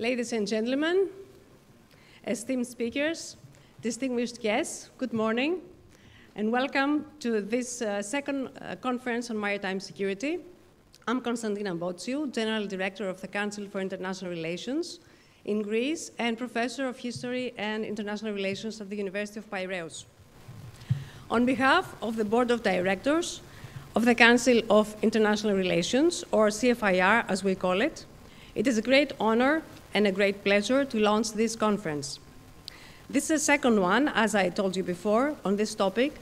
Ladies and gentlemen, esteemed speakers, distinguished guests, good morning, and welcome to this second conference on maritime security. I'm Konstantina Botsiou, General Director of the Council for International Relations in Greece and Professor of History and International Relations at the University of Piraeus. On behalf of the Board of Directors of the Council of International Relations, or CFIR as we call it, it is a great honor and a great pleasure to launch this conference. This is the second one, as I told you before, on this topic,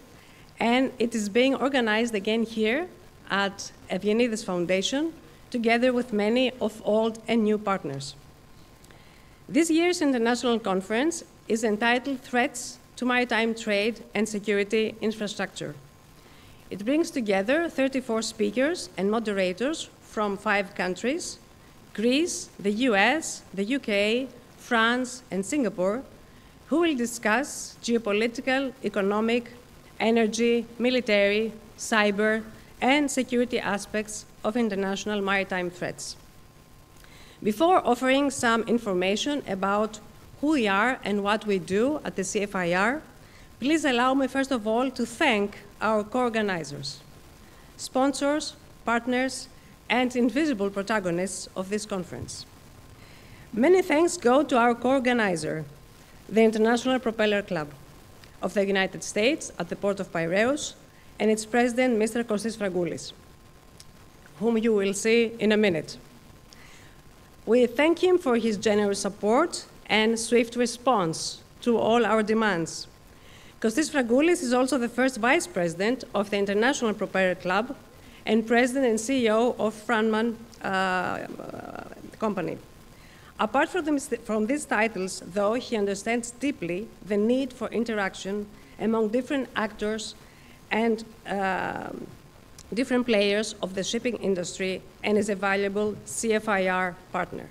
and it is being organized again here at Eugenides Foundation, together with many of old and new partners. This year's international conference is entitled Threats to Maritime Trade and Security Infrastructure. It brings together 34 speakers and moderators from 5 countries: Greece, the US, the UK, France, and Singapore, who will discuss geopolitical, economic, energy, military, cyber, and security aspects of international maritime threats. Before offering some information about who we are and what we do at the CFIR, please allow me first of all to thank our co-organizers, sponsors, partners, and invisible protagonists of this conference. Many thanks go to our co-organizer, the International Propeller Club of the United States at the Port of Piraeus, and its president, Mr. Kostis Fragoulis, whom you will see in a minute. We thank him for his generous support and swift response to all our demands. Kostis Fragoulis is also the first vice president of the International Propeller Club and president and CEO of Franman company. Apart from these titles, though, he understands deeply the need for interaction among different actors and different players of the shipping industry and is a valuable CFIR partner.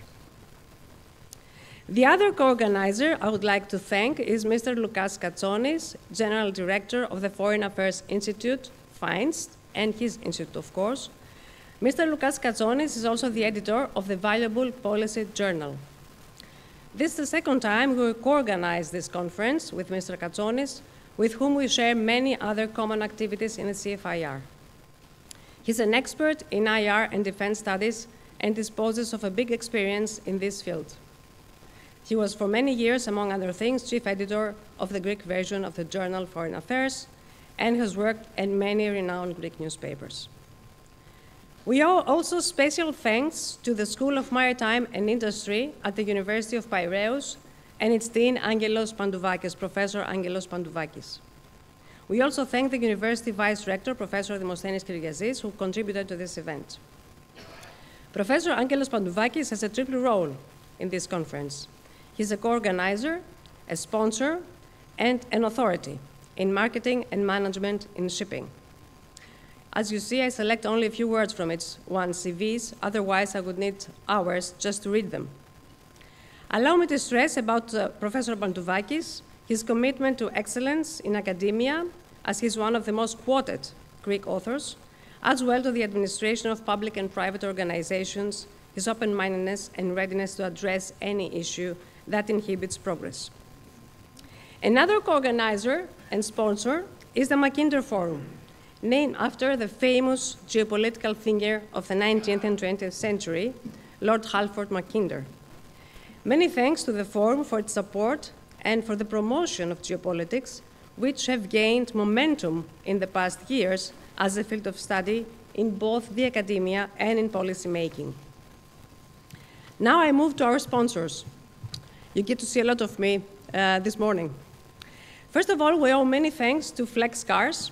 The other co-organizer I would like to thank is Mr. Lukas Katsonis, General Director of the Foreign Affairs Institute, FINST, and his institute, of course. Mr. Lukas Katsonis is also the editor of the valuable Policy Journal. This is the second time we will co-organize this conference with Mr. Katsonis, with whom we share many other common activities in the CFIR. He's an expert in IR and defense studies and disposes of a big experience in this field. He was for many years, among other things, chief editor of the Greek version of the journal Foreign Affairs, and has worked in many renowned Greek newspapers. We owe also special thanks to the School of Maritime and Industry at the University of Piraeus and its dean, Angelos Pandouvakis, Professor Angelos Pandouvakis. We also thank the University Vice Rector, Professor Demosthenis Kyriazis, who contributed to this event. Professor Angelos Pandouvakis has a triple role in this conference. He's a co-organizer, a sponsor, and an authority in marketing and management in shipping. As you see, I select only a few words from its CVs, otherwise I would need hours just to read them. Allow me to stress about Professor Pandouvakis, his commitment to excellence in academia, as he's one of the most quoted Greek authors, as well to the administration of public and private organizations, his open-mindedness and readiness to address any issue that inhibits progress. Another co-organizer and sponsor is the Mackinder Forum, named after the famous geopolitical thinker of the 19th and 20th century, Lord Halford Mackinder. Many thanks to the Forum for its support and for the promotion of geopolitics, which have gained momentum in the past years as a field of study in both the academia and in policy making. Now I move to our sponsors. You get to see a lot of me this morning. First of all, we owe many thanks to FlexCars,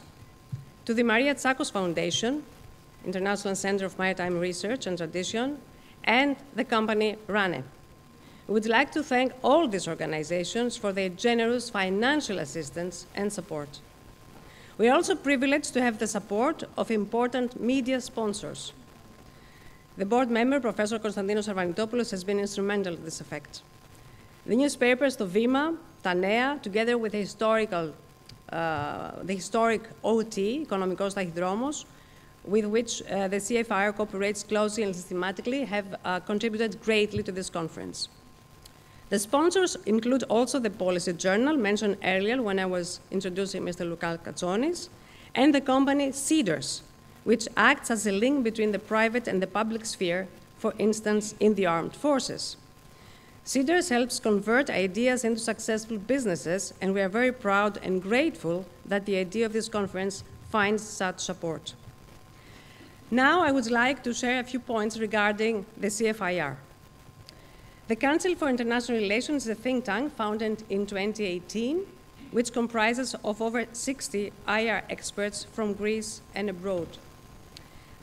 to the Maria Tsakos Foundation, International Center of Maritime Research and Tradition, and the company RANE. We would like to thank all these organizations for their generous financial assistance and support. We are also privileged to have the support of important media sponsors. The board member, Professor Konstantinos Arvanitopoulos, has been instrumental to this effect. The newspapers, the Vima, Tanea, together with the historic OT, Οικονομικός Ταχυδρόμος, with which the CFIR cooperates closely and systematically, have contributed greatly to this conference. The sponsors include also the Policy Journal, mentioned earlier when I was introducing Mr. Lukas Katsonis, and the company Cedars, which acts as a link between the private and the public sphere, for instance, in the armed forces. Cedars helps convert ideas into successful businesses, and we are very proud and grateful that the idea of this conference finds such support. Now I would like to share a few points regarding the CFIR. The Council for International Relations is a think tank founded in 2018, which comprises of over 60 IR experts from Greece and abroad.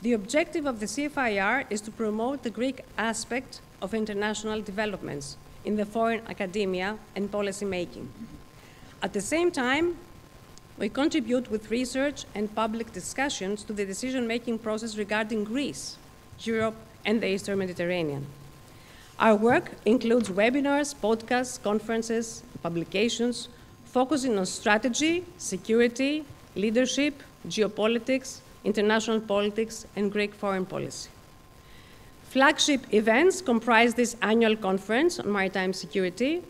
The objective of the CFIR is to promote the Greek aspect of international developments in the foreign academia and policy making. At the same time, we contribute with research and public discussions to the decision-making process regarding Greece, Europe, and the Eastern Mediterranean. Our work includes webinars, podcasts, conferences, publications, focusing on strategy, security, leadership, geopolitics, international politics, and Greek foreign policy. Flagship events comprise this annual conference on maritime security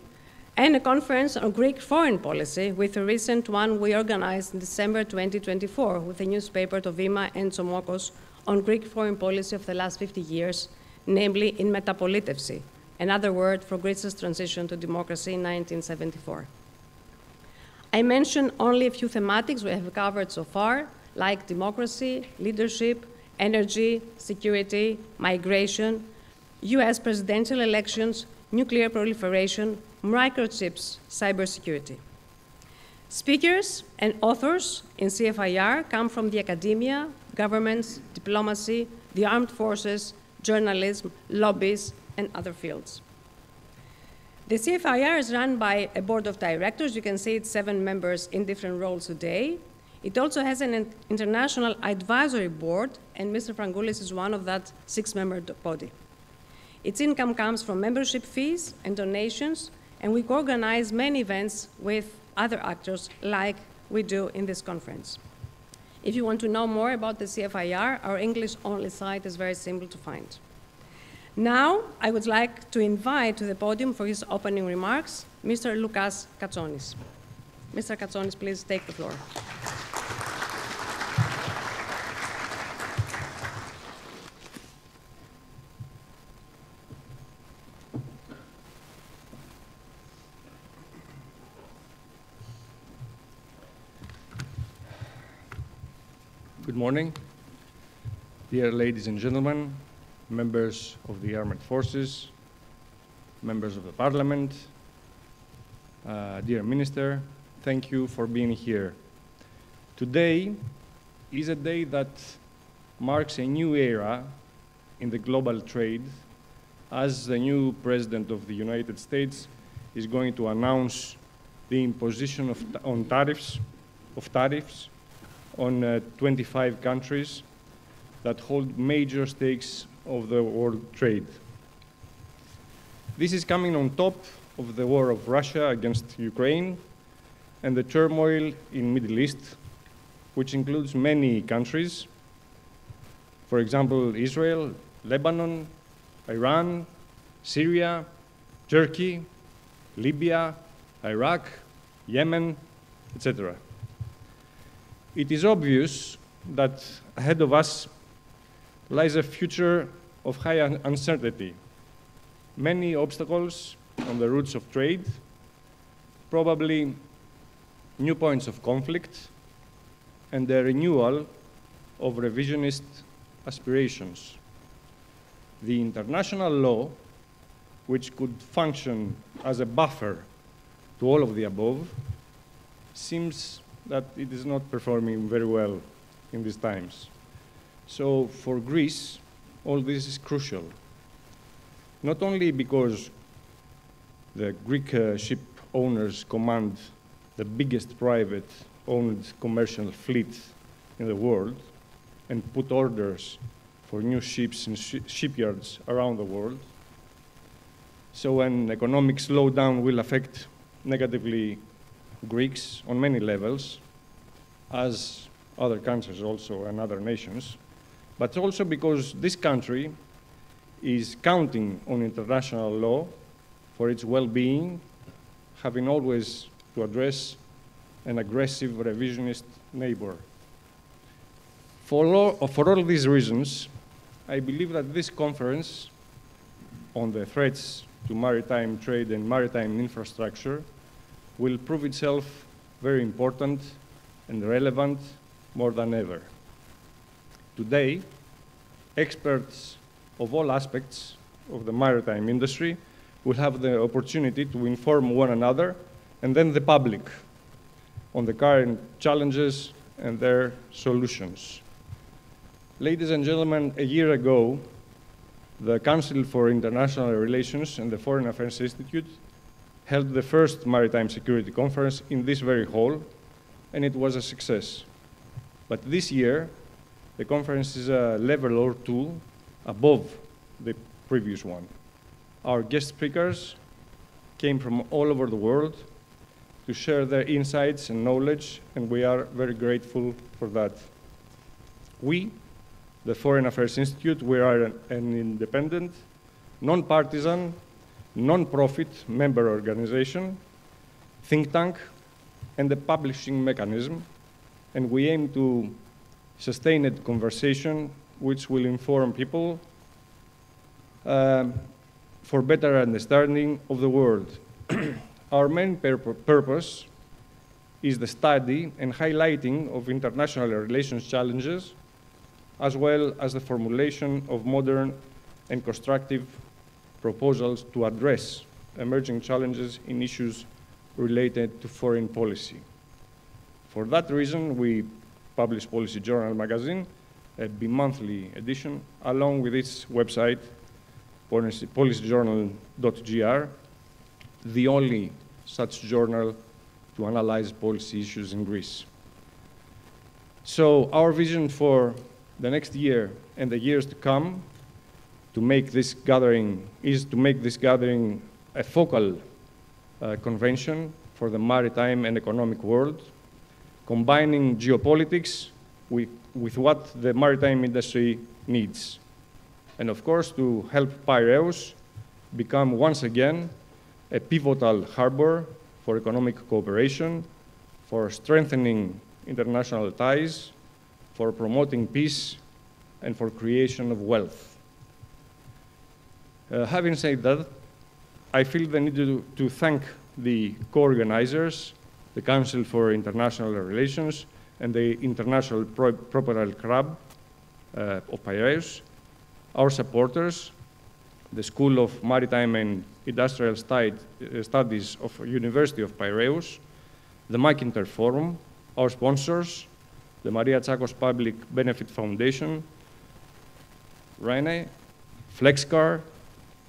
and a conference on Greek foreign policy, with a recent one we organized in December 2024 with the newspaper Tovima and Tsomokos on Greek foreign policy of the last 50 years, namely in metapolitevsi, another word for Greece's transition to democracy in 1974. I mentioned only a few thematics we have covered so far, like democracy, leadership, energy, security, migration, US presidential elections, nuclear proliferation, microchips, cybersecurity. Speakers and authors in CFIR come from the academia, governments, diplomacy, the armed forces, journalism, lobbies, and other fields. The CFIR is run by a board of directors. You can see it's 7 members in different roles today. It also has an international advisory board, and Mr. Frangoulis is one of that 6-member body. Its income comes from membership fees and donations, and we organize many events with other actors like we do in this conference. If you want to know more about the CFIR, our English-only site is very simple to find. Now, I would like to invite to the podium for his opening remarks, Mr. Lukas Katsonis. Mr. Katsonis, please take the floor. Good morning, dear ladies and gentlemen, members of the armed forces, members of the parliament, dear minister, thank you for being here. Today is a day that marks a new era in the global trade, as the new president of the United States is going to announce the imposition of tariffs on 25 countries that hold major stakes of the world trade. This is coming on top of the war of Russia against Ukraine and the turmoil in Middle East, which includes many countries, for example, Israel, Lebanon, Iran, Syria, Turkey, Libya, Iraq, Yemen, etc. It is obvious that ahead of us lies a future of high uncertainty, many obstacles on the routes of trade, probably new points of conflict, and the renewal of revisionist aspirations. The international law, which could function as a buffer to all of the above, seems that it is not performing very well in these times. So for Greece, all this is crucial, not only because the Greek ship owners command the biggest private-owned commercial fleet in the world and put orders for new ships in shipyards around the world. So an economic slowdown will affect negatively Greeks on many levels, as other countries also and other nations, but also because this country is counting on international law for its well-being, having always to address an aggressive revisionist neighbor. For all these reasons, I believe that this conference on the threats to maritime trade and maritime infrastructure will prove itself very important and relevant more than ever. Today, experts of all aspects of the maritime industry will have the opportunity to inform one another and then the public on the current challenges and their solutions. Ladies and gentlemen, a year ago, the Council for International Relations and the Foreign Affairs Institute held the first Maritime Security Conference in this very hall, and it was a success. But this year, the conference is a level or two above the previous one. Our guest speakers came from all over the world to share their insights and knowledge, and we are very grateful for that. We, the Foreign Affairs Institute, we are an independent, non-partisan, non-profit member organization, think tank, and a publishing mechanism, and we aim to sustain a conversation which will inform people for better understanding of the world. Our main purpose is the study and highlighting of international relations challenges, as well as the formulation of modern and constructive proposals to address emerging challenges in issues related to foreign policy. For that reason, we publish Policy Journal magazine, a bi-monthly edition, along with its website, policyjournal.gr, the only such journal to analyze policy issues in Greece. So our vision for the next year and the years to come is to make this gathering a focal convention for the maritime and economic world, combining geopolitics with what the maritime industry needs. And of course, to help Piraeus become once again a pivotal harbor for economic cooperation, for strengthening international ties, for promoting peace, and for creation of wealth. Having said that, I feel the need to thank the co-organizers, the Council for International Relations, and the International Propellor Club of Piraeus, our supporters, the School of Maritime and Industrial Studies of University of Piraeus, the McIntyre Forum, our sponsors, the Maria Tsakos Public Benefit Foundation, Rene, Flexcar,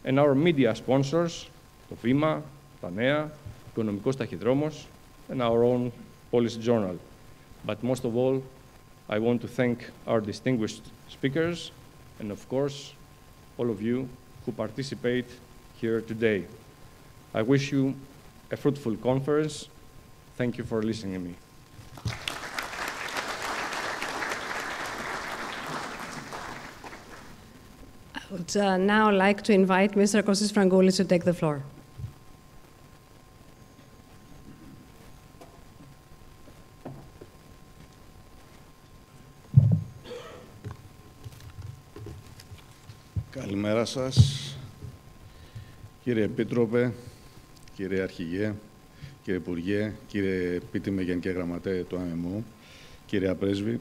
and our media sponsors, το Βήμα, τα Νέα, Οικονομικός Ταχυδρόμος, and our own Policy Journal. But most of all, I want to thank our distinguished speakers, and of course, all of you who participate here today. I wish you a fruitful conference. Thank you for listening to me. I would now like to invite Mr. Kostis Frangoulis to take the floor. Καλημέρα σας, κύριε Επίτροπε, κύριε Αρχηγέ, κύριε Υπουργέ, κύριε Επίτιμε Γενική Γραμματέα του ΑΜΜΟ, κύριε Πρέσβη.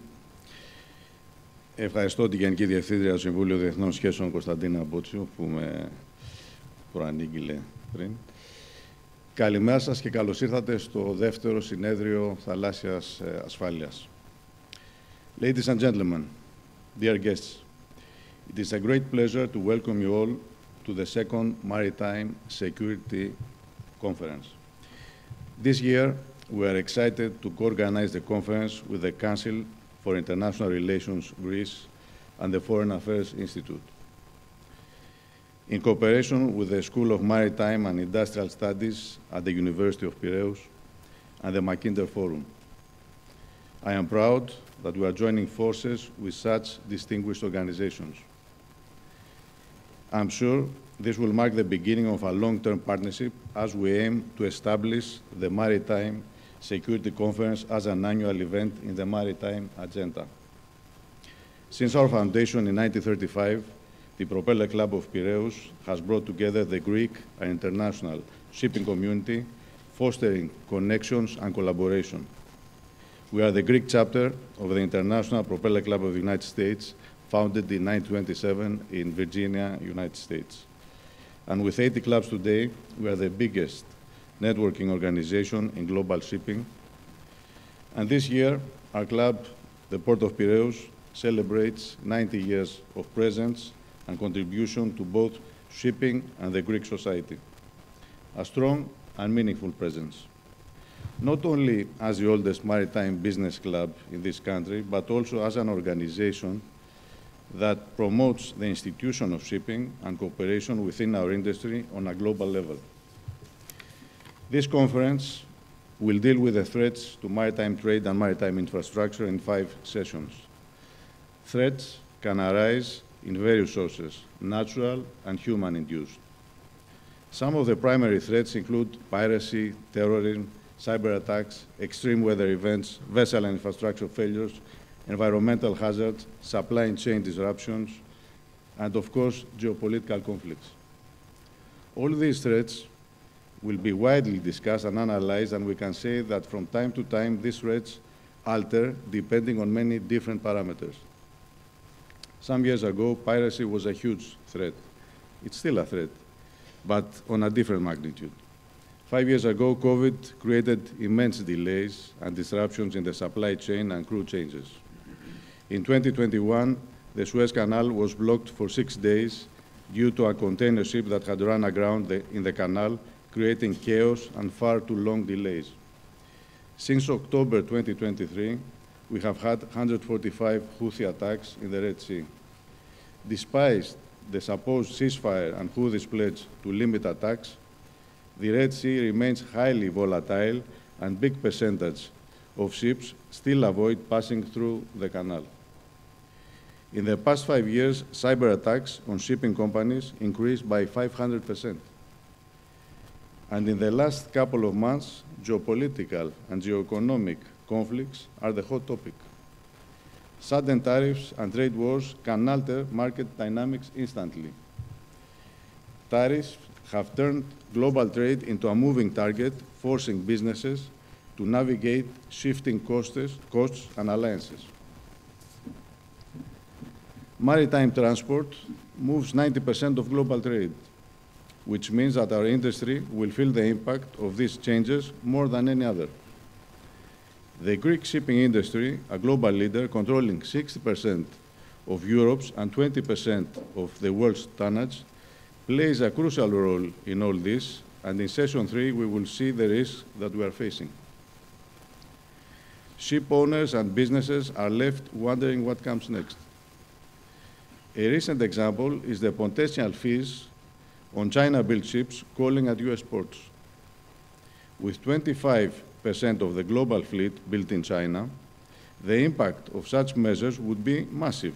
Ευχαριστώ την Γενική Διευθύντρια του Συμβούλου Διεθνών Σχέσεων Κωνσταντίνα Μπότσιου που με προανήγγειλε πριν. Καλημέρα σας και καλώς ήρθατε στο δεύτερο συνέδριο θαλάσσιας ασφάλειας. Ladies and gentlemen, dear guests, it is a great pleasure to welcome you all to the second Maritime Security Conference. This year, we are excited to co-organize the conference with the Council for International Relations Greece and the Foreign Affairs Institute. In cooperation with the School of Maritime and Industrial Studies at the University of Piraeus and the McIntyre Forum. I am proud that we are joining forces with such distinguished organizations. I'm sure This will mark the beginning of a long-term partnership as we aim to establish the Maritime Security Conference as an annual event in the maritime agenda. Since our foundation in 1935, the Propeller Club of Piraeus has brought together the Greek and international shipping community, fostering connections and collaboration. We are the Greek chapter of the International Propeller Club of the United States, founded in 1927 in Virginia, United States. And with 80 clubs today, we are the biggest networking organization in global shipping. And this year, our club, the Port of Piraeus, celebrates 90 years of presence and contribution to both shipping and the Greek society. A strong and meaningful presence, not only as the oldest maritime business club in this country, but also as an organization that promotes the institution of shipping and cooperation within our industry on a global level. This conference will deal with the threats to maritime trade and maritime infrastructure in 5 sessions. Threats can arise in various sources, natural and human-induced. Some of the primary threats include piracy, terrorism, cyber attacks, extreme weather events, vessel and infrastructure failures, environmental hazards, supply chain disruptions, and of course, geopolitical conflicts. All these threats will be widely discussed and analyzed, and we can say that from time to time, these threats alter depending on many different parameters. Some years ago, piracy was a huge threat. It's still a threat, but on a different magnitude. 5 years ago, COVID created immense delays and disruptions in the supply chain and crew changes. In 2021, the Suez Canal was blocked for 6 days due to a container ship that had run aground in the canal, creating chaos and far too long delays. Since October 2023, we have had 145 Houthi attacks in the Red Sea. Despite the supposed ceasefire and Houthis' pledge to limit attacks, the Red Sea remains highly volatile, and big percentage of ships still avoid passing through the canal. In the past 5 years, cyber attacks on shipping companies increased by 500%. And in the last couple of months, geopolitical and geoeconomic conflicts are the hot topic. Sudden tariffs and trade wars can alter market dynamics instantly. Tariffs have turned global trade into a moving target, forcing businesses to navigate shifting costs and alliances. Maritime transport moves 90% of global trade, which means that our industry will feel the impact of these changes more than any other. The Greek shipping industry, a global leader controlling 60% of Europe's and 20% of the world's tonnage, plays a crucial role in all this, and in Session 3 we will see the risks that we are facing. Ship owners and businesses are left wondering what comes next. A recent example is the potential fees on China-built ships calling at US ports. With 25% of the global fleet built in China, the impact of such measures would be massive.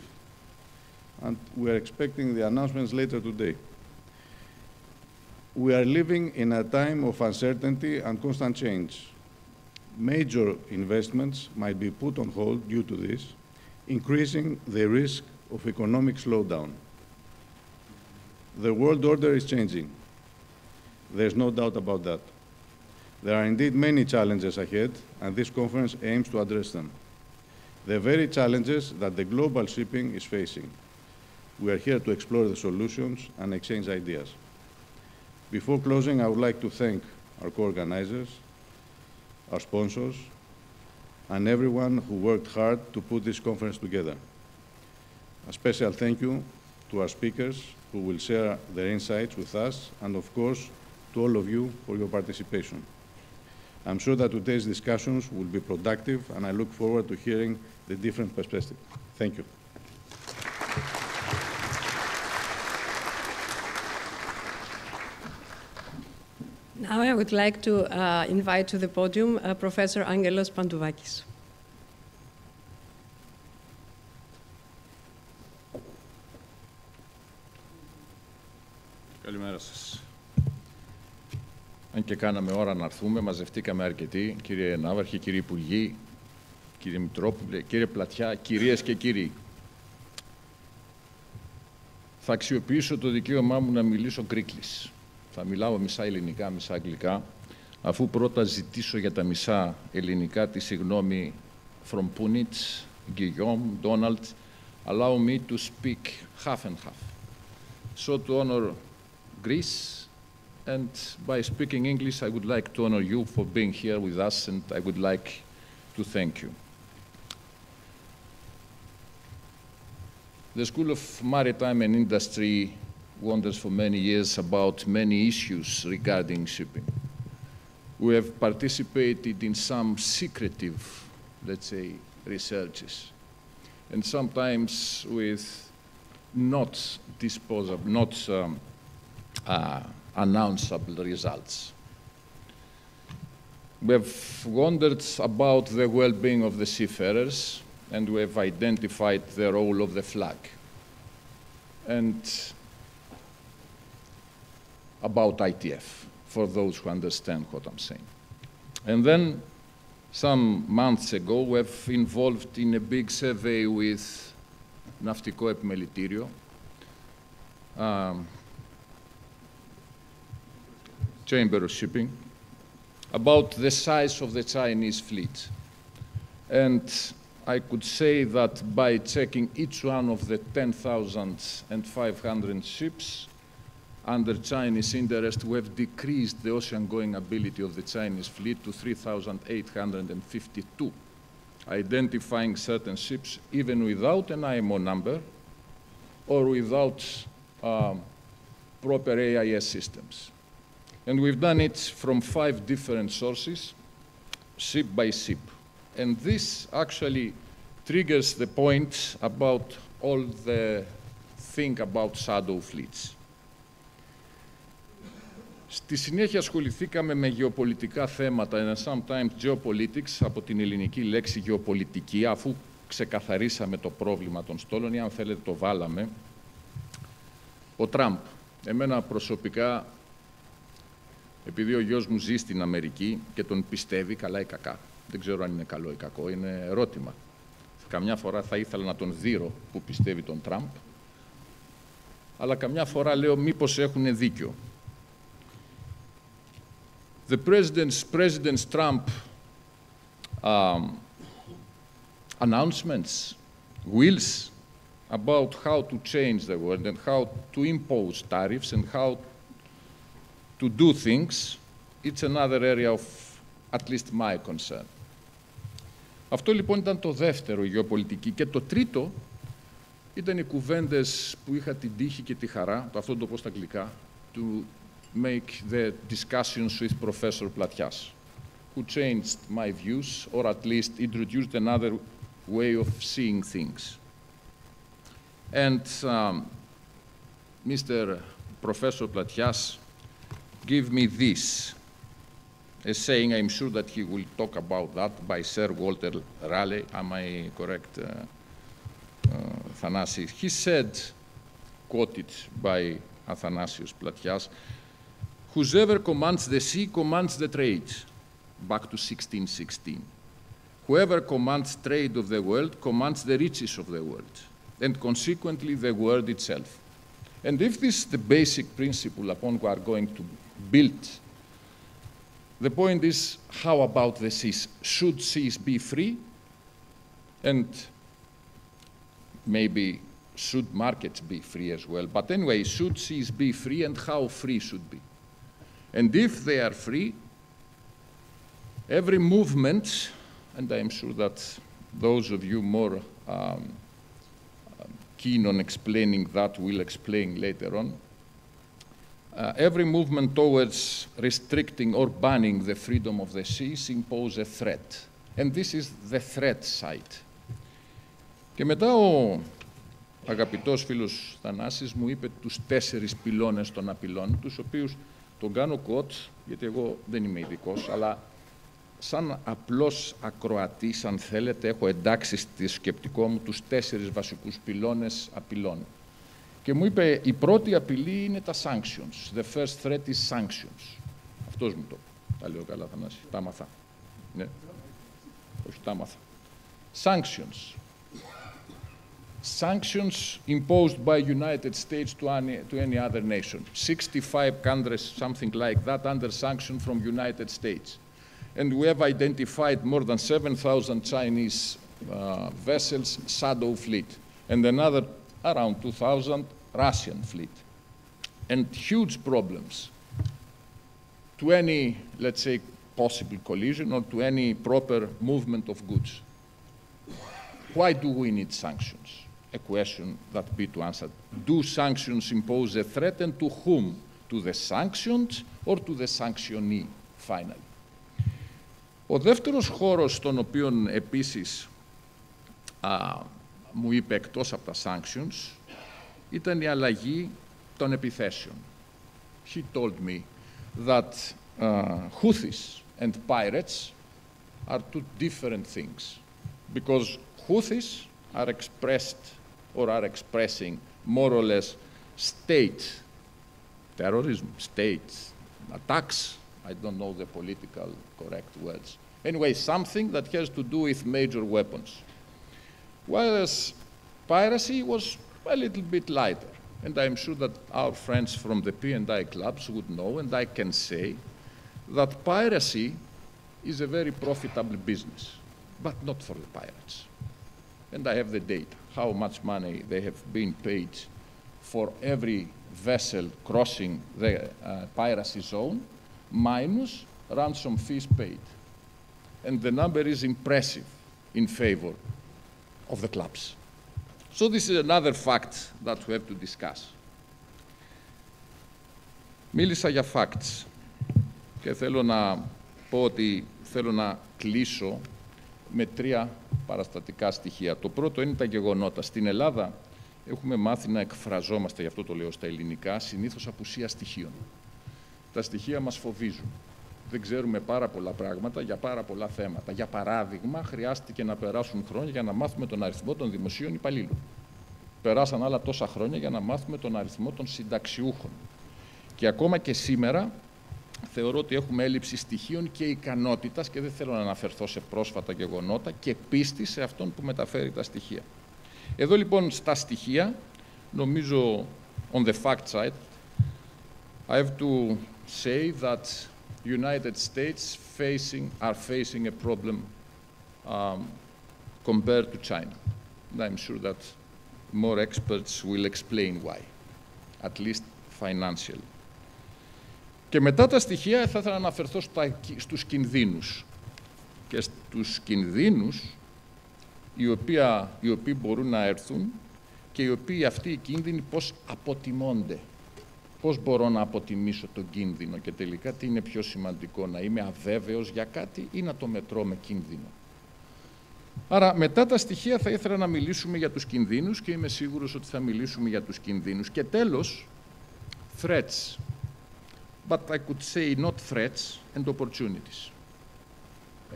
And we are expecting the announcements later today. We are living in a time of uncertainty and constant change. Major investments might be put on hold due to this, increasing the risk of economic slowdown. The world order is changing. There's no doubt about that. There are indeed many challenges ahead, and this conference aims to address them. The very challenges that the global shipping is facing. We are here to explore the solutions and exchange ideas. Before closing, I would like to thank our co-organizers, our sponsors, and everyone who worked hard to put this conference together. A special thank you to our speakers who will share their insights with us, and of course, to all of you for your participation. I'm sure that today's discussions will be productive, and I look forward to hearing the different perspectives. Thank you. Now I would like to invite to the podium Professor Angelos Pantouvakis. Καλημέρα σας. Αν και κάναμε ώρα να έρθουμε, μαζευτήκαμε αρκετοί, κύριε Ναύαρχε, κύριε Υπουργοί, κύριε Μητρόπουλε, κύριε Πλατιά, κυρίες και κύριοι. Θα αξιοποιήσω το δικαίωμά μου να μιλήσω γκρίκλις. Θα μιλάω μισά ελληνικά, μισά αγγλικά, αφού πρώτα ζητήσω για τα μισά ελληνικά τη συγγνώμη from Punit, Guillaume, Donald, allow me to speak half and half. So to honor Greece, and by speaking English, I would like to honor you for being here with us, and I would like to thank you. The School of Maritime and Industry wonders for many years about many issues regarding shipping. We have participated in some secretive, let's say, researches, and sometimes with not disposable, not announceable results. We have wondered about the well-being of the seafarers, and we have identified the role of the flag. And about ITF, for those who understand what I'm saying. And then, some months ago, we have involved in a big survey with Ναυτικό Επιμελητήριο, Chamber of Shipping, about the size of the Chinese fleet. And I could say that by checking each one of the 10,500 ships under Chinese interest, we have decreased the ocean-going ability of the Chinese fleet to 3,852, identifying certain ships even without an IMO number or without proper AIS systems. And we've done it from 5 different sources, ship by ship. And this actually triggers the point about all the thing about shadow fleets. Στη συνέχεια ασχοληθήκαμε με γεωπολιτικά θέματα, and sometimes geopolitics, από την ελληνική λέξη γεωπολιτική, αφού ξεκαθαρίσαμε το πρόβλημα των στόλων, ή αν θέλετε το βάλαμε. Ο Τραμπ, εμένα προσωπικά, επειδή ο γιος μου ζει στην Αμερική και τον πιστεύει καλά ή κακά, δεν ξέρω αν είναι καλό ή κακό, είναι ερώτημα. Καμιά φορά θα ήθελα να τον δείρω που πιστεύει τον Τραμπ, αλλά καμιά φορά λέω μήπως έχουν δίκιο. The President Trump announcements, wills about how to change the world and how to impose tariffs and how to do things, it's another area of at least my concern. Αυτό λοιπόν ήταν το δεύτερο, η γεωπολιτική. Και το τρίτο ήταν οι κουβέντες που είχα την τύχη και τη χαρά, αυτό το πω στα αγγλικά, to make the discussions with Professor Platias, who changed my views, or at least introduced another way of seeing things. And Mr. Professor Platias gave me this, a saying, I'm sure that he will talk about that, by Sir Walter Raleigh. Am I correct, Athanasius? He said, quoted by Athanasius Platias, whoever commands the sea commands the trade, back to 1616. Whoever commands trade of the world commands the riches of the world, and consequently the world itself. And if this is the basic principle upon which we are going to build, the point is, how about the seas? Should seas be free? And maybe should markets be free as well? But anyway, should seas be free, and how free should be? And if they are free, every movement, and I'm sure that those of you more keen on explaining that will explain later on, every movement towards restricting or banning the freedom of the seas impose a threat. And this is the threat side. Και μετά ο αγαπητός φίλος Θανάσης μου είπε τους 4 πυλώνες των απειλών, τους οποίους τον κάνω quote, γιατί εγώ δεν είμαι ειδικός, αλλά σαν απλός ακροατής, αν θέλετε, έχω εντάξει στο σκεπτικό μου τους 4 βασικούς πυλώνες απειλών. Και μου είπε, η πρώτη απειλή είναι τα sanctions. The first threat is sanctions. Αυτός μου το είπε. Τα λέω καλά, Θανάση. Τα άμαθα. Ναι. Όχι, τα άμαθα. Sanctions. Sanctions imposed by United States to any other nation. 65 countries, something like that, under sanction from United States. And we have identified more than 7,000 Chinese vessels, shadow fleet, and another around 2,000 Russian fleet. And huge problems to any, let's say, possible collision or to any proper movement of goods. Why do we need sanctions? A question that be to answer. Do sanctions impose a threat, and to whom? To the sanctioned or to the sanctionee, finally? Ο δεύτερος χώρος στον οποίο επίσης μου είπε εκτός από τα sanctions ήταν η αλλαγή των επιθέσεων. He told me that Houthis and pirates are two different things, because Houthis are expressed or are expressing more or less state terrorism, state attacks. I don't know the political correct words. Anyway, something that has to do with major weapons. Whereas piracy was a little bit lighter. And I'm sure that our friends from the P&I clubs would know, and I can say, that piracy is a very profitable business, but not for the pirates. And I have the data, how much money they have been paid for every vessel crossing the piracy zone, minus ransom fees paid. And the number is impressive in favor of the clubs. So this is another fact that we have to discuss. Μίλησα για facts και θέλω να πω ότι θέλω να κλείσω με τρία παραστατικά στοιχεία. Το πρώτο είναι τα γεγονότα. Στην Ελλάδα έχουμε μάθει να εκφραζόμαστε, γι' αυτό το λέω στα ελληνικά, συνήθως απουσία στοιχείων. Τα στοιχεία μας φοβίζουν. Δεν ξέρουμε πάρα πολλά πράγματα για πάρα πολλά θέματα. Για παράδειγμα, χρειάστηκε να περάσουν χρόνια για να μάθουμε τον αριθμό των δημοσίων υπαλλήλων. Περάσαν άλλα τόσα χρόνια για να μάθουμε τον αριθμό των συνταξιούχων. Και ακόμα και σήμερα θεωρώ ότι έχουμε έλλειψη στοιχείων και ικανότητας, και δεν θέλω να αναφερθώ σε πρόσφατα γεγονότα, και πίστη σε αυτόν που μεταφέρει τα στοιχεία. Εδώ λοιπόν στα στοιχεία, νομίζω on the fact side, I have to say that United States are facing a problem compared to China. And I'm sure that more experts will explain why, at least financially. Και μετά τα στοιχεία θα ήθελα να αναφερθώ στους κινδύνους. Και στους κινδύνους οι οποίοι μπορούν να έρθουν και οι οποίοι αυτοί οι κίνδυνοι πώς αποτιμώνται. Πώς μπορώ να αποτιμήσω τον κίνδυνο και τελικά τι είναι πιο σημαντικό, να είμαι αβέβαιος για κάτι ή να το μετρώ με κίνδυνο. Άρα μετά τα στοιχεία θα ήθελα να μιλήσουμε για τους κινδύνους και είμαι σίγουρος ότι θα μιλήσουμε για τους κινδύνους. Και τέλος, threats. But I could say not threats and opportunities.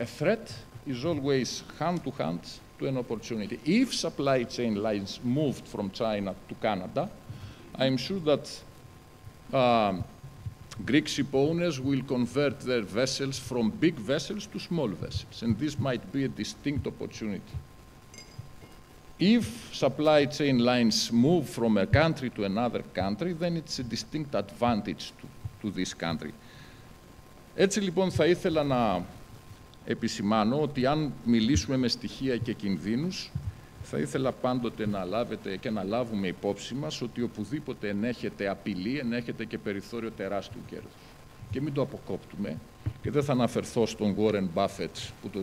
A threat is always hand to hand to an opportunity. If supply chain lines moved from China to Canada, I'm sure that Greek ship owners will convert their vessels from big vessels to small vessels, and this might be a distinct opportunity. If supply chain lines move from a country to another country, then it's a distinct advantage to this country. Έτσι λοιπόν θα ήθελα να επισημάνω ότι αν μιλήσουμε με στοιχεία και κινδύνους, θα ήθελα πάντοτε να λάβετε και να λάβουμε υπόψη μας ότι οπουδήποτε ενέχεται απειλή, ενέχεται και περιθώριο τεράστιου κέρδους. Και μην το αποκόπτουμε. Και δεν θα αναφερθώ στον Warren Buffett που το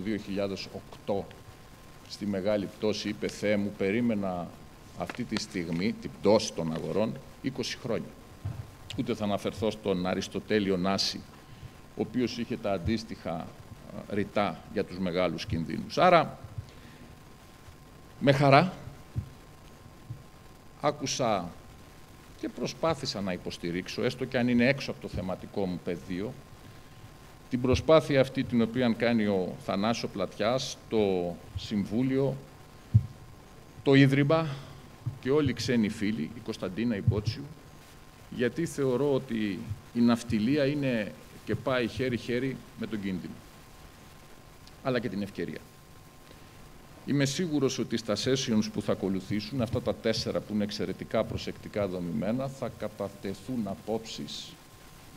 2008 στη μεγάλη πτώση είπε «Θεέ μου, περίμενα αυτή τη στιγμή την πτώση των αγορών 20 χρόνια». Ούτε θα αναφερθώ στον Αριστοτέλειο Νάση, ο οποίος είχε τα αντίστοιχα ρητά για τους μεγάλους κινδύνους. Άρα, με χαρά άκουσα και προσπάθησα να υποστηρίξω, έστω και αν είναι έξω από το θεματικό μου πεδίο, την προσπάθεια αυτή την οποία κάνει ο Θανάσιο Πλατιάς, το Συμβούλιο, το Ίδρυμα και όλοι οι ξένοι φίλοι, η Κωνσταντίνα, η Μπότσιου, γιατί θεωρώ ότι η ναυτιλία είναι και πάει χέρι-χέρι με τον κίνδυνο, αλλά και την ευκαιρία. Είμαι σίγουρος ότι στα sessions που θα ακολουθήσουν, αυτά τα 4 που είναι εξαιρετικά προσεκτικά δομημένα, θα κατατεθούν απόψεις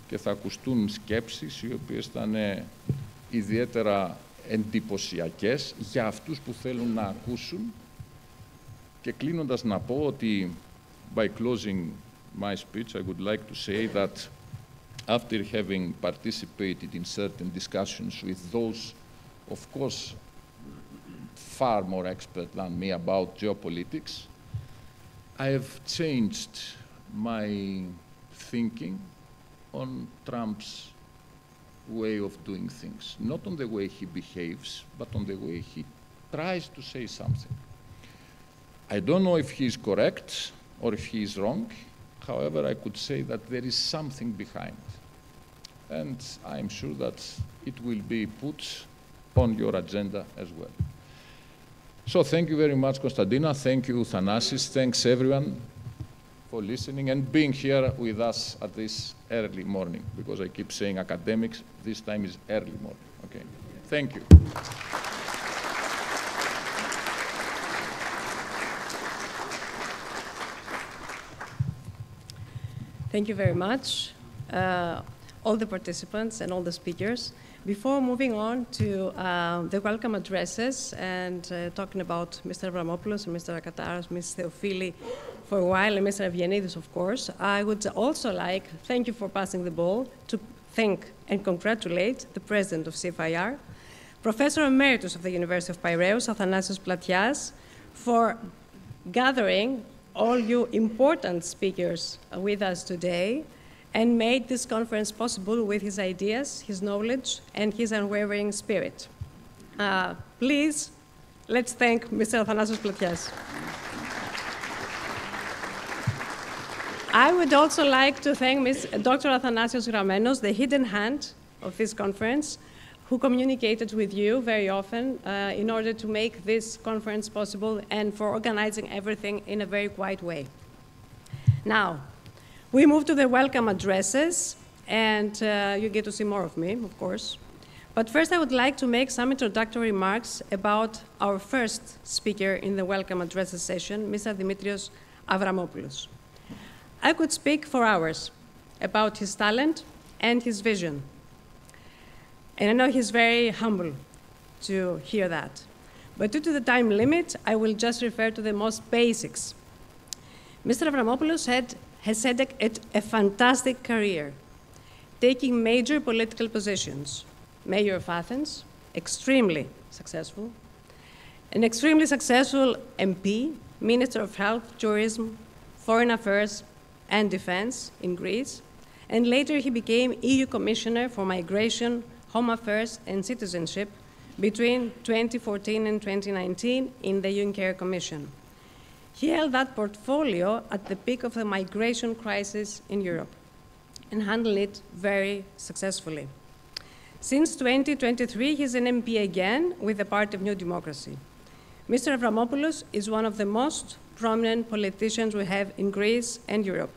και θα ακουστούν σκέψεις, οι οποίες θα είναι ιδιαίτερα εντυπωσιακές για αυτούς που θέλουν να ακούσουν. Και κλείνοντας να πω ότι, by closing my speech, I would like to say that after having participated in certain discussions with those, of course, far more expert than me about geopolitics, I have changed my thinking on Trump's way of doing things, not on the way he behaves, but on the way he tries to say something. I don't know if he is correct or if he is wrong. However, I could say that there is something behind. And I'm sure that it will be put on your agenda as well. So thank you very much, Konstantina. Thank you, Thanasis. Thanks, everyone, for listening and being here with us at this early morning, because I keep saying academics. This time is early morning. Okay. Thank you. Thank you very much, all the participants and all the speakers. Before moving on to the welcome addresses and talking about Mr. Avramopoulos and Mr. Akataros, Ms. Theophili for a while, and Mr. Evygenidis, of course, I would also like, thank you for passing the ball, to thank and congratulate the president of CFIR, Professor Emeritus of the University of Piraeus, Athanasios Platias, for gathering all you important speakers with us today and made this conference possible with his ideas, his knowledge, and his unwavering spirit. Please, let's thank Mr. Athanasios Platias. I would also like to thank Dr. Athanasios Gramenos, the hidden hand of this conference, who communicated with you very often in order to make this conference possible and for organizing everything in a very quiet way. Now, we move to the welcome addresses, and you get to see more of me, of course. But first, I would like to make some introductory remarks about our first speaker in the welcome addresses session, Mr. Dimitrios Avramopoulos. I could speak for hours about his talent and his vision. And I know he's very humble to hear that. But due to the time limit, I will just refer to the most basics. Mr. Avramopoulos has had a fantastic career, taking major political positions. Mayor of Athens, extremely successful. An extremely successful MP, Minister of Health, Tourism, Foreign Affairs and Defense in Greece. And later he became EU Commissioner for Migration, Home Affairs and Citizenship between 2014 and 2019 in the Juncker Commission. He held that portfolio at the peak of the migration crisis in Europe and handled it very successfully. Since 2023, he's an MP again with the Party of New Democracy. Mr. Avramopoulos is one of the most prominent politicians we have in Greece and Europe,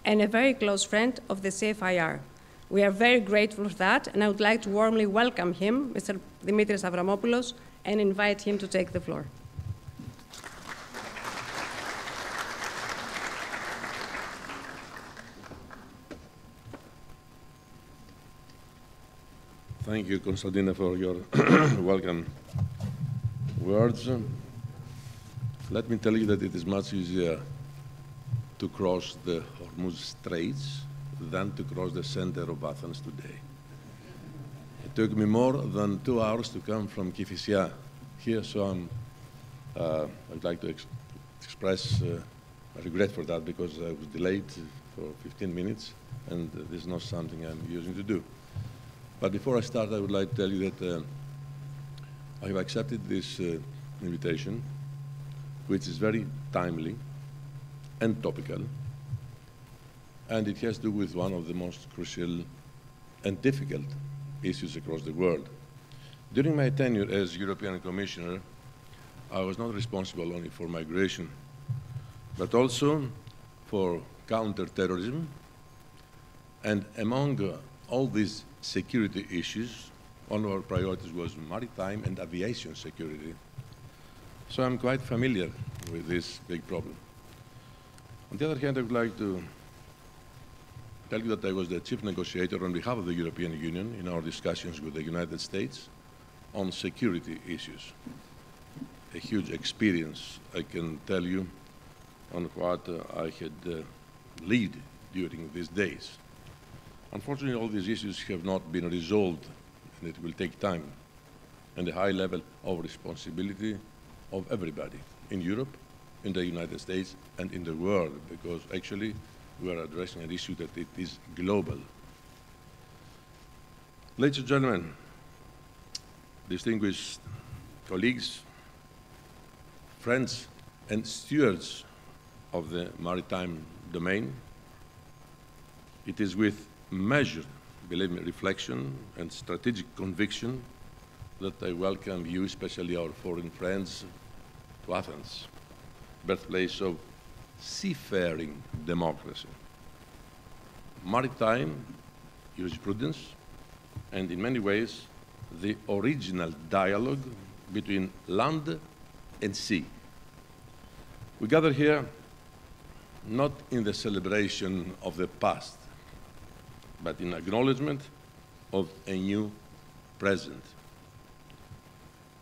and a very close friend of the CFIR. We are very grateful for that, and I would like to warmly welcome him, Mr. Dimitrios Avramopoulos, and invite him to take the floor. Thank you, Konstantina, for your welcome words. Let me tell you that it is much easier to cross the Hormuz Straits than to cross the center of Athens today. It took me more than 2 hours to come from Kifisia here, so I'd like to express my regret for that, because I was delayed for 15 minutes, and this is not something I'm using to do. But before I start, I would like to tell you that I have accepted this invitation, which is very timely and topical, and it has to do with one of the most crucial and difficult issues across the world. During my tenure as European Commissioner, I was not responsible only for migration, but also for counterterrorism. And among all these security issues, one of our priorities was maritime and aviation security. So I'm quite familiar with this big problem. On the other hand, I would like to tell you that I was the chief negotiator on behalf of the European Union in our discussions with the United States on security issues. A huge experience, I can tell you, on what I had led during these days. Unfortunately, all these issues have not been resolved, and it will take time and a high level of responsibility of everybody in Europe, in the United States, and in the world, because actually we are addressing an issue that it is global. Ladies and gentlemen, distinguished colleagues, friends, and stewards of the maritime domain, it is with measured, believe me, reflection and strategic conviction that I welcome you, especially our foreign friends, to Athens, birthplace of seafaring democracy, maritime jurisprudence, and in many ways, the original dialogue between land and sea. We gather here not in the celebration of the past, but in acknowledgement of a new present,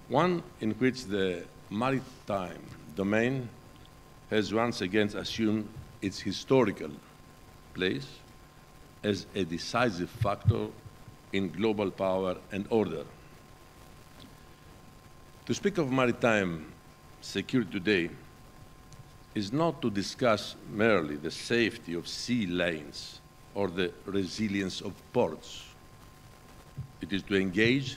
one in which the maritime domain has once again assumed its historical place as a decisive factor in global power and order. To speak of maritime security today is not to discuss merely the safety of sea lanes or the resilience of ports. It is to engage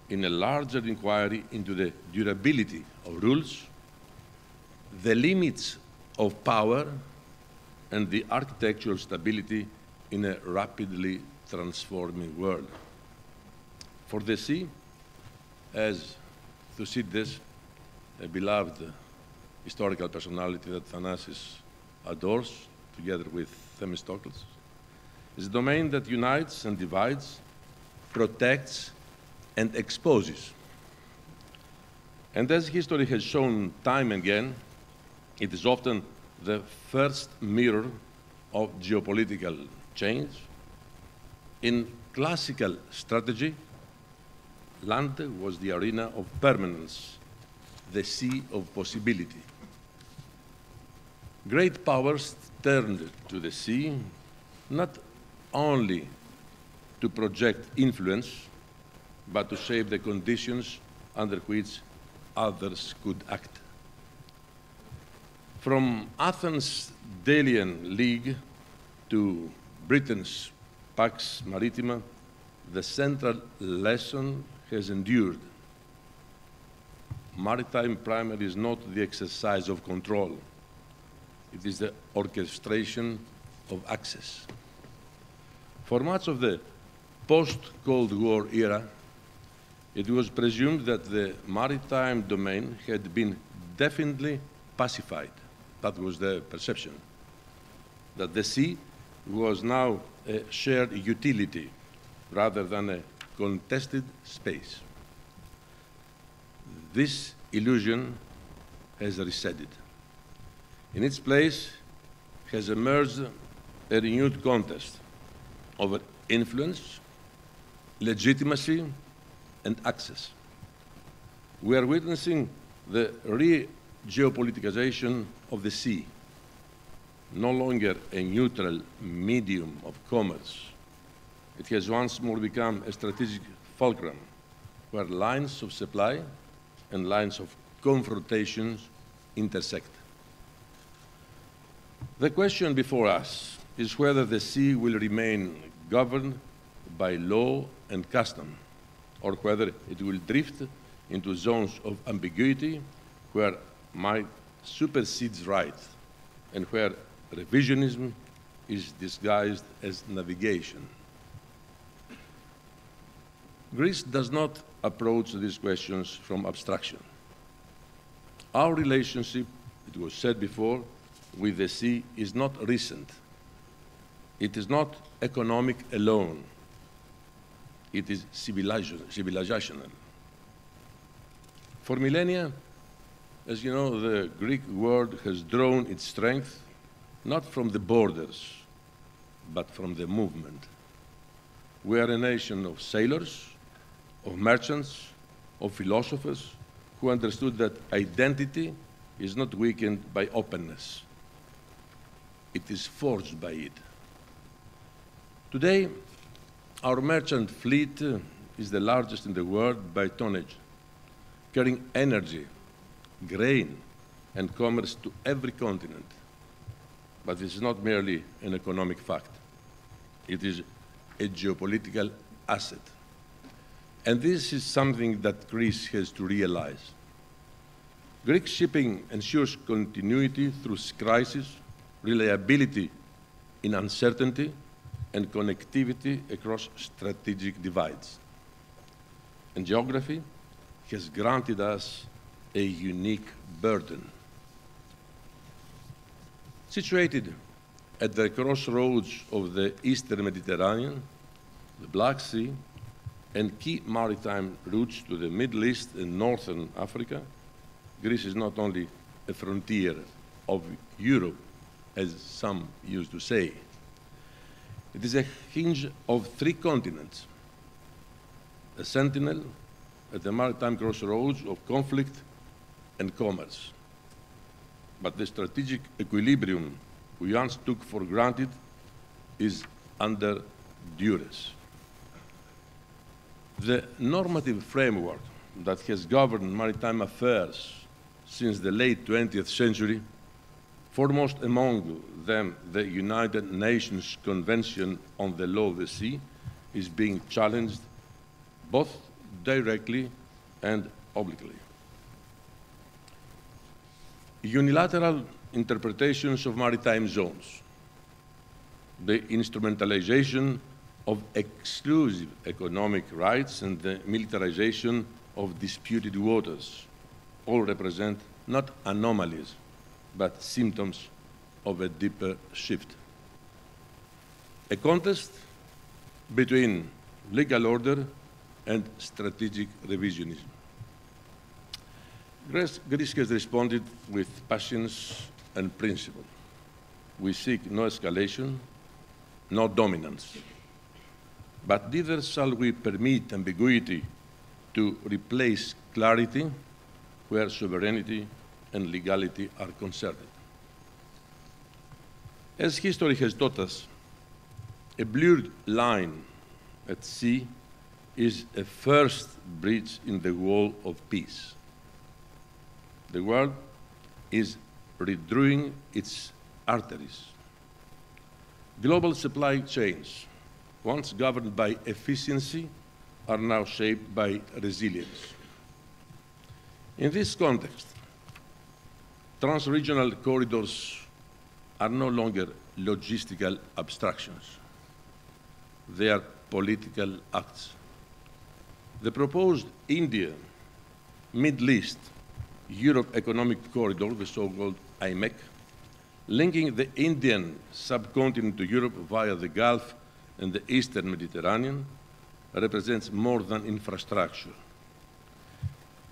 in a larger inquiry into the durability of rules, the limits of power, and the architectural stability in a rapidly transforming world. For the sea, as Thucydides, a beloved historical personality that Thanasis adores, together with Themistocles, is a domain that unites and divides, protects, and exposes. And as history has shown time and again, it is often the first mirror of geopolitical change. In classical strategy, land was the arena of permanence, the sea of possibility. Great powers turned to the sea not only to project influence, but to shape the conditions under which others could act. From Athens' Delian League to Britain's Pax Maritima, the central lesson has endured. Maritime primary is not the exercise of control. It is the orchestration of access. For much of the post-Cold War era, it was presumed that the maritime domain had been definitely pacified. That was the perception, that the sea was now a shared utility rather than a contested space. This illusion has receded. In its place has emerged a renewed contest over influence, legitimacy, and access. We are witnessing the re-geopoliticization of the sea, no longer a neutral medium of commerce. It has once more become a strategic fulcrum where lines of supply and lines of confrontations intersect. The question before us is whether the sea will remain governed by law and custom, or whether it will drift into zones of ambiguity where might supersedes right and where revisionism is disguised as navigation. Greece does not approach these questions from abstraction. Our relationship, it was said before, with the sea is not recent. It is not economic alone. It is civilizational. For millennia, as you know, the Greek world has drawn its strength not from the borders, but from the movement. We are a nation of sailors, of merchants, of philosophers who understood that identity is not weakened by openness. It is forged by it. Today, our merchant fleet is the largest in the world by tonnage, carrying energy, grain, and commerce to every continent. But this is not merely an economic fact. It is a geopolitical asset. And this is something that Greece has to realize. Greek shipping ensures continuity through crisis, reliability in uncertainty, and connectivity across strategic divides. And geography has granted us a unique burden. Situated at the crossroads of the Eastern Mediterranean, the Black Sea, and key maritime routes to the Middle East and Northern Africa, Greece is not only a frontier of Europe, as some used to say. It is a hinge of 3 continents, a sentinel at the maritime crossroads of conflict and commerce. But the strategic equilibrium we once took for granted is under duress. The normative framework that has governed maritime affairs since the late 20th century, foremost among them the United Nations Convention on the Law of the Sea, is being challenged both directly and obliquely. Unilateral interpretations of maritime zones, the instrumentalization of exclusive economic rights, and the militarization of disputed waters all represent not anomalies, but symptoms of a deeper shift. A contest between legal order and strategic revisionism. Greece has responded with passions and principle. We seek no escalation, no dominance. But neither shall we permit ambiguity to replace clarity where sovereignty and legality are concerned. As history has taught us, a blurred line at sea is a first breach in the wall of peace. The world is redrawing its arteries. Global supply chains, once governed by efficiency, are now shaped by resilience. In this context, trans-regional corridors are no longer logistical abstractions. They are political acts. The proposed India, Middle East, Europe Economic Corridor, the so-called IMEC, linking the Indian subcontinent to Europe via the Gulf and the Eastern Mediterranean, represents more than infrastructure.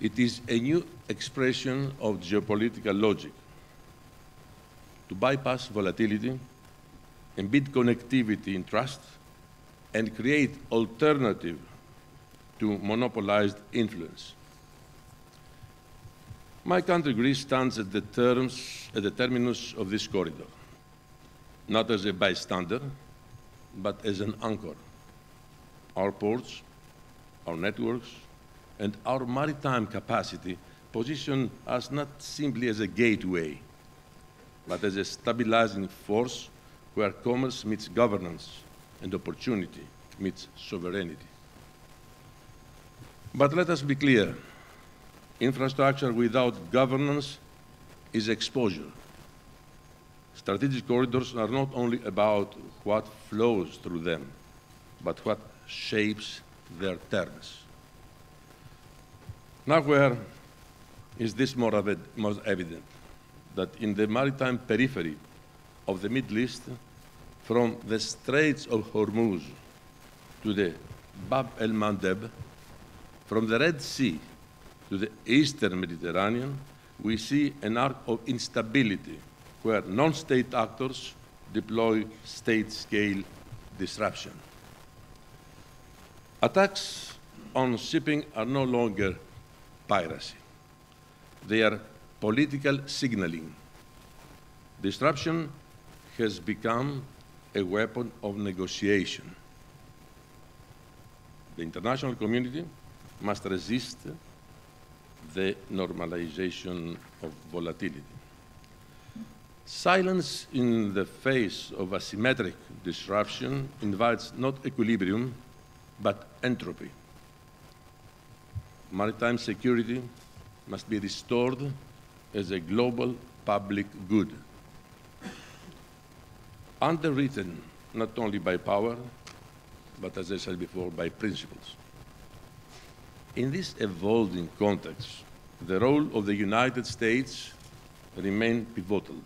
It is a new expression of geopolitical logic. To bypass volatility, embed connectivity in trust, and create alternative to monopolized influence. My country, Greece, stands at the terminus of this corridor, not as a bystander, but as an anchor. Our ports, our networks, and our maritime capacity position us not simply as a gateway, but as a stabilizing force where commerce meets governance and opportunity meets sovereignty. But let us be clear. Infrastructure without governance is exposure. Strategic corridors are not only about what flows through them, but what shapes their terms. Nowhere is this more evident that in the maritime periphery of the Middle East, from the Straits of Hormuz to the Bab el-Mandeb, from the Red Sea to the Eastern Mediterranean, we see an arc of instability where non-state actors deploy state-scale disruption. Attacks on shipping are no longer piracy. They are political signaling. Disruption has become a weapon of negotiation. The international community must resist the normalization of volatility. Silence in the face of asymmetric disruption invites not equilibrium, but entropy. Maritime security must be restored as a global public good, underwritten not only by power, but as I said before, by principles. In this evolving context, the role of the United States remains pivotal.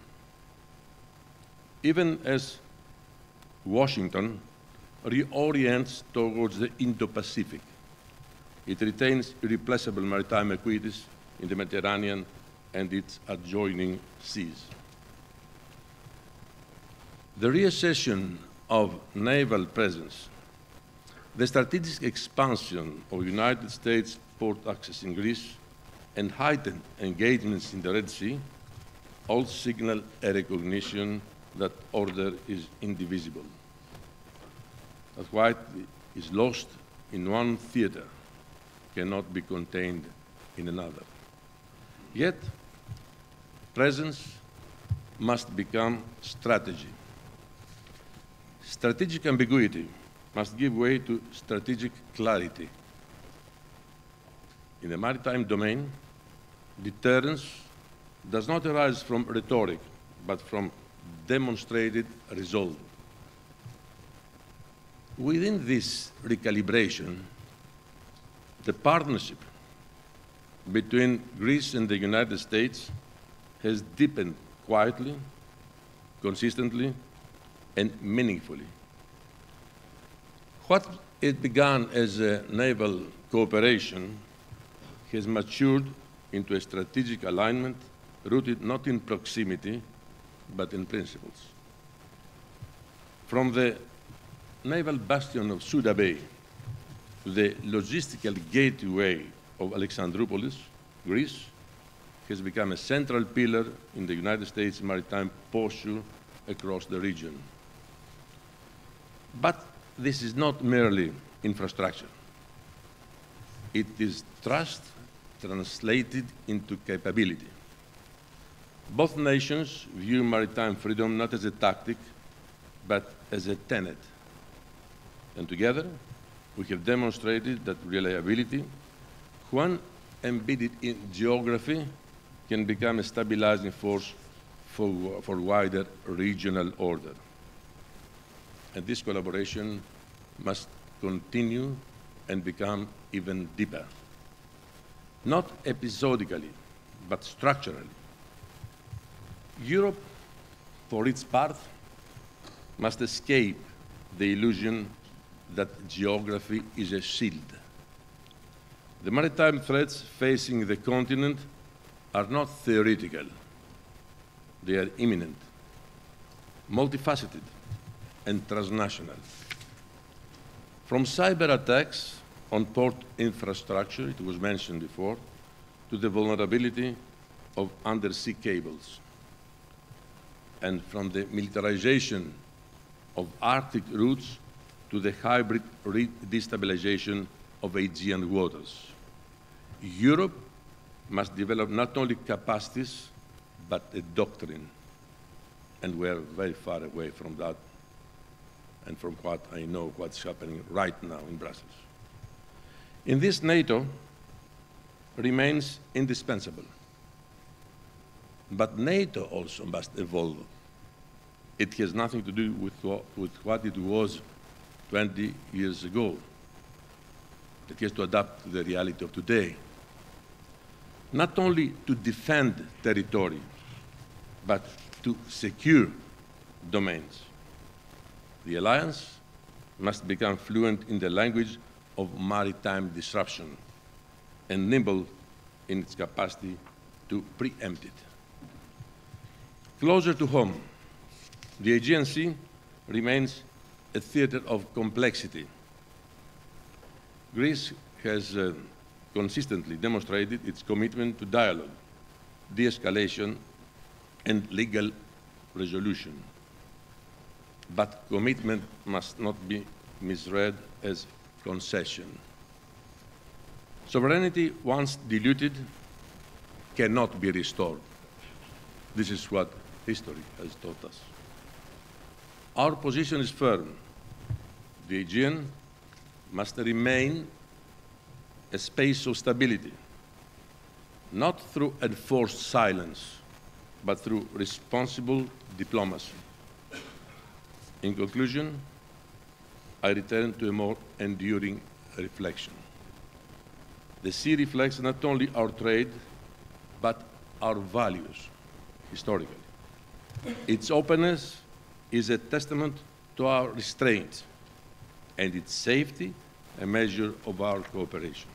Even as Washington reorients towards the Indo-Pacific, it retains irreplaceable maritime equities in the Mediterranean and its adjoining seas. The reassessment of naval presence, the strategic expansion of United States port access in Greece, and heightened engagements in the Red Sea all signal a recognition that order is indivisible. That what is lost in one theater cannot be contained in another. Yet, presence must become strategy. Strategic ambiguity must give way to strategic clarity. In the maritime domain, deterrence does not arise from rhetoric, but from demonstrated resolve. Within this recalibration, the partnership between Greece and the United States has deepened quietly, consistently, and meaningfully. What it began as a naval cooperation has matured into a strategic alignment rooted not in proximity, but in principles. From the naval bastion of Suda Bay to the logistical gateway of Alexandroupolis, Greece has become a central pillar in the United States maritime posture across the region. But this is not merely infrastructure. It is trust translated into capability. Both nations view maritime freedom not as a tactic, but as a tenet. And together, we have demonstrated that reliability, when embedded in geography, can become a stabilizing force for wider regional order. And this collaboration must continue and become even deeper. Not episodically, but structurally. Europe, for its part, must escape the illusion that geography is a shield. The maritime threats facing the continent are not theoretical. They are imminent, multifaceted, and transnational. From cyber attacks on port infrastructure, it was mentioned before, to the vulnerability of undersea cables, and from the militarization of Arctic routes to the hybrid destabilization of Aegean waters. Europe must develop not only capacities, but a doctrine. And we're very far away from that and from what I know what's happening right now in Brussels. In this, NATO remains indispensable. But NATO also must evolve. It has nothing to do with what it was 20 years ago. It has to adapt to the reality of today. Not only to defend territory, but to secure domains. The alliance must become fluent in the language of maritime disruption and nimble in its capacity to preempt it. Closer to home, the Aegean Sea remains a theater of complexity. Greece has consistently demonstrated its commitment to dialogue, de-escalation, and legal resolution. But commitment must not be misread as concession. Sovereignty, once diluted, cannot be restored. This is what history has taught us. Our position is firm. The Aegean must remain a space of stability, not through enforced silence, but through responsible diplomacy. In conclusion, I return to a more enduring reflection. The sea reflects not only our trade, but our values, historically. Its openness is a testament to our restraint, and its safety a measure of our cooperation.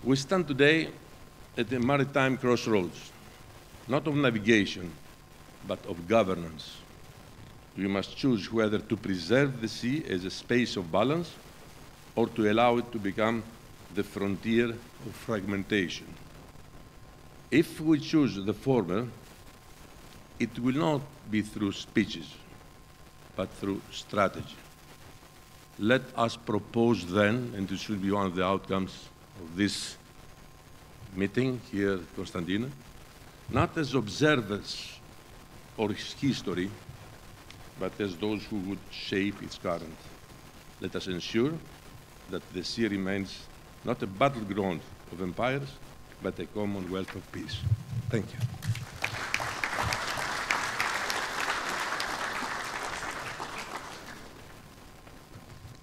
We stand today at the maritime crossroads, not of navigation, but of governance. We must choose whether to preserve the sea as a space of balance or to allow it to become the frontier of fragmentation. If we choose the former, it will not be through speeches, but through strategy. Let us propose then, and it should be one of the outcomes of this meeting here at Constantina, not as observers of history, but as those who would shape its current. Let us ensure that the sea remains not a battleground of empires, but a commonwealth of peace. Thank you.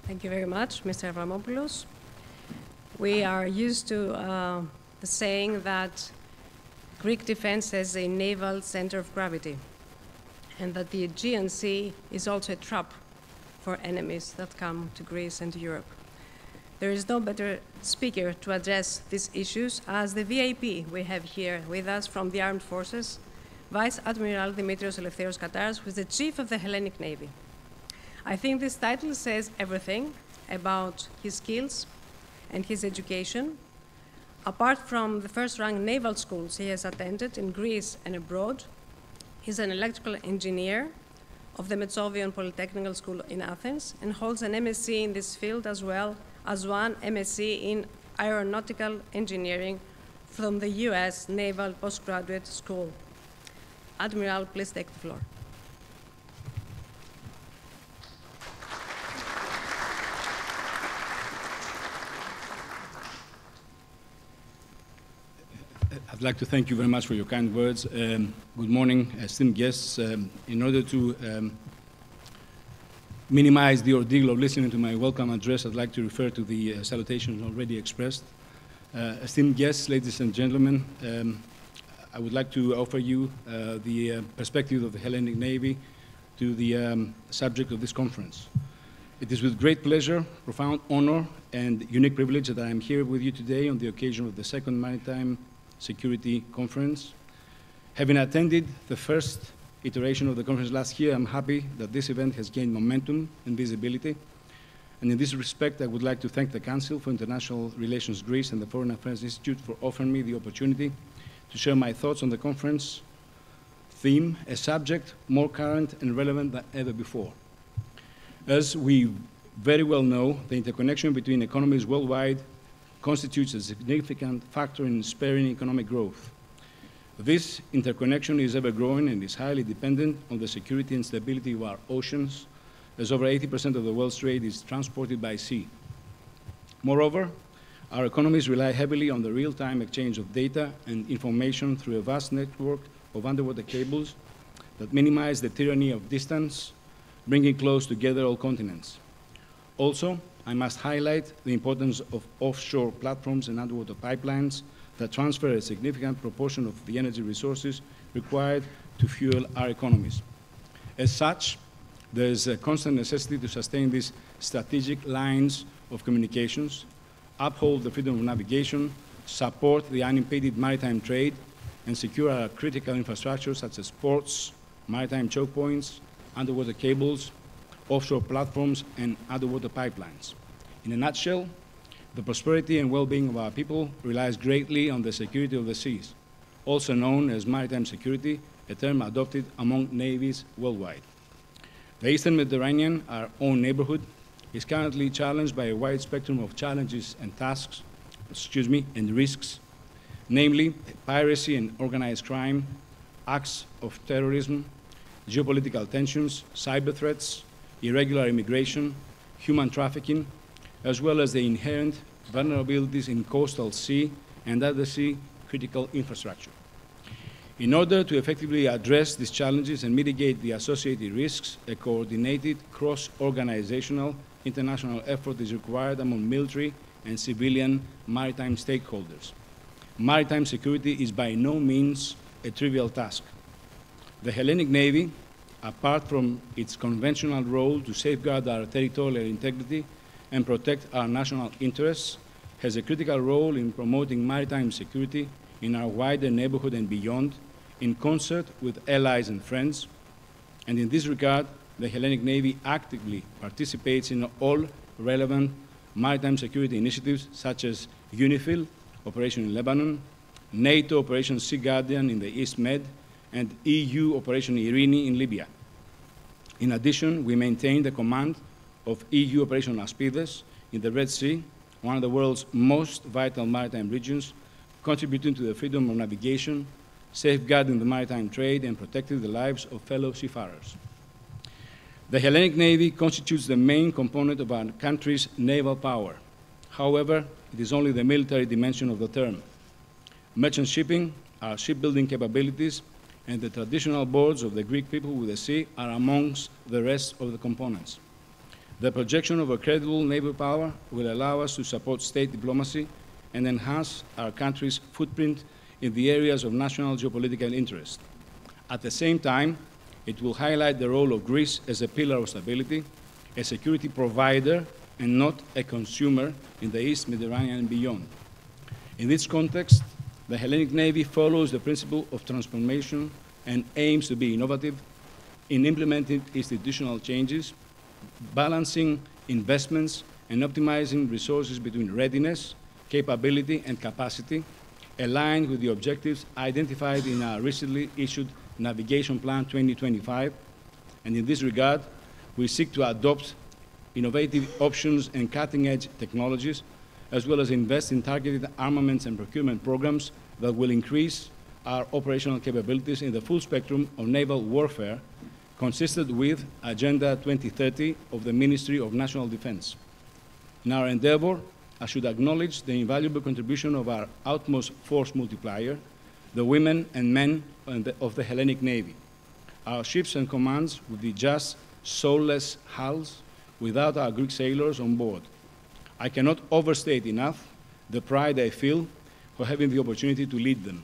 Thank you very much, Mr. Avramopoulos. We are used to the saying that Greek defense has a naval center of gravity, and that the Aegean Sea is also a trap for enemies that come to Greece and to Europe. There is no better speaker to address these issues as the VIP we have here with us from the Armed Forces, Vice Admiral Dimitrios Eleftherios Kataras, who is the Chief of the Hellenic Navy. I think this title says everything about his skills and his education. Apart from the first-rank naval schools he has attended in Greece and abroad, he's an electrical engineer of the Metsovion Polytechnical School in Athens and holds an MSc in this field as well as one MSc in aeronautical engineering from the US Naval Postgraduate School. Admiral, please take the floor. I'd like to thank you very much for your kind words. Good morning, esteemed guests. In order to minimize the ordeal of listening to my welcome address, I'd like to refer to the salutations already expressed. Esteemed guests, ladies and gentlemen, I would like to offer you the perspective of the Hellenic Navy to the subject of this conference. It is with great pleasure, profound honor, and unique privilege that I am here with you today on the occasion of the second Maritime Security Conference. Having attended the first iteration of the conference last year, I'm happy that this event has gained momentum and visibility. And in this respect, I would like to thank the Council for International Relations Greece and the Foreign Affairs Institute for offering me the opportunity to share my thoughts on the conference theme, a subject more current and relevant than ever before. As we very well know, the interconnection between economies worldwide constitutes a significant factor in spurring economic growth. This interconnection is ever-growing and is highly dependent on the security and stability of our oceans, as over 80% of the world's trade is transported by sea. Moreover, our economies rely heavily on the real-time exchange of data and information through a vast network of underwater cables that minimize the tyranny of distance, bringing close together all continents. Also, I must highlight the importance of offshore platforms and underwater pipelines that transfer a significant proportion of the energy resources required to fuel our economies. As such, there is a constant necessity to sustain these strategic lines of communications, uphold the freedom of navigation, support the unimpeded maritime trade, and secure our critical infrastructure such as ports, maritime choke points, underwater cables, offshore platforms, and underwater pipelines. In a nutshell, the prosperity and well-being of our people relies greatly on the security of the seas, also known as maritime security, a term adopted among navies worldwide. The Eastern Mediterranean, our own neighborhood, is currently challenged by a wide spectrum of challenges and tasks, and risks, namely piracy and organized crime, acts of terrorism, geopolitical tensions, cyber threats, irregular immigration, human trafficking, as well as the inherent vulnerabilities in coastal sea and undersea critical infrastructure. In order to effectively address these challenges and mitigate the associated risks, a coordinated cross-organizational international effort is required among military and civilian maritime stakeholders. Maritime security is by no means a trivial task. The Hellenic Navy, apart from its conventional role to safeguard our territorial integrity and protect our national interests, has a critical role in promoting maritime security in our wider neighborhood and beyond, in concert with allies and friends. And in this regard, the Hellenic Navy actively participates in all relevant maritime security initiatives such as UNIFIL, Operation in Lebanon, NATO Operation Sea Guardian in the East Med, and EU Operation Irini in Libya. In addition, we maintain the command of EU Operation Aspides in the Red Sea, one of the world's most vital maritime regions, contributing to the freedom of navigation, safeguarding the maritime trade, and protecting the lives of fellow seafarers. The Hellenic Navy constitutes the main component of our country's naval power. However, it is only the military dimension of the term. Merchant shipping, our shipbuilding capabilities, and the traditional boards of the Greek people with the sea are amongst the rest of the components. The projection of a credible naval power will allow us to support state diplomacy and enhance our country's footprint in the areas of national geopolitical interest. At the same time, it will highlight the role of Greece as a pillar of stability, a security provider, and not a consumer in the East Mediterranean and beyond. In this context, the Hellenic Navy follows the principle of transformation and aims to be innovative in implementing institutional changes, balancing investments, and optimizing resources between readiness, capability, and capacity, aligned with the objectives identified in our recently issued Navigation Plan 2025. And in this regard, we seek to adopt innovative options and cutting-edge technologies, as well as invest in targeted armaments and procurement programs that will increase our operational capabilities in the full spectrum of naval warfare, consistent with Agenda 2030 of the Ministry of National Defense. In our endeavor, I should acknowledge the invaluable contribution of our utmost force multiplier, the women and men of the Hellenic Navy. Our ships and commands would be just soulless hulls without our Greek sailors on board. I cannot overstate enough the pride I feel for having the opportunity to lead them.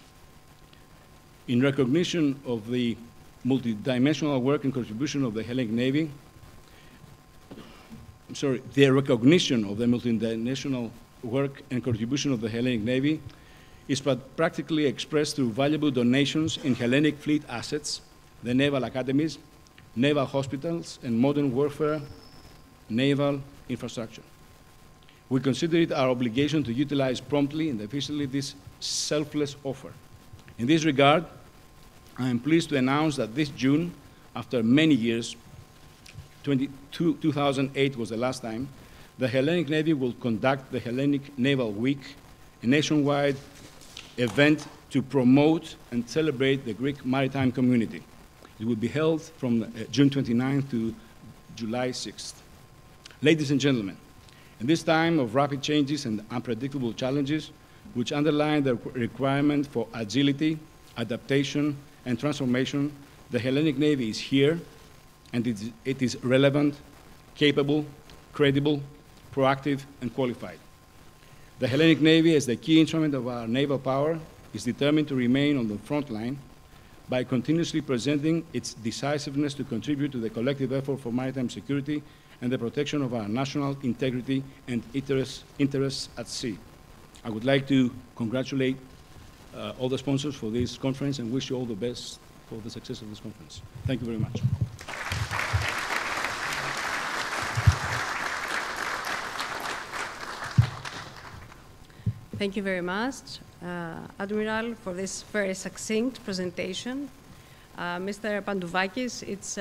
In recognition of the multidimensional work and contribution of the Hellenic Navy, the recognition of the multidimensional work and contribution of the Hellenic Navy is practically expressed through valuable donations in Hellenic fleet assets, the naval academies, naval hospitals, and modern warfare naval infrastructure. We consider it our obligation to utilize promptly and efficiently this selfless offer. In this regard, I am pleased to announce that this June, after many years, 2008 was the last time, the Hellenic Navy will conduct the Hellenic Naval Week, a nationwide event to promote and celebrate the Greek maritime community. It will be held from June 29th to July 6th. Ladies and gentlemen, in this time of rapid changes and unpredictable challenges, which underline the requirement for agility, adaptation, and transformation, the Hellenic Navy is here, and it is relevant, capable, credible, proactive, and qualified. The Hellenic Navy, as the key instrument of our naval power, is determined to remain on the front line, by continuously presenting its decisiveness to contribute to the collective effort for maritime security and the protection of our national integrity and interests at sea. I would like to congratulate all the sponsors for this conference and wish you all the best for the success of this conference. Thank you very much. Thank you very much, Admiral, for this very succinct presentation. Mr. Pandouvakis, it's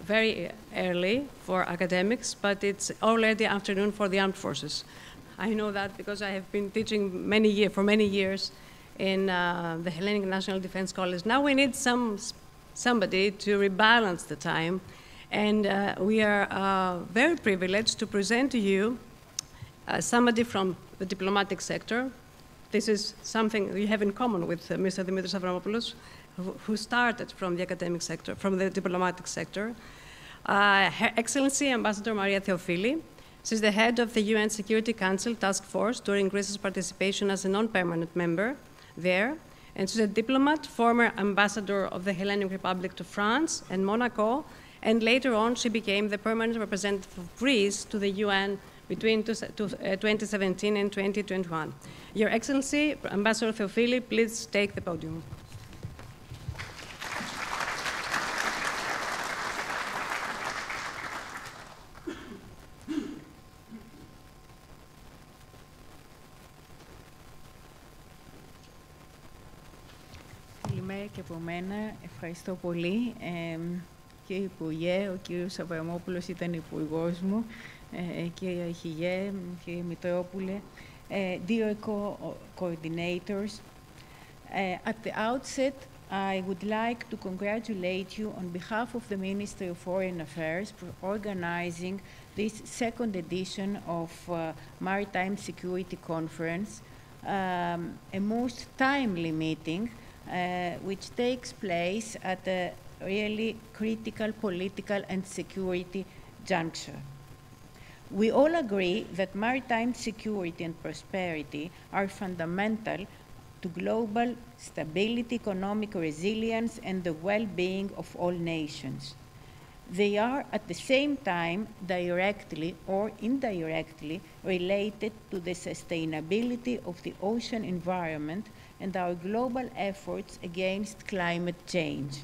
very early for academics, but it's already afternoon for the armed forces. I know that because I have been teaching for many years in the Hellenic National Defense College. Now we need somebody to rebalance the time, and we are very privileged to present to you somebody from the diplomatic sector. This is something we have in common with Mr. Dimitris Avramopoulos, who started from the academic sector, from the diplomatic sector. Her Excellency Ambassador Maria Theophili. She's the head of the UN Security Council Task Force during Greece's participation as a non-permanent member there. And she's a diplomat, former ambassador of the Hellenic Republic to France and Monaco. And later on, she became the permanent representative of Greece to the UN between 2017 and 2021. Your Excellency, Ambassador Theophili, please take the podium. Καλημέρα και από μένα. Ευχαριστώ πολύ. Κύριε Υπουργέ, ο κύριος Αβραμόπουλος ήταν υπουργός μου. Κύριε Αρχηγέ, κύριε Μητρόπουλε, dear coordinators, at the outset, I would like to congratulate you on behalf of the Ministry of Foreign Affairs for organizing this second edition of Maritime Security Conference, a most timely meeting which takes place at a really critical political and security juncture. We all agree that maritime security and prosperity are fundamental to global stability, economic resilience, and the well-being of all nations. They are at the same time directly or indirectly related to the sustainability of the ocean environment and our global efforts against climate change.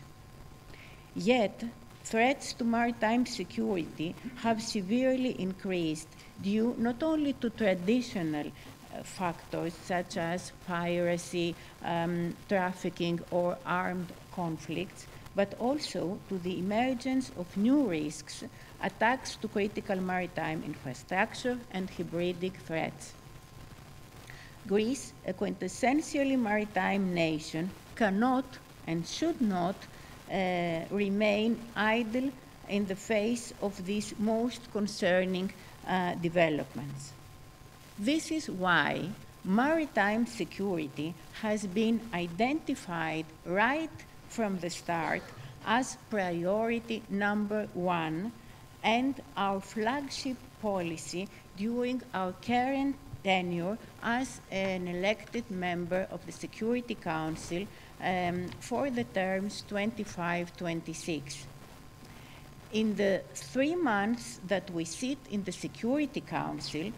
Yet, threats to maritime security have severely increased due not only to traditional factors such as piracy, trafficking, or armed conflicts, but also to the emergence of new risks, attacks to critical maritime infrastructure, and hybrid threats. Greece, a quintessentially maritime nation, cannot and should not remain idle in the face of these most concerning developments. This is why maritime security has been identified right from the start as priority number one and our flagship policy during our current tenure as an elected member of the Security Council for the terms 25-26. In the 3 months that we sit in the Security Council,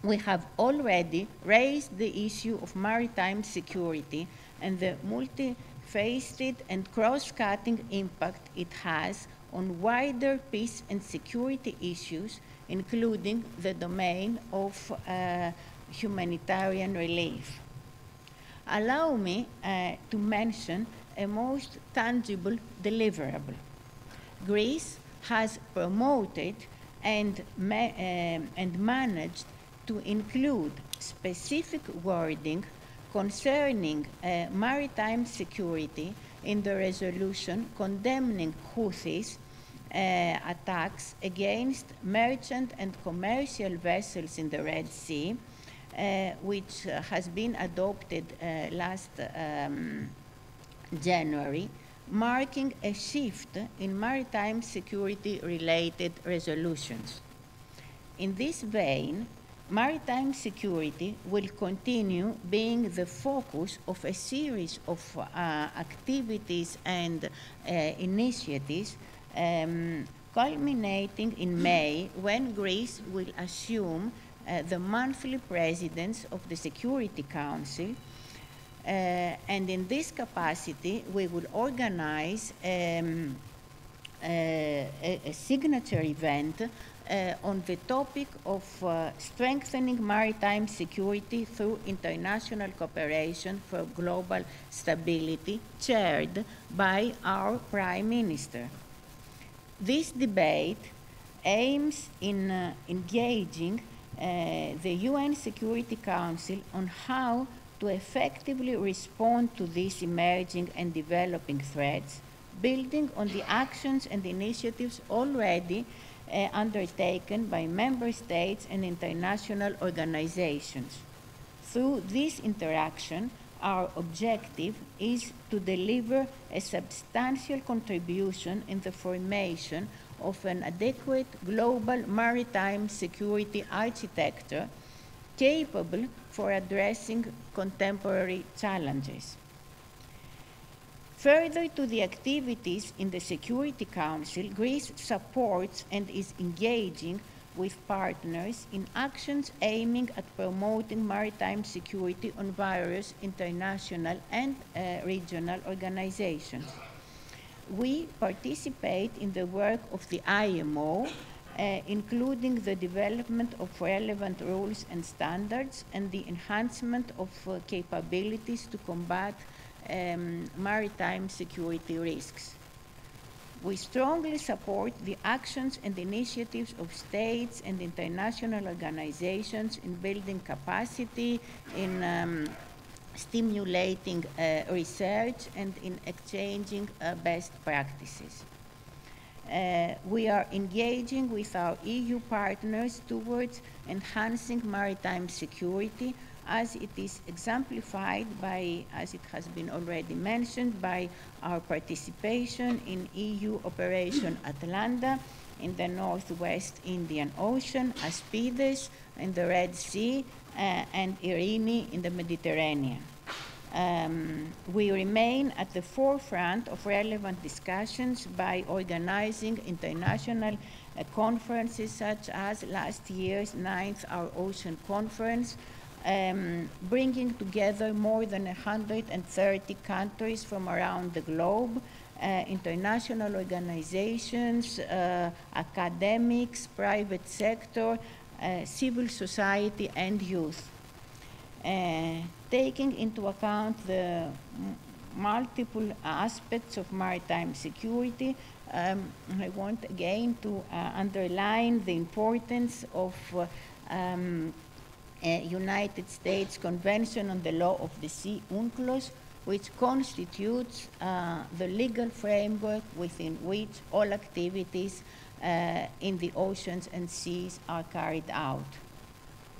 we have already raised the issue of maritime security and the multifaceted and cross-cutting impact it has on wider peace and security issues, including the domain of humanitarian relief. Allow me to mention a most tangible deliverable. Greece has promoted and managed to include specific wording concerning maritime security in the resolution condemning Houthis attacks against merchant and commercial vessels in the Red Sea, which has been adopted last January, marking a shift in maritime security-related resolutions. In this vein, Maritime security will continue being the focus of a series of activities and initiatives culminating in May, when Greece will assume the monthly presidence of the Security Council. And in this capacity, we will organize a signature event on the topic of strengthening maritime security through international cooperation for global stability, chaired by our Prime Minister. This debate aims in engaging the UN Security Council on how to effectively respond to these emerging and developing threats, building on the actions and initiatives already undertaken by member states and international organizations. Through this interaction, our objective is to deliver a substantial contribution in the formation of an adequate global maritime security architecture capable for addressing contemporary challenges. Further to the activities in the Security Council, Greece supports and is engaging with partners in actions aiming at promoting maritime security on various international and regional organizations. We participate in the work of the IMO, including the development of relevant rules and standards and the enhancement of capabilities to combat maritime security risks. We strongly support the actions and initiatives of states and international organizations in building capacity, in stimulating research, and in exchanging best practices. We are engaging with our EU partners towards enhancing maritime security, as it is exemplified by, as it has been already mentioned, by our participation in EU Operation Atalanta in the Northwest Indian Ocean, Aspides in the Red Sea, and Irini in the Mediterranean. We remain at the forefront of relevant discussions by organizing international conferences such as last year's 9th Our Ocean Conference, bringing together more than 130 countries from around the globe, international organizations, academics, private sector, civil society, and youth. Taking into account the multiple aspects of maritime security, I want again to underline the importance of United States Convention on the Law of the Sea, UNCLOS, which constitutes the legal framework within which all activities in the oceans and seas are carried out.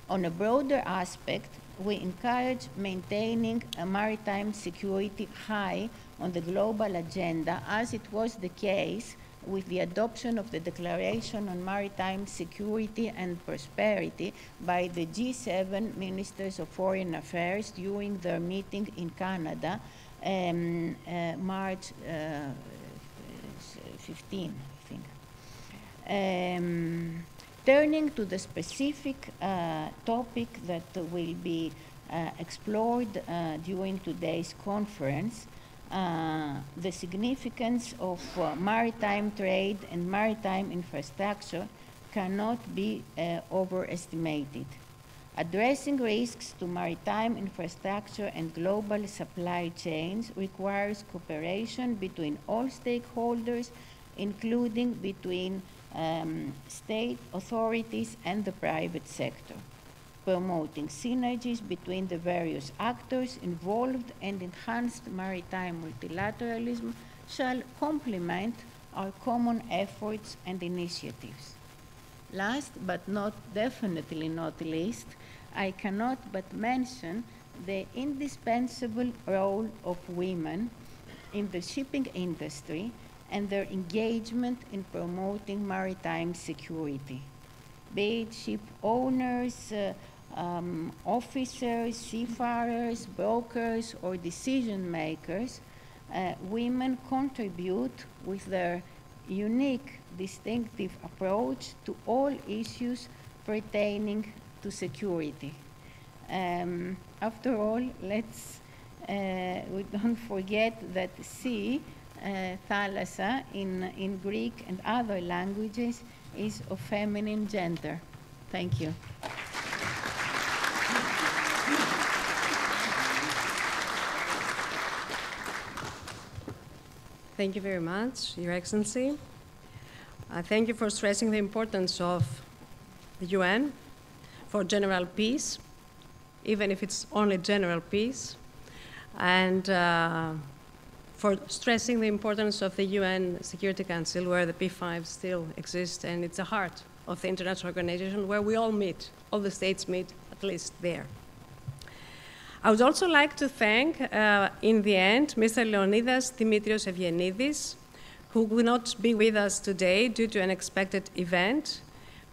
On a broader aspect, we encourage maintaining a maritime security high on the global agenda, as it was the case with the adoption of the Declaration on Maritime Security and Prosperity by the G7 Ministers of Foreign Affairs during their meeting in Canada, March 15, I think. Turning to the specific topic that will be explored during today's conference, the significance of maritime trade and maritime infrastructure cannot be overestimated. Addressing risks to maritime infrastructure and global supply chains requires cooperation between all stakeholders, including between state authorities and the private sector. Promoting synergies between the various actors involved and enhanced maritime multilateralism shall complement our common efforts and initiatives. Last but definitely not least, I cannot but mention the indispensable role of women in the shipping industry and their engagement in promoting maritime security. be it ship owners, officers, seafarers, brokers, or decision makers, women contribute with their unique, distinctive approach to all issues pertaining to security. After all, we don't forget that sea, thalassa, in Greek and other languages, is of feminine gender. Thank you. Thank you very much, Your Excellency. Thank you for stressing the importance of the UN for general peace, even if it's only general peace, and for stressing the importance of the UN Security Council, where the P5 still exists, and it's the heart of the international organization where we all meet, all the states meet at least there. I would also like to thank, in the end, Mr. Leonidas Dimitrios Evgenidis, who will not be with us today due to an unexpected event,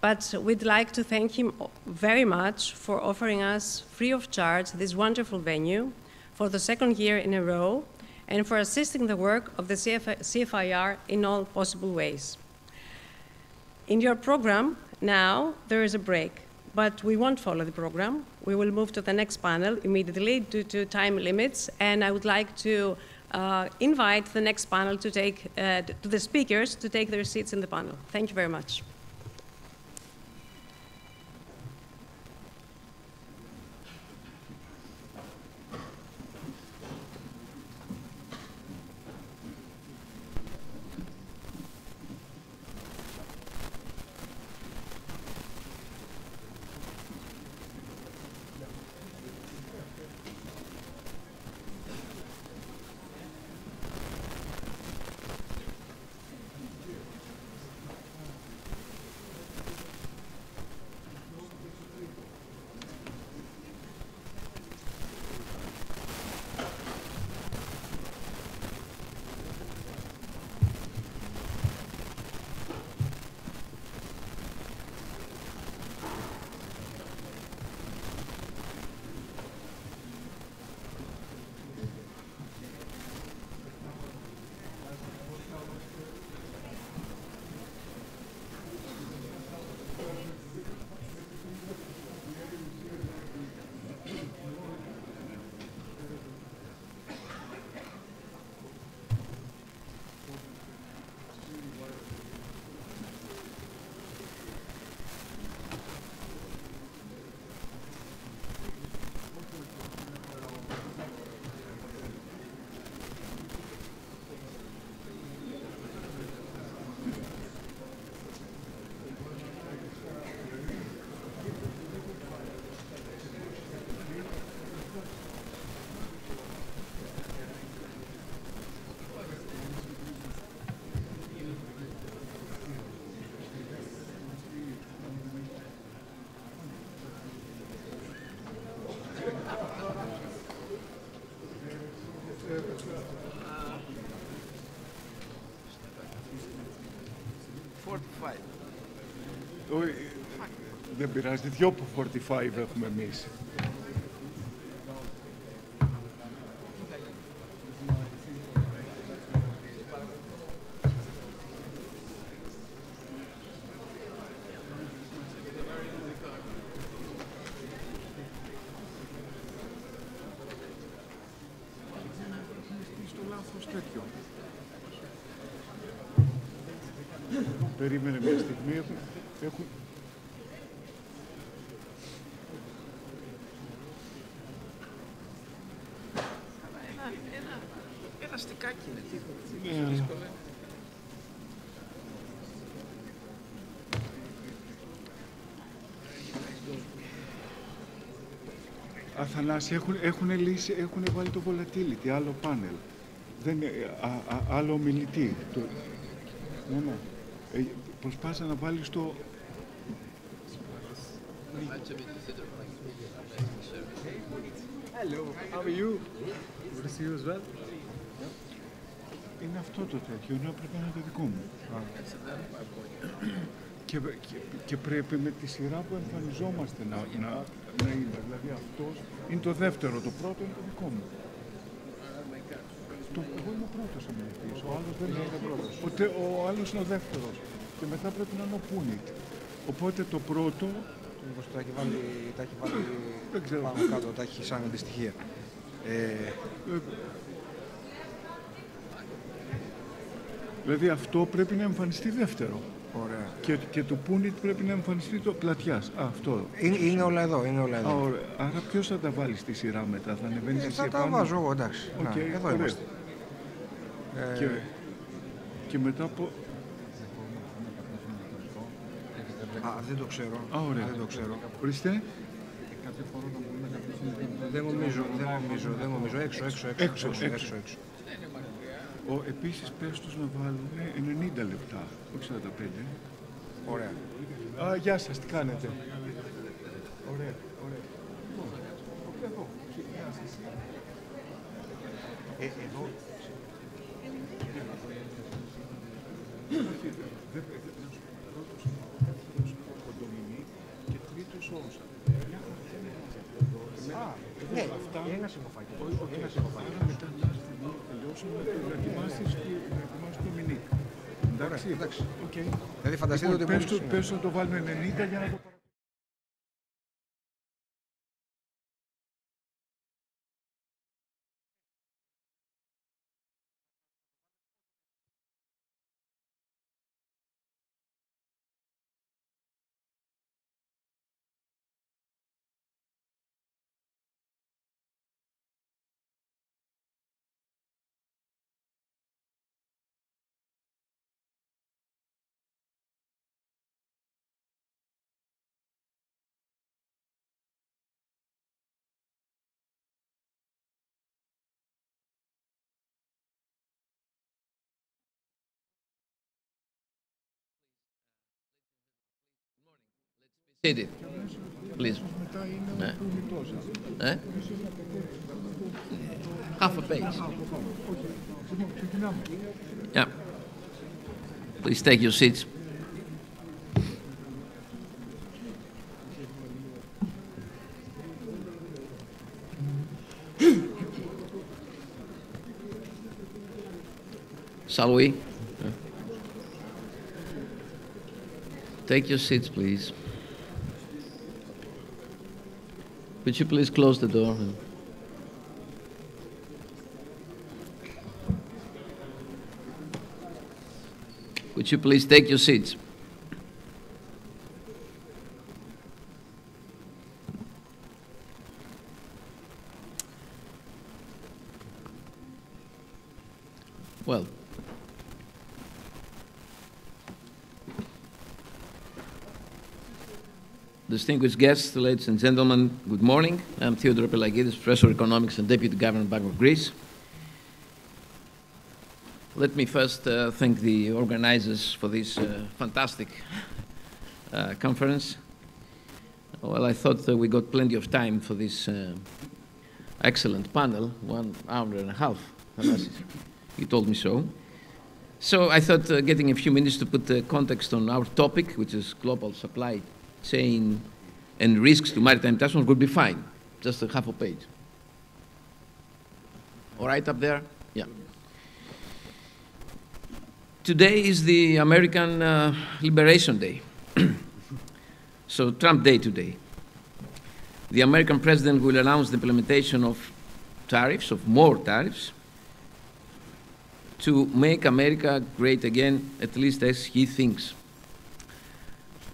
but we'd like to thank him very much for offering us free of charge this wonderful venue for the second year in a row, and for assisting the work of the CFIR in all possible ways. In your program now, there is a break, but we won't follow the program. We will move to the next panel immediately due to time limits, and I would like to invite the next panel to the speakers to take their seats in the panel. Thank you very much. Δεν πειράζει, δυο από 45 έχουμε εμείς. Στο λάθος τέτοιο. Περίμενε μια στιγμή, έχουν... Ένα στικάκι είναι, δύσκολο. Αθανάση, έχουν βάλει το volatility, άλλο πάνελ. Άλλο ομιλητή. Ναι. Προσπάθησα να βάλεις το... Hello, how are you? Good to see you as well. Είναι αυτό το τέτοιο, ενώ πρέπει να είναι το δικό μου. Και πρέπει με τη σειρά που εμφανιζόμαστε να είναι. Δηλαδή αυτός είναι το δεύτερο, το πρώτο είναι το δικό μου. Εγώ είμαι ο πρώτος ομιλητής, ο άλλος δεν είναι πρώτος. Ο άλλος είναι ο δεύτερος και μετά πρέπει να είναι ο Πούνιτ. Οπότε το πρώτο... Μήπως τα έχει βάλει πάνω κάτω, τα έχει σαν αντιστοιχεία. Δηλαδή αυτό πρέπει να εμφανιστεί δεύτερο. Ωραία. Και το Πούνιτ πρέπει να εμφανιστεί το Πλατιάς. Αυτό. Είναι όλα εδώ, είναι όλα εδώ. Άρα ποιος θα τα βάλει στη σειρά μετά, θα ανεβαίνεις εσύ επάνω? Θα τα βάζω εγώ, εντάξει. Okay, εδώ είμαστε. Και μετά από... Δεν το ξέρω. Ωραία. Δεν το ξέρω. Ορίστε. Δεν νομίζω. Έξω. Επίσης πες τους να βάλουν 90 λεπτά, όχι 45. Ωραία. Γεια σας, τι κάνετε? Ωραία. Εδώ. Εδώ. Και τρίτος όσα. Ναι, ένα συμφοφάκι. Άρα μετά μια στιγμή τελειώσουμε να ετοιμάσεις το μηνύκ. Εντάξει. Δηλαδή φανταστείτε ότι... Πες να το βάλουμε 90 για να το παρακολουθήσουμε. Seated, please. Half a page. Yeah. Please take your seats. Shall we? Take your seats, please. Would you please close the door? Would you please take your seats? Well, distinguished guests, ladies and gentlemen, good morning. I'm Theodore Pelagidis, Professor of Economics and Deputy Governor Bank of Greece. Let me first thank the organizers for this fantastic conference. Well, I thought we got plenty of time for this excellent panel, 1 hour and a half. You told me so. So I thought getting a few minutes to put the context on our topic, which is global supply chain and risks to maritime transport, would be fine. Just a half a page. All right up there? Yeah. Today is the American Liberation Day. So Trump Day today. The American president will announce the implementation of tariffs, of more tariffs, to make America great again, at least as he thinks.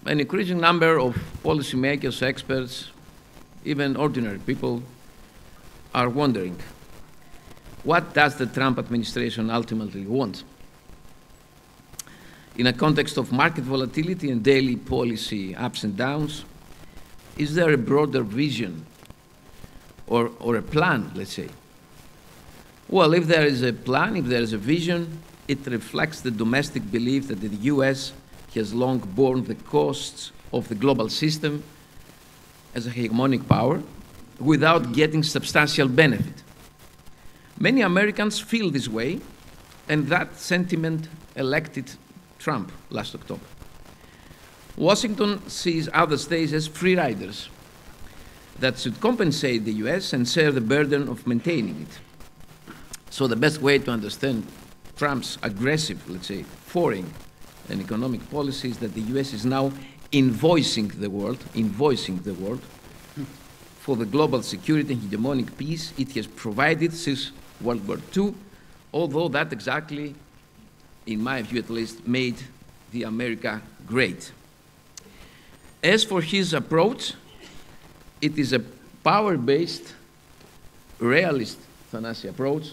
An increasing number of policymakers, experts, even ordinary people are wondering, what does the Trump administration ultimately want? In a context of market volatility and daily policy ups and downs, is there a broader vision or a plan, let's say? Well, if there is a plan, if there is a vision, it reflects the domestic belief that the US has long borne the costs of the global system as a hegemonic power without getting substantial benefit. Many Americans feel this way, and that sentiment elected Trump last October. Washington sees other states as free riders that should compensate the US and share the burden of maintaining it. So the best way to understand Trump's aggressive, let's say, foreign and economic policy is that the US is now invoicing the world for the global security and hegemonic peace it has provided since World War II, although that exactly, in my view at least, made the America great. As for his approach, it is a power-based, realist Thanasi approach,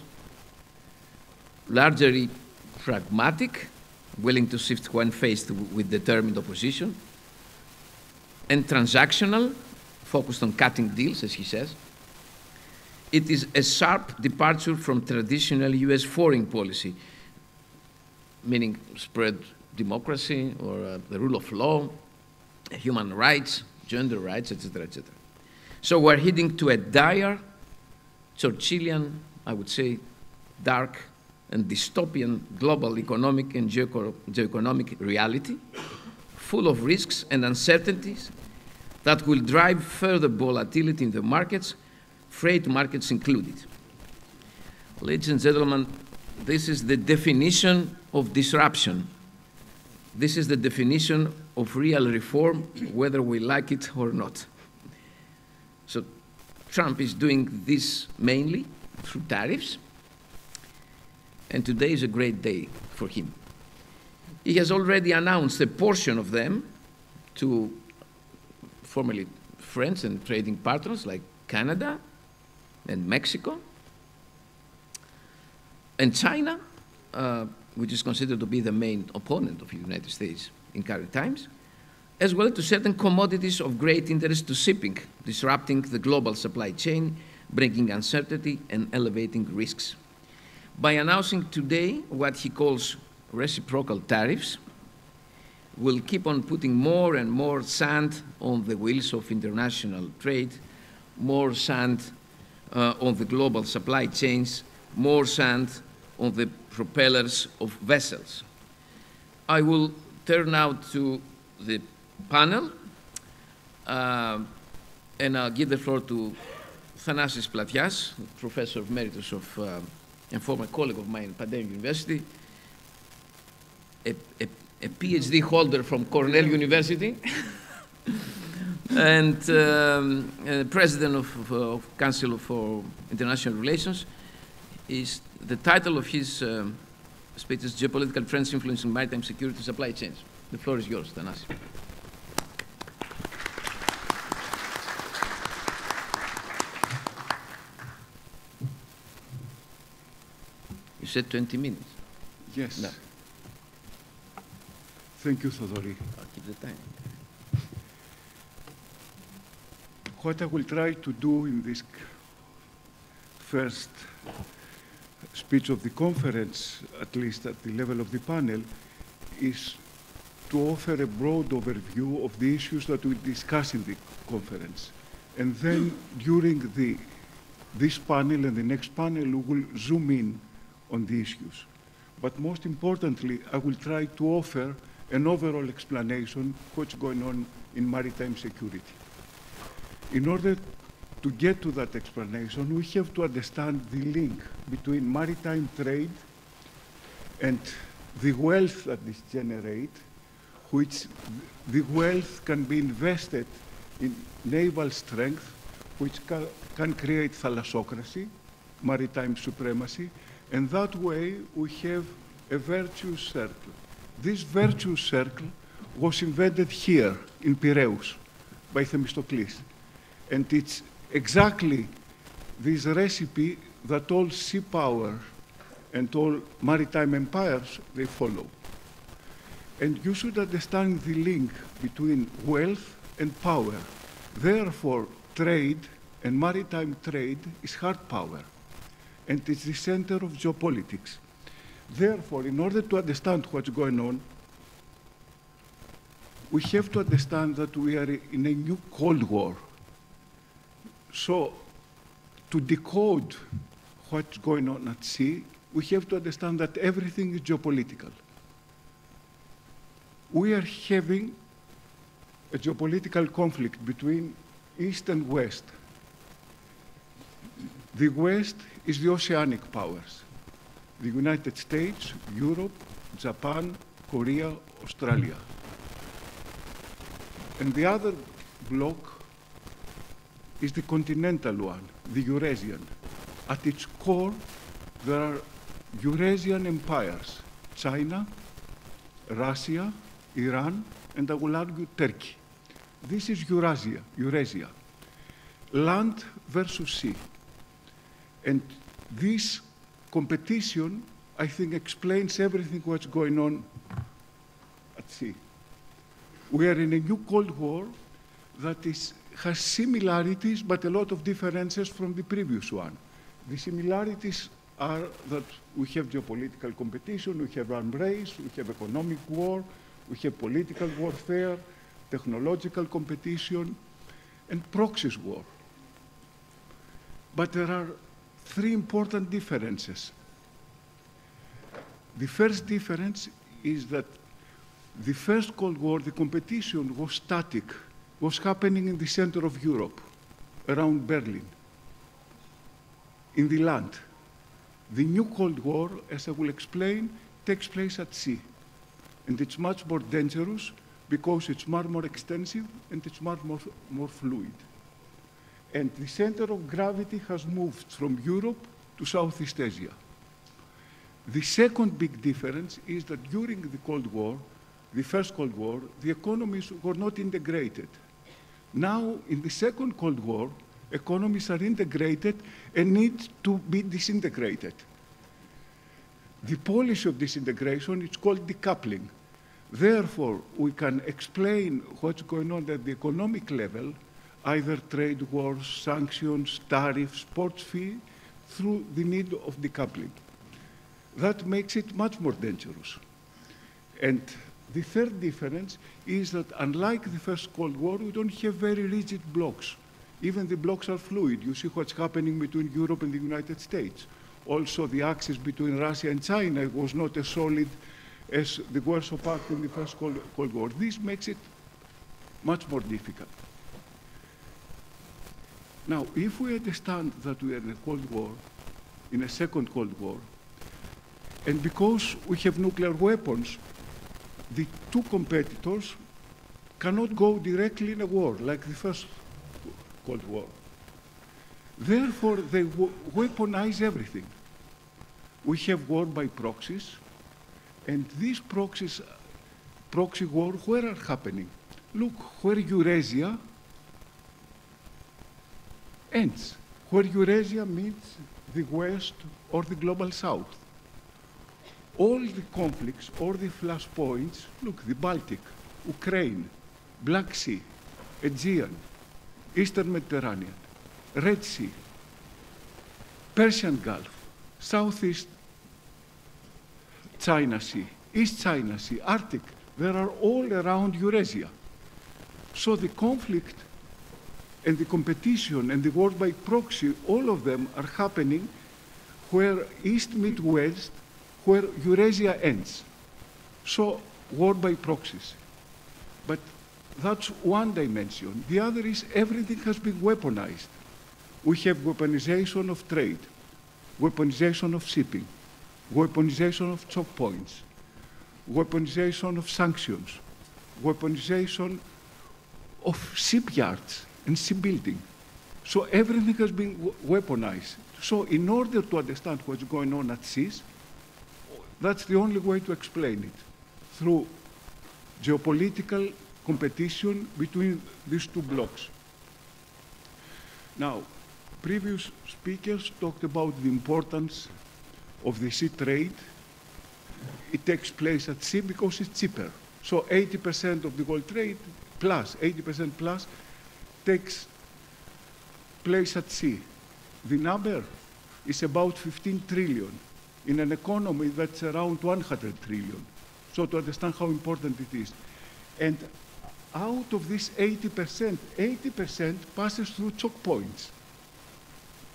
largely pragmatic, willing to shift when faced with determined opposition, and transactional, focused on cutting deals, as he says. It is a sharp departure from traditional US foreign policy, meaning spread democracy or the rule of law, human rights, gender rights, etc., etc. So we're heading to a dire, Churchillian, I would say, dark and dystopian global economic and geoeconomic reality, full of risks and uncertainties that will drive further volatility in the markets, freight markets included. Ladies and gentlemen, this is the definition of disruption. This is the definition of real reform, whether we like it or not. So Trump is doing this mainly through tariffs, and today is a great day for him. He has already announced a portion of them to formerly friends and trading partners like Canada and Mexico and China, which is considered to be the main opponent of the United States in current times, as well as to certain commodities of great interest to shipping, disrupting the global supply chain, bringing uncertainty and elevating risks. By announcing today what he calls reciprocal tariffs, we'll keep on putting more and more sand on the wheels of international trade, more sand on the global supply chains, more sand on the propellers of vessels. I will turn now to the panel, and I'll give the floor to Thanasis Platias, Professor Emeritus of and former colleague of mine at Padang University, a PhD holder from Cornell University, and President of Council for International Relations. The title of his speech is Geopolitical Trends Influencing Maritime Security Supply Chains. The floor is yours, Thanasis. You said 20 minutes. Yes. No. Thank you, Thodori. I'll keep the time. What I will try to do in this first speech of the conference, at least at the level of the panel, is to offer a broad overview of the issues that we discuss in the conference. And then during this panel and the next panel, we will zoom in on the issues. But most importantly, I will try to offer an overall explanation of what's going on in maritime security. In order to get to that explanation, we have to understand the link between maritime trade and the wealth that this generates, which the wealth can be invested in naval strength, which can create thalassocracy, maritime supremacy, and that way we have a virtuous circle. This virtuous circle was invented here in Piraeus by Themistocles. And it's exactly this recipe that all sea power and all maritime empires, they follow. And you should understand the link between wealth and power. Therefore, trade and maritime trade is hard power, and it's the center of geopolitics. Therefore, in order to understand what's going on, we have to understand that we are in a new Cold War. So, to decode what's going on at sea, we have to understand that everything is geopolitical. We are having a geopolitical conflict between East and West. The West is the oceanic powers, the United States, Europe, Japan, Korea, Australia. And the other bloc is the continental one, the Eurasian. At its core, there are Eurasian empires, China, Russia, Iran, and I will argue Turkey. This is Eurasia. Land versus sea. And this competition, I think, explains everything what's going on at sea. We are in a new Cold War that has similarities, but a lot of differences from the previous one. The similarities are that we have geopolitical competition, we have arms race, we have economic war, we have political warfare, technological competition, and proxies war. But there are three important differences. The first difference is that the first Cold War, the competition was static, was happening in the center of Europe, around Berlin, in the land. The new Cold War, as I will explain, takes place at sea. And it's much more dangerous because it's much more extensive and it's much more fluid. And the center of gravity has moved from Europe to Southeast Asia. The second big difference is that during the Cold War, the first Cold War, the economies were not integrated. Now, in the second Cold War, economies are integrated and need to be disintegrated. The policy of disintegration is called decoupling. Therefore, we can explain what's going on at the economic level, either trade wars, sanctions, tariffs, sports fee, through the need of decoupling. That makes it much more dangerous. And the third difference is that unlike the first Cold War, we don't have very rigid blocks. Even the blocks are fluid. You see what's happening between Europe and the United States. Also, the axis between Russia and China was not as solid as the Warsaw Pact in the first Cold War. This makes it much more difficult. Now, if we understand that we are in a Cold War, in a second Cold War, and because we have nuclear weapons, the two competitors cannot go directly in a war like the first Cold War. Therefore, they weaponize everything. We have war by proxies, and these proxies, proxy war, where are happening? Look, where Eurasia ends, where Eurasia meets the West or the Global South. All the conflicts, all the flashpoints, look, the Baltic, Ukraine, Black Sea, Aegean, Eastern Mediterranean, Red Sea, Persian Gulf, Southeast China Sea, East China Sea, Arctic, they are all around Eurasia. So the conflict and the competition and the war by proxy, all of them are happening where East meets West, where Eurasia ends. So war by proxies. But that's one dimension. The other is everything has been weaponized. We have weaponization of trade, weaponization of shipping, weaponization of choke points, weaponization of sanctions, weaponization of shipyards and shipbuilding. So everything has been weaponized. So in order to understand what's going on at seas, that's the only way to explain it, through geopolitical competition between these two blocks. Now, previous speakers talked about the importance of the sea trade. It takes place at sea because it's cheaper. So 80% of the world trade, plus, 80% plus, takes place at sea. The number is about 15 trillion in an economy that's around 100 trillion. So to understand how important it is. And out of this 80% passes through choke points.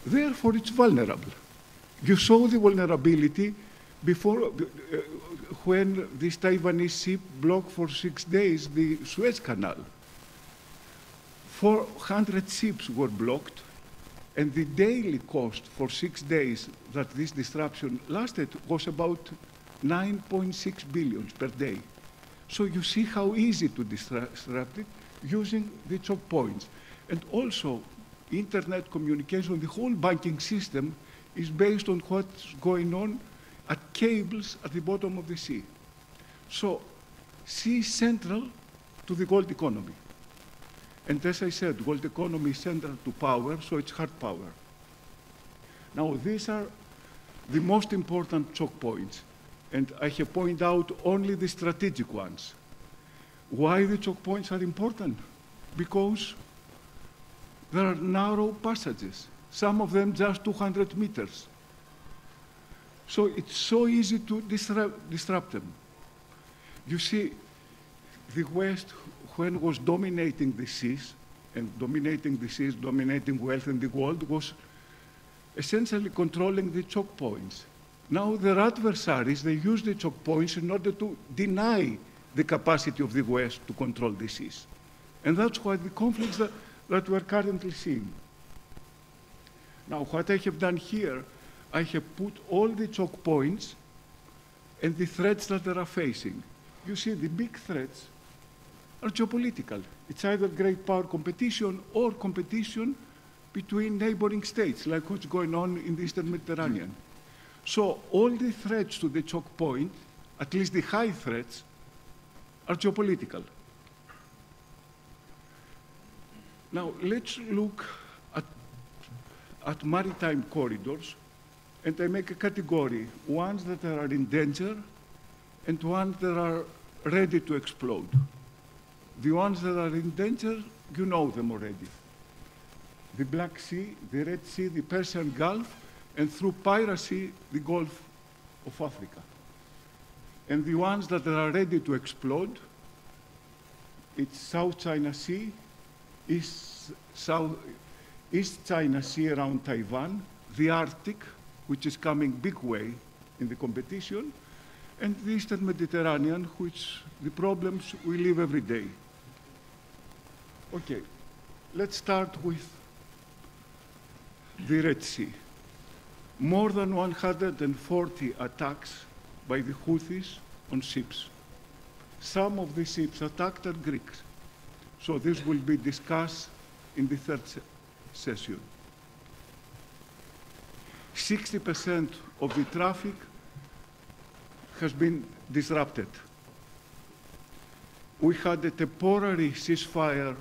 Therefore, it's vulnerable. You saw the vulnerability before when this Taiwanese ship blocked for 6 days the Suez Canal. 400 ships were blocked, and the daily cost for 6 days that this disruption lasted was about 9.6 billion per day. So you see how easy to disrupt it using the choke points. And also, internet communication, the whole banking system is based on what's going on at cables at the bottom of the sea. So, sea is central to the gold economy. And as I said, gold economy is central to power, so it's hard power. Now, these are the most important choke points, and I have pointed out only the strategic ones. Why the choke points are important? Because there are narrow passages, some of them just 200 meters. So it's so easy to disrupt them. You see, the West, when it was dominating the seas, dominating wealth and the world, was essentially controlling the choke points. Now their adversaries, they use the choke points in order to deny the capacity of the West to control the seas. And that's why the conflicts that we're currently seeing. Now, what I have done here, I have put all the choke points and the threats that they are facing. You see, the big threats are geopolitical. It's either great power competition or competition between neighboring states, like what's going on in the Eastern Mediterranean. So all the threats to the choke point, at least the high threats, are geopolitical. Now, let's look at maritime corridors, and I make a category, ones that are in danger and ones that are ready to explode. The ones that are in danger, you know them already. The Black Sea, the Red Sea, the Persian Gulf, and through piracy, the Gulf of Africa. And the ones that are ready to explode, it's South China Sea, East China Sea around Taiwan, the Arctic, which is coming big way in the competition, and the Eastern Mediterranean, which the problems we live every day. Okay, let's start with the Red Sea. More than 140 attacks by the Houthis on ships. Some of the ships attacked are Greeks. So this will be discussed in the third session. 60% of the traffic has been disrupted. We had a temporary ceasefire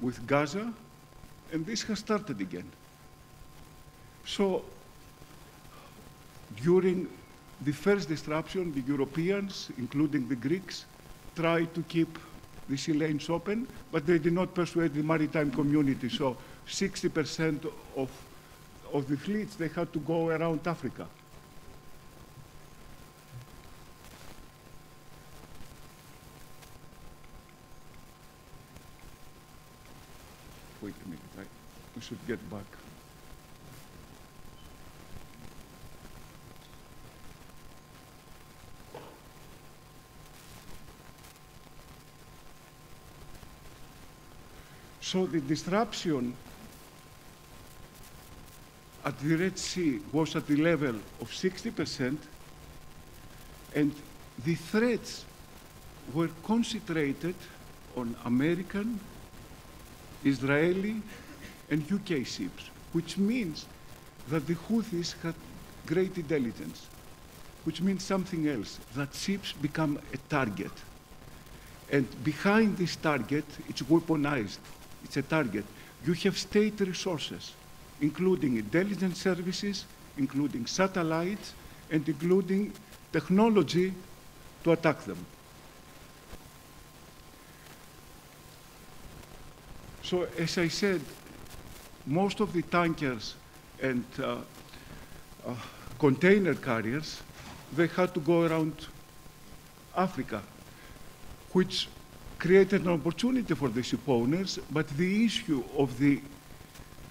with Gaza, and this has started again. So during the first disruption, the Europeans, including the Greeks, tried to keep the sea lanes open, but they did not persuade the maritime community. So 60% of the fleets, they had to go around Africa. Wait a minute, we should get back. So the disruption at the Red Sea was at the level of 60%, and the threats were concentrated on American, Israeli, and UK ships, which means that the Houthis had great intelligence, which means something else, that ships become a target. And behind this target, it's weaponized. It's a target. You have state resources, including intelligence services, including satellites, and including technology to attack them. So, as I said, most of the tankers and container carriers, they had to go around Africa, which created an opportunity for the ship owners, but the issue of the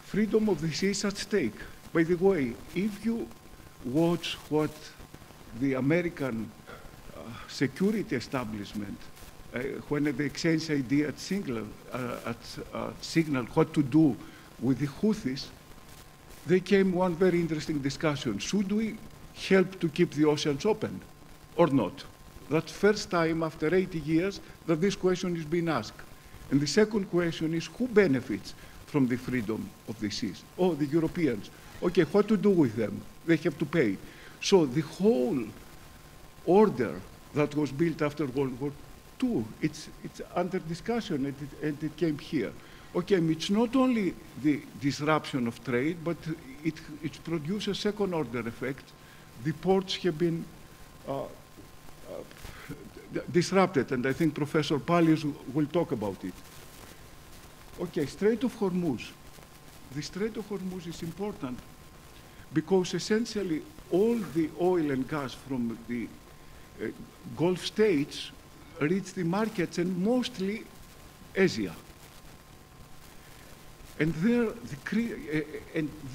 freedom of the sea is at stake. By the way, if you watch what the American security establishment when they exchanged idea at Signal what to do with the Houthis, they came one very interesting discussion. Should we help to keep the oceans open or not? That's first time after 80 years that this question is being asked. And the second question is, who benefits from the freedom of the seas? Oh, the Europeans. Okay, what to do with them? They have to pay. So the whole order that was built after World War II, it's under discussion, and it came here. Okay, it's not only the disruption of trade, but it produces second order effect. The ports have been disrupted, and I think Professor Pallis will talk about it. Okay, Strait of Hormuz. The Strait of Hormuz is important because essentially all the oil and gas from the Gulf states reach the markets, and mostly Asia. And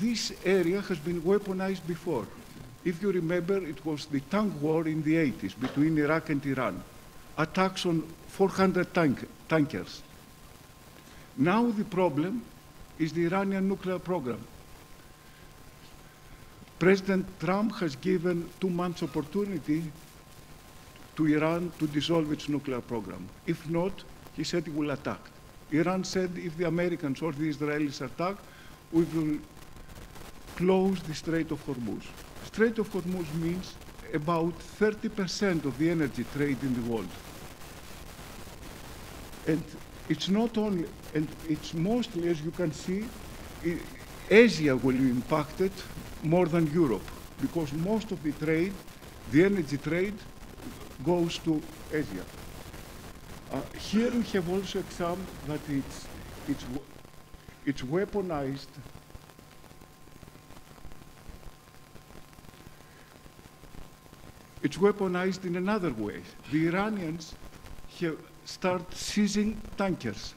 this area has been weaponized before. If you remember, it was the tank war in the 80s between Iraq and Iran. Attacks on 400 tankers. Now the problem is the Iranian nuclear program. President Trump has given 2 months opportunity to Iran to dissolve its nuclear program. If not, he said he will attack. Iran said if the Americans or the Israelis attack, we will close the Strait of Hormuz. Strait of Hormuz means about 30% of the energy trade in the world. And it's not only, and it's mostly, as you can see, Asia will be impacted more than Europe, because most of the trade, the energy trade, goes to Asia. Here we have also examined that it's weaponized. It's weaponized in another way. The Iranians have started seizing tankers,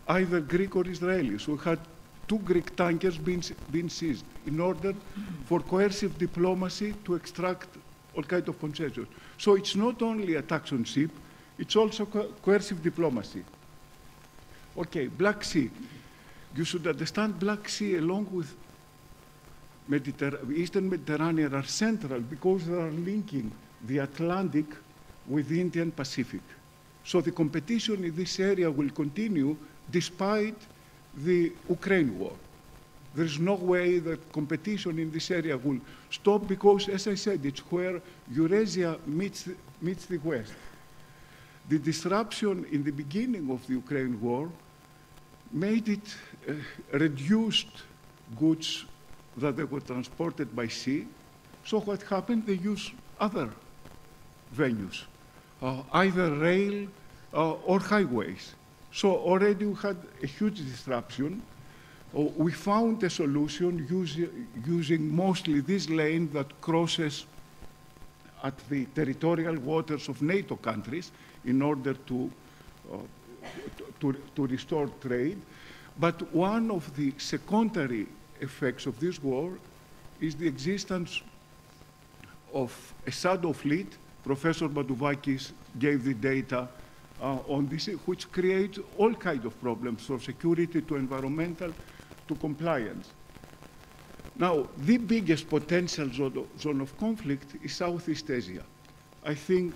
either Greek or Israeli. So we had 2 Greek tankers being seized in order for coercive diplomacy to extract all kinds of concessions. So it's not only attacks on ship, it's also coercive diplomacy. Okay, Black Sea. You should understand Black Sea along with Eastern Mediterranean are central because they are linking the Atlantic with the Indian Pacific. So the competition in this area will continue despite the Ukraine war. There's no way that competition in this area will stop because, as I said, it's where Eurasia meets the West. The disruption in the beginning of the Ukraine war made it reduced goods that they were transported by sea. So what happened? They used other venues, either rail or highways. So already we had a huge disruption. We found a solution using mostly this lane that crosses at the territorial waters of NATO countries in order to restore trade. But one of the secondary effects of this war is the existence of a shadow fleet. Professor Baduvakis gave the data on this, which creates all kinds of problems, from security to environmental to compliance. Now, the biggest potential zone of conflict is Southeast Asia. I think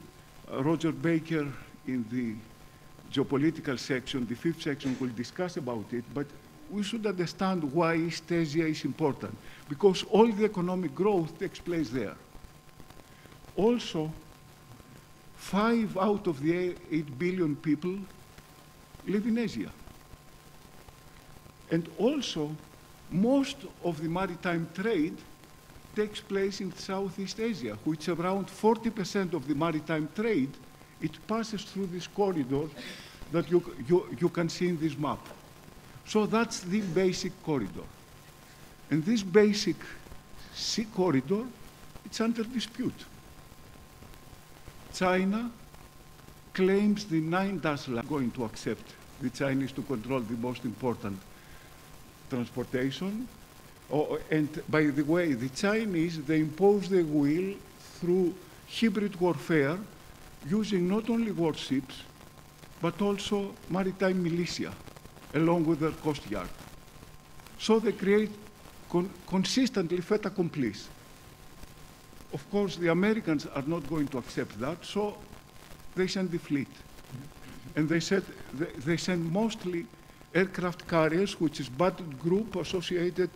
Roger Baker in the geopolitical section, the 5th section, will discuss about it, but we should understand why East Asia is important, because all the economic growth takes place there. Also, 5 out of the 8 billion people live in Asia. And also, most of the maritime trade takes place in Southeast Asia, which around 40% of the maritime trade, it passes through this corridor that you can see in this map. So that's the basic corridor. And this basic sea corridor, it's under dispute. China claims the 9-dash line going to accept the Chinese to control the most important transportation. And by the way, the Chinese, they impose their will through hybrid warfare using not only warships, but also maritime militia, along with their coast guard. So they create consistently fait accompli. Of course, the Americans are not going to accept that, so they send the fleet. And they send mostly aircraft carriers, which is battled group associated,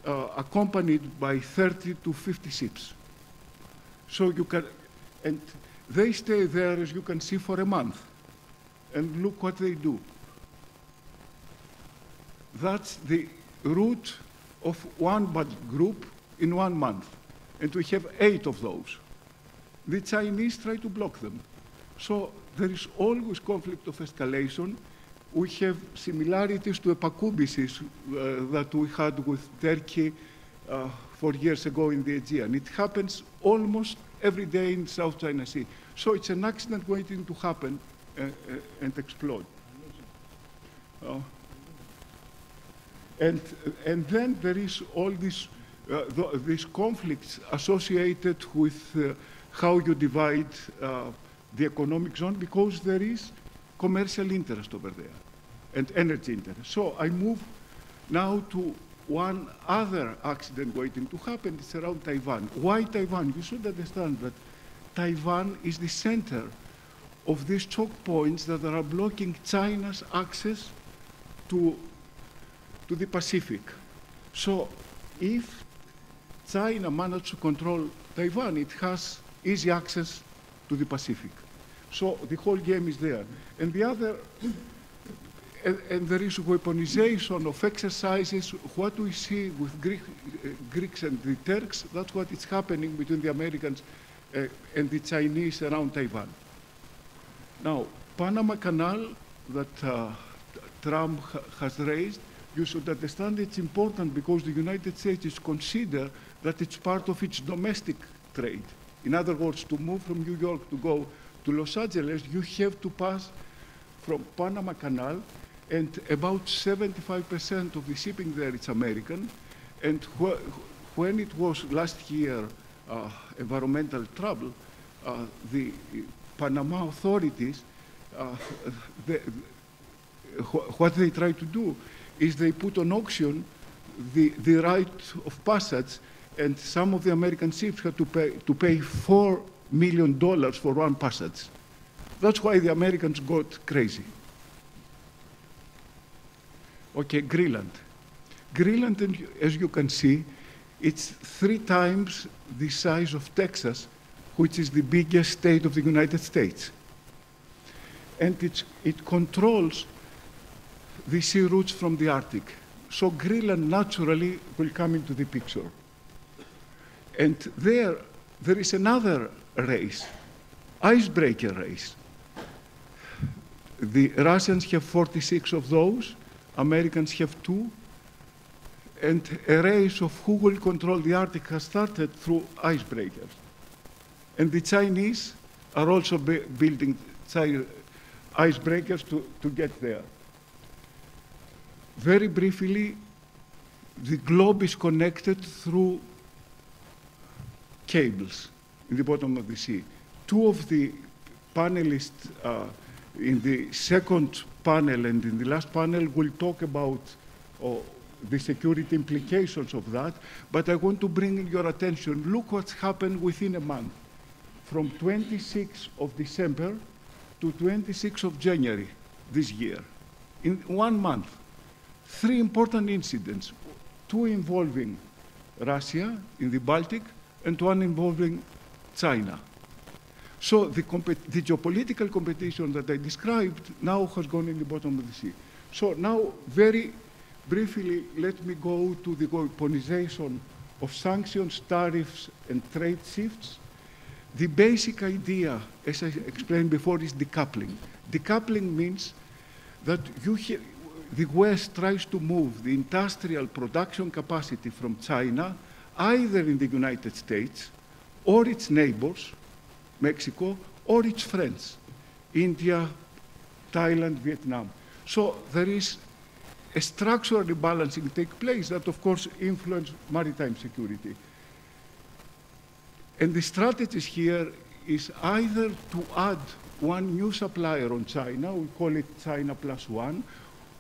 accompanied by 30 to 50 ships. So you can, and they stay there, as you can see, for a month. And look what they do. That's the route of one battle group in 1 month. And we have 8 of those. The Chinese try to block them. So there is always conflict of escalation. We have similarities to epacoubices that we had with Turkey 4 years ago in the Aegean. It happens almost every day in South China Sea. So it's an accident waiting to happen and explode. And then there is all these conflicts associated with how you divide the economic zone, because there is commercial interest over there and energy interest. So I move now to one other accident waiting to happen. It's around Taiwan. Why Taiwan? You should understand that Taiwan is the center of these choke points that are blocking China's access to the Pacific. So if China managed to control Taiwan, it has easy access to the Pacific. So the whole game is there. And the other, and there is weaponization of exercises. What we see with Greeks and the Turks, that's what is happening between the Americans and the Chinese around Taiwan. Now, Panama Canal that Trump has raised, you should understand it's important because the United States is considered that it's part of its domestic trade. In other words, to move from New York to go to Los Angeles, you have to pass from Panama Canal, and about 75% of the shipping there is American. And when it was last year environmental trouble, the Panama authorities, what they try to do is they put on auction the right of passage, and some of the American ships had to pay $4 million for one passage. That's why the Americans got crazy. Okay, Greenland. Greenland, as you can see, it's 3 times the size of Texas, which is the biggest state of the United States. And it controls the sea routes from the Arctic. So Greenland naturally will come into the picture. And there is another race, icebreaker race. The Russians have 46 of those, Americans have 2, and a race of who will control the Arctic has started through icebreakers. And the Chinese are also building icebreakers to get there. Very briefly, the globe is connected through cables in the bottom of the sea. 2 of the panelists in the second panel and in the last panel will talk about the security implications of that, but I want to bring your attention. Look what's happened within a month, from 26th of December to 26th of January this year. In 1 month, 3 important incidents, 2 involving Russia in the Baltic and 1 involving China. So the geopolitical competition that I described now has gone in the bottom of the sea. So now, very briefly, let me go to the weaponization of sanctions, tariffs, and trade shifts. The basic idea, as I explained before, is decoupling. Decoupling means that the West tries to move the industrial production capacity from China either in the United States or its neighbors, Mexico, or its friends, India, Thailand, Vietnam. So there is a structural rebalancing take place that, of course, influence maritime security. And the strategy here is either to add one new supplier on China, we call it China plus one,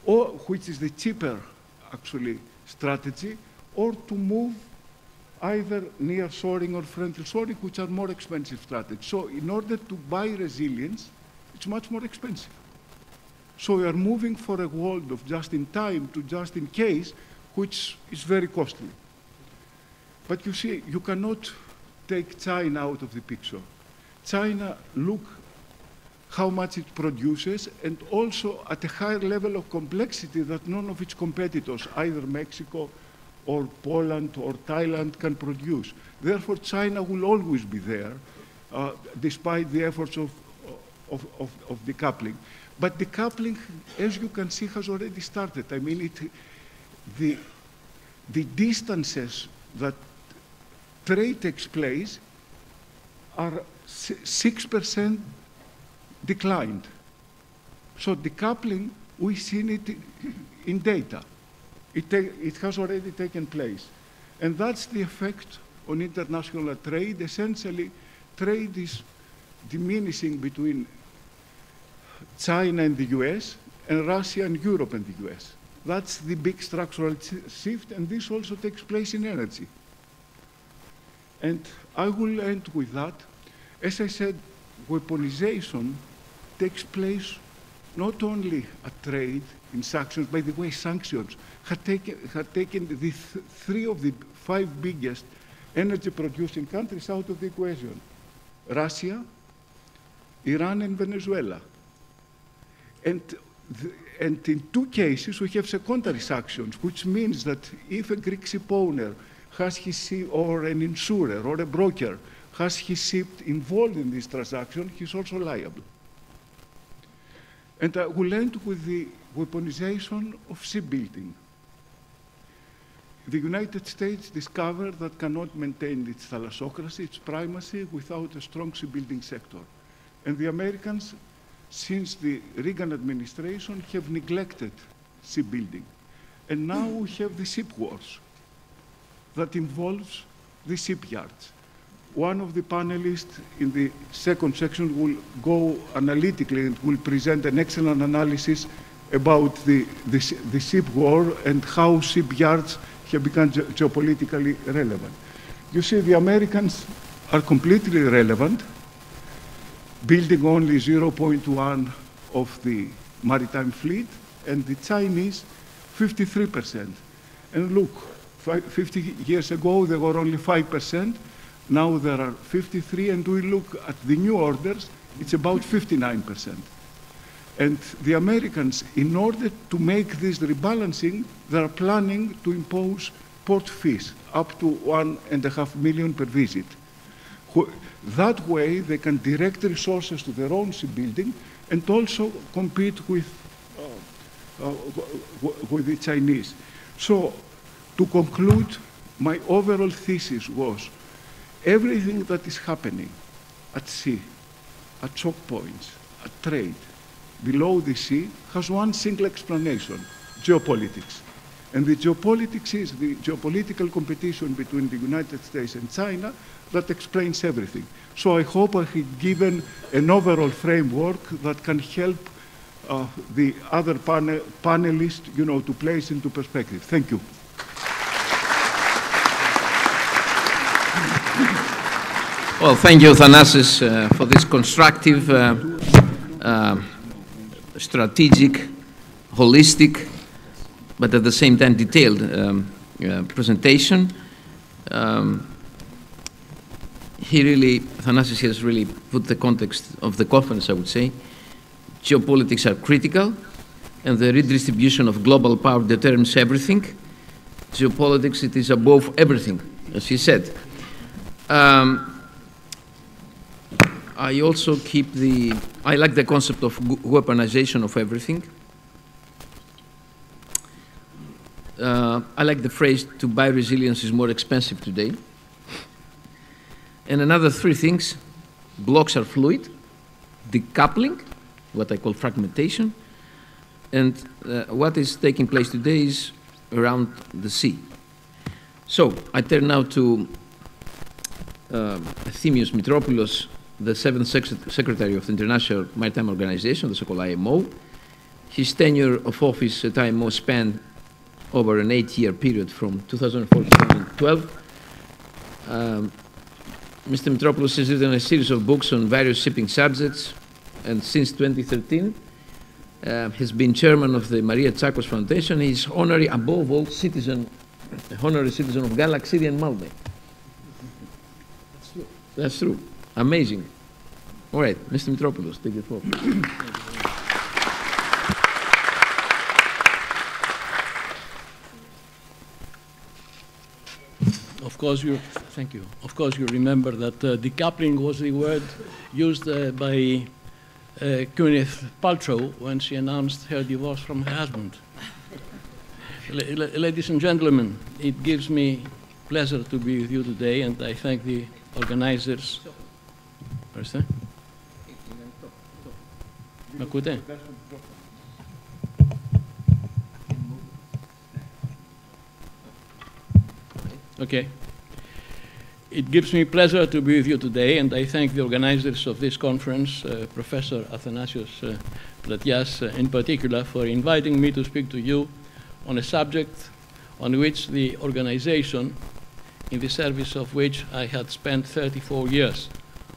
or which is the cheaper, actually, strategy, or to move either near-shoring or friendly-shoring, which are more expensive strategies. So in order to buy resilience, it's much more expensive. So we are moving for a world of just-in-time to just-in-case, which is very costly. But you see, you cannot take China out of the picture. China, look how much it produces, and also at a higher level of complexity that none of its competitors, either Mexico or Poland or Thailand, can produce. Therefore, China will always be there, despite the efforts of decoupling. But decoupling, as you can see, has already started. I mean, the distances that trade takes place are 6% declined. So decoupling, we've seen it in data. It has already taken place. And that's the effect on international trade. Essentially, trade is diminishing between China and the US, and Russia and Europe and the US. That's the big structural shift, and this also takes place in energy. And I will end with that. As I said, weaponization takes place not only at trade, in sanctions. By the way, sanctions had taken the three of the 5 biggest energy-producing countries out of the equation: Russia, Iran, and Venezuela. And in 2 cases, we have secondary sanctions, which means that if a Greek ship owner has his ship, or an insurer or a broker has his ship involved in this transaction, he's also liable. And I will end with the weaponization of shipbuilding. The United States discovered that cannot maintain its thalassocracy, its primacy, without a strong shipbuilding sector. And the Americans, since the Reagan administration, have neglected shipbuilding. And now we have the ship wars that involves the shipyards. One of the panelists in the second section will go analytically and will present an excellent analysis about the ship war and how shipyards have become geopolitically relevant. You see, the Americans are completely irrelevant, building only 0.1 of the maritime fleet, and the Chinese 53%. And look, 50 years ago, there were only 5%. Now there are 53, and we look at the new orders, it's about 59%. And the Americans, in order to make this rebalancing, they are planning to impose port fees up to $1.5 million per visit. That way, they can direct resources to their own shipbuilding and also compete with the Chinese. So, to conclude, my overall thesis was everything that is happening at sea, at choke points, at trade, below the sea, has one single explanation: geopolitics. And the geopolitics is the geopolitical competition between the United States and China that explains everything. So I hope I have given an overall framework that can help the other panelists, to place into perspective. Thank you. Well, thank you, Thanasis, for this constructive, strategic, holistic, but at the same time detailed presentation. Thanasis has really put the context of the conference, I would say. Geopolitics are critical, and the redistribution of global power determines everything. Geopolitics, it is above everything, as he said. I also I like the concept of weaponization of everything. I like the phrase, to buy resilience is more expensive today. And another 3 things: blocks are fluid, decoupling, what I call fragmentation, and what is taking place today is around the sea. So I turn now to Efthymios Mitropoulos, the 7th Secretary of the International Maritime Organization, the so-called IMO. His tenure of office at IMO spanned over an 8-year period from 2004 to 2012. Mr. Mitropoulos has written a series of books on various shipping subjects, and since 2013 has been chairman of the Maria Tsakos Foundation. He is honorary, above all, honorary citizen of Galaxy City and Malmö. That's true. That's true. Amazing. All right, Mr. Mitropoulos, take the floor. Of course, thank you. Of course, you remember that decoupling was the word used by Gwyneth Paltrow when she announced her divorce from her husband. Ladies and gentlemen, it gives me pleasure to be with you today, and I thank the organizers. Με ακούτε? Okay. It gives me pleasure to be with you today, and I thank the organizers of this conference, Professor Athanasios Platias in particular, for inviting me to speak to you on a subject on which the organization, in the service of which I had spent 34 years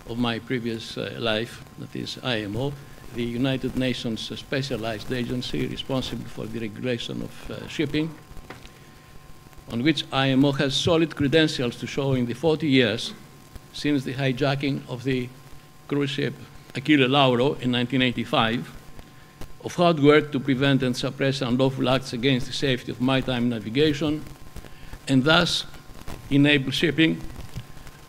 of my previous life, that is IMO, the United Nations specialized agency responsible for the regulation of shipping, on which IMO has solid credentials to show in the 40 years since the hijacking of the cruise ship Achille Lauro in 1985, of hard work to prevent and suppress unlawful acts against the safety of maritime navigation, and thus enable shipping,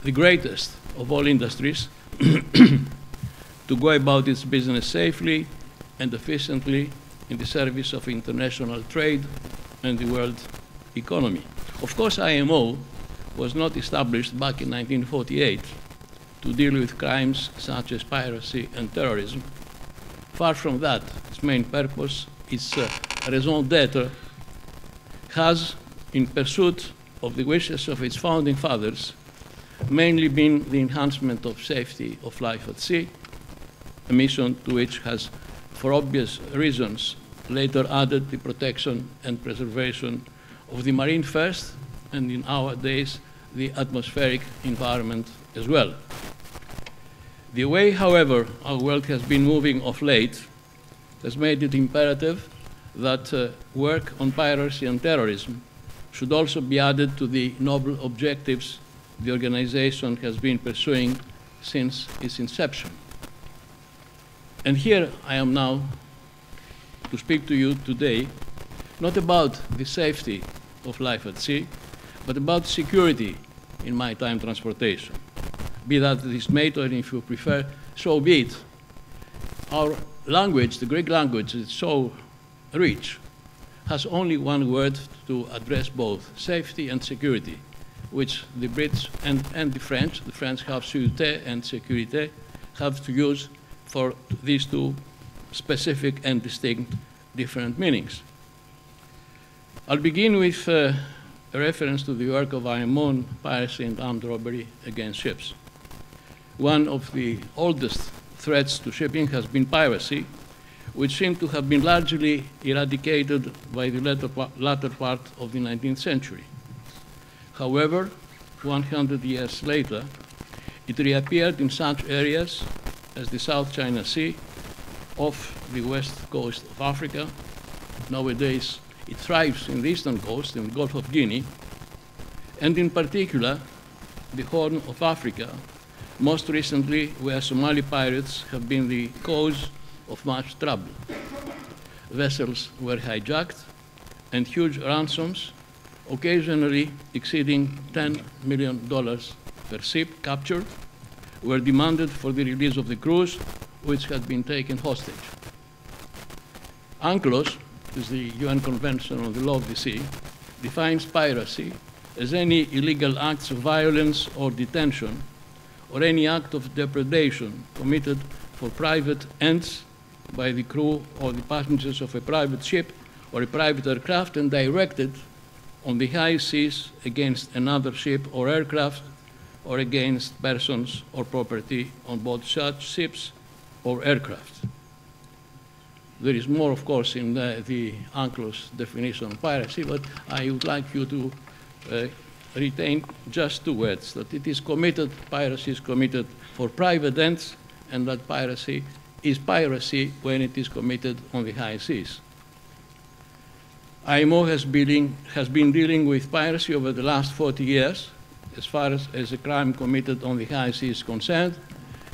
the greatest of all industries, to go about its business safely and efficiently in the service of international trade and the world economy. Of course, IMO was not established back in 1948 to deal with crimes such as piracy and terrorism. Far from that, its main purpose, its raison d'etre, has, in pursuit of the wishes of its founding fathers, mainly been the enhancement of safety of life at sea, a mission to which has, for obvious reasons, later added the protection and preservation of the marine first, and in our days, the atmospheric environment as well. The way, however, our world has been moving of late has made it imperative that work on piracy and terrorism should also be added to the noble objectives the organization has been pursuing since its inception. And here I am now to speak to you today, not about the safety of life at sea, but about security in maritime transportation. Be that this mate, or if you prefer, so be it. Our language, the Greek language, is so rich, has only one word to address both safety and security, which the Brits and the French have sûreté and sécurité, have to use for these two specific and distinct different meanings. I'll begin with a reference to the work of IMO on piracy and armed robbery against ships. One of the oldest threats to shipping has been piracy, which seemed to have been largely eradicated by the latter part of the 19th century. However, 100 years later, it reappeared in such areas as the South China Sea, off the west coast of Africa. Nowadays, it thrives in the eastern coast, in the Gulf of Guinea, and in particular, the Horn of Africa, most recently where Somali pirates have been the cause of much trouble. Vessels were hijacked, and huge ransoms, occasionally exceeding $10 million per ship captured, were demanded for the release of the crews which had been taken hostage. UNCLOS, is the UN Convention on the Law of the Sea, defines piracy as any illegal acts of violence or detention, or any act of depredation committed for private ends by the crew or the passengers of a private ship or a private aircraft, and directed on the high seas against another ship or aircraft or against persons or property on board such ships or aircraft. There is more, of course, in the UNCLOS definition of piracy, but I would like you to retain just two words, that it is committed, piracy is committed for private ends, and that piracy is piracy when it is committed on the high seas. IMO has been dealing with piracy over the last 40 years, as far as a crime committed on the high seas is concerned,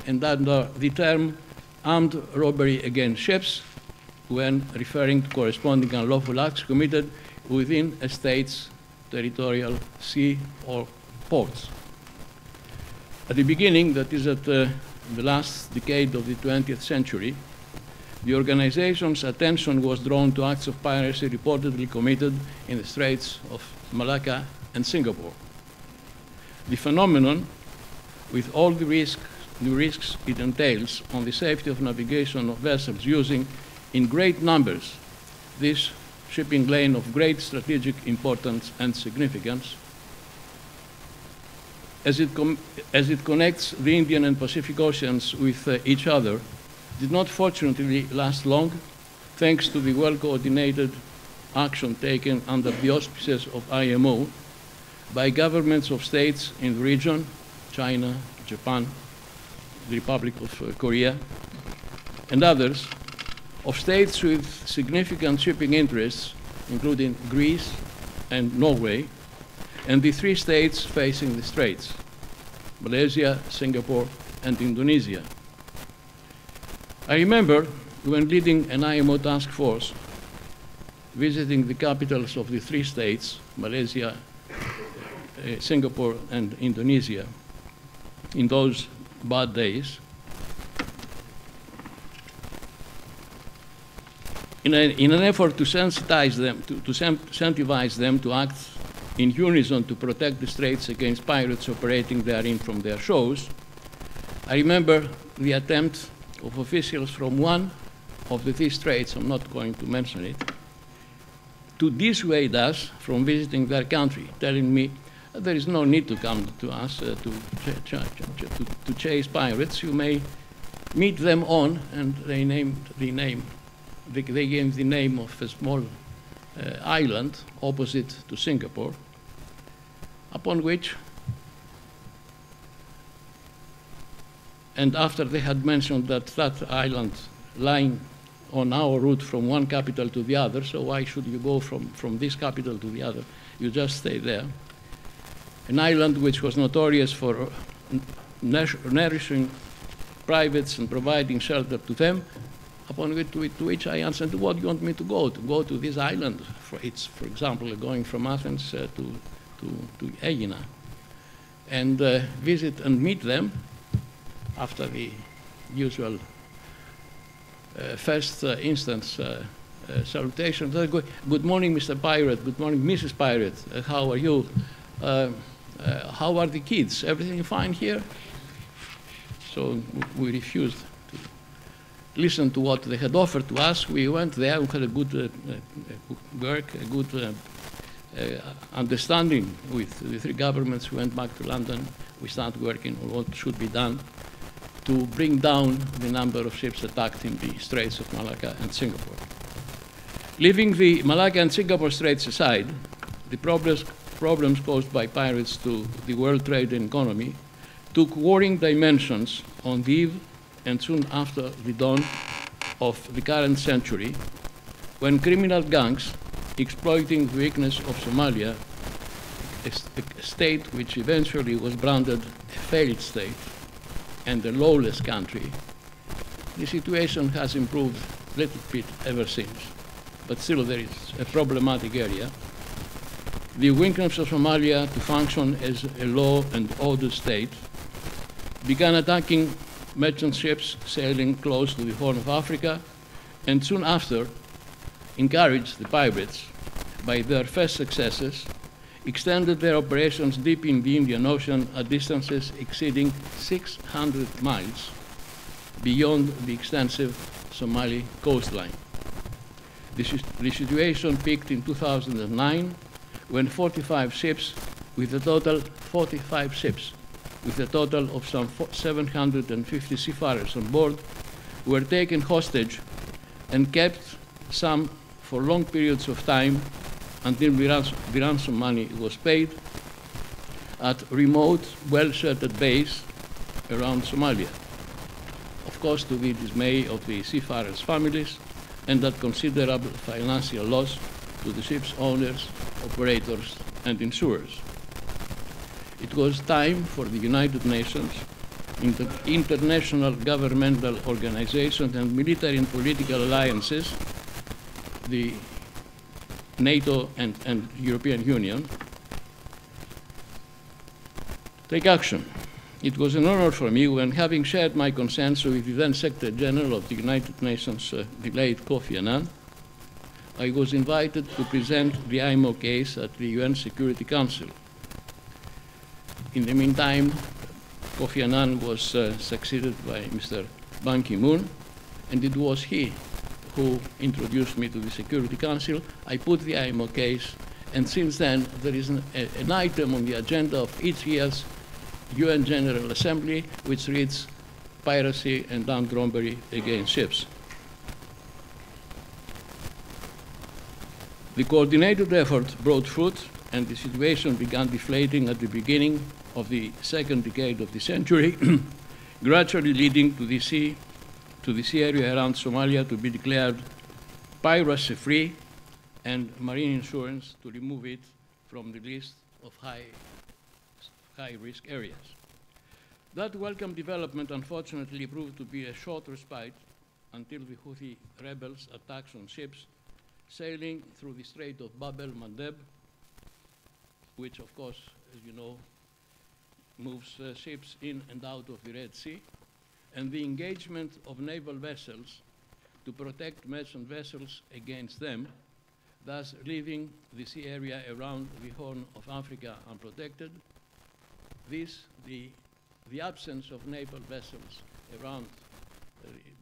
and under the term armed robbery against ships, when referring to corresponding unlawful acts committed within a state's territorial sea or ports. At the beginning, that is at the last decade of the 20th century, the organization's attention was drawn to acts of piracy reportedly committed in the Straits of Malacca and Singapore. The phenomenon, with all the risks it entails on the safety of navigation of vessels using in great numbers this shipping lane of great strategic importance and significance, as it connects the Indian and Pacific Oceans with each other, did not fortunately last long, thanks to the well-coordinated action taken under the auspices of IMO by governments of states in the region, China, Japan, the Republic of Korea, and others, of states with significant shipping interests, including Greece and Norway, and the three states facing the straits, Malaysia, Singapore, and Indonesia. I remember when leading an IMO task force, visiting the capitals of the three states, Malaysia, Singapore, and Indonesia, in those bad days, in an effort to sensitize them, to incentivize them to act in unison to protect the straits against pirates operating therein from their shores. I remember the attempt of officials from one of the three straits, I'm not going to mention it, to dissuade us from visiting their country, telling me there is no need to come to us to chase pirates. You may meet them on, and they named the name. They gave the name of a small island opposite to Singapore, upon which, and after they had mentioned that that island lying on our route from one capital to the other, so why should you go from this capital to the other? You just stay there. An island which was notorious for nourishing privates and providing shelter to them, upon which I answered, what do you want me to go? To go to this island? It's, for example, going from Athens to Aegina, and visit and meet them after the usual first instance salutation. Good morning, Mr. Pirate. Good morning, Mrs. Pirate. How are you? How are the kids? Everything fine here? So we refused to listen to what they had offered to us. We went there, we had a good work, a good understanding with the three governments. We went back to London. We started working on what should be done to bring down the number of ships attacked in the Straits of Malacca and Singapore. Leaving the Malacca and Singapore Straits aside, the problems caused by pirates to the world trade and economy took worrying dimensions on the eve and soon after the dawn of the current century, when criminal gangs, exploiting the weakness of Somalia, a state which eventually was branded a failed state and a lawless country, the situation has improved a little bit ever since, but still there is a problematic area. The weakness of Somalia to function as a law and order state began attacking merchant ships sailing close to the Horn of Africa, and soon after encouraged the pirates, by their first successes, extended their operations deep in the Indian Ocean at distances exceeding 600 miles beyond the extensive Somali coastline. The situation peaked in 2009 when 45 ships, with a total 45 ships, with a total of some 750 seafarers on board, were taken hostage and kept, some for long periods of time until the ransom money was paid, at remote, well-sheltered bays around Somalia, of course to the dismay of the seafarers' families and at considerable financial loss to the ship's owners, operators, and insurers. It was time for the United Nations, international governmental organizations, and military and political alliances, the NATO and European Union, take action. It was an honor for me when, having shared my concerns with the then Secretary General of the United Nations, the late Kofi Annan, I was invited to present the IMO case at the UN Security Council. In the meantime, Kofi Annan was succeeded by Mr. Ban Ki-moon, and it was he who introduced me to the Security Council. I put the IMO case, and since then there is an item on the agenda of each year's UN General Assembly which reads piracy and armed robbery against ships. The coordinated effort brought fruit, and the situation began deflating at the beginning of the second decade of the century, gradually leading to the sea area around Somalia to be declared piracy-free, and marine insurance to remove it from the list of high-risk areas. That welcome development unfortunately proved to be a short respite until the Houthi rebels' attacks on ships sailing through the Strait of Bab el-Mandeb, which of course, as you know, moves ships in and out of the Red Sea, and the engagement of naval vessels to protect merchant vessels against them, thus leaving the sea area around the Horn of Africa unprotected. The absence of naval vessels around,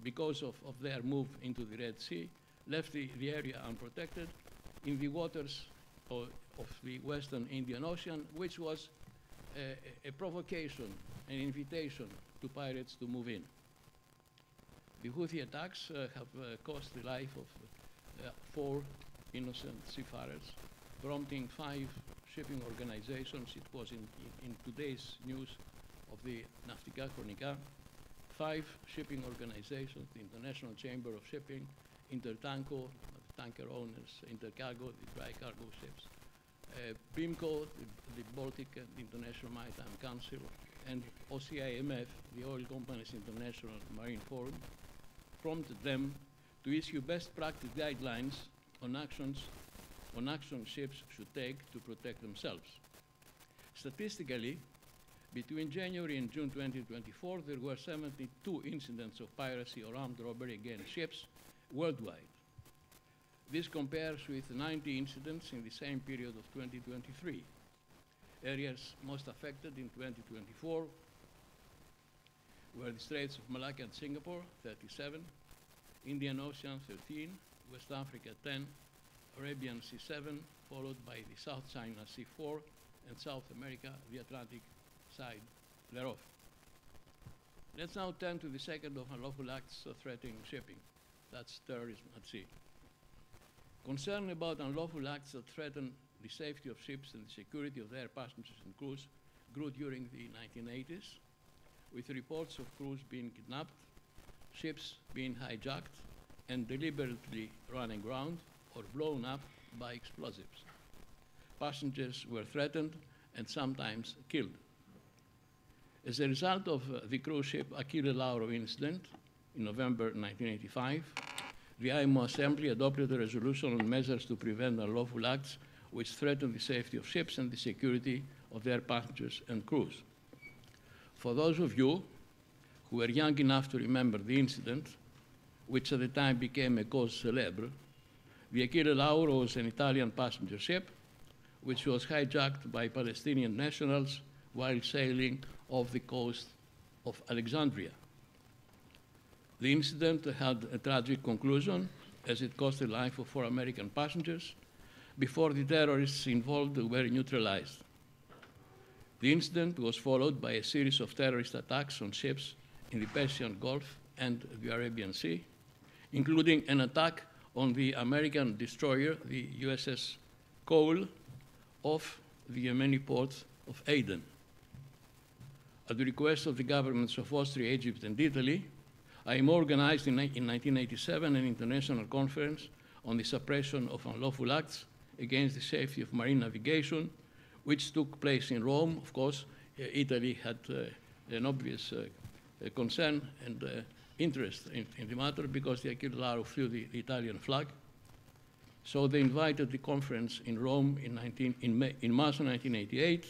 because of their move into the Red Sea, left the area unprotected in the waters of the Western Indian Ocean, which was a provocation, an invitation to pirates to move in. The Houthi attacks have cost the life of 4 innocent seafarers, prompting 5 shipping organizations. It was in today's news of the Naftika Chronica, 5 shipping organizations, the International Chamber of Shipping, Intertanko, the tanker owners, Intercargo, the dry cargo ships, BIMCO, the Baltic International Maritime Council, and OCIMF, the Oil Companies International Marine Forum, prompted them to issue best practice guidelines on actions ships should take to protect themselves. Statistically, between January and June 2024, there were 72 incidents of piracy or armed robbery against ships worldwide. This compares with 90 incidents in the same period of 2023. Areas most affected in 2024 were the Straits of Malacca and Singapore, 37, Indian Ocean, 13, West Africa, 10, Arabian Sea, 7, followed by the South China Sea, 4, and South America, the Atlantic side thereof. Let's now turn to the second of unlawful acts threatening shipping. That's terrorism at sea. Concern about unlawful acts that threaten the safety of ships and the security of their passengers and crews grew during the 1980s, with reports of crews being kidnapped, ships being hijacked and deliberately run aground or blown up by explosives. Passengers were threatened and sometimes killed. As a result of the cruise ship Achille Lauro incident in November 1985, the IMO Assembly adopted a resolution on measures to prevent unlawful acts which threaten the safety of ships and the security of their passengers and crews. For those of you who were young enough to remember the incident, which at the time became a cause célèbre, the Achille Lauro was an Italian passenger ship which was hijacked by Palestinian nationals while sailing off the coast of Alexandria. The incident had a tragic conclusion as it cost the life of 4 American passengers before the terrorists involved were neutralized. The incident was followed by a series of terrorist attacks on ships in the Persian Gulf and the Arabian Sea, including an attack on the American destroyer, the USS Cole, off the Yemeni port of Aden. At the request of the governments of Austria, Egypt, and Italy, IMO organized in 1987 an international conference on the suppression of unlawful acts against the safety of marine navigation, which took place in Rome. Of course, Italy had an obvious concern and interest in the matter because the Aquilaro flew the Italian flag. So they invited the conference in Rome in March 1988,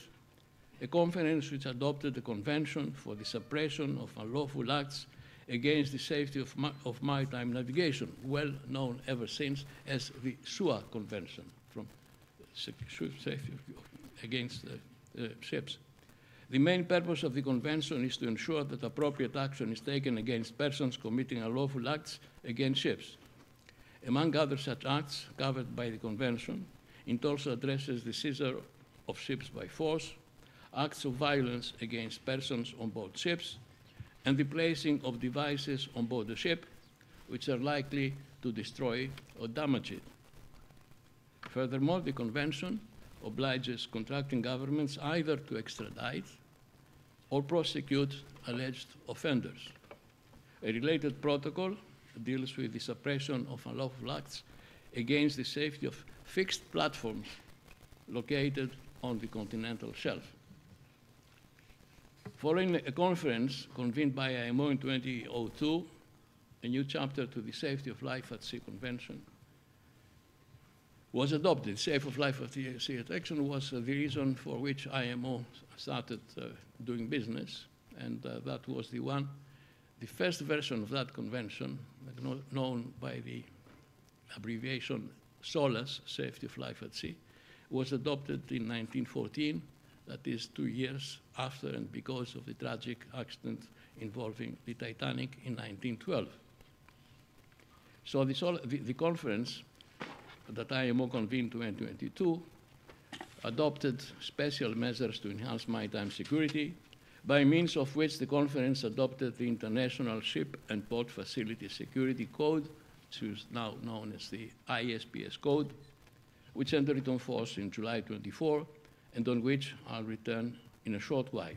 a conference which adopted a convention for the suppression of unlawful acts against the safety of maritime navigation, well known ever since as the SUA Convention, from safety against ships. The main purpose of the convention is to ensure that appropriate action is taken against persons committing unlawful acts against ships. Among other such acts covered by the convention, it also addresses the seizure of ships by force, acts of violence against persons on board ships, and the placing of devices on board the ship which are likely to destroy or damage it. Furthermore, the convention obliges contracting governments either to extradite or prosecute alleged offenders. A related protocol deals with the suppression of unlawful acts against the safety of fixed platforms located on the continental shelf. Following a conference convened by IMO in 2002, a new chapter to the Safety of Life at Sea Convention was adopted. Safety of Life at Sea Action was the reason for which IMO started doing business, and that was the first version of that convention, known by the abbreviation SOLAS, Safety of Life at Sea, was adopted in 1914, that is 2 years after and because of the tragic accident involving the Titanic in 1912. So the conference that IMO convened in 2022 adopted special measures to enhance maritime security, by means of which the conference adopted the International Ship and Port Facility Security Code, which is now known as the ISPS Code, which entered into force in July 24, and on which I'll return in a short while.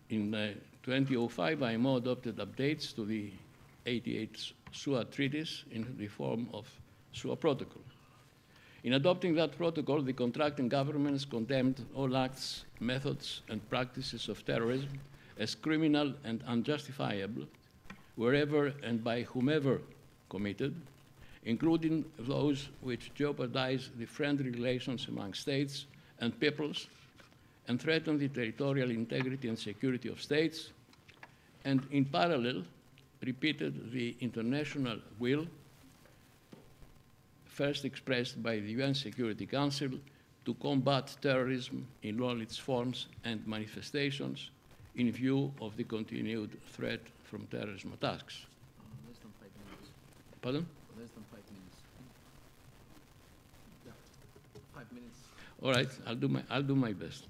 In 2005, IMO adopted updates to the 88 SUA treaties in the form of SUA Protocol. In adopting that protocol, the contracting governments condemned all acts, methods, and practices of terrorism as criminal and unjustifiable wherever and by whomever committed, including those which jeopardize the friendly relations among states and peoples and threaten the territorial integrity and security of states, and in parallel repeated the international will first expressed by the UN Security Council to combat terrorism in all its forms and manifestations in view of the continued threat from terrorism attacks. Less than 5 minutes. Pardon? Less than 5 minutes. Yeah. 5 minutes. All right, I'll do my best.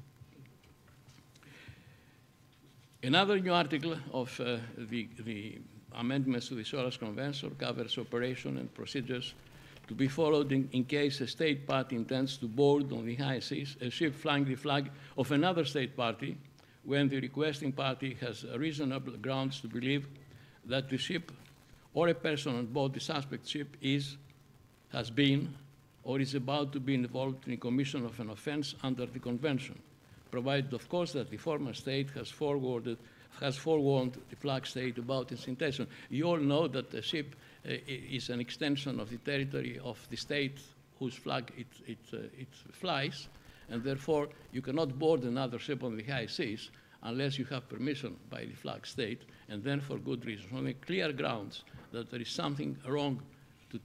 Another new article of the amendments to the SOLAS Convention covers operation and procedures to be followed in case a state party intends to board on the high seas a ship flying the flag of another state party when the requesting party has reasonable grounds to believe that the ship or a person on board the suspect ship has been or is about to be involved in the commission of an offense under the convention, provided, of course, that the former state has forewarned the flag state about its intention. You all know that a ship is an extension of the territory of the state whose flag it flies, and therefore you cannot board another ship on the high seas unless you have permission by the flag state, and then for good reason, on the clear grounds that there is something wrong to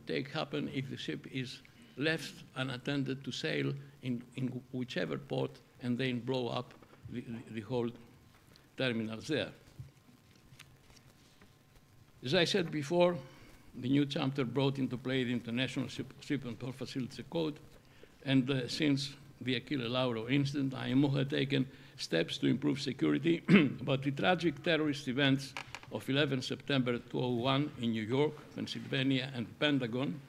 take happen if the ship is left unattended to sail in whichever port and then blow up the whole terminals there. As I said before, the new chapter brought into play the International Ship and Port Facility Code, and since the Achille Lauro incident, IMO had taken steps to improve security, but the tragic terrorist events of 11 September 2001 in New York, Pennsylvania, and the Pentagon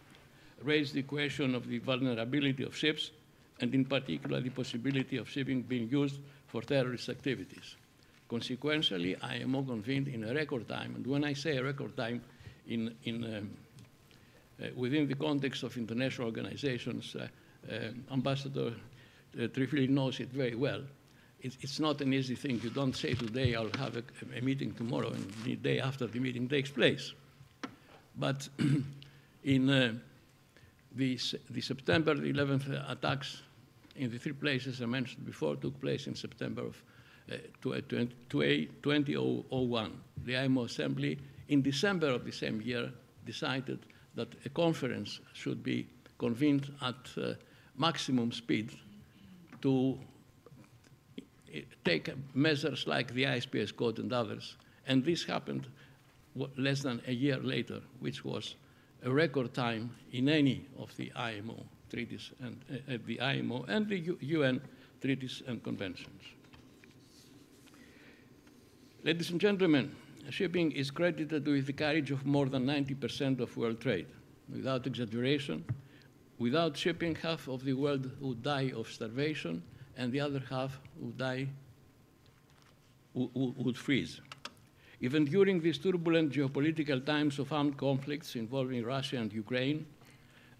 raised the question of the vulnerability of ships, and in particular the possibility of shipping being used for terrorist activities. Consequently, IMO convened in a record time, and when I say a record time, within the context of international organizations, Ambassador Trifili knows it very well. It's not an easy thing. You don't say today, I'll have a meeting tomorrow, and the day after the meeting takes place. But in the September 11th attacks in the three places I mentioned before took place in September of 2001. The IMO Assembly, in December of the same year, decided that a conference should be convened at maximum speed to take measures like the ISPS code and others. And this happened less than a year later, which was a record time in any of the IMO treaties and the IMO and the UN treaties and conventions. Ladies and gentlemen, shipping is credited with the carriage of more than 90% of world trade. Without exaggeration, without shipping, half of the world would die of starvation, and the other half would freeze. Even during these turbulent geopolitical times of armed conflicts involving Russia and Ukraine,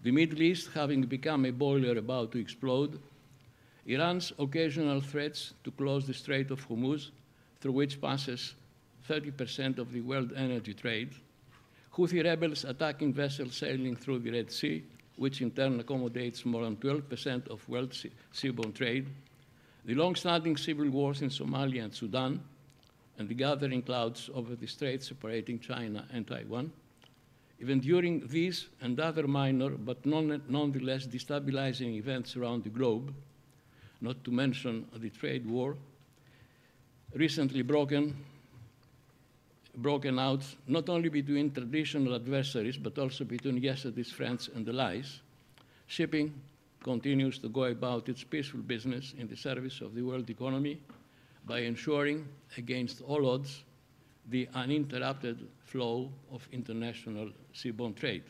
the Middle East having become a boiler about to explode, Iran's occasional threats to close the Strait of Hormuz, through which passes 30% of the world energy trade, Houthi rebels attacking vessels sailing through the Red Sea, which in turn accommodates more than 12% of world seaborne trade, the long-standing civil wars in Somalia and Sudan, and the gathering clouds over the strait separating China and Taiwan. Even during these and other minor but nonetheless destabilizing events around the globe, not to mention the trade war, recently broken out not only between traditional adversaries but also between yesterday's friends and allies, shipping continues to go about its peaceful business in the service of the world economy by ensuring, against all odds, the uninterrupted flow of international seaborne trade.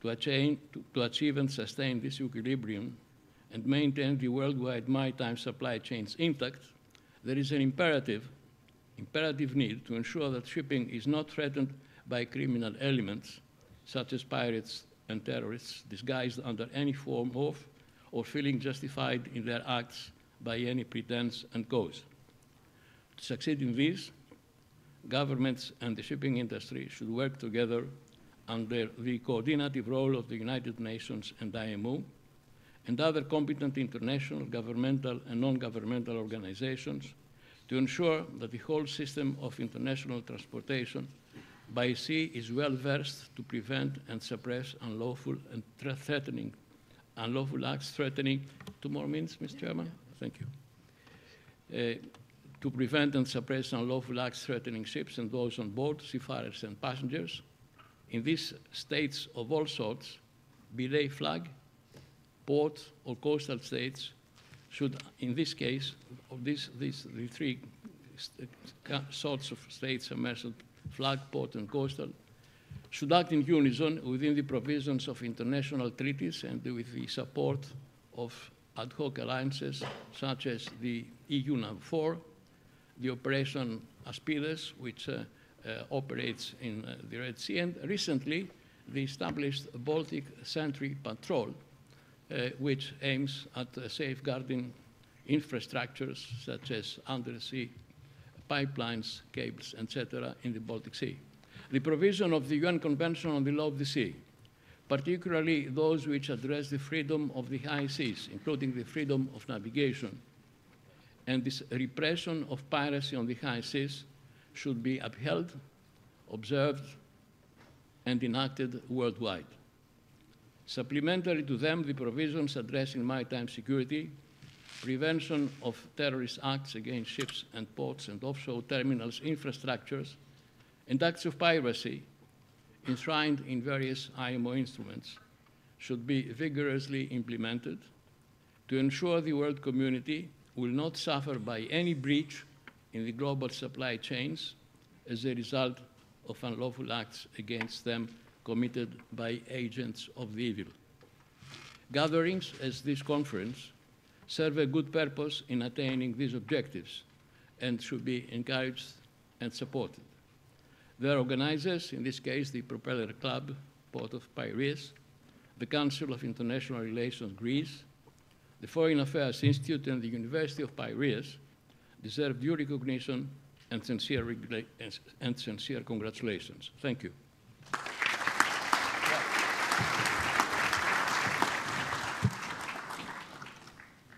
To achieve and sustain this equilibrium and maintain the worldwide maritime supply chains intact, there is an imperative need to ensure that shipping is not threatened by criminal elements, such as pirates and terrorists, disguised under any form of or feeling justified in their acts by any pretense and cause. To succeed in this, governments and the shipping industry should work together under the coordinative role of the United Nations and IMO and other competent international, governmental, and non-governmental organizations to ensure that the whole system of international transportation by sea is well versed to prevent and suppress unlawful acts threatening. 2 more minutes, Mr. Chairman? Thank you. To prevent and suppress unlawful acts threatening ships and those on board, seafarers and passengers, in these states of all sorts, be they flag, port, or coastal states, should, in this case, of the three sorts of states I mentioned, flag, port, and coastal, should act in unison within the provisions of international treaties and with the support of ad hoc alliances such as the EU Nav 4, the Operation Aspides, which operates in the Red Sea, and recently the established Baltic Sentry Patrol, which aims at safeguarding infrastructures such as undersea pipelines, cables, etc. in the Baltic Sea. The provision of the UN Convention on the Law of the Sea, particularly those which address the freedom of the high seas, including the freedom of navigation, and this repression of piracy on the high seas should be upheld, observed, and enacted worldwide. Supplementary to them, the provisions addressing maritime security, prevention of terrorist acts against ships and ports and offshore terminals infrastructures, and acts of piracy enshrined in various IMO instruments should be vigorously implemented, to ensure the world community will not suffer by any breach in the global supply chains as a result of unlawful acts against them committed by agents of the evil. Gatherings as this conference serve a good purpose in attaining these objectives and should be encouraged and supported. Their organizers, in this case the Propeller Club, Port of Piraeus, the Council of International Relations Greece, the Foreign Affairs Institute and the University of Piraeus, deserve due recognition and sincere congratulations. Thank you.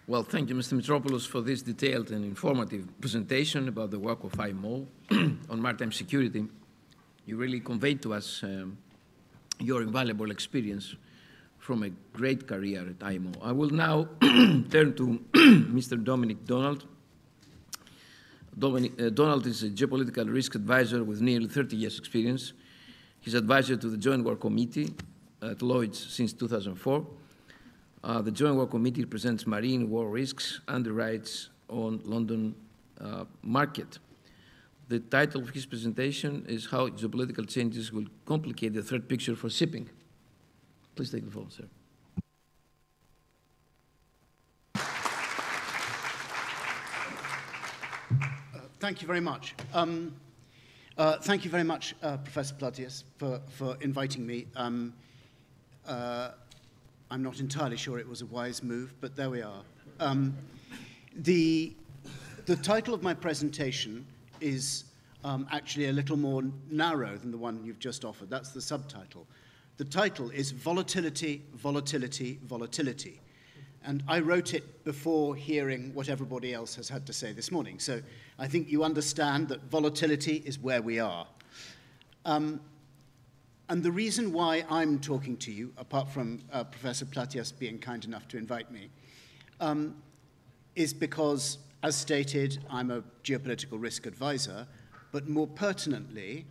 Well, thank you, Mr. Mitropoulos, for this detailed and informative presentation about the work of IMO on maritime security. You really conveyed to us your invaluable experience from a great career at IMO. I will now turn to Mr. Dominic Donald. Donald is a geopolitical risk advisor with nearly 30 years' experience. He's advisor to the Joint War Committee at Lloyd's since 2004. The Joint War Committee represents marine war risks, underwrites on London market. The title of his presentation is How Geopolitical Changes Will Complicate the Threat Picture for Shipping. Please take the floor, sir. Thank you very much. Thank you very much, Professor Platius, for inviting me. I'm not entirely sure it was a wise move, but there we are. The title of my presentation is actually a little more narrow than the one you've just offered. That's the subtitle. The title is Volatility, Volatility, Volatility. And I wrote it before hearing what everybody else has had to say this morning. So I think you understand that volatility is where we are. And the reason why I'm talking to you, apart from Professor Platius being kind enough to invite me, is because, as stated, I'm a geopolitical risk advisor, but more pertinently,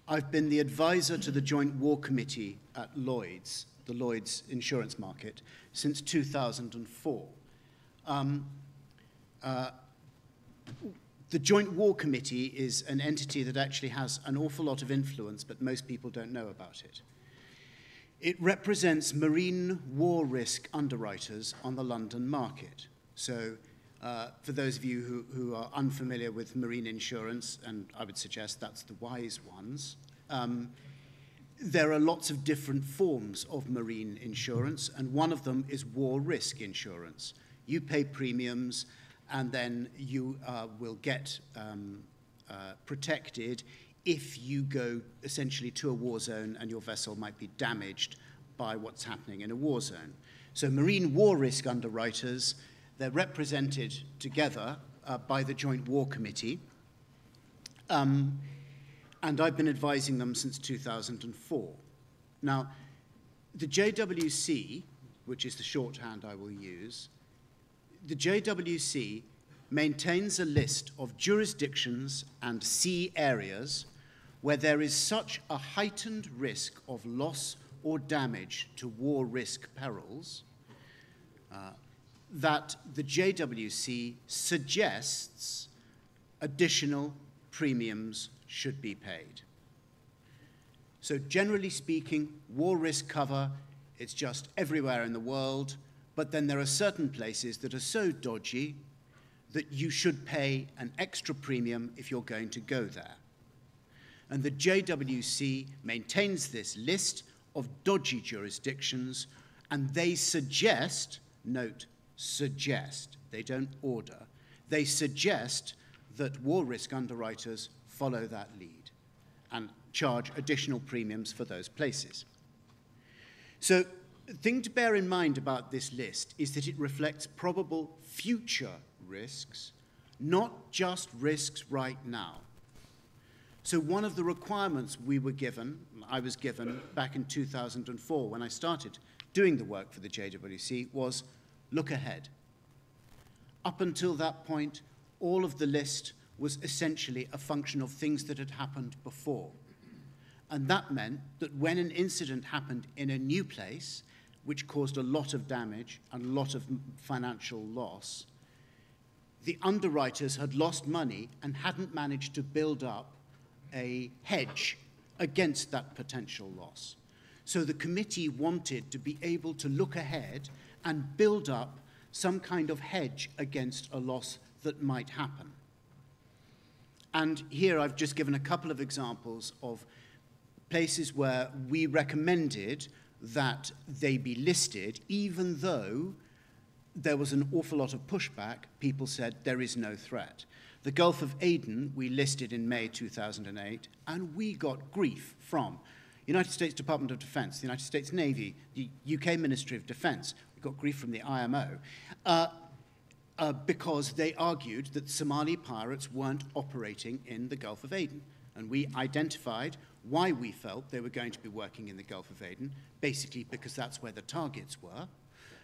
I've been the advisor to the Joint War Committee at Lloyd's, the Lloyd's insurance market, since 2004. The Joint War Committee is an entity that actually has an awful lot of influence, but most people don't know about it. It represents marine war risk underwriters on the London market. So for those of you who are unfamiliar with marine insurance, and I would suggest that's the wise ones, there are lots of different forms of marine insurance, and one of them is war risk insurance. You pay premiums, and then you will get protected if you go essentially to a war zone and your vessel might be damaged by what's happening in a war zone. So marine war risk underwriters, they're represented together by the Joint War Committee, and I've been advising them since 2004. Now, the JWC, which is the shorthand I will use, the JWC maintains a list of jurisdictions and sea areas where there is such a heightened risk of loss or damage to war risk perils that the JWC suggests additional premiums should be paid. So generally speaking, war risk cover, it's just everywhere in the world, but then there are certain places that are so dodgy that you should pay an extra premium if you're going to go there. And the JWC maintains this list of dodgy jurisdictions, and they suggest, note, suggest, they don't order, they suggest that war risk underwriters follow that lead and charge additional premiums for those places. So the thing to bear in mind about this list is that it reflects probable future risks, not just risks right now. So one of the requirements I was given back in 2004 when I started doing the work for the JWC was look ahead. Up until that point, all of the list was essentially a function of things that had happened before. And that meant that when an incident happened in a new place, which caused a lot of damage and a lot of financial loss, the underwriters had lost money and hadn't managed to build up a hedge against that potential loss. So the committee wanted to be able to look ahead and build up some kind of hedge against a loss that might happen. And here I've just given a couple of examples of places where we recommended that they be listed, even though there was an awful lot of pushback. People said there is no threat. The Gulf of Aden we listed in May 2008, and we got grief from the United States Department of Defense, the United States Navy, the UK Ministry of Defense. We got grief from the IMO because they argued that Somali pirates weren't operating in the Gulf of Aden. And we identified why we felt they were going to be working in the Gulf of Aden, basically because that's where the targets were.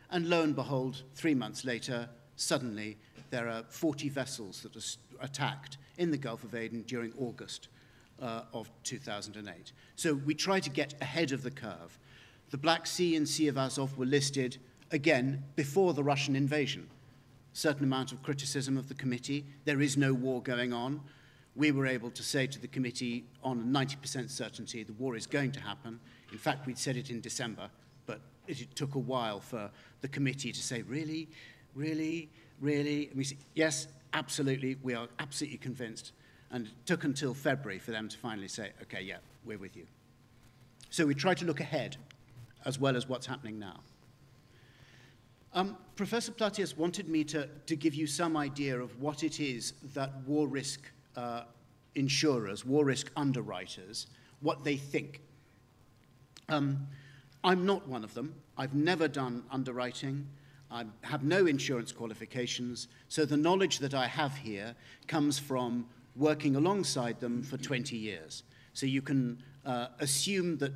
And lo and behold, 3 months later, suddenly there are 40 vessels that are attacked in the Gulf of Aden during August of 2008. So we try to get ahead of the curve. The Black Sea and Sea of Azov were listed, again, before the Russian invasion. Certain amount of criticism of the committee. There is no war going on. We were able to say to the committee on 90% certainty the war is going to happen. In fact, we'd said it in December, but it took a while for the committee to say, really, really, really? And we said, yes, absolutely, we are absolutely convinced. And it took until February for them to finally say, okay, yeah, we're with you. So we try to look ahead as well as what's happening now. Professor Platias wanted me to give you some idea of what it is that war risk insurers, war risk underwriters, what they think. I'm not one of them. I've never done underwriting. I have no insurance qualifications. So the knowledge that I have here comes from working alongside them for 20 years. So you can assume that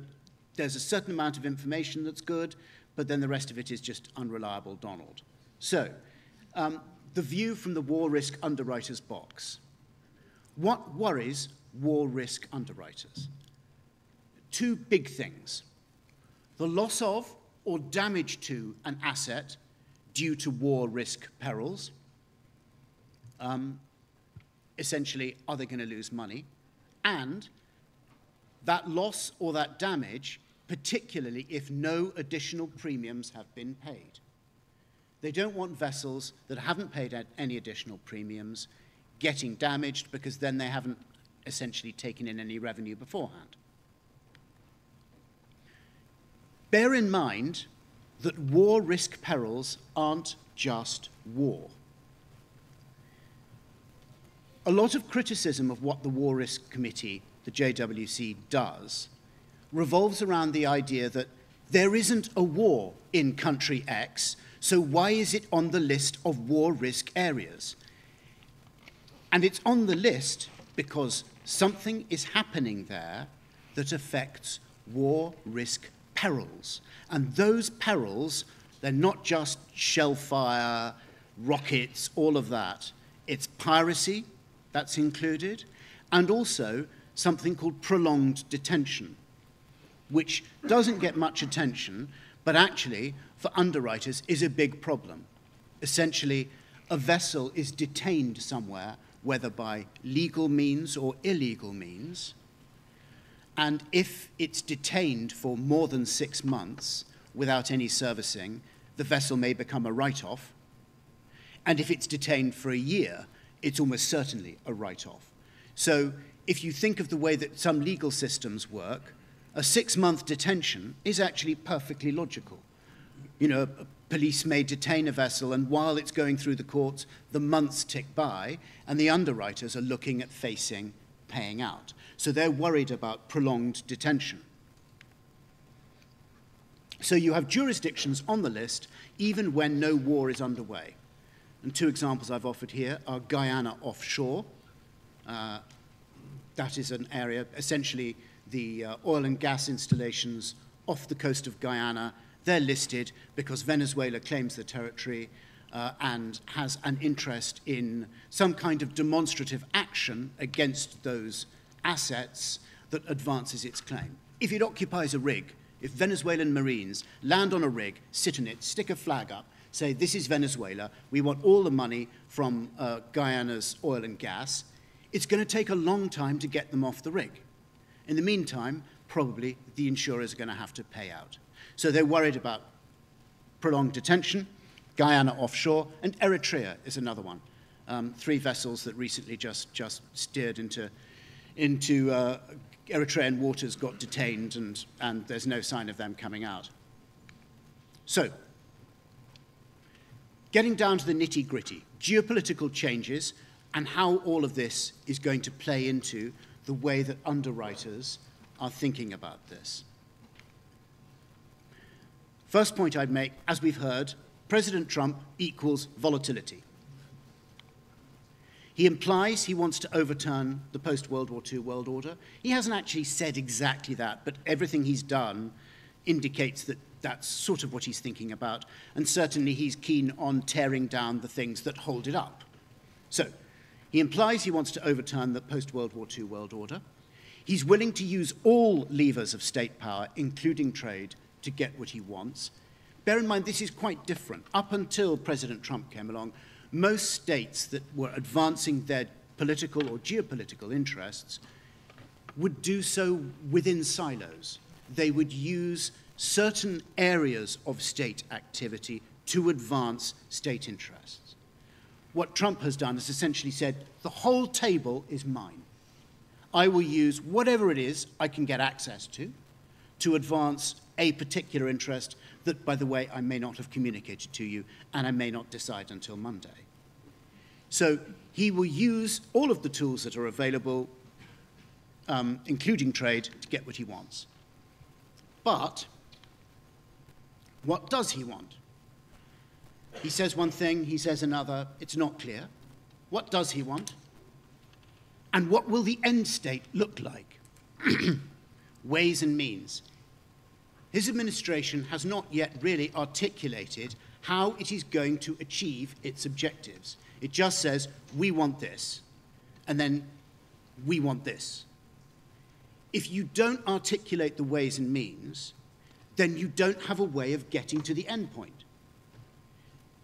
there's a certain amount of information that's good, but then the rest of it is just unreliable Donald. So, the view from the war risk underwriters box. What worries war risk underwriters? Two big things. The loss of or damage to an asset due to war risk perils. Essentially, are they going to lose money? And that loss or that damage, particularly if no additional premiums have been paid. They don't want vessels that haven't paid any additional premiums getting damaged because then they haven't essentially taken in any revenue beforehand. Bear in mind that war risk perils aren't just war. A lot of criticism of what the War Risk Committee, the JWC, does revolves around the idea that there isn't a war in country X, so why is it on the list of war risk areas? And it's on the list because something is happening there that affects war risk perils. And those perils, they're not just shellfire, rockets, all of that. It's piracy, that's included, and also something called prolonged detention, which doesn't get much attention, but actually, for underwriters, is a big problem. Essentially, a vessel is detained somewhere, whether by legal means or illegal means, and if it's detained for more than 6 months without any servicing, the vessel may become a write-off, and if it's detained for a year, it's almost certainly a write-off. So if you think of the way that some legal systems work, a 6-month detention is actually perfectly logical. You know, police may detain a vessel, and while it's going through the courts, the months tick by, and the underwriters are looking at facing paying out. So they're worried about prolonged detention. So you have jurisdictions on the list, even when no war is underway. And two examples I've offered here are Guyana offshore. That is an area, essentially the oil and gas installations off the coast of Guyana. They're listed because Venezuela claims the territory and has an interest in some kind of demonstrative action against those assets that advances its claim. If it occupies a rig, if Venezuelan Marines land on a rig, sit in it, stick a flag up, say, this is Venezuela, we want all the money from Guyana's oil and gas, it's going to take a long time to get them off the rig. In the meantime, probably the insurers are going to have to pay out. So they're worried about prolonged detention, Guyana offshore, and Eritrea is another one. 3 vessels that recently just steered into Eritrean waters got detained, and there's no sign of them coming out. So, getting down to the nitty-gritty, geopolitical changes and how all of this is going to play into the way that underwriters are thinking about this. First point I'd make, as we've heard, President Trump equals volatility. He implies he wants to overturn the post-World War II world order. He hasn't actually said exactly that, but everything he's done indicates that that's sort of what he's thinking about, and certainly he's keen on tearing down the things that hold it up. So, he implies he wants to overturn the post-World War II world order. He's willing to use all levers of state power, including trade, to get what he wants. Bear in mind, this is quite different. Up until President Trump came along, most states that were advancing their political or geopolitical interests would do so within silos. They would use certain areas of state activity to advance state interests. What Trump has done is essentially said, the whole table is mine. I will use whatever it is I can get access to advance a particular interest that, by the way, I may not have communicated to you, and I may not decide until Monday. So he will use all of the tools that are available, including trade, to get what he wants. But what does he want? He says one thing, he says another, it's not clear. What does he want? And what will the end state look like? Ways and means. His administration has not yet really articulated how it is going to achieve its objectives. It just says, we want this, and then we want this. If you don't articulate the ways and means, then you don't have a way of getting to the end point,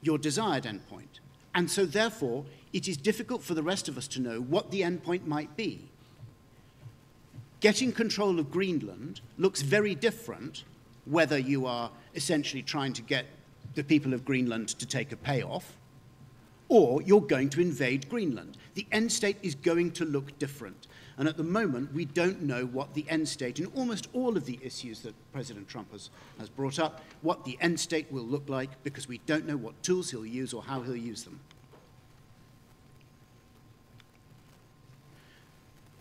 your desired end point. And so therefore, it is difficult for the rest of us to know what the end point might be. Getting control of Greenland looks very different whether you are essentially trying to get the people of Greenland to take a payoff, or you're going to invade Greenland. The end state is going to look different. And at the moment, we don't know what the end state, in almost all of the issues that President Trump has brought up, what the end state will look like, because we don't know what tools he'll use or how he'll use them.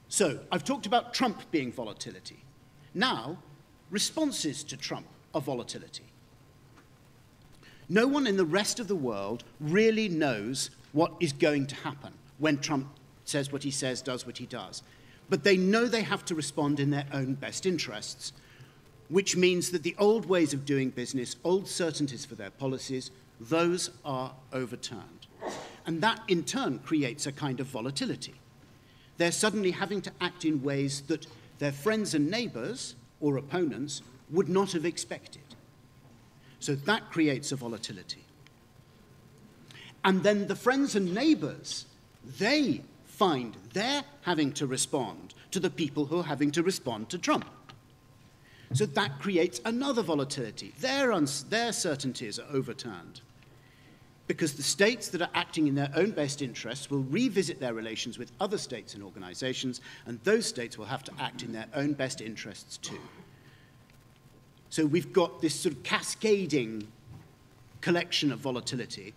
So, I've talked about Trump being volatility. Now, responses to Trump are volatility. No one in the rest of the world really knows what is going to happen when Trump says what he says, does what he does. But they know they have to respond in their own best interests, which means that the old ways of doing business, old certainties for their policies, those are overturned. And that, in turn, creates a kind of volatility. They're suddenly having to act in ways that their friends and neighbors or opponents would not have expected. So that creates a volatility. And then the friends and neighbors, they find they're having to respond to the people who are having to respond to Trump. So that creates another volatility. Their certainties are overturned, because the states that are acting in their own best interests will revisit their relations with other states and organizations, and those states will have to act in their own best interests too. So we've got this sort of cascading collection of volatility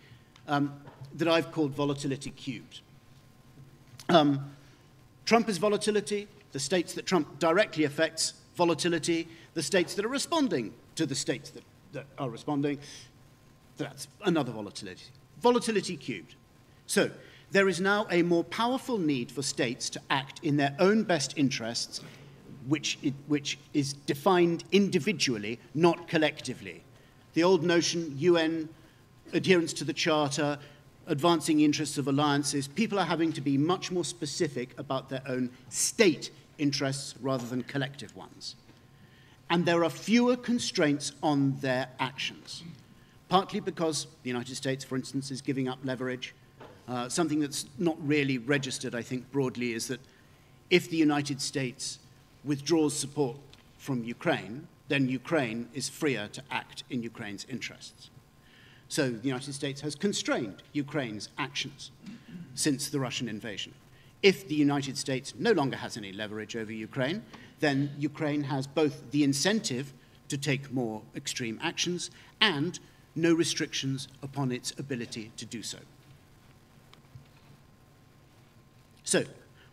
that I've called volatility cubed. Trump is volatility, the states that Trump directly affects, volatility, the states that are responding to the states that are responding, that's another volatility. Volatility cubed. So there is now a more powerful need for states to act in their own best interests, which is defined individually, not collectively. The old notion, UN, adherence to the Charter, advancing interests of alliances, people are having to be much more specific about their own state interests rather than collective ones. and there are fewer constraints on their actions, partly because the United States, for instance, is giving up leverage. Something that's not really registered, I think, broadly is that if the United States withdraws support from Ukraine, then Ukraine is freer to act in Ukraine's interests. So the United States has constrained Ukraine's actions since the Russian invasion. If the United States no longer has any leverage over Ukraine, then Ukraine has both the incentive to take more extreme actions and no restrictions upon its ability to do so. So,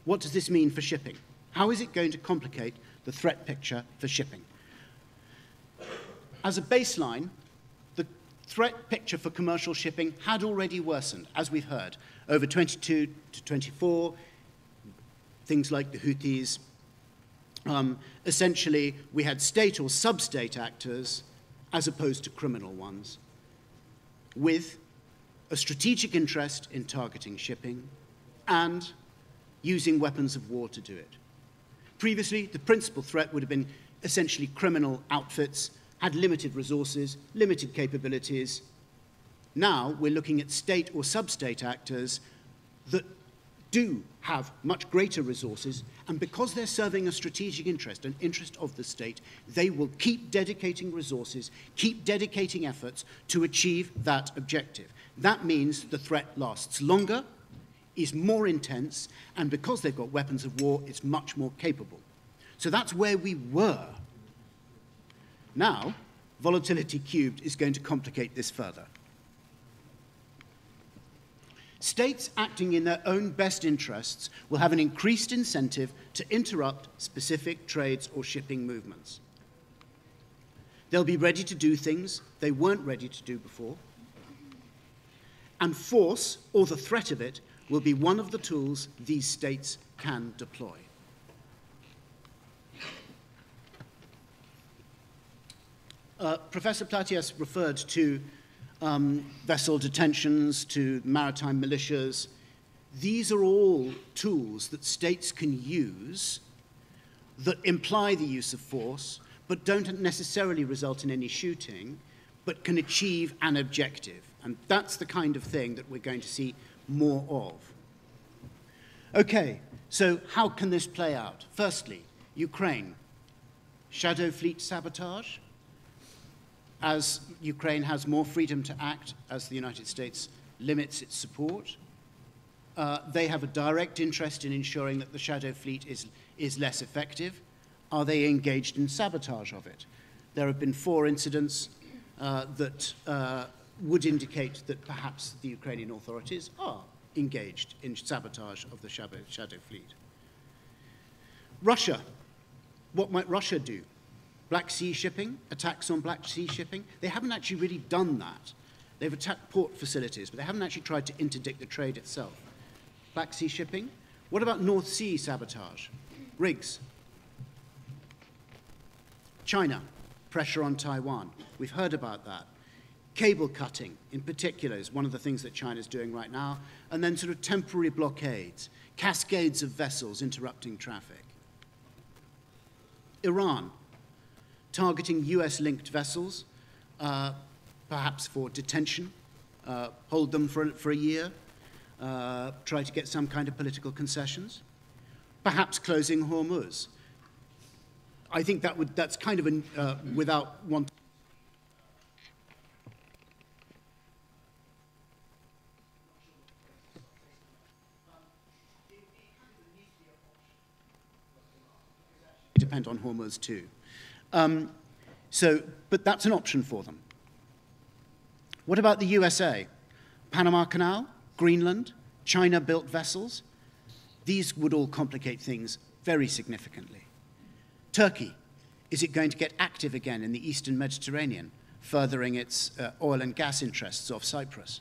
what does this mean for shipping? How is it going to complicate the threat picture for shipping? As a baseline, the threat picture for commercial shipping had already worsened, as we've heard, over 22 to 24, things like the Houthis. Essentially, we had state or sub-state actors as opposed to criminal ones, with a strategic interest in targeting shipping and using weapons of war to do it. Previously, the principal threat would have been essentially criminal outfits, had limited resources, limited capabilities. Now we're looking at state or sub-state actors that do have much greater resources, and because they're serving a strategic interest, an interest of the state, they will keep dedicating resources, keep dedicating efforts to achieve that objective. That means the threat lasts longer, is more intense, and because they've got weapons of war, it's much more capable. So that's where we were. Now, volatility cubed is going to complicate this further. States acting in their own best interests will have an increased incentive to interrupt specific trades or shipping movements. They'll be ready to do things they weren't ready to do before, and force, or the threat of it, will be one of the tools these states can deploy. Professor Platias referred to vessel detentions, to maritime militias. These are all tools that states can use that imply the use of force, but don't necessarily result in any shooting, but can achieve an objective. And that's the kind of thing that we're going to see more of. Okay, so how can this play out? Firstly, Ukraine. Shadow fleet sabotage. As Ukraine has more freedom to act, as the United States limits its support, they have a direct interest in ensuring that the shadow fleet is less effective. Are they engaged in sabotage of it? There have been 4 incidents that would indicate that perhaps the Ukrainian authorities are engaged in sabotage of the shadow fleet. Russia. What might Russia do? Black Sea shipping, attacks on Black Sea shipping. They haven't actually really done that. They've attacked port facilities, but they haven't actually tried to interdict the trade itself. Black Sea shipping. What about North Sea sabotage? Rigs. China, pressure on Taiwan. We've heard about that. Cable cutting, in particular, is one of the things that China's doing right now. And then sort of temporary blockades, cascades of vessels interrupting traffic. Iran, targeting US-linked vessels, perhaps for detention, hold them for a year, try to get some kind of political concessions, perhaps closing Hormuz. I think that's kind of without wanting. Depend on Hormuz too. But that's an option for them. What about the USA? Panama Canal, Greenland, China-built vessels? These would all complicate things very significantly. Turkey, is it going to get active again in the Eastern Mediterranean, furthering its oil and gas interests off Cyprus?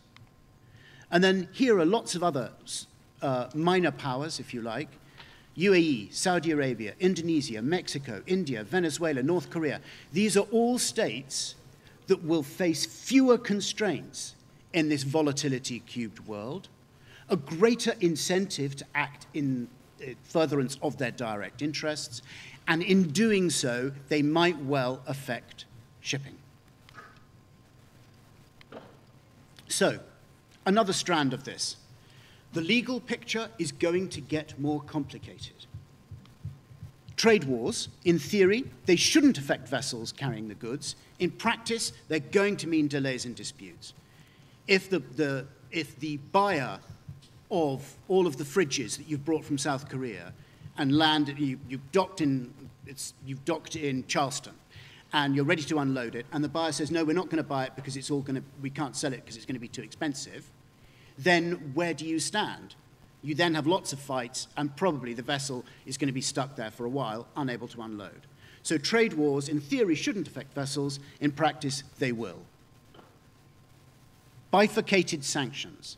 And then here are lots of other minor powers, if you like. UAE, Saudi Arabia, Indonesia, Mexico, India, Venezuela, North Korea. These are all states that will face fewer constraints in this volatility-cubed world, a greater incentive to act in furtherance of their direct interests, And in doing so, they might well affect shipping. So, another strand of this. The legal picture is going to get more complicated. Trade wars, in theory, they shouldn't affect vessels carrying the goods. In practice, they're going to mean delays and disputes. If the buyer of all of the fridges that you've brought from South Korea and you've docked in Charleston, and you're ready to unload it, and the buyer says, no, we're not going to buy it because we can't sell it because it's going to be too expensive, then where do you stand? You then have lots of fights, and probably the vessel is going to be stuck there for a while, unable to unload. So trade wars, in theory, shouldn't affect vessels. In practice, they will. Bifurcated sanctions.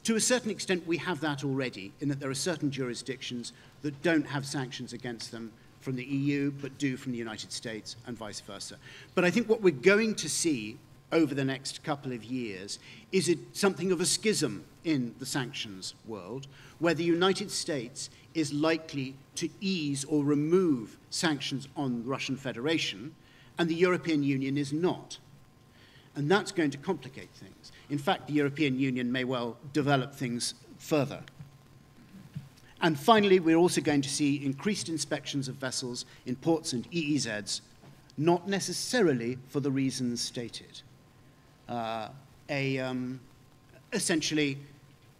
To a certain extent, we have that already, in that there are certain jurisdictions that don't have sanctions against them from the EU, but do from the United States, and vice versa. But I think what we're going to see over the next couple of years is something of a schism in the sanctions world, where the United States is likely to ease or remove sanctions on the Russian Federation, and the European Union is not. And that's going to complicate things. In fact, the European Union may well develop things further. And finally, we're also going to see increased inspections of vessels in ports and EEZs, not necessarily for the reasons stated. Essentially,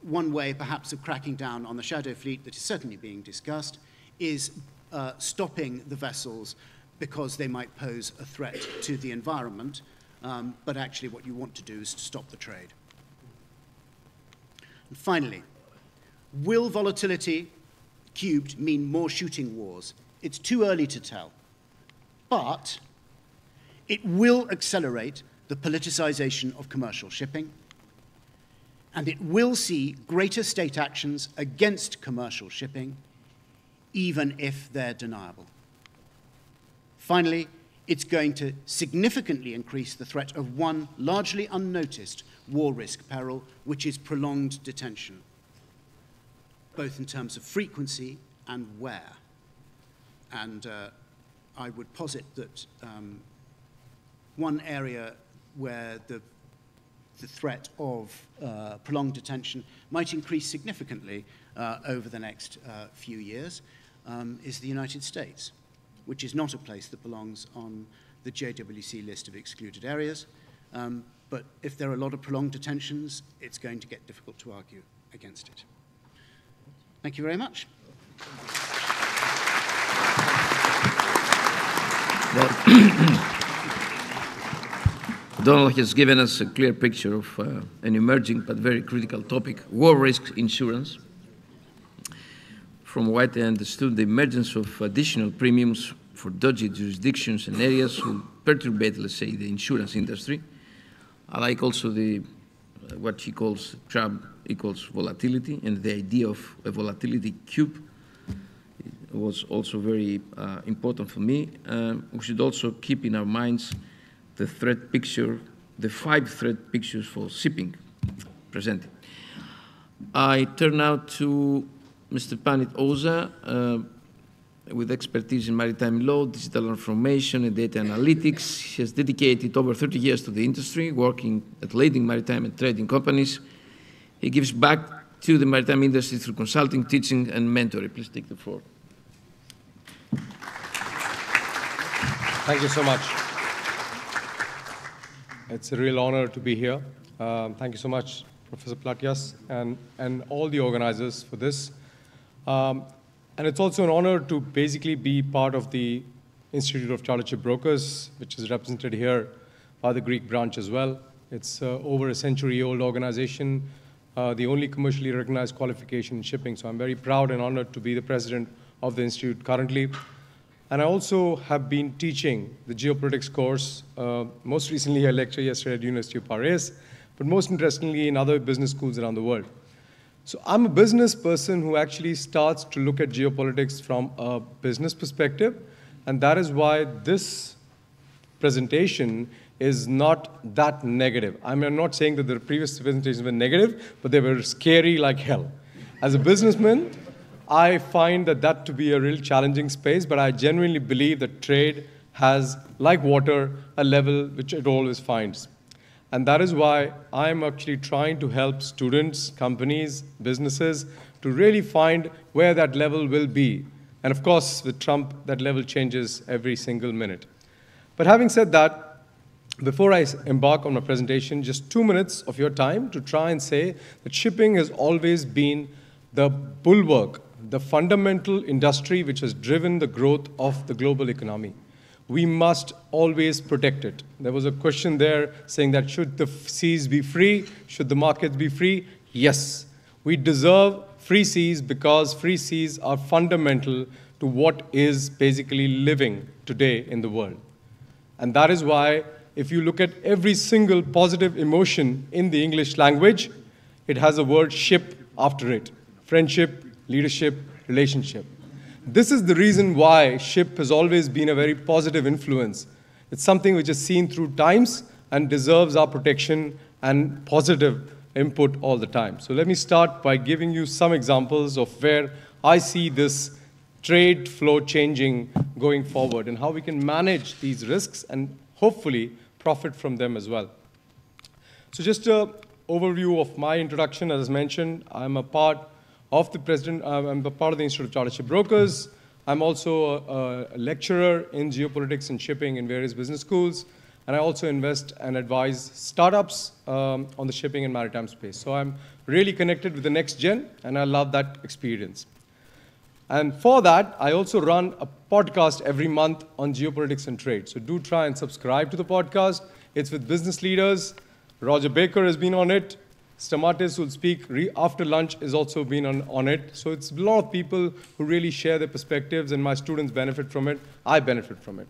one way perhaps of cracking down on the shadow fleet that is certainly being discussed is stopping the vessels because they might pose a threat to the environment, but actually what you want to do is to stop the trade. And finally, will volatility cubed mean more shooting wars? It's too early to tell, but it will accelerate the politicization of commercial shipping, and it will see greater state actions against commercial shipping, even if they're deniable. Finally, it's going to significantly increase the threat of one largely unnoticed war risk peril, which is prolonged detention, both in terms of frequency and where. And I would posit that one area where the threat of prolonged detention might increase significantly over the next few years is the United States, which is not a place that belongs on the JWC list of excluded areas. But if there are a lot of prolonged detentions, it's going to get difficult to argue against it. Thank you very much. Donald has given us a clear picture of an emerging but very critical topic, war risk insurance. From what I understood, the emergence of additional premiums for dodgy jurisdictions and areas will perturbate, let's say, the insurance industry. I like also what he calls Trump equals volatility, and the idea of a volatility cube was also very important for me. We should also keep in our minds the threat picture, the 5 threat pictures for shipping presented. I turn now to Mr. Panit Oza, with expertise in maritime law, digital information, and data analytics. He has dedicated over 30 years to the industry, working at leading maritime and trading companies. He gives back to the maritime industry through consulting, teaching, and mentoring. Please take the floor. Thank you so much. It's a real honor to be here. Thank you so much, Professor Platyas, and all the organizers for this. And it's also an honor to basically be part of the Institute of Chartership Brokers, which is represented here by the Greek branch as well. It's over a century-old organization, the only commercially recognized qualification in shipping. So I'm very proud and honored to be the president of the Institute currently. And I also have been teaching the geopolitics course. Most recently, I lectured yesterday at University of Paris, but most interestingly in other business schools around the world. So I'm a business person who actually starts to look at geopolitics from a business perspective, and that is why this presentation is not that negative. I mean, I'm not saying that the previous presentations were negative, but they were scary like hell. As a businessman, I find that to be a real challenging space, but I genuinely believe that trade has, like water, a level which it always finds. And that is why I'm actually trying to help students, companies, businesses to really find where that level will be. And of course, with Trump, that level changes every single minute. But having said that, before I embark on my presentation, just 2 minutes of your time to try and say that shipping has always been the bulwark, the fundamental industry which has driven the growth of the global economy. We must always protect it. There was a question there saying that should the seas be free? Should the markets be free? Yes. We deserve free seas because free seas are fundamental to what is basically living today in the world. And that is why if you look at every single positive emotion in the English language, it has a word ship after it. Friendship, leadership, relationship. This is the reason why ship has always been a very positive influence. It's something which is seen through times and deserves our protection and positive input all the time. So let me start by giving you some examples of where I see this trade flow changing going forward and how we can manage these risks and hopefully profit from them as well. So just an overview of my introduction. As mentioned, I'm a part of the I'm a part of the Institute of Chartered Shipbrokers. I'm also a lecturer in geopolitics and shipping in various business schools. And I also invest and advise startups on the shipping and maritime space. So I'm really connected with the next gen, and I love that experience. And for that, I also run a podcast every month on geopolitics and trade. So do try and subscribe to the podcast. It's with business leaders. Roger Baker has been on it. Stamatis, who'll speak after lunch, has also been on it. So it's a lot of people who really share their perspectives, and my students benefit from it. I benefit from it.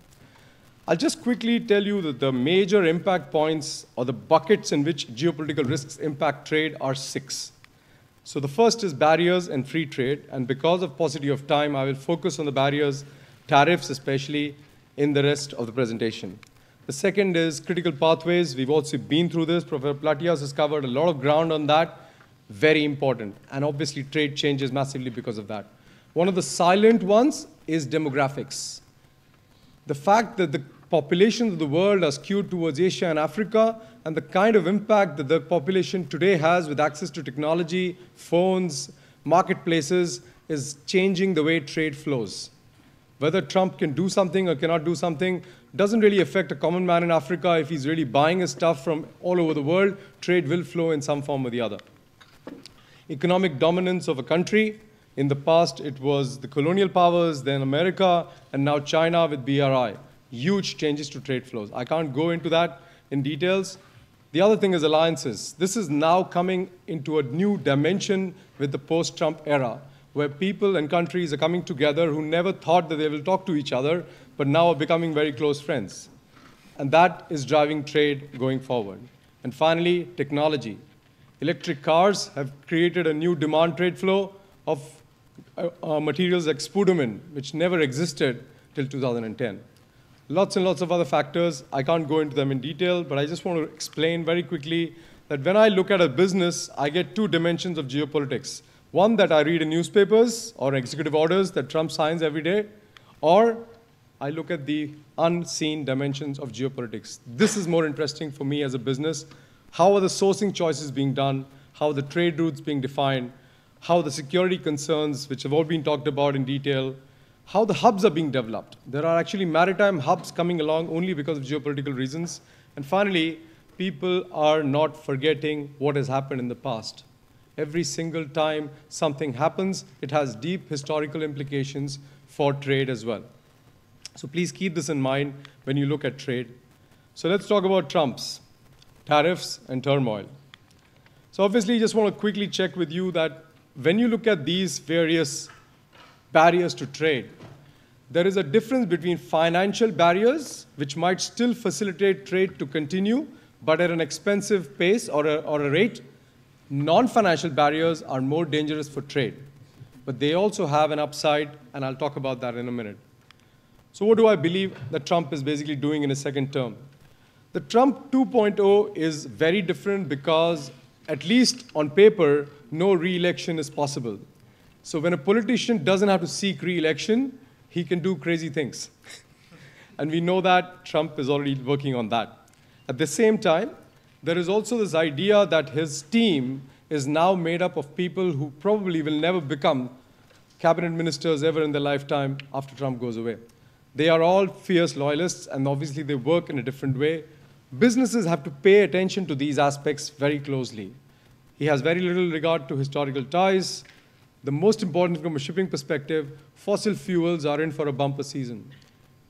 I'll just quickly tell you that the major impact points or the buckets in which geopolitical risks impact trade are 6. So the first is barriers and free trade. And because of paucity of time, I will focus on the barriers, tariffs especially, in the rest of the presentation. The second is critical pathways. We've also been through this. Professor Platias has covered a lot of ground on that. Very important. And obviously, trade changes massively because of that. One of the silent ones is demographics. The fact that the populations of the world are skewed towards Asia and Africa, and the kind of impact that the population today has with access to technology, phones, marketplaces, is changing the way trade flows. Whether Trump can do something or cannot do something doesn't really affect a common man in Africa. If he's really buying his stuff from all over the world, trade will flow in some form or the other. Economic dominance of a country. In the past, it was the colonial powers, then America, and now China with BRI. Huge changes to trade flows. I can't go into that in details. The other thing is alliances. This is now coming into a new dimension with the post-Trump era, where people and countries are coming together who never thought that they will talk to each other, but now are becoming very close friends. And that is driving trade going forward. And finally, technology. Electric cars have created a new demand trade flow of materials like spodumene, which never existed till 2010. Lots and lots of other factors. I can't go into them in detail, but I just want to explain very quickly that when I look at a business, I get 2 dimensions of geopolitics. One that I read in newspapers or executive orders that Trump signs every day, or I look at the unseen dimensions of geopolitics. This is more interesting for me as a business. How are the sourcing choices being done? How are the trade routes being defined? How the security concerns, which have all been talked about in detail, how the hubs are being developed. There are actually maritime hubs coming along only because of geopolitical reasons. And finally, people are not forgetting what has happened in the past. Every single time something happens, it has deep historical implications for trade as well. So please keep this in mind when you look at trade. So let's talk about Trump's tariffs and turmoil. So obviously, I just want to quickly check with you that when you look at these various barriers to trade, there is a difference between financial barriers, which might still facilitate trade to continue, but at an expensive pace or a rate. Non-financial barriers are more dangerous for trade, but they also have an upside, and I'll talk about that in a minute. So what do I believe that Trump is basically doing in his second term? The Trump 2.0 is very different because, at least on paper, no re-election is possible. So when a politician doesn't have to seek re-election, he can do crazy things. And we know that Trump is already working on that. At the same time, there is also this idea that his team is now made up of people who probably will never become cabinet ministers ever in their lifetime after Trump goes away. They are all fierce loyalists, and obviously they work in a different way. Businesses have to pay attention to these aspects very closely. He has very little regard to historical ties. The most important from a shipping perspective, fossil fuels are in for a bumper season.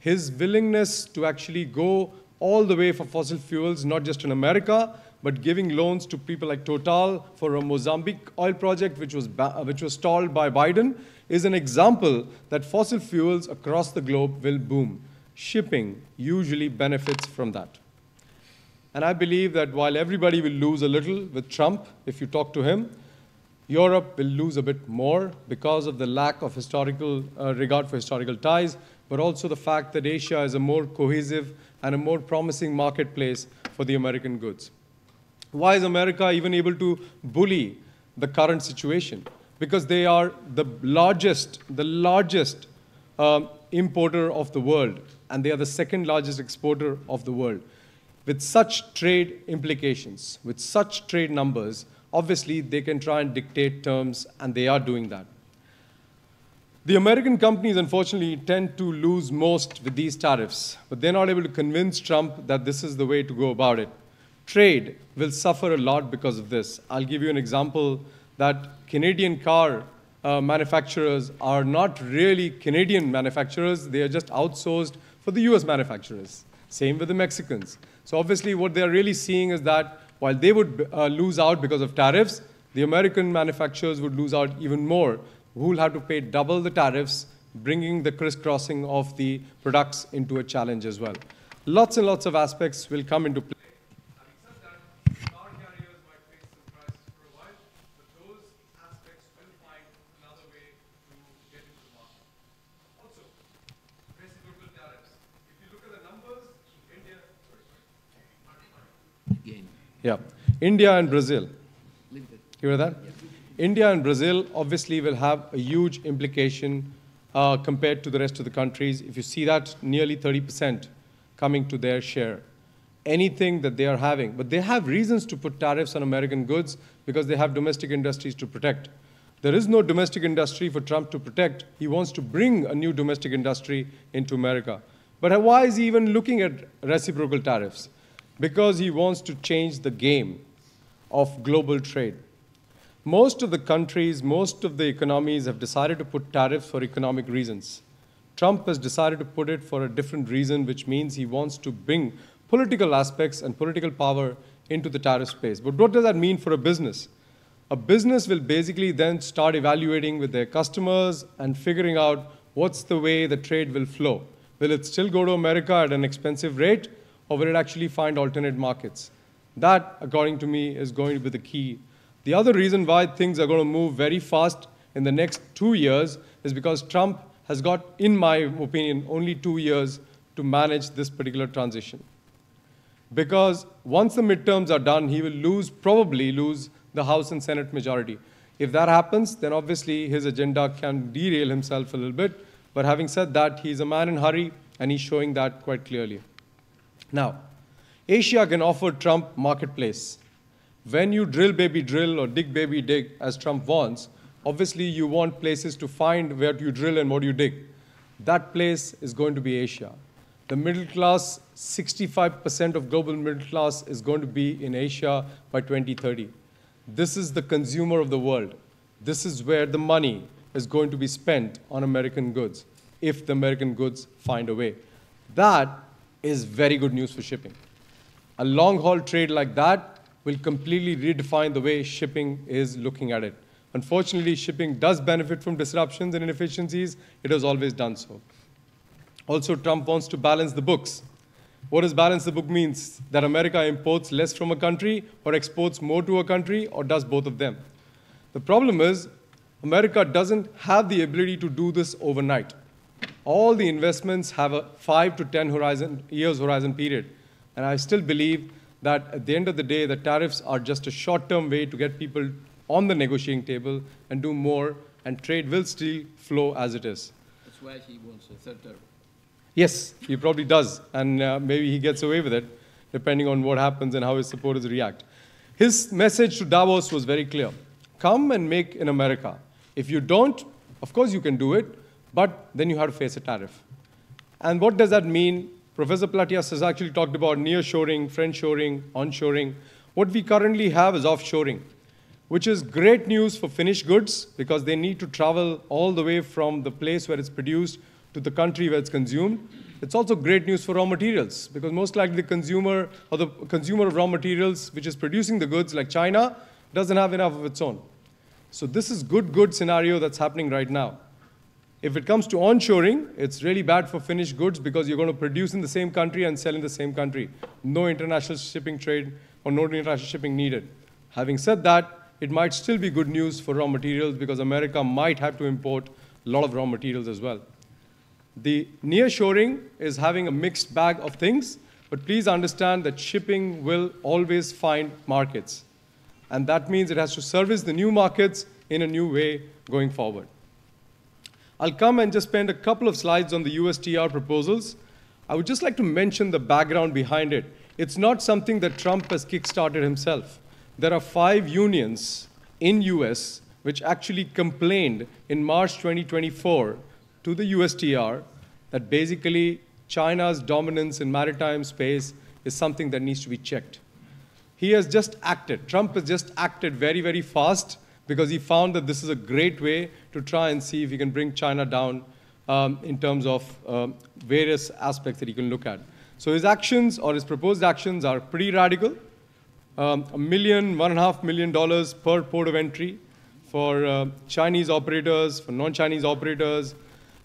His willingness to actually go all the way for fossil fuels, not just in America, but giving loans to people like Total for a Mozambique oil project, which was stalled by Biden, is an example that fossil fuels across the globe will boom. Shipping usually benefits from that. And I believe that while everybody will lose a little with Trump, if you talk to him, Europe will lose a bit more because of the lack of historical regard for historical ties, but also the fact that Asia is a more cohesive and a more promising marketplace for the American goods. Why is America even able to bully the current situation? Because they are the largest importer of the world, and they are the second largest exporter of the world. With such trade implications, with such trade numbers, obviously they can try and dictate terms, and they are doing that. The American companies, unfortunately, tend to lose most with these tariffs, but they're not able to convince Trump that this is the way to go about it. Trade will suffer a lot because of this. I'll give you an example that Canadian car manufacturers are not really Canadian manufacturers. They are just outsourced for the US manufacturers. Same with the Mexicans. So obviously what they're really seeing is that while they would lose out because of tariffs, the American manufacturers would lose out even more, who will have to pay double the tariffs, bringing the crisscrossing of the products into a challenge as well. Lots and lots of aspects will come into play. Yeah, India and Brazil. You hear that? India and Brazil obviously will have a huge implication compared to the rest of the countries. If you see that, nearly 30% coming to their share. Anything that they are having. But they have reasons to put tariffs on American goods because they have domestic industries to protect. There is no domestic industry for Trump to protect. He wants to bring a new domestic industry into America. But why is he even looking at reciprocal tariffs? Because he wants to change the game of global trade. Most of the countries, most of the economies have decided to put tariffs for economic reasons. Trump has decided to put it for a different reason, which means he wants to bring political aspects and political power into the tariff space. But what does that mean for a business? A business will basically then start evaluating with their customers and figuring out what's the way the trade will flow. Will it still go to America at an expensive rate, or will it actually find alternate markets? That, according to me, is going to be the key. The other reason why things are going to move very fast in the next 2 years is because Trump has got, in my opinion, only 2 years to manage this particular transition. Because once the midterms are done, he will probably lose the House and Senate majority. If that happens, then obviously his agenda can derail himself a little bit. But having said that, he's a man in a hurry, and he's showing that quite clearly. Now, Asia can offer Trump marketplace. When you drill, baby, drill, or dig, baby, dig, as Trump wants, obviously you want places to find where you drill and what you dig. That place is going to be Asia. The middle class, 65% of global middle class is going to be in Asia by 2030. This is the consumer of the world. This is where the money is going to be spent on American goods, if the American goods find a way. That is very good news for shipping. A long-haul trade like that will completely redefine the way shipping is looking at it. Unfortunately, shipping does benefit from disruptions and inefficiencies. It has always done so. Also, Trump wants to balance the books. What does balance the book means? That America imports less from a country or exports more to a country or does both of them. The problem is America doesn't have the ability to do this overnight. All the investments have a 5 to 10 years horizon period. And I still believe that at the end of the day, the tariffs are just a short-term way to get people on the negotiating table and do more and trade will still flow as it is. That's why he wants a third term. Yes, he probably does, and maybe he gets away with it, depending on what happens and how his supporters react. His message to Davos was very clear. Come and make in America. If you don't, of course you can do it, but then you have to face a tariff. And what does that mean? Professor Platias has actually talked about nearshoring, friendshoring, onshoring. What we currently have is offshoring, which is great news for finished goods because they need to travel all the way from the place where it's produced to the country where it's consumed. It's also great news for raw materials because most likely the consumer or the consumer of raw materials, which is producing the goods like China, doesn't have enough of its own. So this is good scenario that's happening right now. If it comes to onshoring, it's really bad for finished goods because you're going to produce in the same country and sell in the same country. No international shipping trade or no international shipping needed. Having said that, it might still be good news for raw materials because America might have to import a lot of raw materials as well. The nearshoring is having a mixed bag of things, but please understand that shipping will always find markets. And that means it has to service the new markets in a new way going forward. I'll come and just spend a couple of slides on the USTR proposals. I would just like to mention the background behind it. It's not something that Trump has kickstarted himself. There are 5 unions in US which actually complained in March 2024 to the USTR that basically China's dominance in maritime space is something that needs to be checked. He has just acted. Trump has just acted very, very fast because he found that this is a great way to try and see if he can bring China down in terms of various aspects that he can look at. So his actions or his proposed actions are pretty radical. $1 million, $1.5 million per port of entry for Chinese operators, for non-Chinese operators,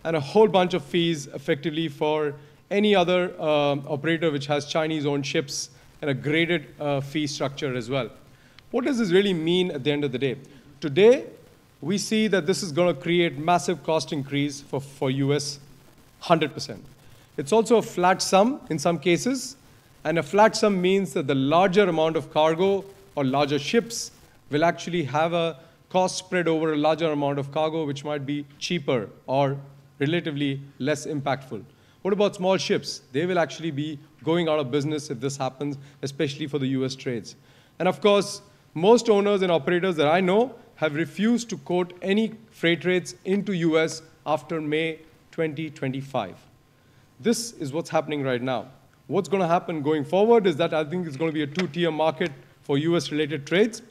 and a whole bunch of fees effectively for any other operator which has Chinese-owned ships and a graded fee structure as well. What does this really mean at the end of the day? Today, we see that this is going to create massive cost increase for US, 100%. It's also a flat sum in some cases, and a flat sum means that the larger amount of cargo or larger ships will actually have a cost spread over a larger amount of cargo, which might be cheaper or relatively less impactful. What about small ships? They will actually be going out of business if this happens, especially for the US trades. And of course, most owners and operators that I know have refused to quote any freight rates into US after May 2025. This is what's happening right now. What's going to happen going forward is that I think it's going to be a 2-tier market for US-related trades.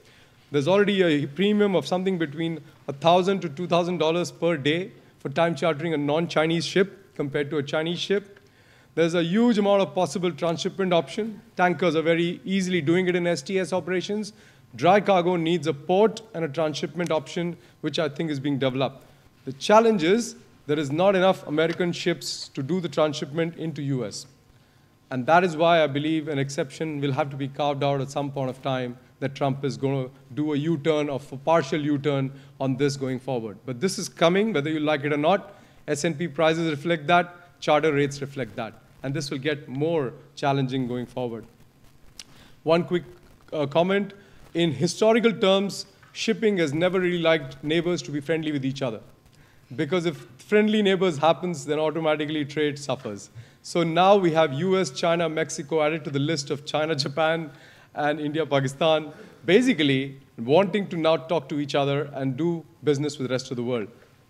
There's already a premium of something between $1,000 to $2,000 per day for time chartering a non-Chinese ship compared to a Chinese ship. There's a huge amount of possible transshipment option. Tankers are very easily doing it in STS operations. Dry cargo needs a port and a transshipment option, which I think is being developed. The challenge is there is not enough American ships to do the transshipment into US. And that is why I believe an exception will have to be carved out at some point of time that Trump is going to do a U-turn or a partial U-turn on this going forward. But this is coming, whether you like it or not. S&P prices reflect that. Charter rates reflect that. And this will get more challenging going forward. One quick comment. In historical terms, shipping has never really liked neighbors to be friendly with each other. Because if friendly neighbors happens, then automatically trade suffers. So now we have US, China, Mexico added to the list of China, Japan, and India, Pakistan, basically wanting to now talk to each other and do business with the rest of the world.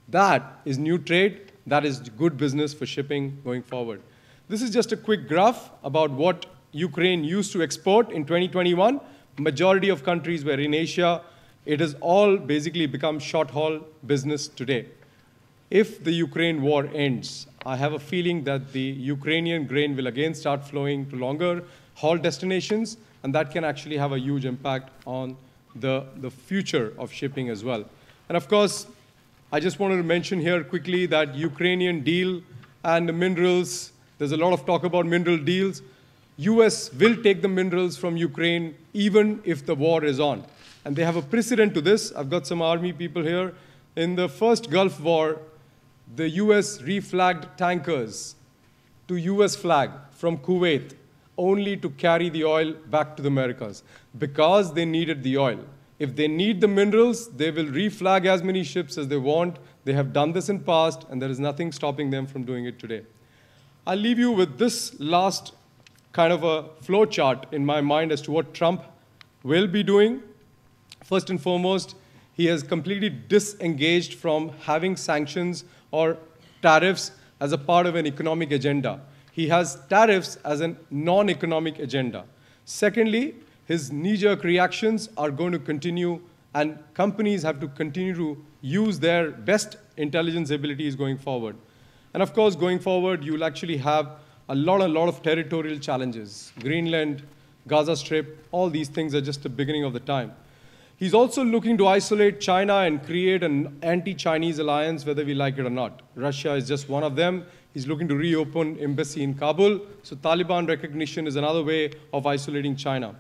That is new trade. That is good business for shipping going forward. This is just a quick graph about what Ukraine used to export in 2021. Majority of countries were in Asia. It has all basically become short-haul business today. If the Ukraine war ends, I have a feeling that the Ukrainian grain will again start flowing to longer haul destinations, and that can actually have a huge impact on the future of shipping as well. And of course, I just wanted to mention here quickly that Ukrainian deal and the minerals, there's a lot of talk about mineral deals. US will take the minerals from Ukraine even if the war is on. And they have a precedent to this. I've got some army people here. In the first Gulf War, the US reflagged tankers to US flag from Kuwait only to carry the oil back to the Americas because they needed the oil. If they need the minerals, they will reflag as many ships as they want. They have done this in past, and there is nothing stopping them from doing it today. I'll leave you with this last kind of a flow chart in my mind as to what Trump will be doing. First and foremost, he has completely disengaged from having sanctions or tariffs as a part of an economic agenda. He has tariffs as a non-economic agenda. Secondly, his knee-jerk reactions are going to continue, and companies have to continue to use their best intelligence abilities going forward. And of course, going forward, you'll actually have a lot of territorial challenges. Greenland, Gaza Strip, all these things are just the beginning of the time. He's also looking to isolate China and create an anti-Chinese alliance, whether we like it or not. Russia is just one of them. He's looking to reopen embassy in Kabul. So Taliban recognition is another way of isolating China.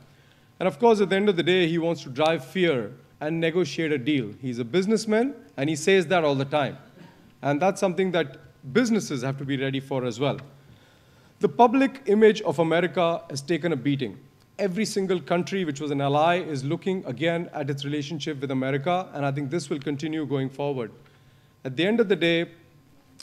And of course, at the end of the day, he wants to drive fear and negotiate a deal. He's a businessman, and he says that all the time. And that's something that businesses have to be ready for as well. The public image of America has taken a beating. Every single country which was an ally is looking again at its relationship with America, and I think this will continue going forward. At the end of the day,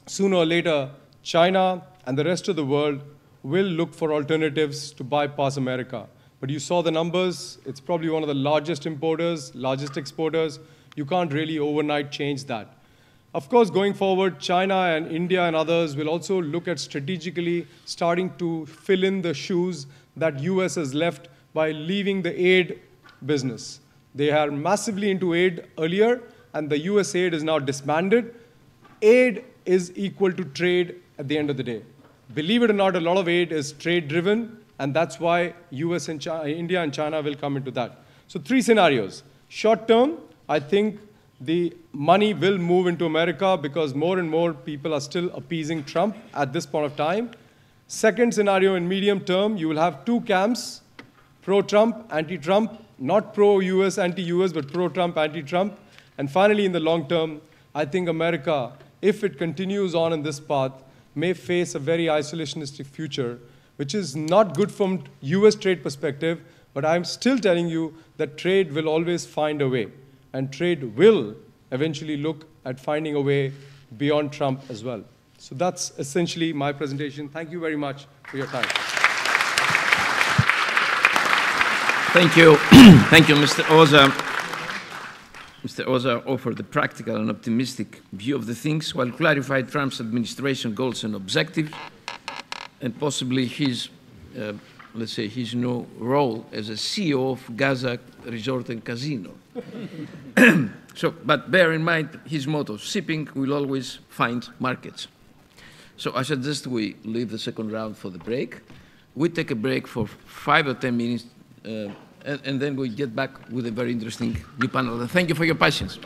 sooner or later, China and the rest of the world will look for alternatives to bypass America. But you saw the numbers. It's probably one of the largest importers, largest exporters. You can't really overnight change that. Of course, going forward, China and India and others will also look at strategically starting to fill in the shoes that US has left by leaving the aid business. They are massively into aid earlier, and the US aid is now disbanded. Aid is equal to trade at the end of the day. Believe it or not, a lot of aid is trade-driven, and that's why US and India and China will come into that. So 3 scenarios. Short term, I think the money will move into America because more and more people are still appeasing Trump at this point of time. Second scenario, in medium term, you will have 2 camps, pro-Trump, anti-Trump, not pro-US, anti-US, but pro-Trump, anti-Trump. And finally, in the long term, I think America, if it continues on in this path, may face a very isolationistic future, which is not good from US trade perspective, but I'm still telling you that trade will always find a way. And trade will eventually look at finding a way beyond Trump as well. So that's essentially my presentation. Thank you very much for your time. Thank you. Thank you, Mr. Oza. Mr. Oza offered a practical and optimistic view of the things while clarified Trump's administration goals and objectives and possibly his, let's say, his new role as a CEO of Gaza Resort and Casino. But bear in mind his motto, shipping will always find markets. So I suggest we leave the second round for the break. We take a break for 5 or 10 minutes, and then we get back with a very interesting new panel. Thank you for your patience.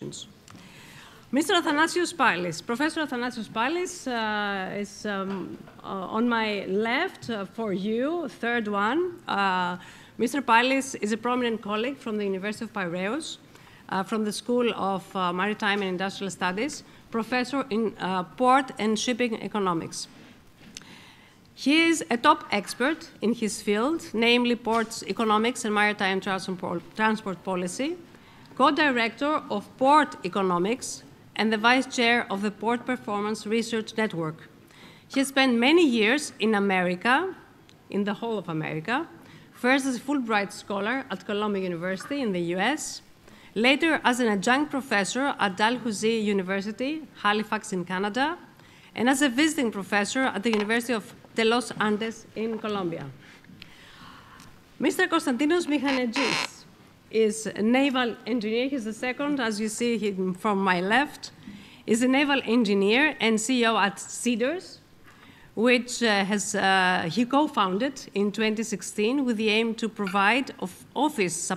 Mr. Athanasios Pailis. Professor Athanasios Pailis is on my left for you, third one. Mr. Pailis is a prominent colleague from the University of Piraeus, from the School of Maritime and Industrial Studies, professor in port and shipping economics. He is a top expert in his field, namely ports economics and maritime transport policy, co-director of Port Economics, and the vice chair of the Port Performance Research Network. He has spent many years in America, in the whole of America, first as a Fulbright scholar at Columbia University in the US, later as an adjunct professor at Dalhousie University, Halifax in Canada, and as a visiting professor at the University of the Los Andes in Colombia. Mr. Konstantinos Michanegis is a naval engineer. He's the second, as you see him from my left. Is a naval engineer and CEO at Cedars, which he co-founded in 2016 with the aim to provide office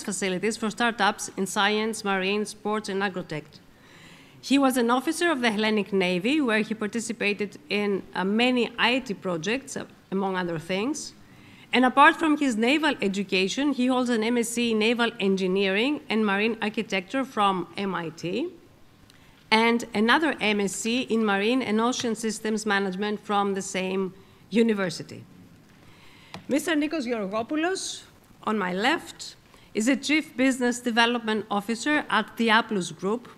facilities for startups in science, marine, sports, and agrotech. He was an officer of the Hellenic Navy, where he participated in many IT projects, among other things. And apart from his naval education, he holds an MSc in Naval Engineering and Marine Architecture from MIT, and another MSc in Marine and Ocean Systems Management from the same university. Mr. Nikos Georgopoulos, on my left, is a Chief Business Development Officer at the Applus Group,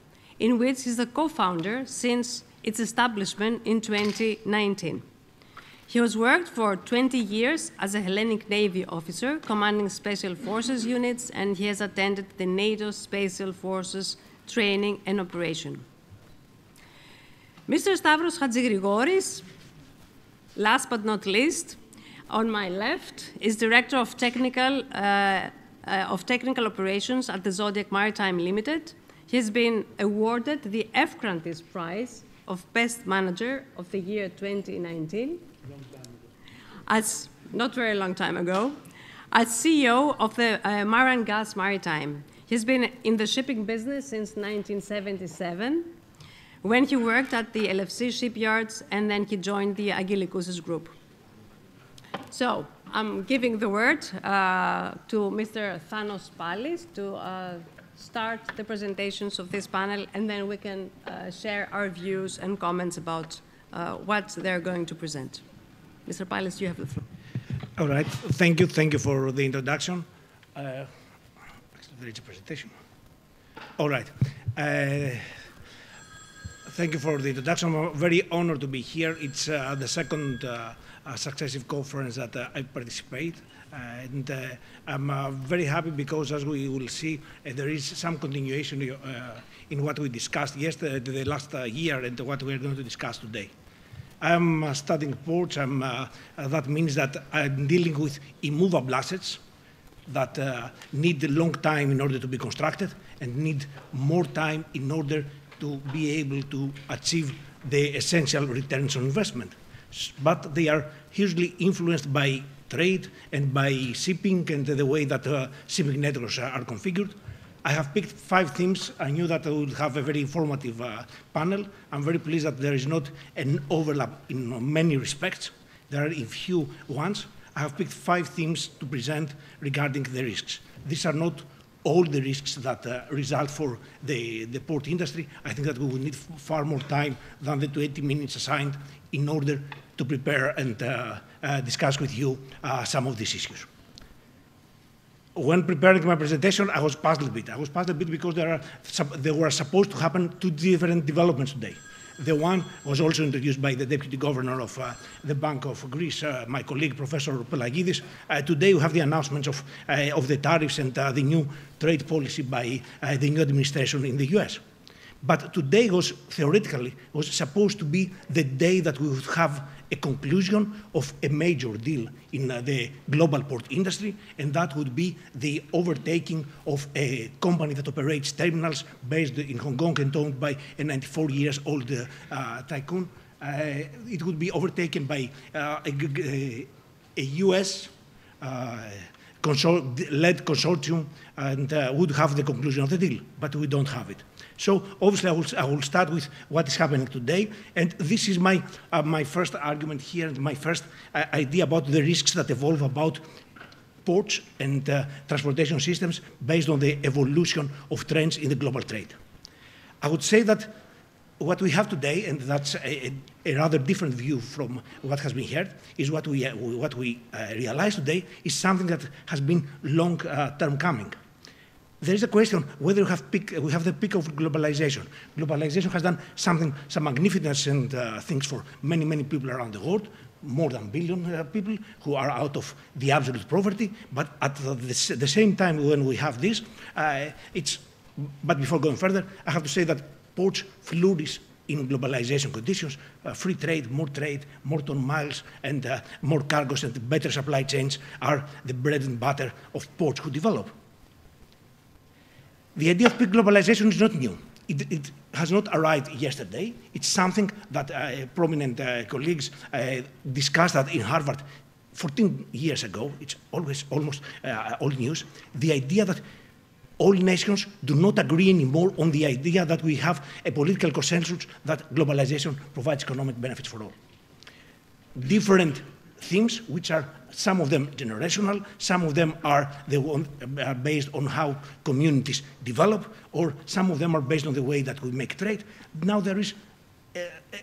in which he's the co-founder since its establishment in 2019. He has worked for 20 years as a Hellenic Navy officer, commanding Special Forces units, and he has attended the NATO Special Forces training and operation. Mr. Stavros Hatzigrigouris, last but not least, on my left, is Director of Technical Operations at the Zodiac Maritime Limited. He has been awarded the F. Crantis Prize of Best Manager of the year 2019. As not very long time ago, as CEO of the Maran Gas Maritime. He's been in the shipping business since 1977, when he worked at the LFC shipyards, and then he joined the Agilikoussis Group. So I'm giving the word to Mr. Thanos Pailis to start the presentations of this panel, and then we can share our views and comments about what they're going to present. Mr. Pailis, you have the floor. All right. Thank you. Thank you for the introduction. There is a presentation. All right. Thank you for the introduction. I'm very honored to be here. It's the second successive conference that I participate. And I'm very happy because, as we will see, there is some continuation in what we discussed yesterday, the last year, and what we're going to discuss today. I'm studying ports. That means that I'm dealing with immovable assets that need a long time in order to be constructed and need more time in order to be able to achieve the essential returns on investment. But they are hugely influenced by trade and by shipping and the way that shipping networks are configured. I have picked 5 themes. I knew that I would have a very informative panel. I'm very pleased that there is not an overlap in many respects. There are a few ones. I have picked 5 themes to present regarding the risks. These are not all the risks that result for the port industry. I think that we will need far more time than the 20 minutes assigned in order to prepare and discuss with you some of these issues. When preparing my presentation, I was puzzled a bit. I was puzzled a bit because there were supposed to happen 2 different developments today. The one was also introduced by the Deputy Governor of the Bank of Greece, my colleague, Professor Pelagidis. Today we have the announcements of the tariffs and the new trade policy by the new administration in the US. But today was theoretically supposed to be the day that we would have a conclusion of a major deal in the global port industry, and that would be the overtaking of a company that operates terminals based in Hong Kong and owned by a 94-year-old tycoon. It would be overtaken by a US led consortium and would have the conclusion of the deal, but we don't have it. So obviously I will start with what is happening today, and this is my first argument here, and my first idea about the risks that evolve about ports and transportation systems based on the evolution of trends in the global trade. I would say that what we have today, and that's a rather different view from what has been heard, is what we realize today is something that has been long-term coming. There is a question whether we have the peak of globalization. Globalization has done some magnificent things for many, many people around the world, more than 1 billion people who are out of the absolute poverty. But at the same time, when we have this, but before going further, I have to say that ports flourish in globalization conditions. Free trade, more ton miles, and more cargoes and better supply chains are the bread and butter of ports who develop. The idea of peak globalization is not new. It has not arrived yesterday. It's something that prominent colleagues discussed that in Harvard 14 years ago. It's almost old news. The idea that all nations do not agree anymore on the idea that we have a political consensus that globalization provides economic benefits for all. Different themes, which are some of them generational, some of them are based on how communities develop, or some of them are based on the way that we make trade. Now there is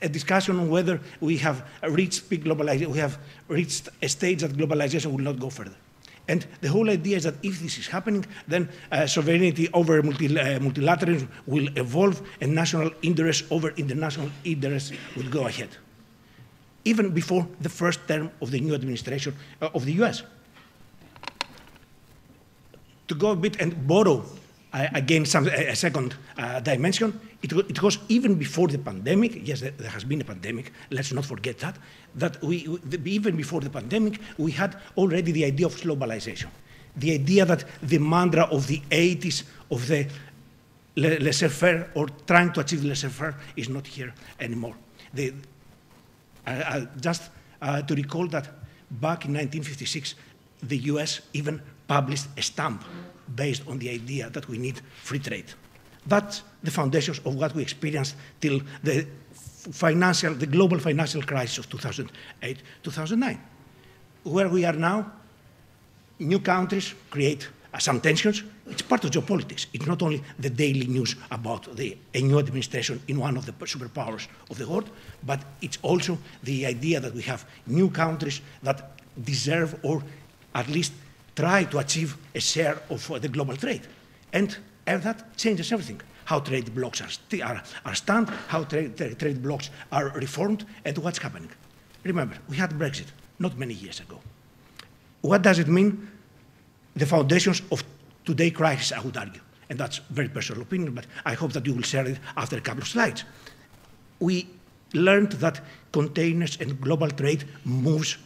a discussion on whether we have reached peak globalization, we have reached a stage that globalization will not go further. And the whole idea is that if this is happening, then sovereignty over multilateralism will evolve, and national interests over international interests will go ahead, even before the first term of the new administration of the US. To go a bit and borrow again a second dimension, it was even before the pandemic. Yes, there has been a pandemic, let's not forget that even before the pandemic, we had already the idea of globalization. The idea that the mantra of the 80s of the laissez-faire, or trying to achieve laissez-faire, is not here anymore. Just to recall that back in 1956, the US even published a stamp based on the idea that we need free trade. That's the foundations of what we experienced till the global financial crisis of 2008, 2009. Where we are now, new countries create some tensions. It's part of geopolitics. It's not only the daily news about a new administration in one of the superpowers of the world, but it's also the idea that we have new countries that deserve, or at least try to achieve, a share of the global trade. And that changes everything. How trade blocks are stamped, how trade blocks are reformed, and what's happening. Remember, we had Brexit not many years ago. What does it mean? The foundations of today's crisis, I would argue, and that's very personal opinion, but I hope that you will share it after a couple of slides. We learned that containers and global trade moves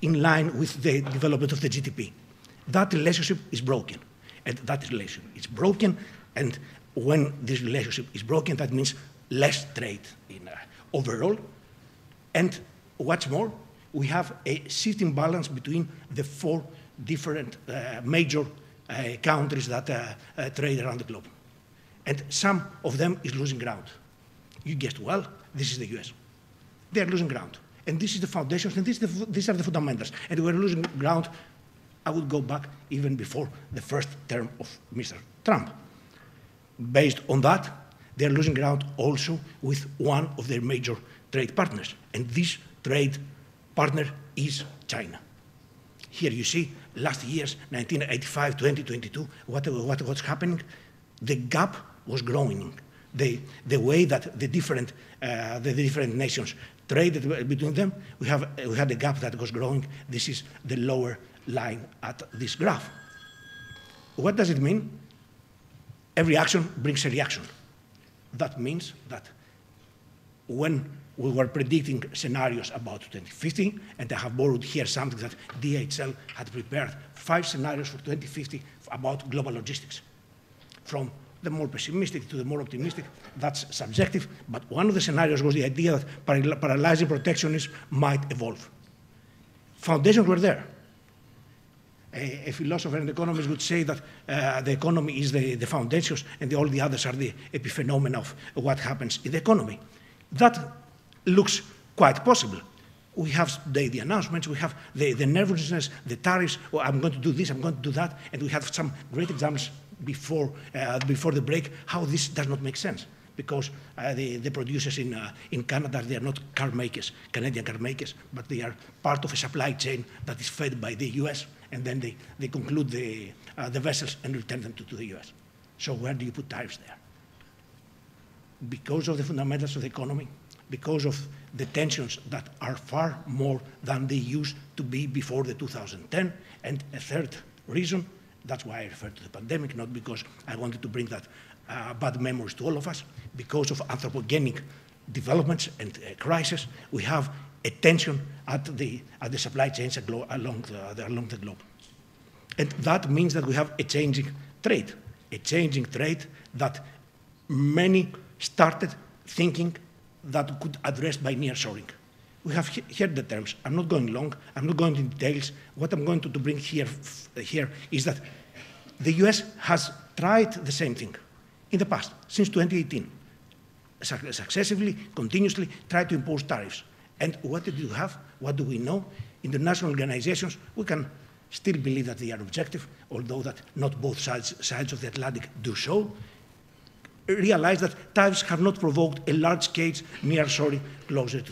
in line with the development of the GDP. That relationship is broken, and that relationship is broken, and when this relationship is broken, that means less trade overall. And what's more, we have a shifting balance between the four different major countries that trade around the globe. And some of them is losing ground. You guessed well, this is the US. They are losing ground. And this is the foundations, and these are the fundamentals. And we're losing ground. I would go back even before the first term of Mr. Trump. Based on that, they're losing ground also with one of their major trade partners. And this trade partner is China. Here you see last year's 1985, 2022, what's happening. The gap was growing. The way that the different nations traded between them, we had a gap that was growing. This is the lower line at this graph. What does it mean? Every action brings a reaction. That means that when we were predicting scenarios about 2050, and I have borrowed here something that DHL had prepared, 5 scenarios for 2050 about global logistics. From the more pessimistic to the more optimistic, that's subjective, but one of the scenarios was the idea that paralyzing protectionism might evolve. Foundations were there. A philosopher and economist would say that the economy is the foundations and all the others are the epiphenomena of what happens in the economy. That looks quite possible. We have today the announcements, we have the nervousness, the tariffs, oh, I'm going to do this, I'm going to do that, and we have some great examples before the break how this does not make sense. Because the producers in Canada, they are not car makers, Canadian car makers, but they are part of a supply chain that is fed by the US, and then they conclude the vessels and return them to the US. So where do you put tariffs there? Because of the fundamentals of the economy, because of the tensions that are far more than they used to be before the 2010, and a third reason, that's why I refer to the pandemic, not because I wanted to bring that bad memories to all of us, because of anthropogenic developments and crisis, we have a tension at the supply chains along the globe. And that means that we have a changing trade that many started thinking that could address by nearshoring. We have heard the terms. I'm not going long. I'm not going into details. What I'm going to bring here is that the US has tried the same thing in the past, since 2018, successively, continuously tried to impose tariffs. And what did you have? What do we know? International organizations, we can still believe that they are objective, although that not both sides of the Atlantic do so, realize that tariffs have not provoked a large-scale nearshoring closer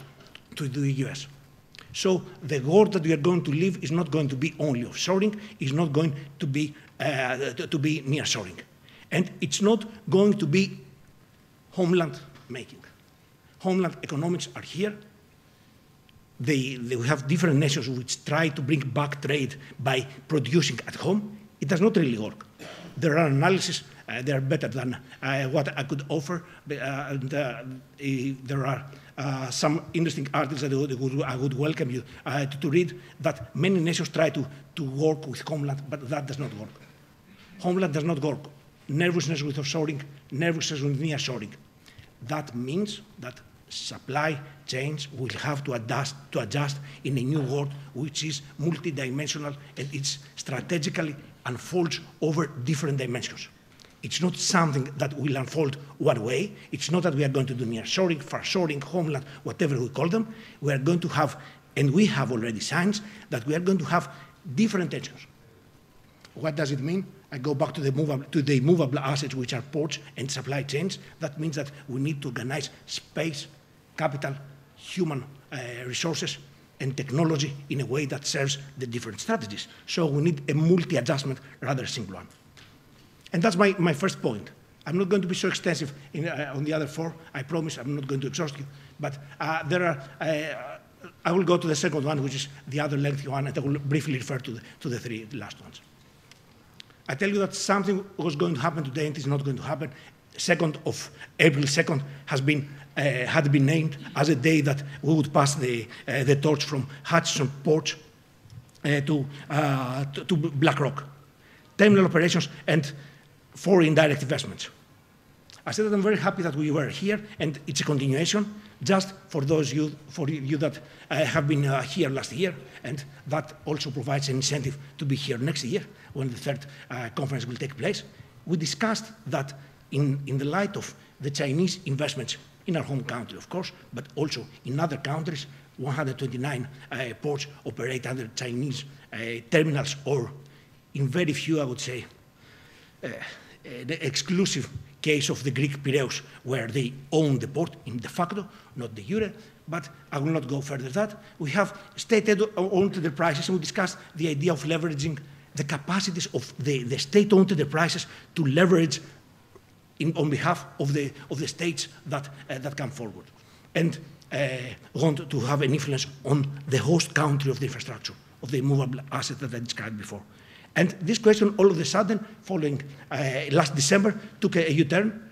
to the US. So the world that we are going to live is not going to be only offshoring, is not going to be nearshoring. And it's not going to be homeland making. Homeland economics are here. We have different nations which try to bring back trade by producing at home. It does not really work. There are analyses, they are better than what I could offer. There are some interesting articles that I would welcome you to read, that many nations try to work with homeland, but that does not work. Homeland does not work. Nervousness with offshoring, nervousness with nearshoring. That means that supply chains will have to adjust in a new world which is multidimensional and it's strategically unfolds over different dimensions. It's not something that will unfold one way. It's not that we are going to do nearshoring, farshoring, homeland, whatever we call them. We are going to have, and we have already signs, that we are going to have different tensions. What does it mean? I go back to the movable assets, which are ports and supply chains. That means that we need to organize space, capital, human resources, and technology in a way that serves the different strategies. So we need a multi-adjustment rather than a single one. And that's my first point. I'm not going to be so extensive on the other four. I promise I'm not going to exhaust you. But I will go to the second one, which is the other lengthy one, and I will briefly refer to the three last ones. I tell you that something was going to happen today and it's not going to happen. 2nd of April 2nd had been named as a day that we would pass the torch from Hutchison Ports to BlackRock. Terminal operations and foreign direct investments. I said that I'm very happy that we were here, and it's a continuation, just for those you that have been here last year, and that also provides an incentive to be here next year when the third conference will take place. We discussed that in the light of the Chinese investments in our home country, of course, but also in other countries, 129 ports operate under Chinese terminals, or in very few, I would say, the exclusive case of the Greek Piraeus, where they own the port in de facto, not de jure, but I will not go further than that. We have state-owned enterprises, and we discussed the idea of leveraging the capacities of the state-owned enterprises to leverage on behalf of the states that come forward, and want to have an influence on the host country of the infrastructure, of the movable asset that I described before. And this question, all of a sudden, following last December, took a U-turn.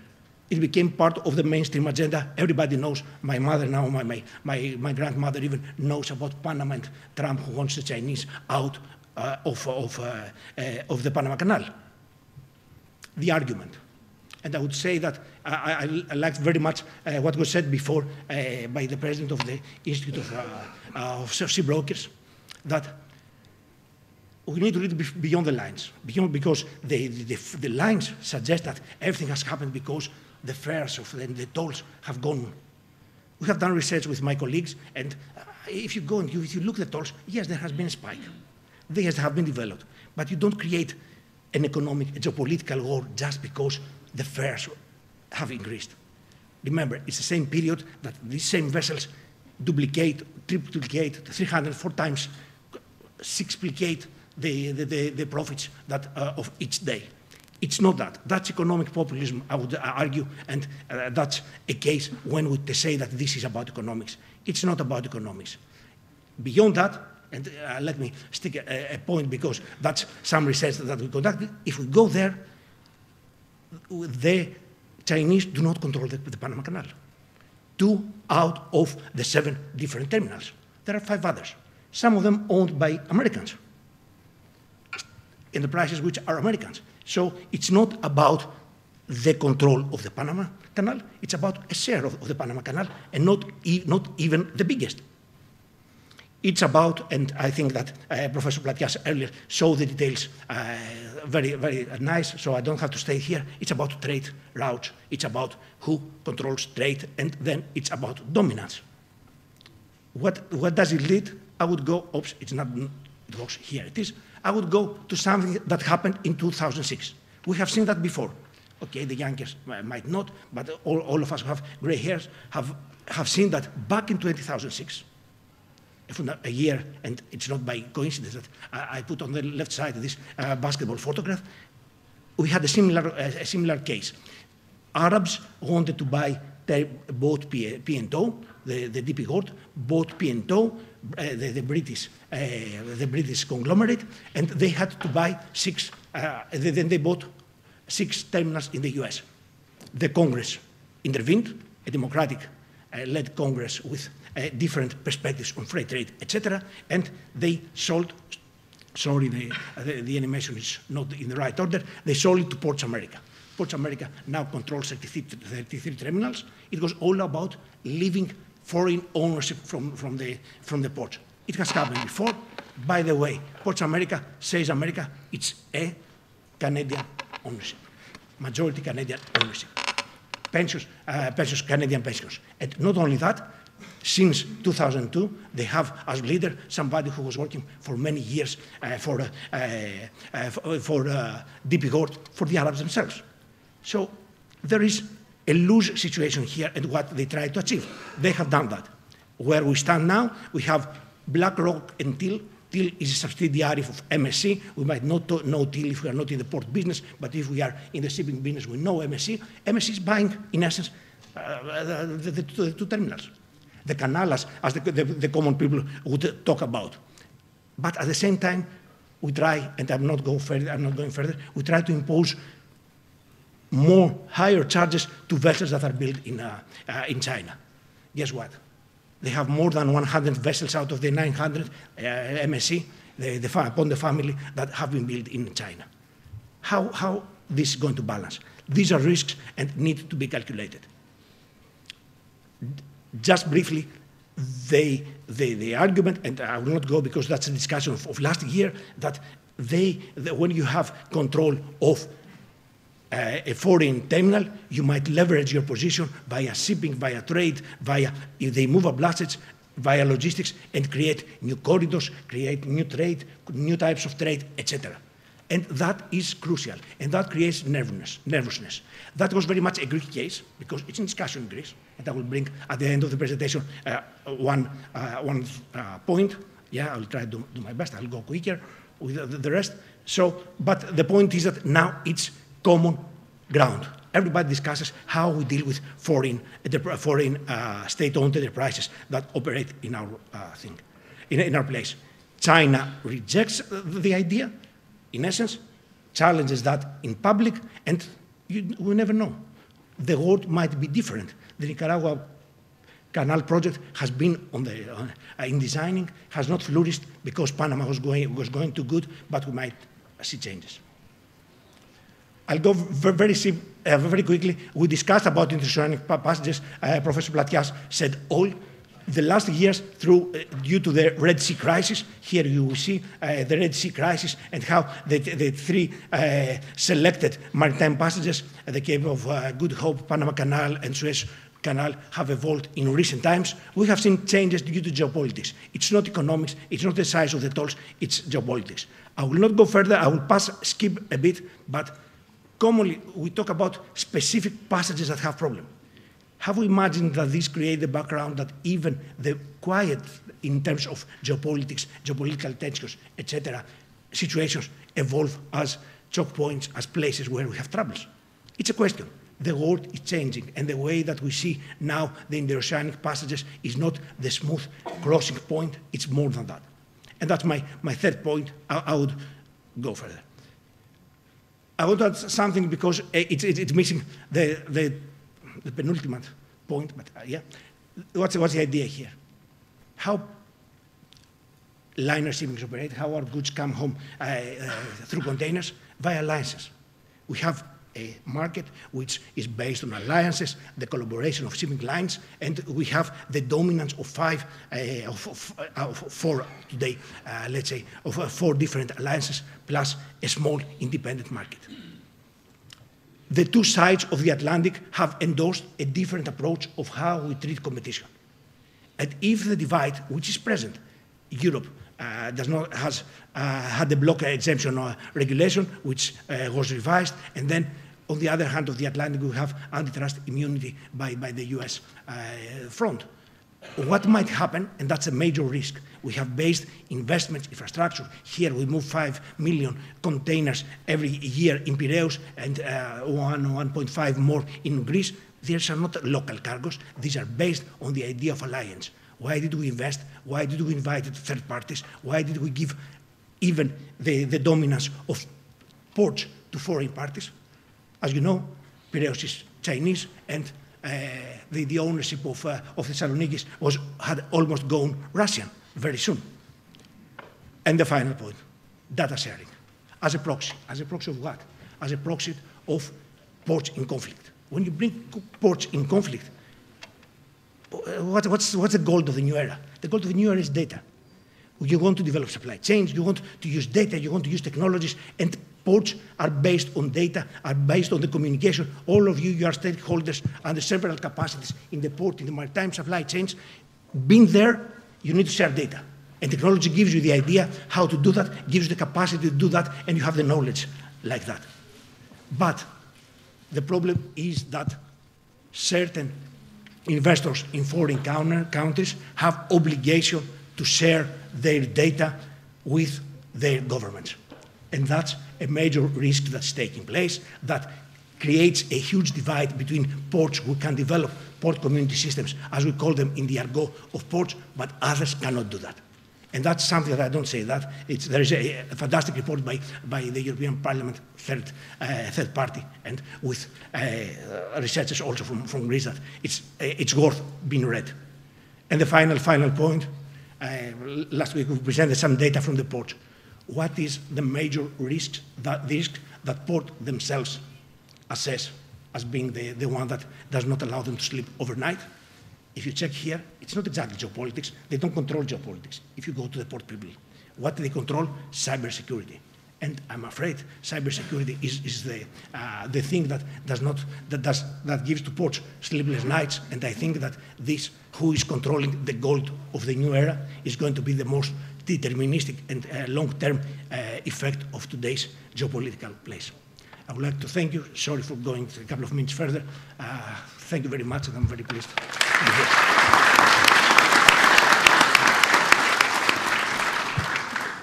It became part of the mainstream agenda. Everybody knows. My mother now, my grandmother even knows about Panama and Trump, who wants the Chinese out of the Panama Canal. The argument. And I would say that I liked very much what was said before by the president of the Institute of Sea Brokers, that we need to read beyond the lines, because the lines suggest that everything has happened because the fares of the tolls have gone. We have done research with my colleagues, and if you go and if you look at the tolls, yes, there has been a spike. They have been developed, but you don't create an economic, a geopolitical war just because the fares have increased. Remember, it's the same period that these same vessels duplicate, triplicate, 300, 4 times, sixplicate the profits that, of each day. It's not that. That's economic populism, I would argue, and that's a case when we say that this is about economics. It's not about economics. Beyond that, and let me stick a point because that's some research that we conducted. If we go there, the Chinese do not control the Panama Canal. 2 out of the 7 different terminals. There are 5 others, some of them owned by Americans, enterprises which are Americans. So it's not about the control of the Panama Canal, it's about a share of the Panama Canal, and not even the biggest. It's about, and I think that Professor Platias earlier showed the details very, very nice, so I don't have to stay here. It's about trade routes. It's about who controls trade, and then it's about dominance. What does it lead? I would go, oops, it's not, it goes here, it is. I would go to something that happened in 2006. We have seen that before. Okay, the youngers might not, but all of us who have gray hairs have seen that back in 2006, a year, and it's not by coincidence that I put on the left side this basketball photograph, we had a similar case. Arabs wanted to buy both P&O, the DP World, bought P&O, the British conglomerate, and they had to buy 6, then they bought 6 terminals in the US. The Congress intervened, a Democratic-led Congress with different perspectives on free trade, etc., and they sold, sorry, the animation is not in the right order, they sold it to Ports America. Ports America now controls 33 terminals. It was all about leaving foreign ownership from the ports. It has happened before. By the way, Ports America says America, it's a Canadian ownership, majority Canadian ownership. Pensions, Canadian pensions. And not only that, since 2002, they have as leader somebody who was working for many years for DP World, for the Arabs themselves. So there is a loose situation here and what they try to achieve. They have done that. Where we stand now, we have BlackRock and Till. Till is a subsidiary of MSC. We might not know Till if we are not in the port business, but if we are in the shipping business, we know MSC. MSC is buying, in essence, the 2 terminals. The canal as the common people would talk about. But at the same time, we try, and I'm not going further, we try to impose higher charges to vessels that are built in China. Guess what? They have more than 100 vessels out of the 900 MSC, upon the family, that have been built in China. How this is going to balance? These are risks and need to be calculated. Just briefly, the argument, and I will not go because that's a discussion of last year, that when you have control of a foreign terminal, you might leverage your position via shipping, via trade, if they move up assets, via logistics, and create new corridors, create new trade, new types of trade, etc. And that is crucial, and that creates nervousness. That was very much a Greek case, because it's in discussion in Greece, and I will bring at the end of the presentation one point. Yeah, I'll try to do my best. I'll go quicker with the rest. But the point is that now it's common ground. Everybody discusses how we deal with foreign state-owned enterprises that operate in our in our place. China rejects the idea, in essence, challenges that in public, and we never know. The world might be different. The Nicaragua Canal project has been in designing, has not flourished because Panama was going too good, but we might see changes. I'll go very quickly. We discussed about interoceanic passages. Professor Platias said all. the last years, due to the Red Sea crisis, here you will see the Red Sea crisis and how the three selected maritime passages at the Cape of Good Hope, Panama Canal, and Suez Canal have evolved in recent times. We have seen changes due to geopolitics. It's not economics, it's not the size of the tolls, it's geopolitics. I will not go further, I will skip a bit, but commonly we talk about specific passages that have problems. Have we imagined that this creates the background that even the quiet, in terms of geopolitics, geopolitical tensions, etc., situations evolve as choke points, as places where we have troubles? It's a question. The world is changing, and the way that we see now the interoceanic passages is not the smooth crossing point, it's more than that. And that's my third point. I would go further. I want to add something because it's missing the penultimate point, but yeah. What's the idea here? How liner shipping operate, how our goods come home through containers? Via alliances. We have a market which is based on alliances, the collaboration of shipping lines, and we have the dominance of four today, let's say, of 4 different alliances, plus a small independent market. The two sides of the Atlantic have endorsed a different approach of how we treat competition. And if the divide, which is present, Europe has had the blocker exemption regulation, which was revised, and then on the other hand of the Atlantic, we have antitrust immunity by the US front. What might happen, and that's a major risk, we have based investments, infrastructure. Here we move 5 million containers every year in Piraeus and 1.5 more in Greece. These are not local cargoes. These are based on the idea of alliance. Why did we invest? Why did we invite third parties? Why did we give even the dominance of ports to foreign parties? As you know, Piraeus is Chinese, and the ownership of Thessaloniki had almost gone Russian very soon. And the final point, data sharing. As a proxy. As a proxy of what? As a proxy of ports in conflict. When you bring ports in conflict, what's the goal of the new era? The goal of the new era is data. You want to develop supply chains, you want to use data, you want to use technologies, and ports are based on data, are based on the communication. All of you are stakeholders under several capacities in the port, in the maritime supply chains. Being there, you need to share data. And technology gives you the idea how to do that, gives you the capacity to do that, and you have the knowledge like that. But the problem is that certain investors in foreign countries have obligation to share their data with their governments. And that's a major risk that's taking place that creates a huge divide between ports who can develop port community systems, as we call them in the argot of ports, but others cannot do that. And that's something that I don't say that. There is a fantastic report by the European Parliament, third party, and with researchers also from Greece that it's worth being read. And the final point, last week we presented some data from the ports. What is the major risk that port themselves assess as being the one that does not allow them to sleep overnight? If you check here, it's not exactly geopolitics. They don't control geopolitics. If you go to the port people, what do they control? Cybersecurity. And I'm afraid cybersecurity is the thing that gives to ports sleepless nights. And I think that this, who is controlling the gold of the new era, is going to be the most deterministic and long-term effect of today's geopolitical place. I would like to thank you. Sorry for going a couple of minutes further. Thank you very much, and I'm very pleased to be here.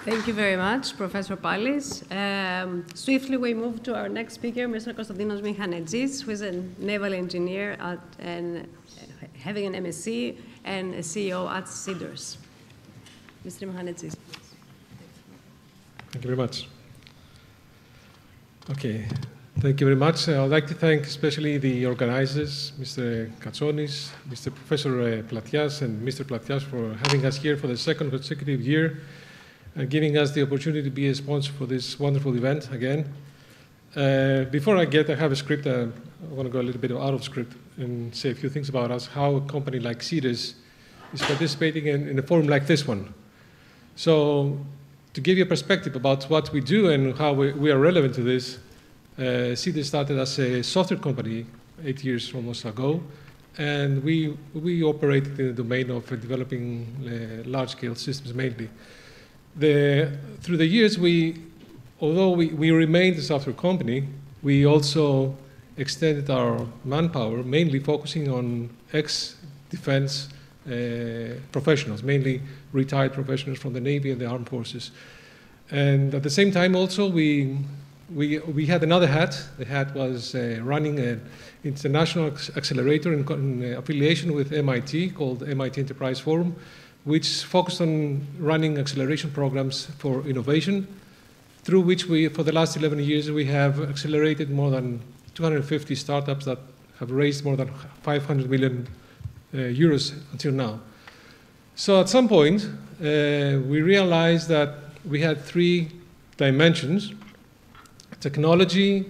Thank you very much, Professor Pallis. Swiftly, we move to our next speaker, Mr. Konstantinos Michanetsis, who is a naval engineer having an MSc and a CEO at Cedars. Mr. Michanetsis, please. Thank you very much. Okay, thank you very much. I'd like to thank especially the organizers, Mr. Katsonis, Mr. Professor Platias, and Mr. Platias for having us here for the second consecutive year and giving us the opportunity to be a sponsor for this wonderful event again. Before I have a script, I want to go a little bit out of script and say a few things about us, how a company like Cedars is participating in a forum like this one. So to give you a perspective about what we do and how we are relevant to this, CIDES started as a software company 8 years almost ago, and we operated in the domain of developing large-scale systems mainly. Through the years, although we remained a software company, we also extended our manpower, mainly focusing on ex-defense professionals, mainly retired professionals from the Navy and the Armed Forces. And at the same time also, we had another hat. The hat was running an international accelerator in affiliation with MIT called MIT Enterprise Forum, which focused on running acceleration programs for innovation, through which for the last 11 years, we have accelerated more than 250 startups that have raised more than 500 million euros until now. So at some point, we realized that we had three dimensions: technology,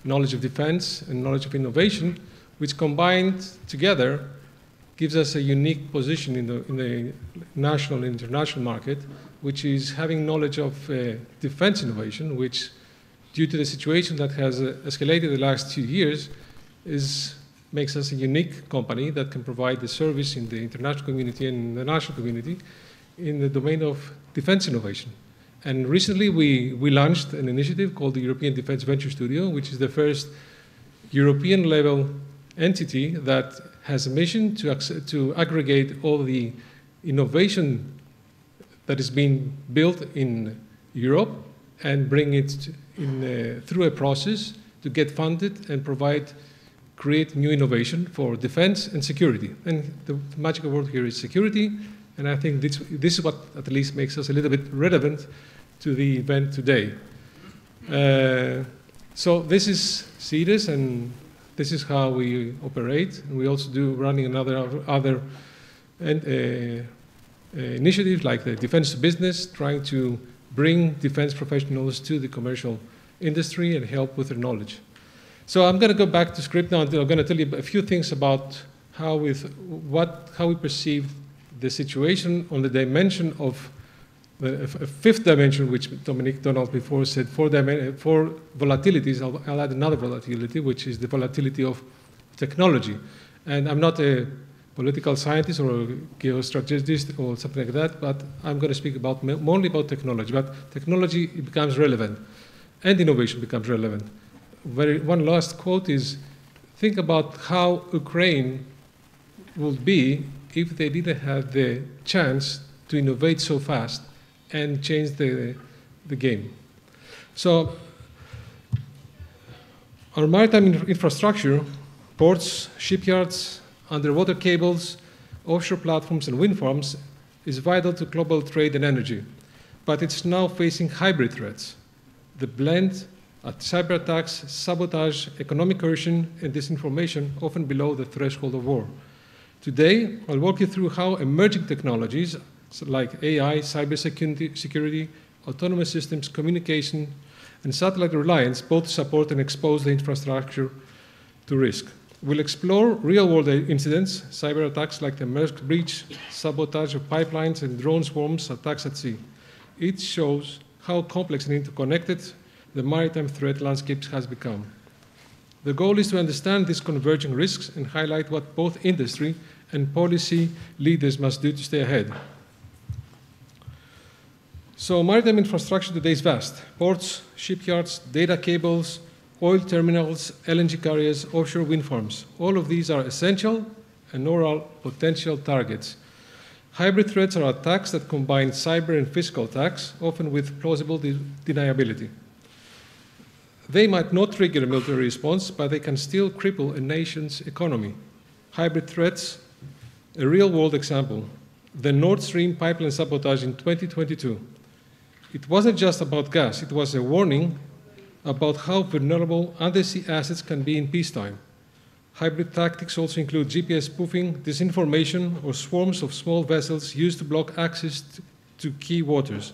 knowledge of defense, and knowledge of innovation, which combined together gives us a unique position in the national and international market, which is having knowledge of defense innovation, which, due to the situation that has escalated the last 2 years, makes us a unique company that can provide the service in the international community and the national community in the domain of defense innovation. And recently we launched an initiative called the European Defense Venture Studio, which is the first European-level entity that has a mission to aggregate all the innovation that is being built in Europe and bring it through a process to get funded and create new innovation for defense and security. And the magical word here is security, and I think this is what at least makes us a little bit relevant to the event today. So this is CIDES, and this is how we operate. And we also do running other initiatives like the Defense to Business, trying to bring defense professionals to the commercial industry and help with their knowledge. So I'm going to go back to script now, and I'm going to tell you a few things about how we perceive the situation on the dimension of a fifth dimension, which Dominique Donald before said, four volatilities. I'll add another volatility, which is the volatility of technology. And I'm not a political scientist or a geostrategist or something like that, but I'm going to speak only about technology. But technology becomes relevant, and innovation becomes relevant. One last quote is, think about how Ukraine would be if they didn't have the chance to innovate so fast and change the game. So our maritime infrastructure, ports, shipyards, underwater cables, offshore platforms, and wind farms is vital to global trade and energy. But it's now facing hybrid threats. The blend at cyber attacks, sabotage, economic coercion, and disinformation, often below the threshold of war. Today, I'll walk you through how emerging technologies like AI, cybersecurity, autonomous systems, communication, and satellite reliance both support and expose the infrastructure to risk. We'll explore real-world incidents, cyber attacks like the Maersk breach, sabotage of pipelines, and drone swarms, attacks at sea. It shows how complex and interconnected the maritime threat landscape has become. The goal is to understand these converging risks and highlight what both industry and policy leaders must do to stay ahead. So maritime infrastructure today is vast. Ports, shipyards, data cables, oil terminals, LNG carriers, offshore wind farms. All of these are essential and all potential targets. Hybrid threats are attacks that combine cyber and physical attacks, often with plausible deniability. They might not trigger a military response, but they can still cripple a nation's economy. Hybrid threats, a real-world example, the Nord Stream pipeline sabotage in 2022. It wasn't just about gas, it was a warning about how vulnerable undersea assets can be in peacetime. Hybrid tactics also include GPS spoofing, disinformation, or swarms of small vessels used to block access to key waters.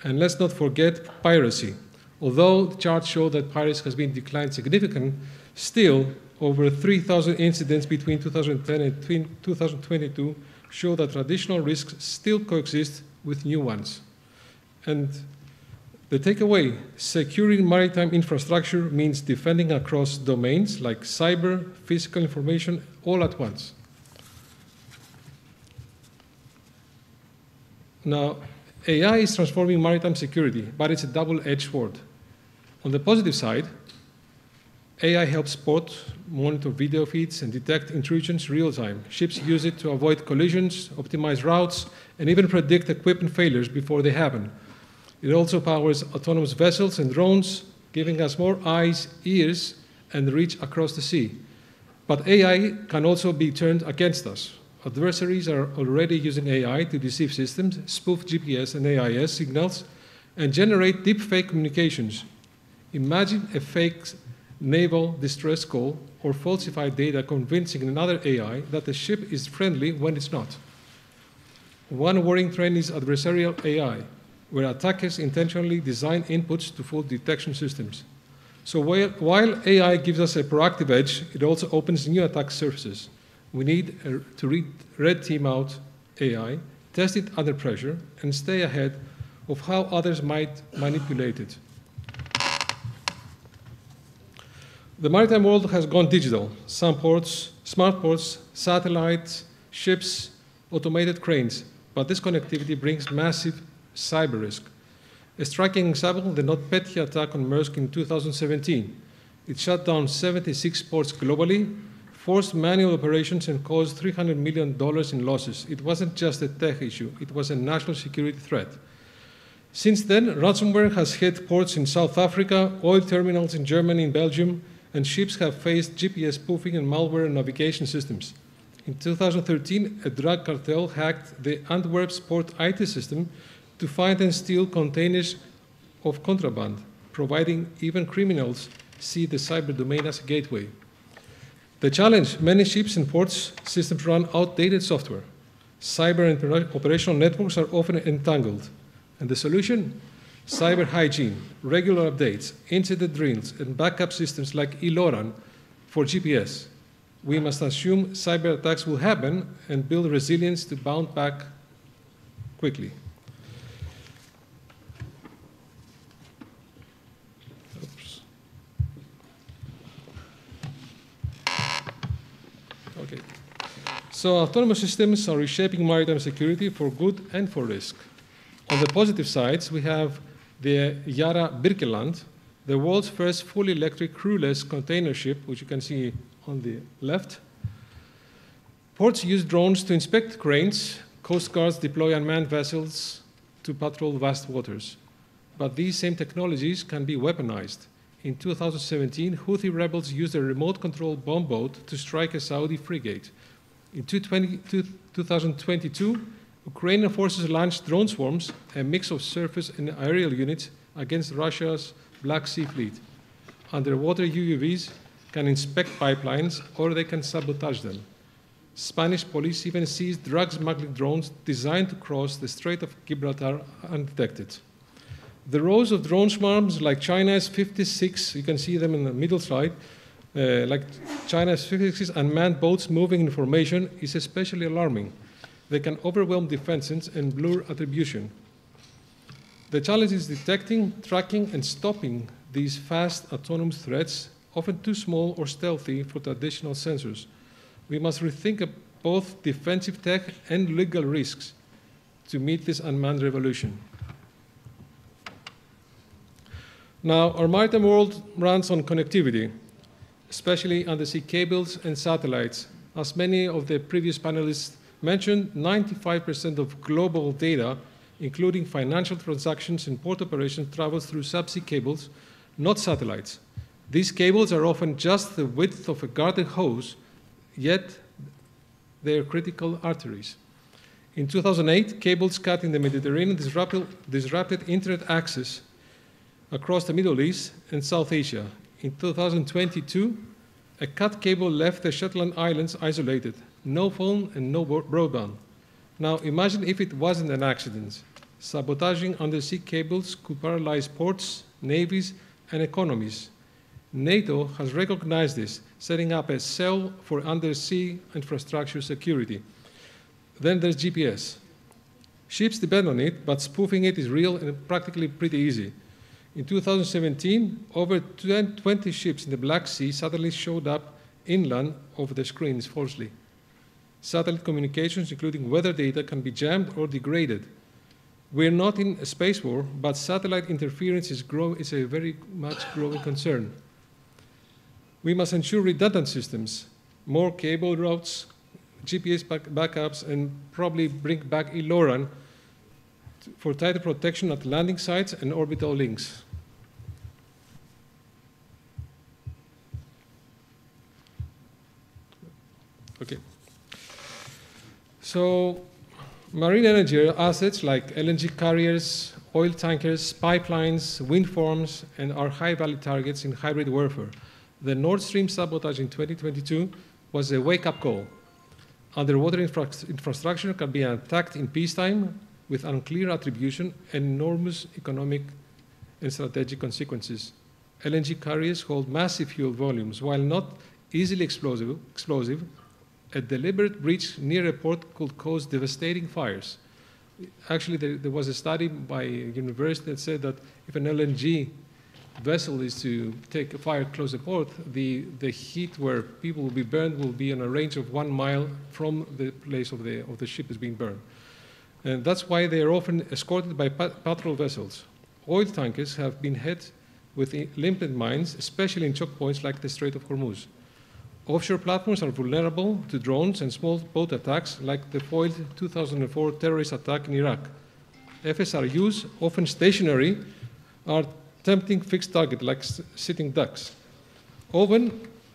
And let's not forget piracy. Although the charts show that piracy has been declined significantly, still over 3,000 incidents between 2010 and 2022 show that traditional risks still coexist with new ones. And the takeaway, securing maritime infrastructure means defending across domains like cyber, physical information, all at once. Now, AI is transforming maritime security, but it's a double-edged sword. On the positive side, AI helps spot, monitor video feeds, and detect intrusions real time. Ships use it to avoid collisions, optimize routes, and even predict equipment failures before they happen. It also powers autonomous vessels and drones, giving us more eyes, ears, and reach across the sea. But AI can also be turned against us. Adversaries are already using AI to deceive systems, spoof GPS and AIS signals, and generate deepfake communications. Imagine a fake naval distress call or falsified data convincing another AI that the ship is friendly when it's not. One worrying trend is adversarial AI, where attackers intentionally design inputs to fault detection systems. So while AI gives us a proactive edge, it also opens new attack surfaces. We need to red team out AI, test it under pressure, and stay ahead of how others might manipulate it. The maritime world has gone digital. Some ports, smart ports, satellites, ships, automated cranes. But this connectivity brings massive cyber risk. A striking example, the NotPetya attack on Maersk in 2017. It shut down 76 ports globally, forced manual operations, and caused $300 million in losses. It wasn't just a tech issue, it was a national security threat. Since then, ransomware has hit ports in South Africa, oil terminals in Germany and Belgium, and ships have faced GPS spoofing and malware navigation systems. In 2013, a drug cartel hacked the Antwerp's port IT system to find and steal containers of contraband, providing even criminals see the cyber domain as a gateway. The challenge, many ships and ports systems run outdated software. Cyber and operational networks are often entangled. And the solution? Cyber hygiene, regular updates, incident drills, and backup systems like ELORAN for GPS. We must assume cyber attacks will happen and build resilience to bounce back quickly. Oops. Okay. So autonomous systems are reshaping maritime security for good and for risk. On the positive sides, we have the Yara Birkeland, the world's first fully electric crewless container ship, which you can see on the left. Ports use drones to inspect cranes. Coast guards deploy unmanned vessels to patrol vast waters. But these same technologies can be weaponized. In 2017, Houthi rebels used a remote-controlled bomb boat to strike a Saudi frigate. In 2022, Ukrainian forces launched drone swarms, a mix of surface and aerial units, against Russia's Black Sea Fleet. Underwater UUVs can inspect pipelines or they can sabotage them. Spanish police even seized drug smuggling drones designed to cross the Strait of Gibraltar undetected. The rows of drone swarms like China's 56, you can see them in the middle slide, like China's 56 unmanned boats moving in formation is especially alarming. They can overwhelm defenses and blur attribution. The challenge is detecting, tracking, and stopping these fast autonomous threats, often too small or stealthy for traditional sensors. We must rethink both defensive tech and legal risks to meet this unmanned revolution. Now, our maritime world runs on connectivity, especially undersea cables and satellites. As many of the previous panelists mentioned, 95% of global data, including financial transactions and port operations, travels through subsea cables, not satellites. These cables are often just the width of a garden hose, yet they are critical arteries. In 2008, cables cut in the Mediterranean disrupted internet access across the Middle East and South Asia. In 2022, a cut cable left the Shetland Islands isolated. No phone and no broadband. Now imagine if it wasn't an accident. Sabotaging undersea cables could paralyze ports, navies, and economies. NATO has recognized this, setting up a cell for undersea infrastructure security. Then there's GPS. Ships depend on it, but spoofing it is real and practically pretty easy. In 2017, over 20 ships in the Black Sea suddenly showed up inland over the screens falsely. Satellite communications, including weather data, can be jammed or degraded. We're not in a space war, but satellite interference is a very much growing concern. We must ensure redundant systems, more cable routes, GPS backups, and probably bring back ELORAN for tighter protection at landing sites and orbital links. Okay. So, marine energy assets like LNG carriers, oil tankers, pipelines, wind farms, and are high-value targets in hybrid warfare. The Nord Stream sabotage in 2022 was a wake-up call. Underwater infrastructure can be attacked in peacetime with unclear attribution and enormous economic and strategic consequences. LNG carriers hold massive fuel volumes. While not easily explosive, a deliberate breach near a port could cause devastating fires. Actually, there was a study by a university that said that if an LNG vessel is to take a fire close to port, the heat where people will be burned will be in a range of 1 mile from the place of the ship is being burned. And that's why they are often escorted by patrol vessels. Oil tankers have been hit with limited mines, especially in choke points like the Strait of Hormuz. Offshore platforms are vulnerable to drones and small boat attacks like the foiled 2004 terrorist attack in Iraq. FSRUs, often stationary, are tempting fixed target like sitting ducks.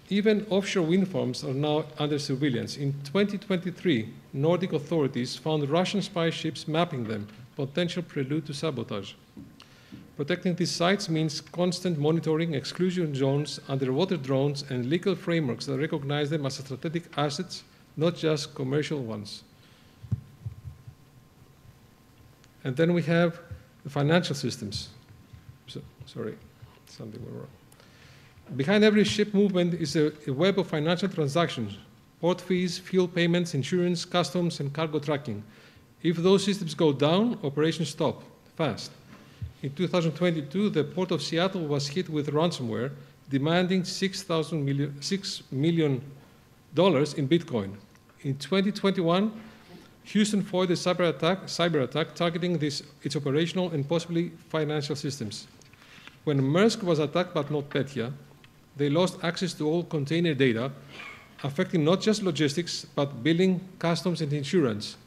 Even offshore wind farms are now under surveillance. In 2023, Nordic authorities found Russian spy ships mapping them, potential prelude to sabotage. Protecting these sites means constant monitoring, exclusion zones, underwater drones, and legal frameworks that recognize them as strategic assets, not just commercial ones. And then we have the financial systems. Sorry, something went wrong. Behind every ship movement is a web of financial transactions, port fees, fuel payments, insurance, customs, and cargo tracking. If those systems go down, operations stop fast. In 2022, the Port of Seattle was hit with ransomware, demanding $6 million in Bitcoin. In 2021, Houston foiled a cyber attack targeting its operational and possibly financial systems. When Maersk was attacked but not Petya, they lost access to all container data, affecting not just logistics, but billing, customs, and insurance.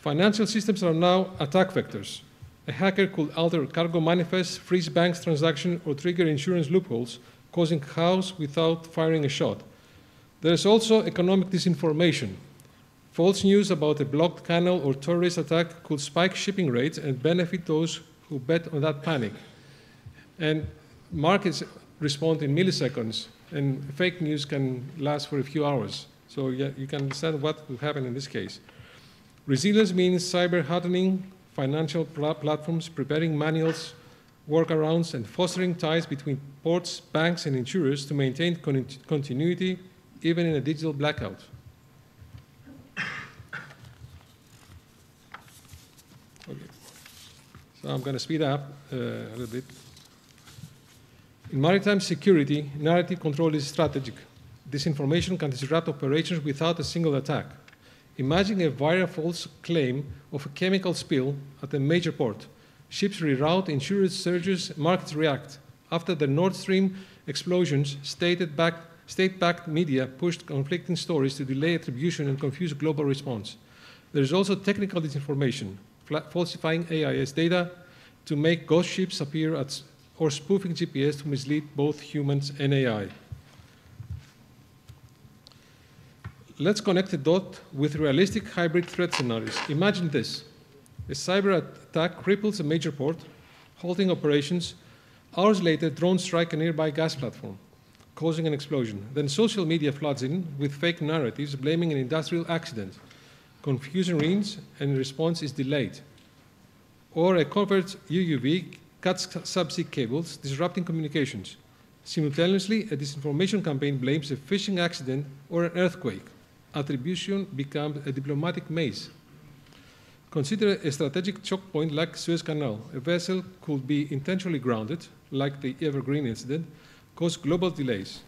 Financial systems are now attack vectors. A hacker could alter cargo manifests, freeze banks transactions, or trigger insurance loopholes, causing chaos without firing a shot. There is also economic disinformation. False news about a blocked canal or terrorist attack could spike shipping rates and benefit those who bet on that panic. And markets respond in milliseconds, and fake news can last for a few hours. So yeah, you can understand what will happen in this case. Resilience means cyber hardening, financial platforms, preparing manuals, workarounds, and fostering ties between ports, banks, and insurers to maintain continuity even in a digital blackout. Okay. So I'm going to speed up a little bit. In maritime security, narrative control is strategic. Disinformation can disrupt operations without a single attack. Imagine a viral false claim of a chemical spill at a major port. Ships reroute, insurers surges, markets react. After the Nord Stream explosions, state-backed media pushed conflicting stories to delay attribution and confuse global response. There is also technical disinformation, falsifying AIS data to make ghost ships appear or spoofing GPS to mislead both humans and AI. Let's connect a dot with realistic hybrid threat scenarios. Imagine this. A cyber attack cripples a major port, halting operations. Hours later, drones strike a nearby gas platform, causing an explosion. Then social media floods in with fake narratives blaming an industrial accident. Confusion reigns and response is delayed. Or a covert UUV cuts subsea cables, disrupting communications. Simultaneously, a disinformation campaign blames a fishing accident or an earthquake. attribution becomes a diplomatic maze. Consider a strategic choke point like Suez Canal. A vessel could be intentionally grounded, like the Evergreen incident, cause global delays.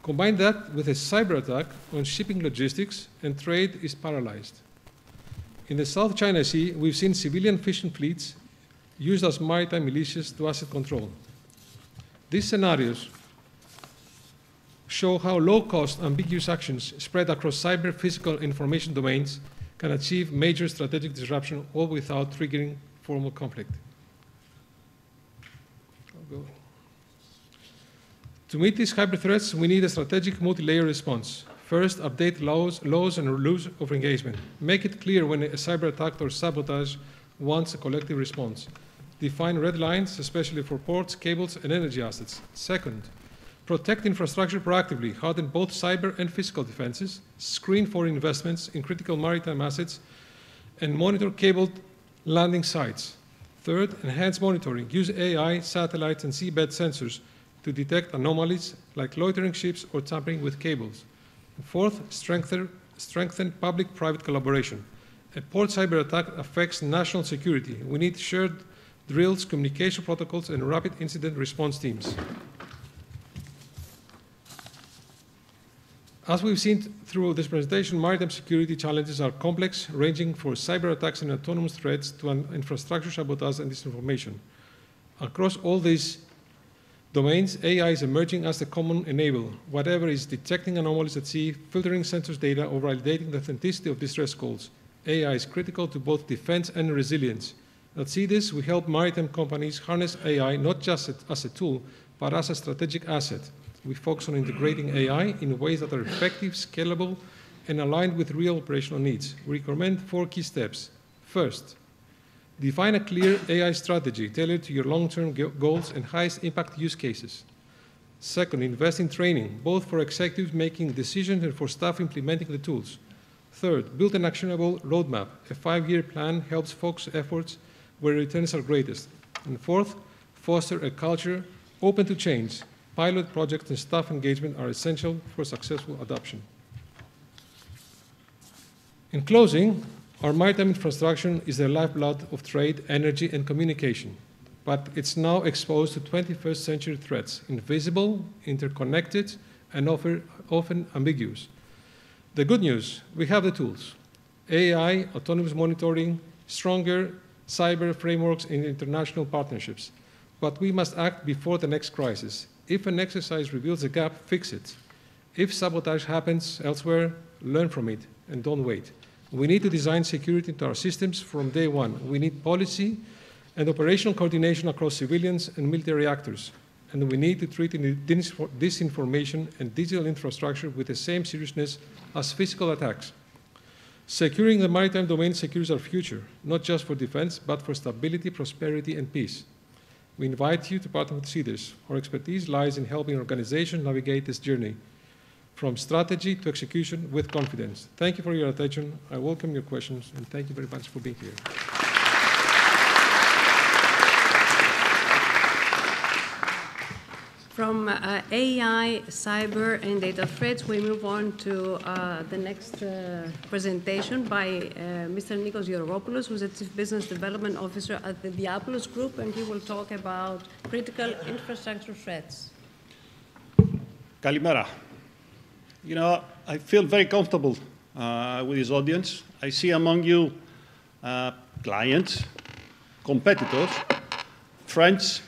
Combine that with a cyber attack on shipping logistics, and trade is paralyzed. In the South China Sea, we've seen civilian fishing fleets used as maritime militias to asset control. These scenarios show how low-cost, ambiguous actions spread across cyber, physical, and information domains can achieve major strategic disruption, all without triggering formal conflict. To meet these hybrid threats, we need a strategic multi-layer response. First, update laws and rules of engagement. Make it clear when a cyber attack or sabotage wants a collective response. Define red lines, especially for ports, cables, and energy assets. Second, protect infrastructure proactively, harden both cyber and physical defenses, screen for investments in critical maritime assets, and monitor cabled landing sites. Third, enhance monitoring. Use AI, satellites, and seabed sensors to detect anomalies like loitering ships or tampering with cables. And fourth, strengthen public-private collaboration. A port cyber attack affects national security. We need shared drills, communication protocols, and rapid incident response teams. As we've seen through this presentation, maritime security challenges are complex, ranging from cyber attacks and autonomous threats to infrastructure sabotage and disinformation. Across all these domains, AI is emerging as the common enabler. Whatever is detecting anomalies at sea, filtering sensors data, or validating the authenticity of distress calls, AI is critical to both defense and resilience. At CDIS, we help maritime companies harness AI not just as a tool, but as a strategic asset. We focus on integrating AI in ways that are effective, scalable, and aligned with real operational needs. We recommend 4 key steps. First, define a clear AI strategy tailored to your long-term goals and highest impact use cases. Second, invest in training, both for executives making decisions and for staff implementing the tools. Third, build an actionable roadmap. A 5-year plan helps focus efforts where returns are greatest. And fourth, foster a culture open to change. Pilot projects and staff engagement are essential for successful adoption. In closing, our maritime infrastructure is the lifeblood of trade, energy, and communication, but it's now exposed to 21st century threats, invisible, interconnected, and often ambiguous. The good news, we have the tools: AI, autonomous monitoring, stronger cyber frameworks, and international partnerships. But we must act before the next crisis. If an exercise reveals a gap, fix it. If sabotage happens elsewhere, learn from it and don't wait. We need to design security into our systems from day one. We need policy and operational coordination across civilians and military actors. And we need to treat disinformation and digital infrastructure with the same seriousness as physical attacks. Securing the maritime domain secures our future, not just for defense, but for stability, prosperity, and peace. We invite you to partner with CDIS. Our expertise lies in helping organizations navigate this journey from strategy to execution with confidence. Thank you for your attention. I welcome your questions, and thank you very much for being here. From AI, cyber, and data threats, we move on to the next presentation by Mr. Nikos Georgopoulos, who's the Chief Business Development Officer at the Diapolos Group, and he will talk about critical infrastructure threats. Kalimera. You know, I feel very comfortable with this audience. I see among you clients, competitors, friends,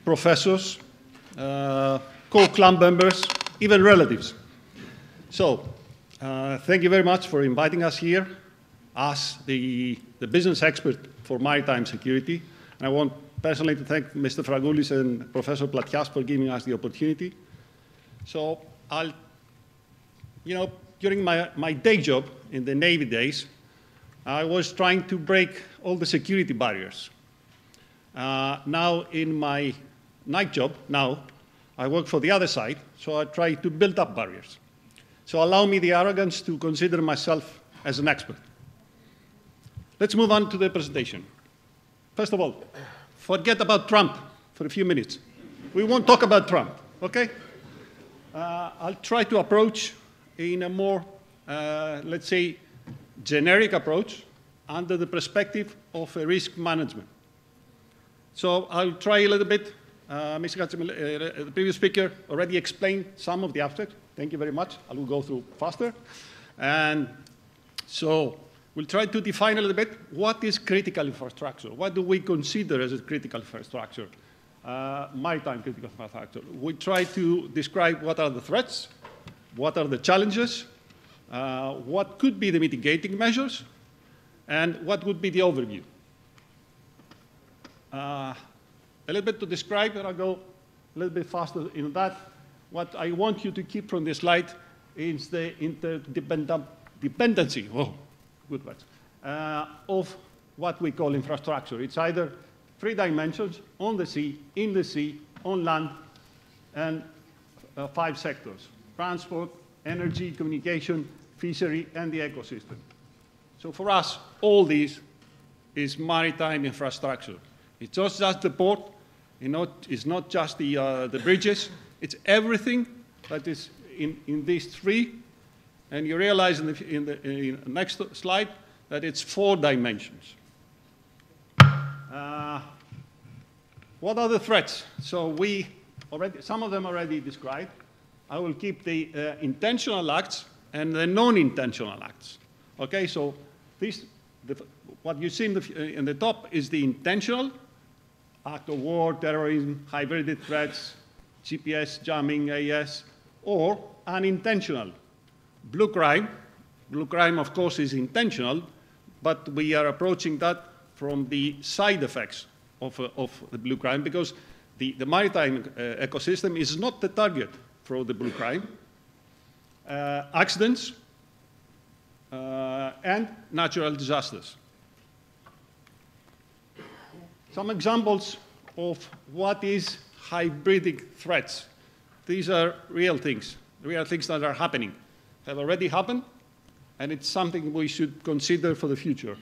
professors, co-club members, even relatives. So, thank you very much for inviting us here as the business expert for maritime security. And I want personally to thank Mr. Fragoulis and Professor Platias for giving us the opportunity. So, during my day job in the Navy days, I was trying to break all the security barriers. Now, in my night job, I work for the other side, so I try to build up barriers. So allow me the arrogance to consider myself as an expert. Let's move on to the presentation. First of all, forget about Trump for a few minutes. We won't talk about Trump, okay? I'll try to approach in a more let's say, generic approach under the perspective of risk management. So I'll try a little bit. The previous speaker already explained some of the aspects. Thank you very much. I will go through faster. And so we'll try to define a little bit what is critical infrastructure. What do we consider as a critical infrastructure? Maritime critical infrastructure. We try to describe what are the threats, what are the challenges, what could be the mitigating measures, and what would be the overview. A little bit to describe, and I'll go a little bit faster in that. What I want you to keep from this slide is the interdependency, good words, of what we call infrastructure. It's either 3 dimensions, on the sea, in the sea, on land, and 5 sectors: transport, energy, communication, fishery, and the ecosystem. So for us, all these is maritime infrastructure. It's not just the port, it's not just the bridges, it's everything that is in these 3. And you realize in the next slide that it's 4 dimensions. What are the threats? So some of them already described. I will keep the intentional acts and the non-intentional acts. Okay, so what you see in the top is the intentional act of war, terrorism, hybrid threats, GPS jamming, AS, or unintentional. Blue crime. Blue crime, of course, is intentional, but we are approaching that from the side effects of the blue crime, because the maritime ecosystem is not the target for the blue crime. Accidents and natural disasters. Some examples of what is hybridic threats. These are real things that are happening, have already happened, and it's something we should consider for the future.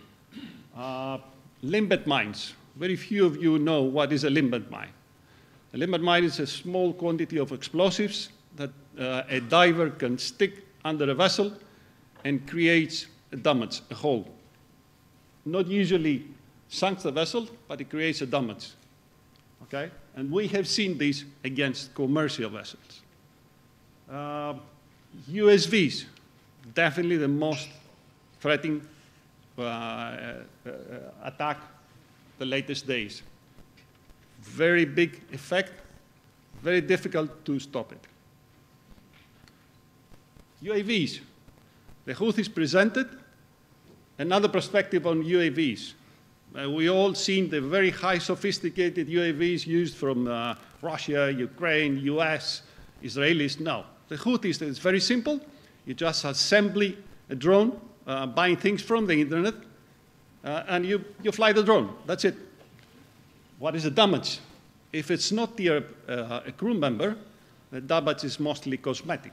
Limbed mines. Very few of you know what is a limbed mine. A limbed mine is a small quantity of explosives that a diver can stick under a vessel and creates damage, a hole. Not usually sunk the vessel, but it creates a damage. Okay? And we have seen this against commercial vessels. USVs, definitely the most threatening attack the latest days. Very big effect, very difficult to stop it. UAVs. The Houthis presented another perspective on UAVs. We all seen the very high sophisticated UAVs used from Russia, Ukraine, US, Israelis. No. The Houthis, it's very simple. You just assemble a drone, buying things from the internet, and you fly the drone. That's it. What is the damage? If it's not a crew member, the damage is mostly cosmetic.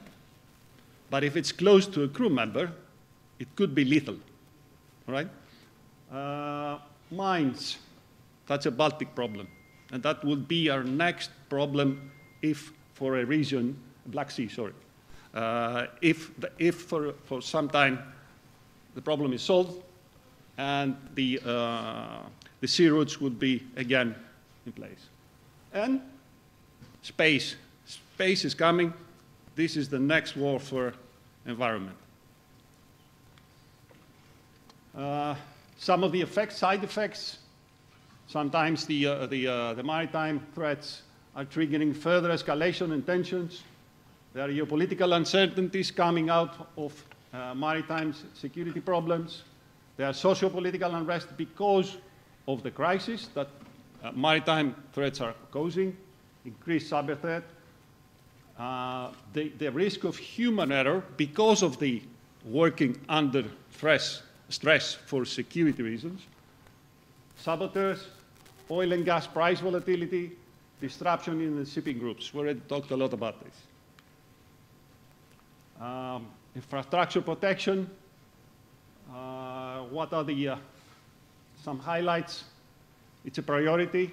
But if it's close to a crew member, it could be lethal. All right? Mines. That's a Baltic problem. And that would be our next problem if for a region, Black Sea, sorry. If for some time the problem is solved and the sea routes would be again in place. And space. Space is coming. This is the next warfare environment. Some of the effects, side effects, sometimes the maritime threats are triggering further escalation and tensions. There are geopolitical uncertainties coming out of maritime security problems. There are socio-political unrest because of the crisis that maritime threats are causing, increased cyber threat, the risk of human error because of the working under stress for security reasons, saboteurs, oil and gas price volatility, disruption in the shipping groups. We already talked a lot about this. Infrastructure protection. What are some highlights? It's a priority.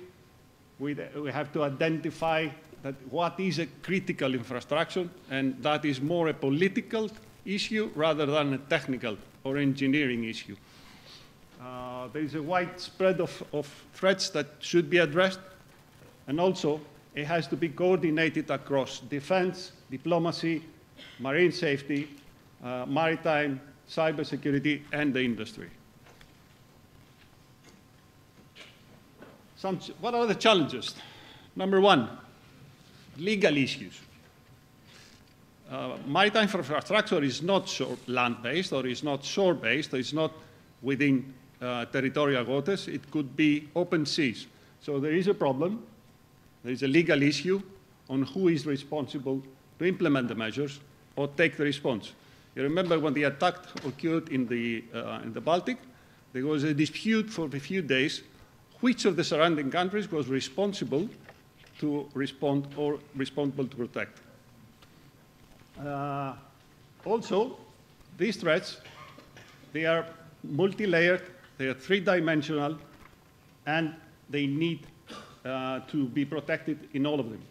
We have to identify that what is a critical infrastructure, and that is more a political issue rather than a technical or engineering issue. There is a wide spread of threats that should be addressed, and also it has to be coordinated across defense, diplomacy, marine safety, maritime, cybersecurity, and the industry. What are the challenges? Number one, legal issues. Maritime infrastructure is not land-based, or is not shore-based, or is not within territorial waters. It could be open seas. So there is a problem. There is a legal issue on who is responsible to implement the measures or take the response. You remember when the attack occurred in the Baltic, there was a dispute for a few days which of the surrounding countries was responsible to respond or responsible to protect. Also, these threats, they are multi-layered, they are three-dimensional, and they need to be protected in all of them.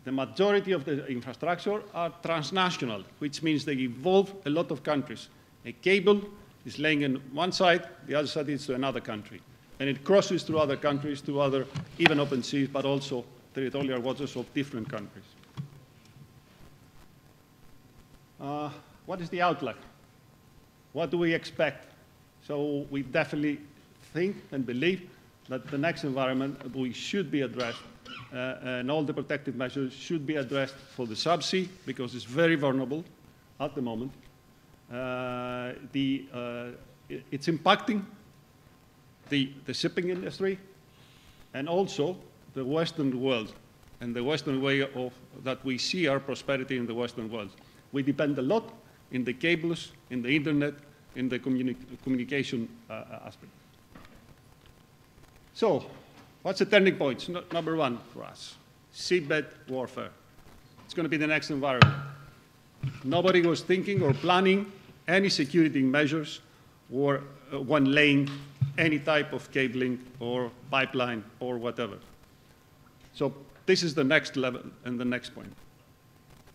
The majority of the infrastructure are transnational, which means they involve a lot of countries. A cable is laying on one side, the other side is to another country. And it crosses through other countries, to other, even open seas, but also territorial waters of different countries. What is the outlook? What do we expect? So we definitely think and believe that the next environment we should be addressed, and all the protective measures should be addressed for the subsea, because it's very vulnerable at the moment. It's impacting the shipping industry and also the Western world and the Western way of that we see our prosperity in the Western world. We depend a lot in the cables, in the internet, in the communication aspect. So, what's the turning point? Number one for us, seabed warfare. It's going to be the next environment. Nobody was thinking or planning any security measures or when laying any type of cabling or pipeline or whatever. So this is the next level and the next point.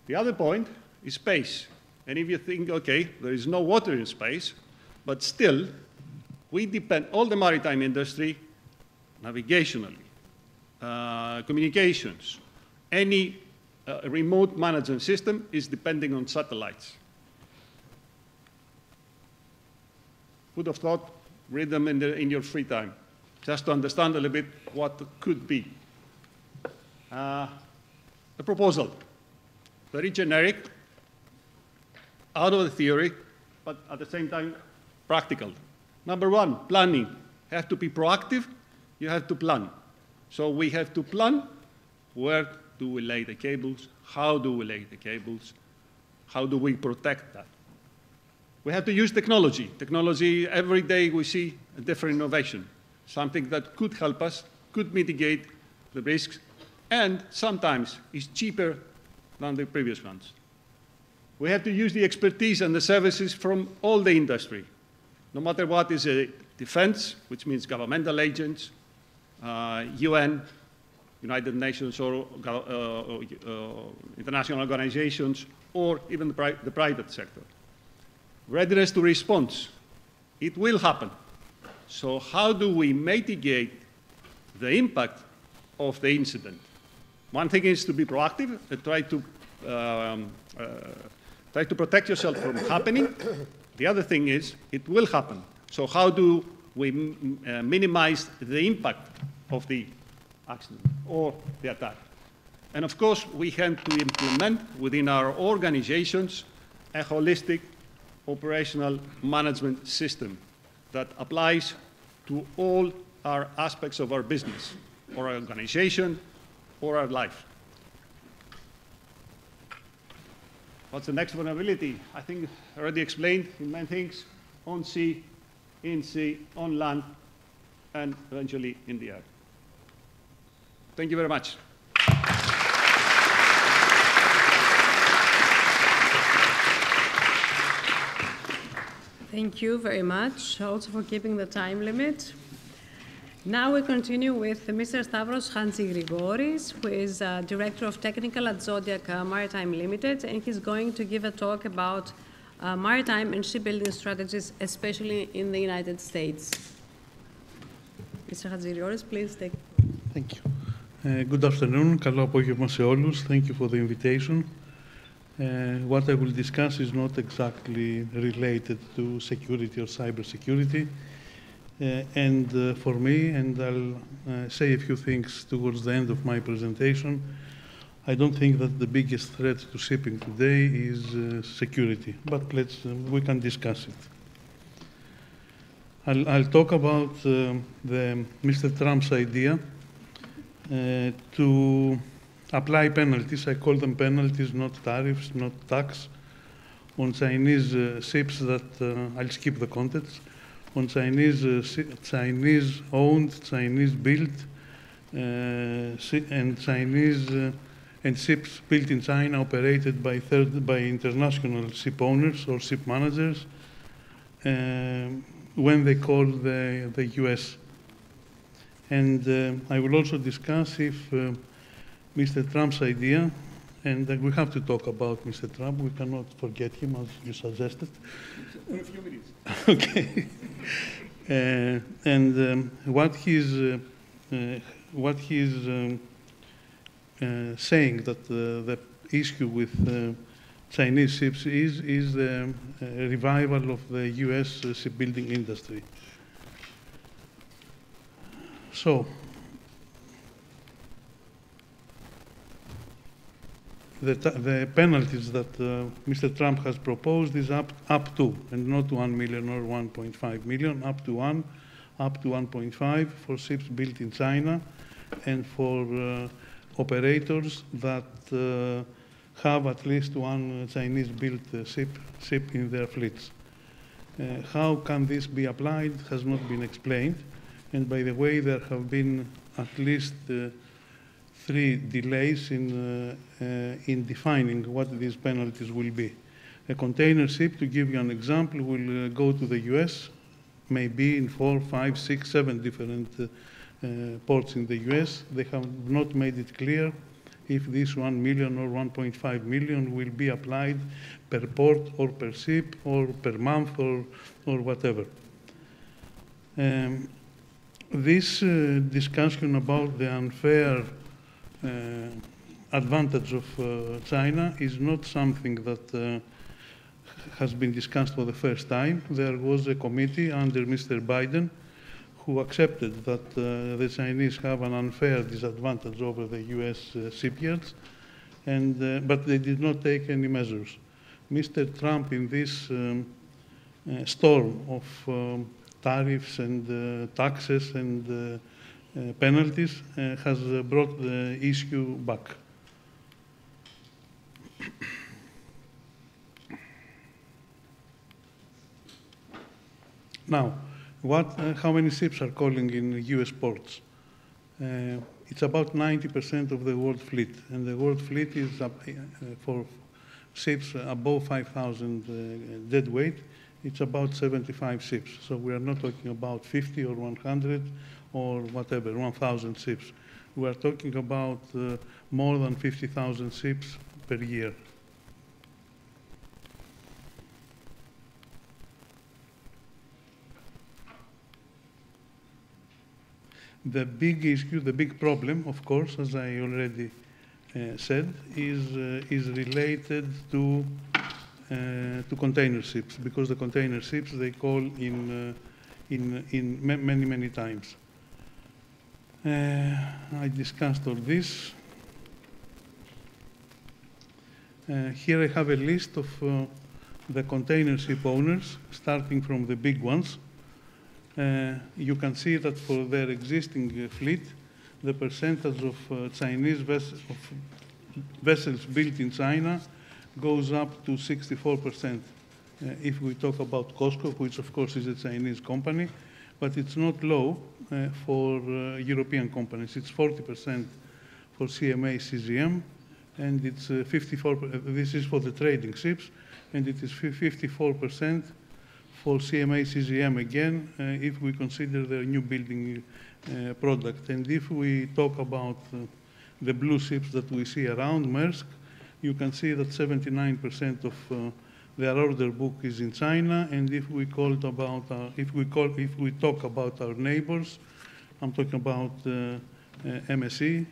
The other point is space. And if you think, okay, there is no water in space, but still, we depend, all the maritime industry, navigationally, communications, any remote management system is depending on satellites. Would have thought, read them in your free time, just to understand a little bit what could be. A proposal, very generic, out of the theory, but at the same time, practical. Number one, planning. You have to be proactive, you have to plan. So we have to plan where do we lay the cables, how do we lay the cables, how do we protect that. We have to use technology. Technology, every day we see a different innovation, something that could help us, could mitigate the risks, and sometimes is cheaper than the previous ones. We have to use the expertise and the services from all the industry, no matter what is a defense, which means governmental agents, UN, United Nations, or international organizations, or even the private sector. Readiness to response. It will happen. So how do we mitigate the impact of the incident? One thing is to be proactive and try to protect yourself from happening. The other thing is it will happen. So how do we minimize the impact of the accident or the attack? And of course, we have to implement within our organizations a holistic operational management system that applies to all our aspects of our business, or our organization, or our life. What's the next vulnerability? I think I already explained in many things, on sea, in sea, on land, and eventually in the air. Thank you very much. Thank you very much, also for keeping the time limit. Now we continue with Mr. Stavros Hantzigrigoris, who is Director of Technical at Zodiac Maritime Limited, and he's going to give a talk about maritime and shipbuilding strategies, especially in the United States. Mr. Hantzigrigoris, please take. Thank you. Good afternoon. Καλό απόγευμα σε όλους. Thank you for the invitation. What I will discuss is not exactly related to security or cybersecurity. For me, and I'll say a few things towards the end of my presentation, I don't think that the biggest threat to shipping today is security, but we can discuss it. I'll talk about Mr. Trump's idea to apply penalties. I call them penalties, not tariffs, not tax, on Chinese ships that, I'll skip the contents, on Chinese-owned, Chinese-built, and ships built in China operated by international ship owners or ship managers when they call the US. And I will also discuss if Mr. Trump's idea, and we have to talk about Mr. Trump, we cannot forget him as you suggested. In a few minutes. Okay. What he's saying that the issue with Chinese ships is the revival of the US shipbuilding industry. So, the penalties that Mr. Trump has proposed is up to, and not 1 million or 1.5 million, up to 1.5 for ships built in China, and for operators that have at least one Chinese-built ship in their fleets. How can this be applied has not been explained, and by the way, there have been at least 3 delays in defining what these penalties will be. A container ship, to give you an example, will go to the US, maybe in 4, 5, 6, 7 different ports in the US. They have not made it clear if this 1 million or 1.5 million will be applied per port or per ship or per month or whatever. This discussion about the unfair advantage of China is not something that has been discussed for the first time. There was a committee under Mr. Biden who accepted that the Chinese have an unfair disadvantage over the US shipyards, but they did not take any measures. Mr. Trump, in this storm of tariffs and taxes and penalties, has brought the issue back. Now, how many ships are calling in US ports? It's about 90% of the world fleet, and the world fleet is for ships above 5,000 deadweight. It's about 75 ships. So we are not talking about 50 or 100 or whatever, 1,000 ships. We are talking about more than 50,000 ships per year. The big issue, the big problem, of course, as I already said, is related to container ships, because the container ships, they call in many times. I discussed all this. Here I have a list of the container ship owners, starting from the big ones. You can see that for their existing fleet, the percentage of Chinese vessels built in China goes up to 64%. If we talk about COSCO, which of course is a Chinese company, but it's not low for European companies. It's 40% for CMA CGM, and it's 54%, this is for the trading ships, and it is 54% for CMA CGM again, if we consider the new building product. And if we talk about the blue ships that we see around Maersk, you can see that 79% of their order book is in China. And if we talk about our neighbors, I'm talking about MSC,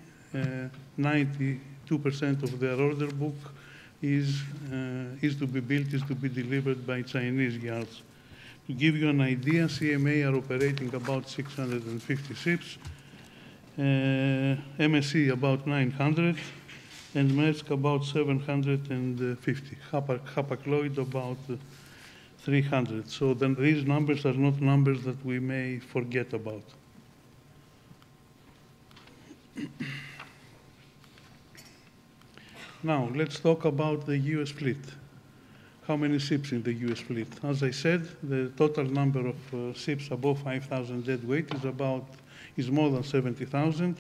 92% of their order book is to be built, is to be delivered by Chinese yards. To give you an idea, CMA are operating about 650 ships, MSC about 900, and Maersk about 750, Hapag-Lloyd about 300. So then these numbers are not numbers that we may forget about. Now, let's talk about the US fleet. How many ships in the US fleet? As I said, the total number of ships above 5,000 deadweight is more than 70,000.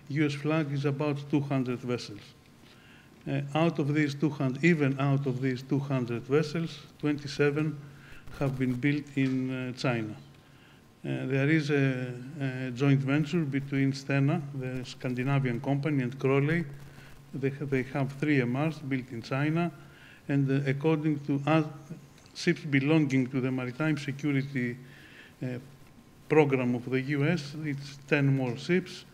US flag is about 200 vessels. Out of these 200, even out of these 200 vessels, 27 have been built in China. There is a joint venture between Stena, the Scandinavian company, and Crowley. They have 3 MRs built in China, and according to ships belonging to the Maritime Security Program of the US, it's 10 more ships,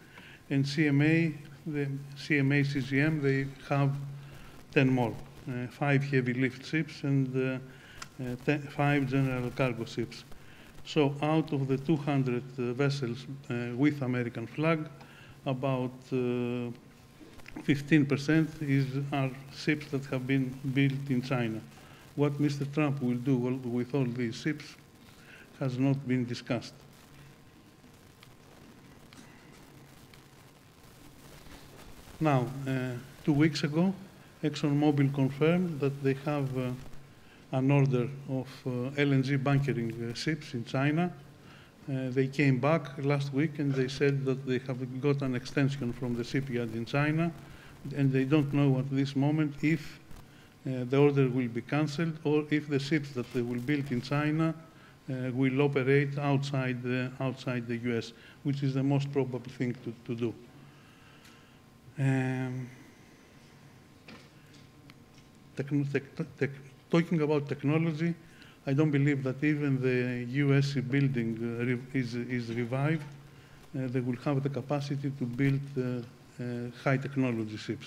and CMA, the CMA CCM, they have 10 more, 5 heavy lift ships and 5 general cargo ships. So out of the 200 vessels with American flag, about 15% are ships that have been built in China. What Mr. Trump will do with all these ships has not been discussed. Now, 2 weeks ago, ExxonMobil confirmed that they have an order of LNG bunkering ships in China. They came back last week and they said that they have got an extension from the shipyard in China, and they don't know at this moment if the order will be cancelled or if the ships that they will build in China will operate outside the US, which is the most probable thing to do. Talking about technology, I don't believe that even the US building is revived. They will have the capacity to build high technology ships.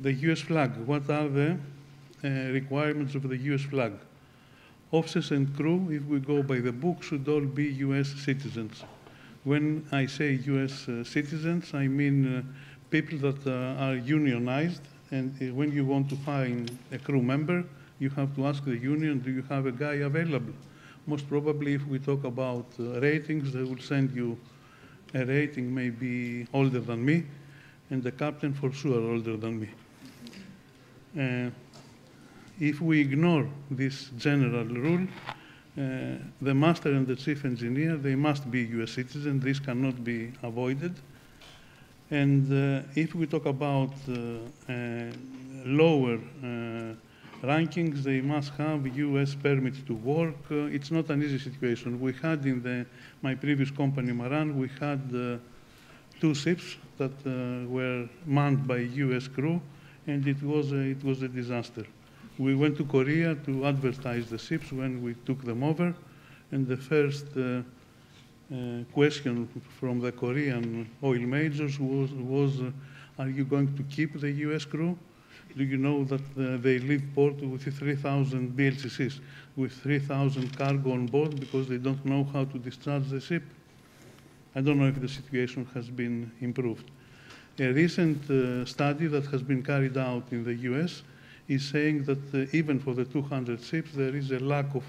The US flag, what are the requirements of the US flag? Officers and crew, if we go by the book, should all be US citizens. When I say US citizens, I mean people that are unionized, and when you want to find a crew member, you have to ask the union, do you have a guy available? Most probably, if we talk about ratings, they will send you a rating maybe older than me, and the captain for sure older than me. If we ignore this general rule, the master and the chief engineer, they must be US citizens. This cannot be avoided. And if we talk about lower rankings, they must have US permits to work. It's not an easy situation. We had in my previous company, Maran, we had 2 ships that were manned by US crew, and it was a disaster. We went to Korea to advertise the ships when we took them over, and the first question from the Korean oil majors was are you going to keep the US crew? Do you know that they leave port with 3,000 BLCCs, with 3,000 cargo on board because they don't know how to discharge the ship? I don't know if the situation has been improved. A recent study that has been carried out in the US is saying that even for the 200 ships, there is a lack of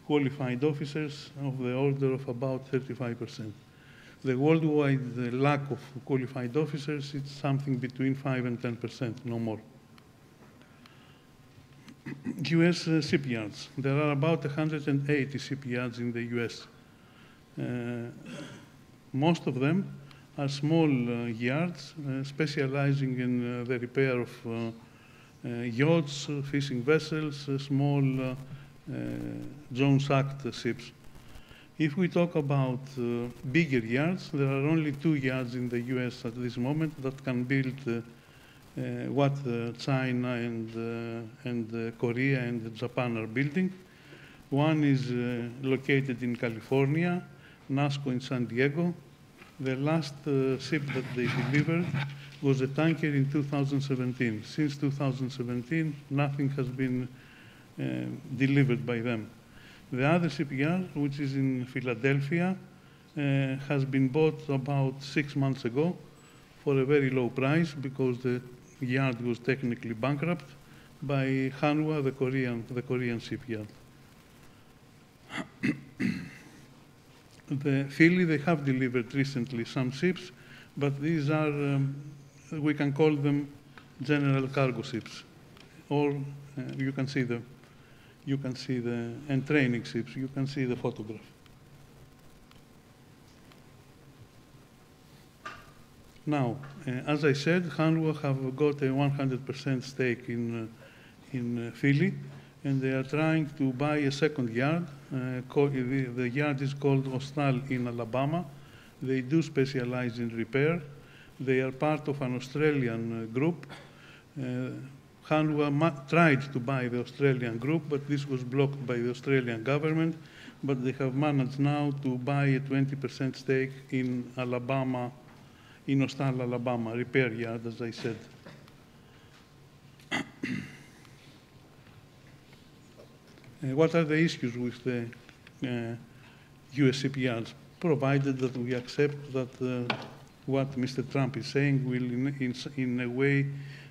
qualified officers of the order of about 35%. The worldwide lack of qualified officers is something between 5 and 10%, no more. US shipyards. There are about 180 shipyards in the US. Most of them are small yards specializing in the repair of yachts, fishing vessels, small Jones Act ships. If we talk about bigger yards, there are only 2 yards in the US at this moment that can build what China and Korea and Japan are building. One is located in California, NASCO in San Diego. The last ship that they delivered was a tanker in 2017. Since 2017, nothing has been delivered by them. The other shipyard, which is in Philadelphia, has been bought about 6 months ago for a very low price because the yard was technically bankrupt by Hanwha, the Korean shipyard. The Philly, they have delivered recently some ships, but these are, we can call them general cargo ships, or you can see the, and training ships. You can see the photograph. Now, as I said, Hanwha have got a 100% stake in Philly, and they are trying to buy a second yard. The yard is called Ostal in Alabama. They do specialize in repair. They are part of an Australian group. Hanwha tried to buy the Australian group, but this was blocked by the Australian government. But they have managed now to buy a 20% stake in Alabama, in Ostal, Alabama, repair yard, as I said. What are the issues with the US shipyards? Provided that we accept that what Mr. Trump is saying will in a way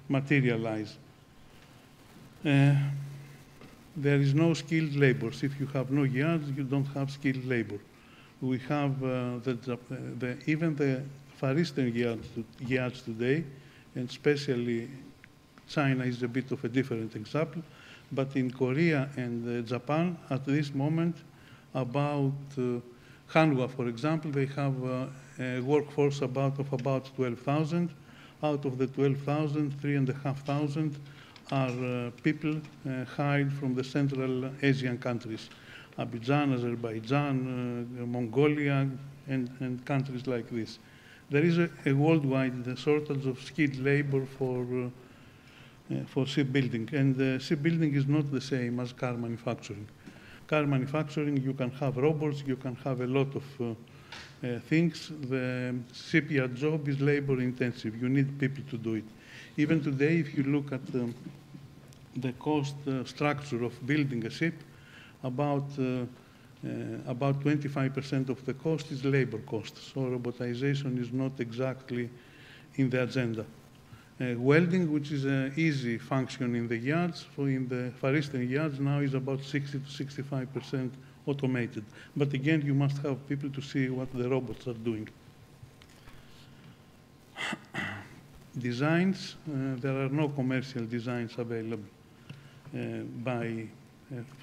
materialize. There is no skilled labor. If you have no yards, you don't have skilled labor. We have even the Far Eastern yards today, and especially China is a bit of a different example, but in Korea and Japan, at this moment, about Hanwha, for example, they have a workforce of about 12,000. Out of the 12,000, 3,500 are people hired from the Central Asian countries, Azerbaijan, Mongolia, and countries like this. There is a worldwide shortage of skilled labor for shipbuilding, and shipbuilding is not the same as car manufacturing. Car manufacturing, you can have robots, you can have a lot of things. The shipyard job is labor intensive. You need people to do it. Even today, if you look at the cost structure of building a ship, about 25% of the cost is labor cost. So robotization is not exactly in the agenda. Welding, which is an easy function in the yards, in the Far Eastern yards now is about 60 to 65% automated. But again, you must have people to see what the robots are doing. Designs, there are no commercial designs available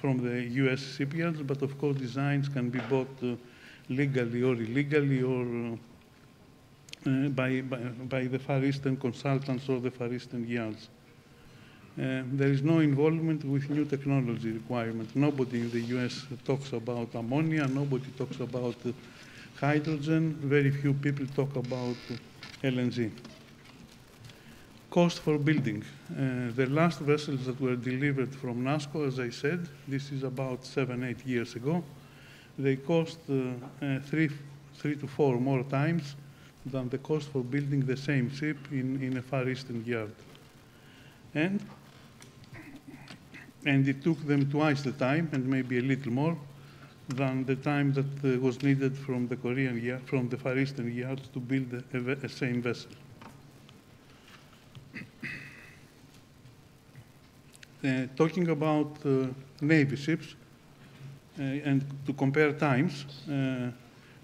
from the US shipyards, but of course designs can be bought legally or illegally or by the Far Eastern consultants or the Far Eastern yards. There is no involvement with new technology requirements. Nobody in the US talks about ammonia, nobody talks about hydrogen, very few people talk about LNG. Cost for building. The last vessels that were delivered from NASCO, as I said, this is about 7-8 years ago, they cost 3 to 4 more times than the cost for building the same ship in a Far Eastern yard. And it took them twice the time, and maybe a little more, than the time that was needed from the Korean yard, from the Far Eastern yards to build a same vessel. Talking about Navy ships, and to compare times,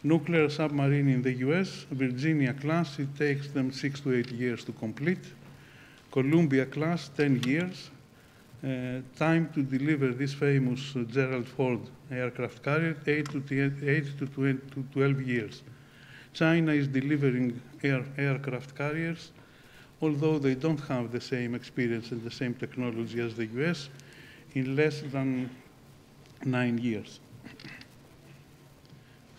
nuclear submarine in the US, Virginia class, it takes them 6 to 8 years to complete. Columbia class, 10 years. Time to deliver this famous Gerald Ford aircraft carrier, 8 to 12 years. China is delivering aircraft carriers, although they don't have the same experience and the same technology as the US, in less than 9 years.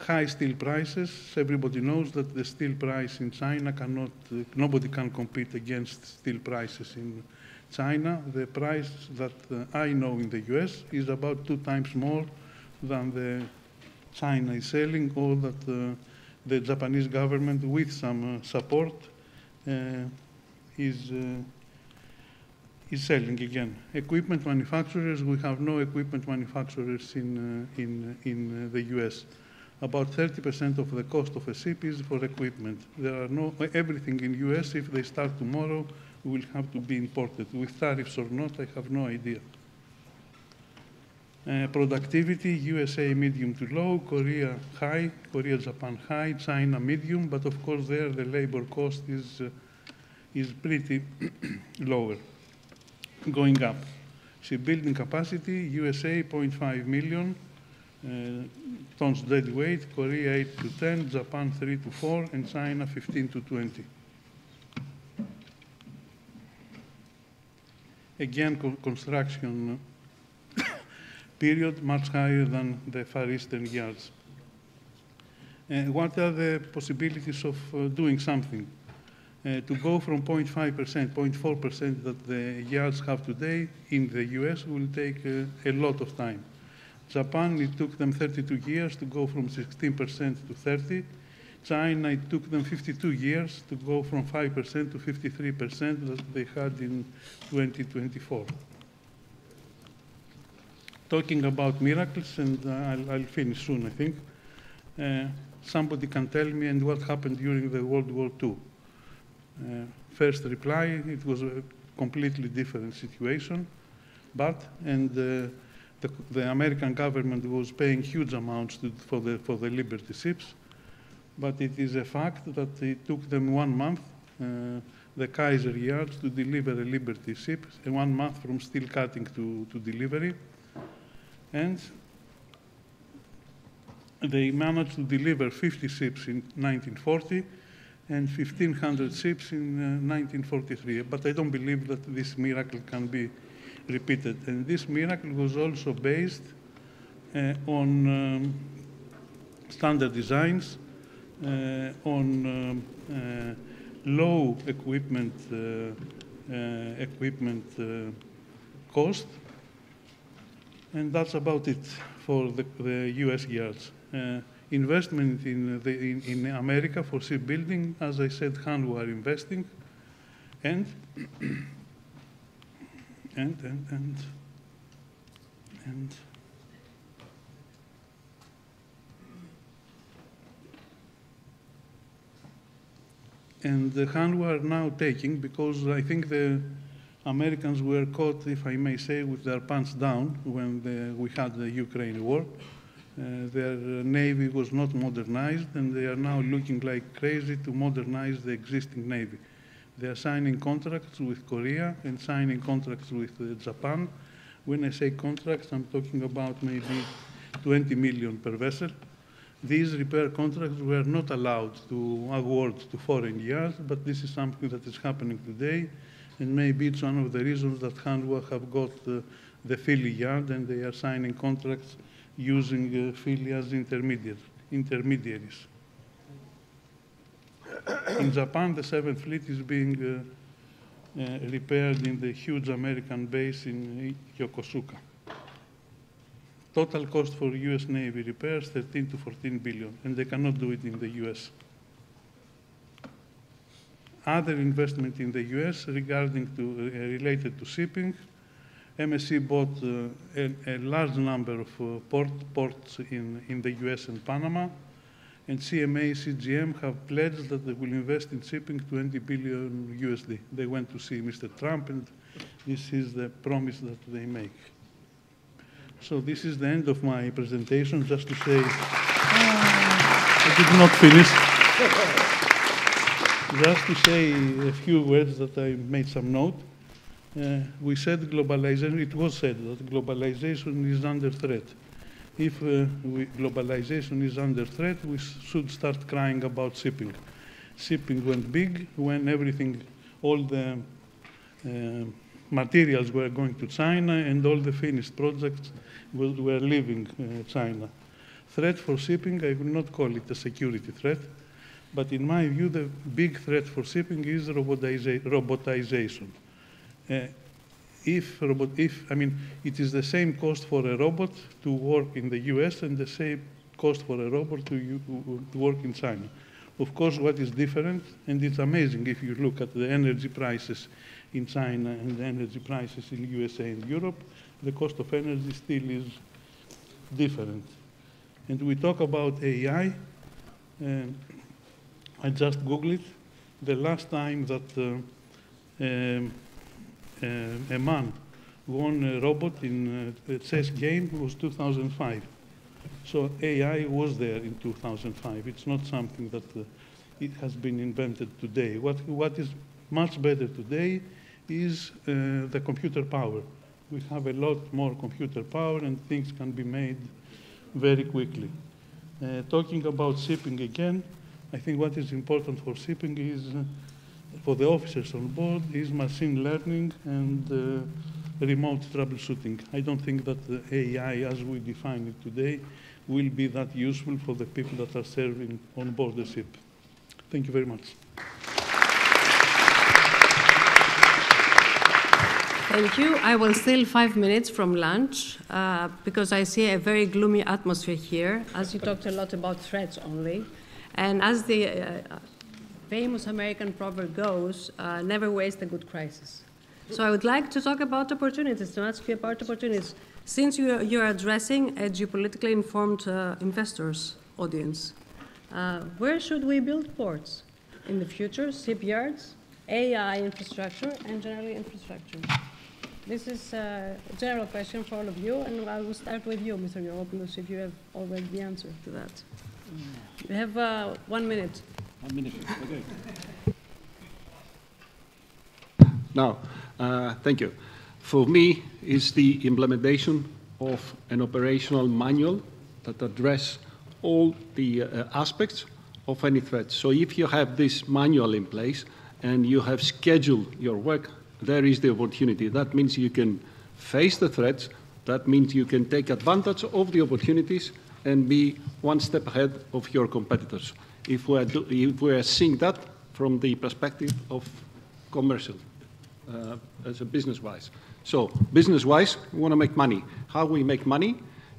high steel prices. Everybody knows that the steel price in China cannot, nobody can compete against steel prices in China. The price that I know in the US is about 2 times more than the China is selling, or that the Japanese government, with some support, is selling again. Equipment manufacturers, we have no equipment manufacturers in the US. About 30% of the cost of a ship is for equipment. There are no, everything in US, if they start tomorrow, will have to be imported. With tariffs or not, I have no idea. Productivity, USA medium to low, Korea high, Korea, Japan high, China medium, but of course there the labor cost is pretty lower. Going up. Shipbuilding capacity, USA 0.5 million tons dead weight, Korea 8 to 10, Japan 3 to 4, and China 15 to 20. Again, construction period much higher than the Far Eastern yards. What are the possibilities of doing something? To go from 0.5%, 0.4% that the yards have today in the US will take a lot of time. Japan, it took them 32 years to go from 16% to 30. China, it took them 52 years to go from 5% to 53% that they had in 2024. Talking about miracles, and I'll finish soon, I think. Somebody can tell me and what happened during the World War II. First reply, it was a completely different situation, but, and the American government was paying huge amounts for the Liberty ships, but it is a fact that it took them 1 month, the Kaiser yards, to deliver a Liberty ship, and 1 month from steel cutting to delivery. And they managed to deliver 50 ships in 1940 and 1,500 ships in 1943. But I don't believe that this miracle can be repeated. And this miracle was also based on standard designs, on low equipment cost. And that's about it for the US yards. Investment in America for shipbuilding, as I said, Hanwha are investing, and the Hanwha are now taking, because I think the Americans were caught, if I may say, with their pants down when we had the Ukraine war. Their navy was not modernized, and they are now looking like crazy to modernize the existing navy. They are signing contracts with Korea and signing contracts with Japan. When I say contracts, I'm talking about maybe 20 million per vessel. These repair contracts were not allowed to award to foreign yards, but this is something that is happening today. And maybe it's one of the reasons that Hanwha have got the Philly yard, and they are signing contracts using Philly as intermediaries. In Japan, the 7th Fleet is being repaired in the huge American base in Yokosuka. Total cost for US Navy repairs, 13 to 14 billion, and they cannot do it in the US. Other investment in the US regarding related to shipping, MSC bought a large number of ports in the US and Panama, and CMA, CGM have pledged that they will invest in shipping 20 billion USD. They went to see Mr. Trump, and this is the promise that they make. So this is the end of my presentation, just to say, I did not finish. Just to say a few words that I made some note. We said globalization, it was said that globalization is under threat. If globalization is under threat, we should start crying about shipping. Shipping went big when everything, all the materials were going to China, and all the finished projects were leaving China. threat for shipping, I will not call it a security threat, but in my view, the big threat for shipping is robotization. It is the same cost for a robot to work in the US and the same cost for a robot to work in China. Of course, what is different, and it's amazing if you look at the energy prices in China and the energy prices in USA and Europe, the cost of energy still is different. And we talk about AI. I just Googled it. The last time that a man won a robot in a chess game was 2005. So AI was there in 2005. It's not something that it has been invented today. What is much better today is the computer power. We have a lot more computer power and things can be made very quickly. Talking about shipping again, I think what is important for shipping is, for the officers on board, is machine learning and remote troubleshooting. I don't think that the AI, as we define it today, will be that useful for the people that are serving on board the ship. Thank you very much. Thank you. I will steal 5 minutes from lunch because I see a very gloomy atmosphere here, as you talked a lot about threats only. And as the famous American proverb goes, never waste a good crisis. So I would like to talk about opportunities, to ask you about opportunities. Since you're addressing a geopolitically informed investors audience, where should we build ports in the future? Shipyards, AI infrastructure, and generally infrastructure. This is a general question for all of you, and I will start with you, Mr. Georgopoulos, if you have already the answer to that. You have 1 minute. 1 minute, okay. Now, thank you. For me, it's the implementation of an operational manual that address all the aspects of any threat. So if you have this manual in place and you have scheduled your work, there is the opportunity. That means you can face the threats. That means you can take advantage of the opportunities and be one step ahead of your competitors. If we are seeing that from the perspective of commercial, as a business-wise. So business-wise, we want to make money. How we make money?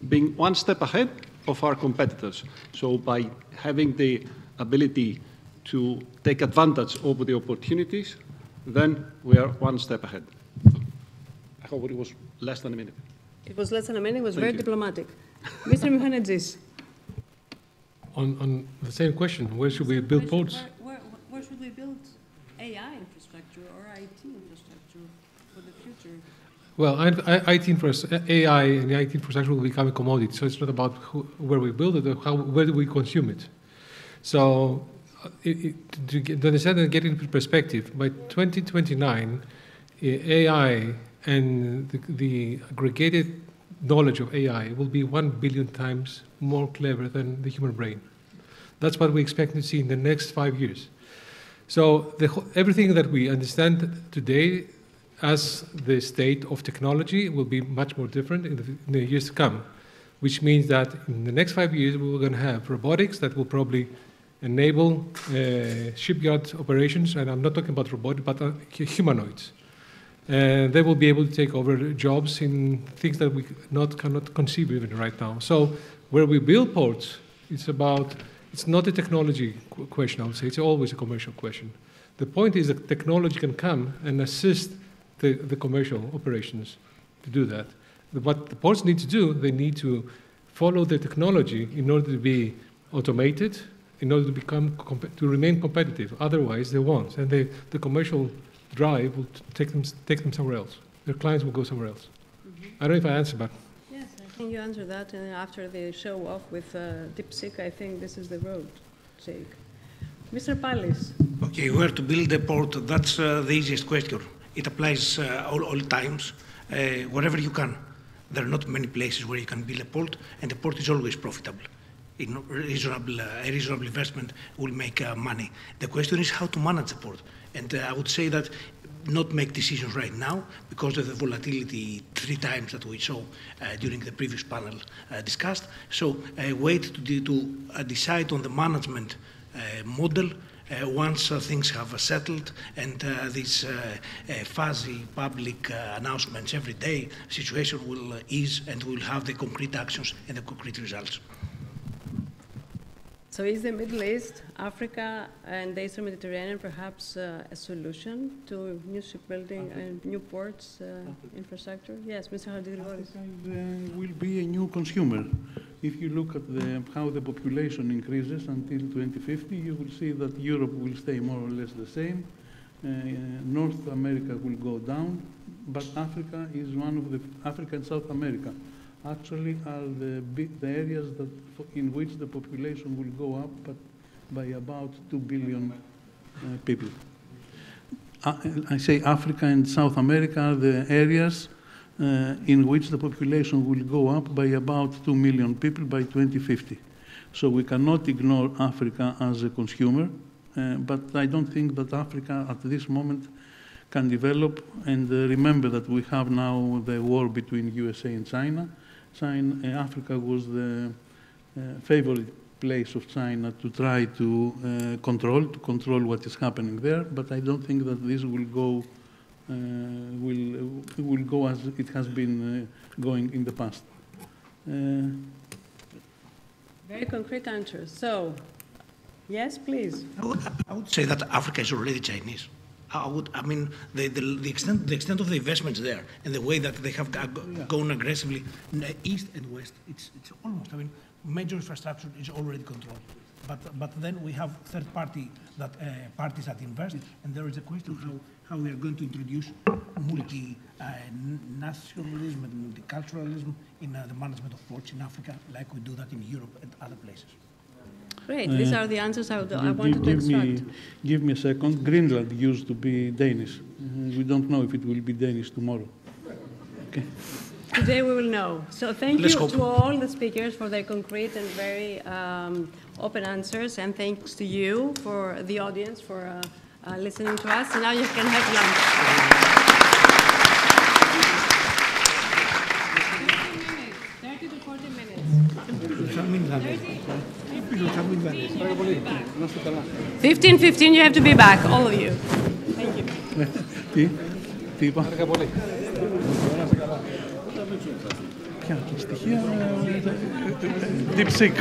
Being one step ahead of our competitors. So by having the ability to take advantage of the opportunities, then we are one step ahead. I hope it was less than a minute. It was less than a minute. It was very diplomatic. Mr. Mouhanedis. On the same question, where should we build ports? Where should we build AI infrastructure or IT infrastructure for the future? Well, AI and IT infrastructure will become a commodity. So it's not about where we build it, or where do we consume it. So to understand and get into perspective, by 2029, AI and the aggregated knowledge of AI will be 1 billion times more clever than the human brain. That's what we expect to see in the next 5 years. So everything that we understand today as the state of technology will be much more different in the years to come, which means that in the next 5 years, we're going to have robotics that will probably enable shipyard operations, and I'm not talking about robotics, but humanoids. And they will be able to take over jobs in things that we cannot conceive even right now. So where we build ports, it's not a technology question, I would say. It's always a commercial question. The point is that technology can come and assist the commercial operations to do that. What the ports need to do, they need to follow the technology in order to be automated, in order to remain competitive. Otherwise, they won't. And the commercial drive will take them somewhere else. Their clients will go somewhere else. I don't know if I answered, but... Yes, I think you answered that. And after the show off with DeepSeek, I think this is the road to take. Mr. Pallis. Okay, where to build a port? That's the easiest question. It applies all times, wherever you can. There are not many places where you can build a port, and the port is always profitable. A reasonable investment will make money. The question is how to manage the port. And I would say that not make decisions right now because of the volatility 3 times that we saw during the previous panel discussed. So wait to decide on the management model once things have settled and these fuzzy public announcements every day, situation will ease and we'll have the concrete actions and the concrete results. So is the Middle East, Africa, and the Eastern Mediterranean perhaps a solution to new shipbuilding and new ports infrastructure? Yes, Mr. Hadjigrigouris. Africa will be a new consumer. If you look at how the population increases until 2050, you will see that Europe will stay more or less the same. North America will go down, but Africa is one of the, Africa and South America actually are the areas that, in which the population will go up but by about 2 billion people. I say Africa and South America are the areas in which the population will go up by about 2 million people by 2050. So we cannot ignore Africa as a consumer, but I don't think that Africa at this moment can develop. And remember that we have now the war between USA and China. Africa was the favorite place of China to try to control what is happening there, but I don't think that this will go as it has been going in the past. Very concrete answers. So, yes, please. I would say that Africa is already Chinese. I mean, the extent of the investments there and the way that they have gone aggressively east and west, it's almost, I mean, major infrastructure is already controlled. But then we have third parties that invest, and there is a question of how we are going to introduce multinationalism and multiculturalism in the management of ports in Africa, like we do that in Europe and other places. Great. These are the answers I wanted to extract. Give me a second. Greenland used to be Danish. We don't know if it will be Danish tomorrow. Okay. Today we will know. So thank you to all the speakers for their concrete and very open answers, and thanks to you, for the audience, for listening to us. And now you can have lunch. 30 to 40 minutes. 15, you have to be back, all of you. Thank you. Τι είπα. Ποια στοιχεία. Deep sick.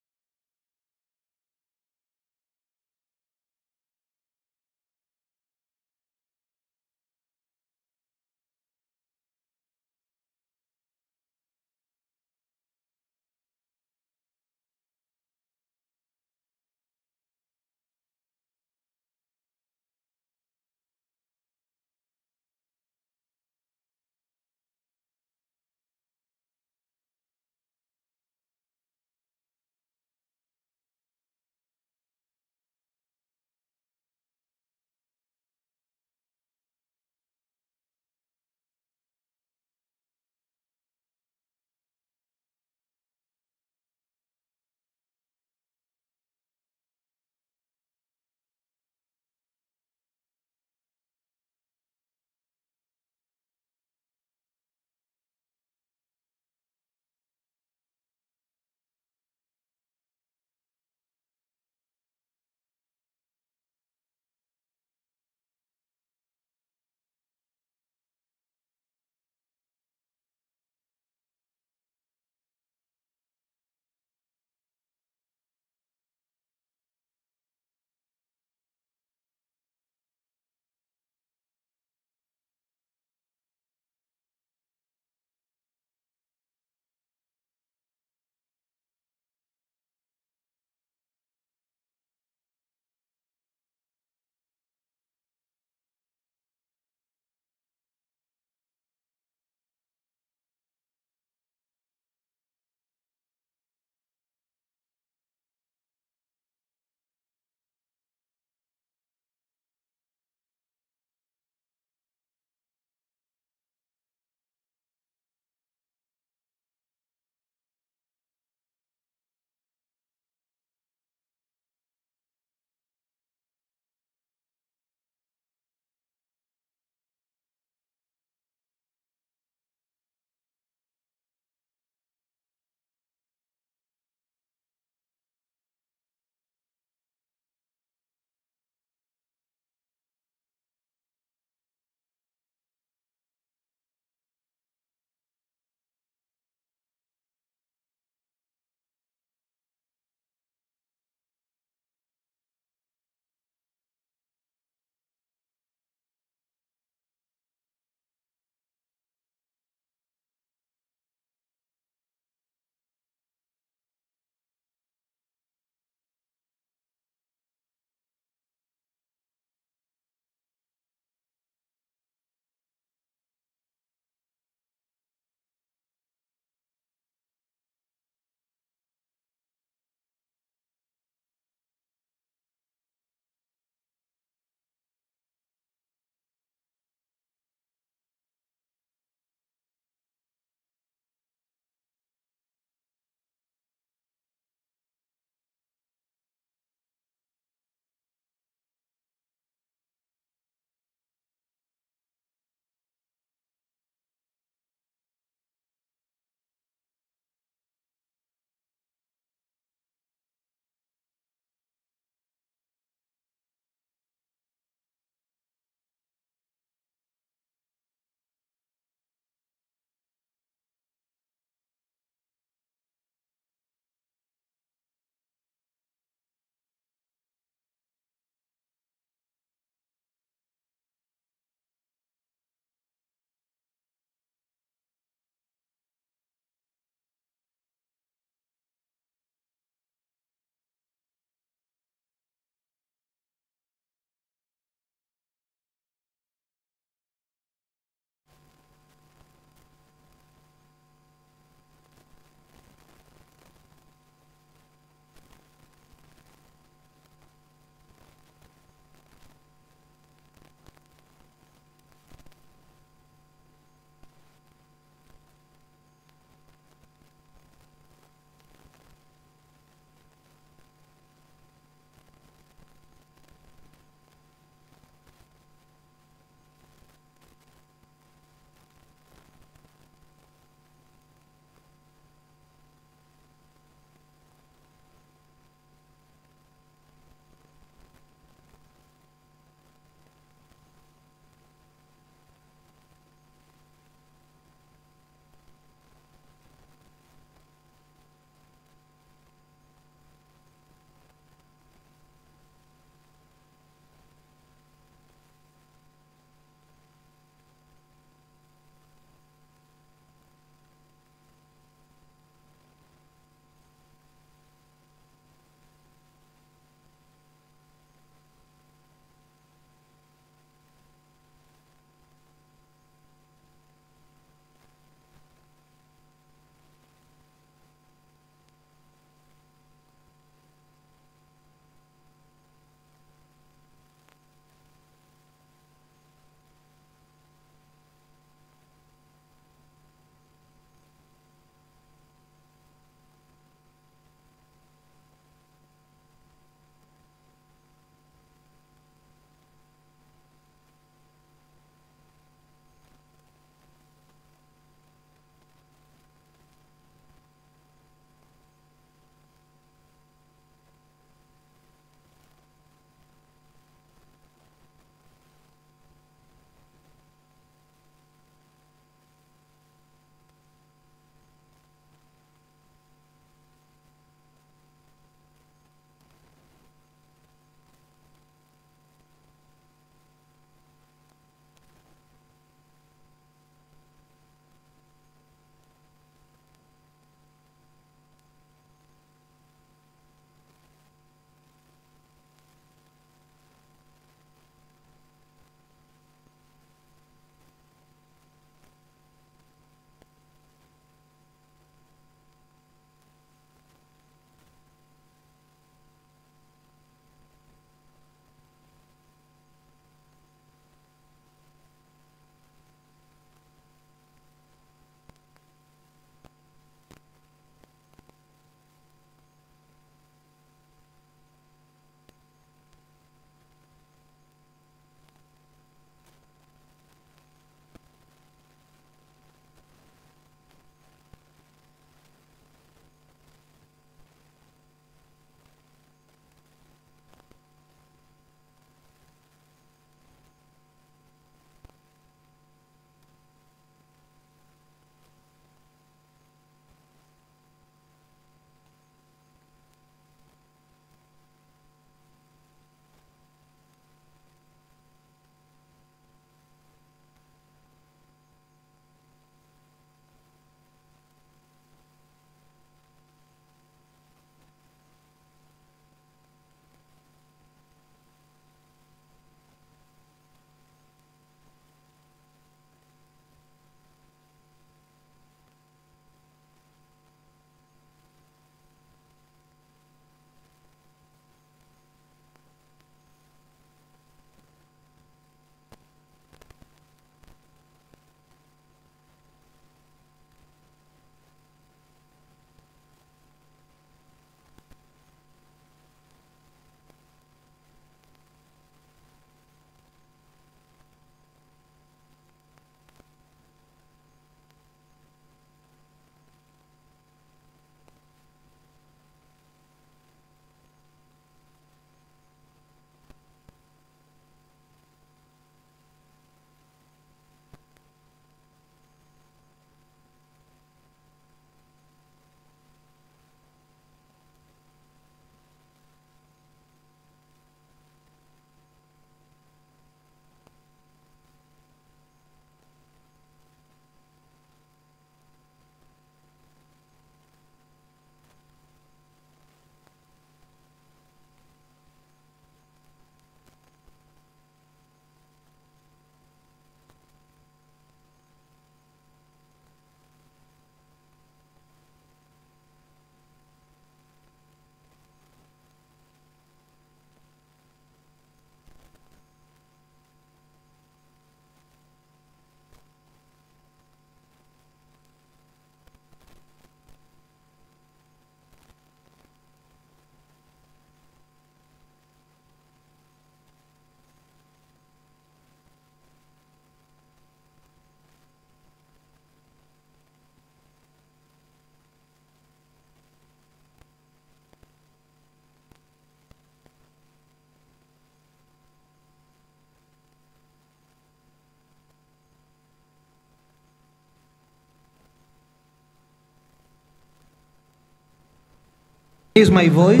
Raise my voice.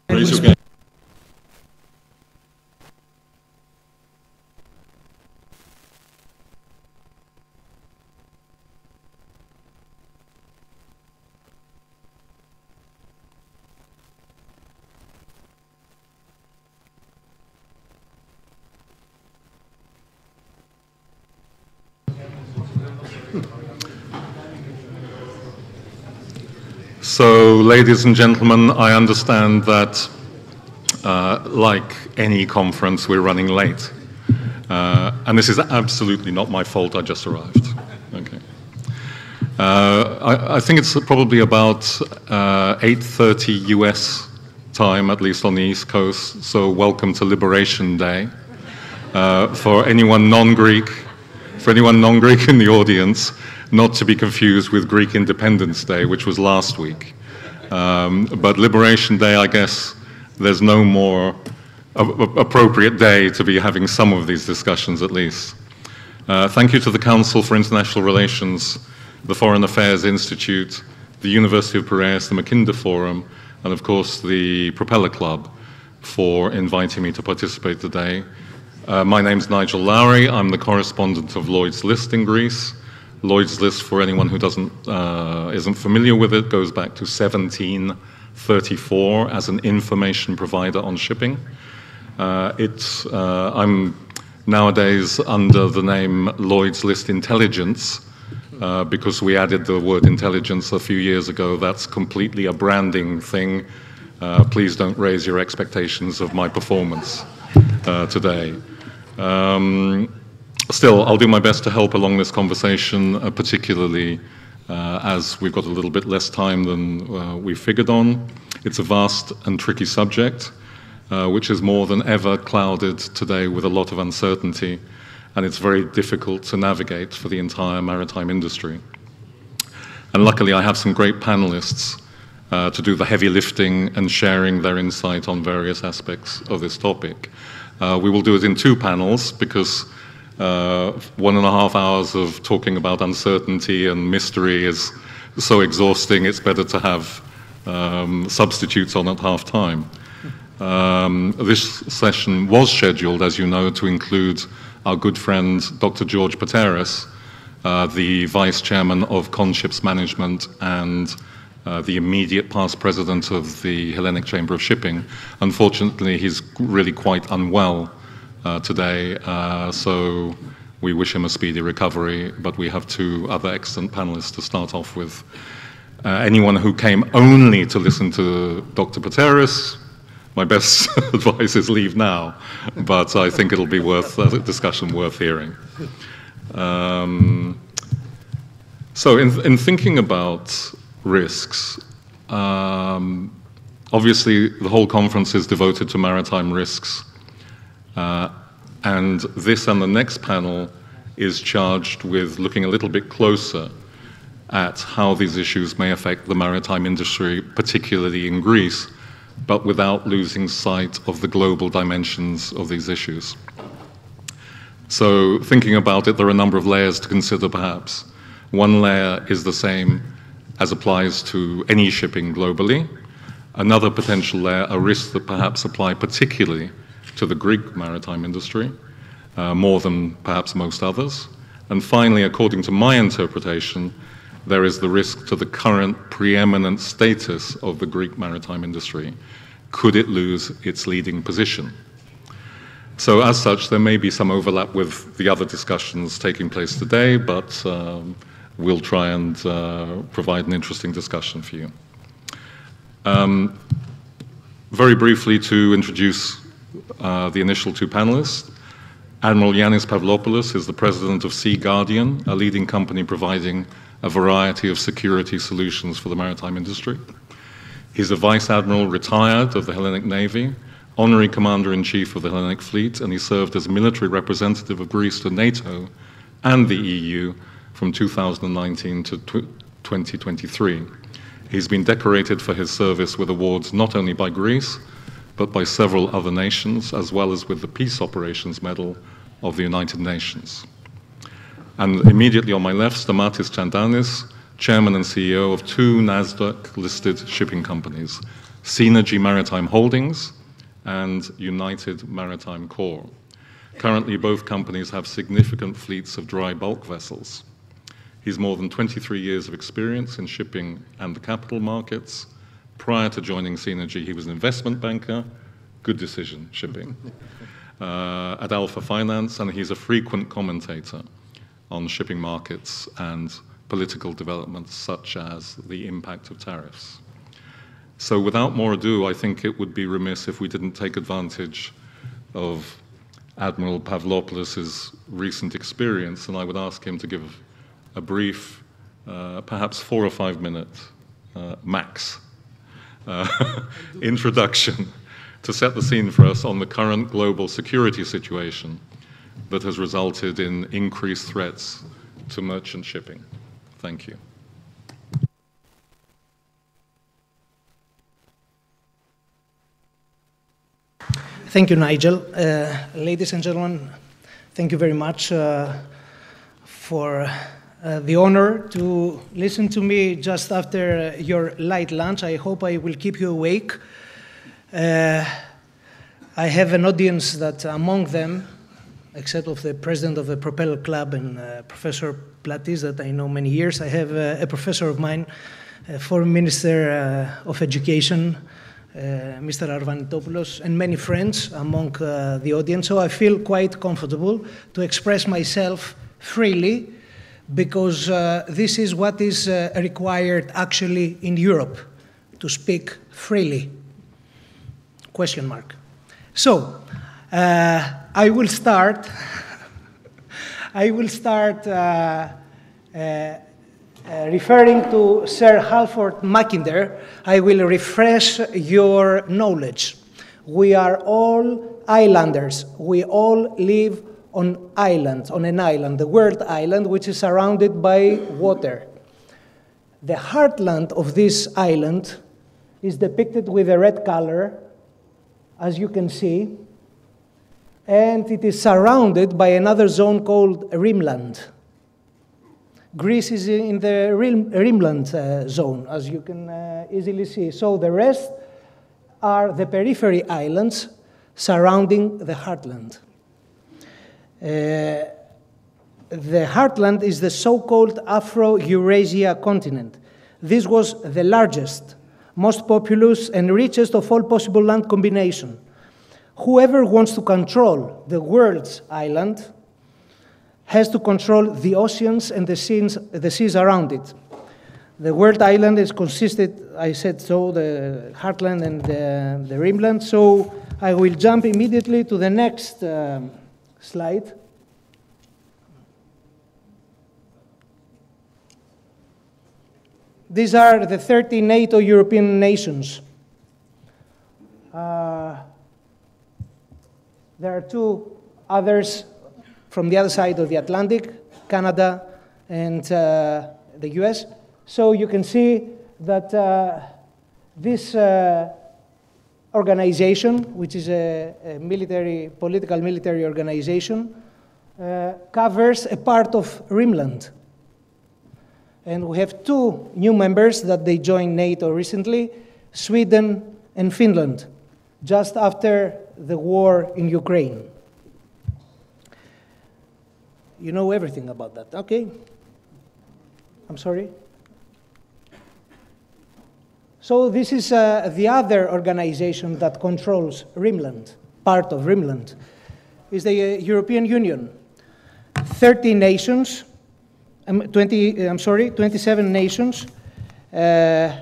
Raise your hand. So, ladies and gentlemen, I understand that, like any conference, we're running late. And this is absolutely not my fault, I just arrived. Okay. I think it's probably about 8:30 US time, at least on the East Coast, so welcome to Liberation Day. For anyone non-Greek in the audience, not to be confused with Greek Independence Day, which was last week. But Liberation Day, I guess, there's no more appropriate day to be having some of these discussions, at least. Thank you to the Council for International Relations, the Foreign Affairs Institute, the University of Piraeus, the Mackinder Forum, and of course the Propeller Club for inviting me to participate today. My name's Nigel Lowry. I'm the correspondent of Lloyd's List in Greece. Lloyd's List, for anyone who isn't familiar with it, goes back to 1734 as an information provider on shipping. I'm nowadays under the name Lloyd's List Intelligence because we added the word intelligence a few years ago. That's completely a branding thing. Please don't raise your expectations of my performance today. Still, I'll do my best to help along this conversation, particularly as we've got a little bit less time than we figured on. It's a vast and tricky subject, which is more than ever clouded today with a lot of uncertainty, and it's very difficult to navigate for the entire maritime industry. And luckily, I have some great panelists to do the heavy lifting and sharing their insight on various aspects of this topic. We will do it in two panels because 1.5 hours of talking about uncertainty and mystery is so exhausting, it's better to have substitutes on at half time. This session was scheduled, as you know, to include our good friend Dr. George Pateras, the Vice Chairman of Conships Management and the immediate past president of the Hellenic Chamber of Shipping. Unfortunately, he's really quite unwell today, so we wish him a speedy recovery, but we have two other excellent panelists to start off with. Anyone who came only to listen to Dr. Pateras, my best advice is leave now, but I think it'll be worth a discussion worth hearing. So in thinking about risks, obviously the whole conference is devoted to maritime risks. And this and the next panel is charged with looking a little bit closer at how these issues may affect the maritime industry, particularly in Greece, but without losing sight of the global dimensions of these issues. So thinking about it, there are a number of layers to consider perhaps. One layer is the same as applies to any shipping globally. Another potential layer are risks that perhaps apply particularly to the Greek maritime industry, more than perhaps most others. And finally, according to my interpretation, there is the risk to the current preeminent status of the Greek maritime industry. Could it lose its leading position? So as such, there may be some overlap with the other discussions taking place today, but we'll try and provide an interesting discussion for you. Very briefly to introduce the initial two panelists. Admiral Yannis Pavlopoulos is the president of Sea Guardian, a leading company providing a variety of security solutions for the maritime industry. He's a vice admiral retired of the Hellenic Navy, honorary commander-in-chief of the Hellenic Fleet, and he served as military representative of Greece to NATO and the EU from 2019 to 2023. He's been decorated for his service with awards not only by Greece, but by several other nations, as well as with the Peace Operations Medal of the United Nations. And immediately on my left, Stamatis Chandanis, chairman and CEO of two NASDAQ-listed shipping companies, Synergy Maritime Holdings and United Maritime Corps. Currently, both companies have significant fleets of dry bulk vessels. He's more than 23 years of experience in shipping and the capital markets. Prior to joining Synergy, he was an investment banker, good decision, shipping, at Alpha Finance, and he's a frequent commentator on shipping markets and political developments such as the impact of tariffs. So without more ado, I think it would be remiss if we didn't take advantage of Admiral Pavlopoulos' recent experience, and I would ask him to give a brief, perhaps 4 or 5 minute max introduction to set the scene for us on the current global security situation that has resulted in increased threats to merchant shipping. Thank you. Thank you, Nigel. Ladies and gentlemen, thank you very much for the honor to listen to me just after your light lunch. I hope I will keep you awake. I have an audience that among them, except of the president of the Propeller Club and Professor Platis that I know many years, I have a professor of mine, former Minister of Education, Mr. Arvanitopoulos, and many friends among the audience. So I feel quite comfortable to express myself freely because this is what is required actually in Europe, to speak freely. Question mark. So I will start referring to Sir Halford Mackinder. I will refresh your knowledge. We are all islanders. We all live on islands, on an island, the world island, which is surrounded by water. The heartland of this island is depicted with a red color, as you can see, and it is surrounded by another zone called Rimland. Greece is in the Rimland zone, as you can easily see. So the rest are the periphery islands surrounding the heartland. The heartland is the so-called Afro-Eurasia continent. This was the largest, most populous, and richest of all possible land combination. Whoever wants to control the world's island has to control the oceans and the seas around it. The world island is consisted, I said so, the heartland and the rimland. So I will jump immediately to the next slide. These are the 30 NATO European nations. There are 2 others from the other side of the Atlantic, Canada and the US. So you can see that this organization, which is a political military organization, covers a part of Rimland. And we have 2 new members that they joined NATO recently, Sweden and Finland, just after the war in Ukraine. You know everything about that, okay? I'm sorry. So this is the other organization that controls Rimland, part of Rimland, is the European Union. 30 nations, 27 nations, and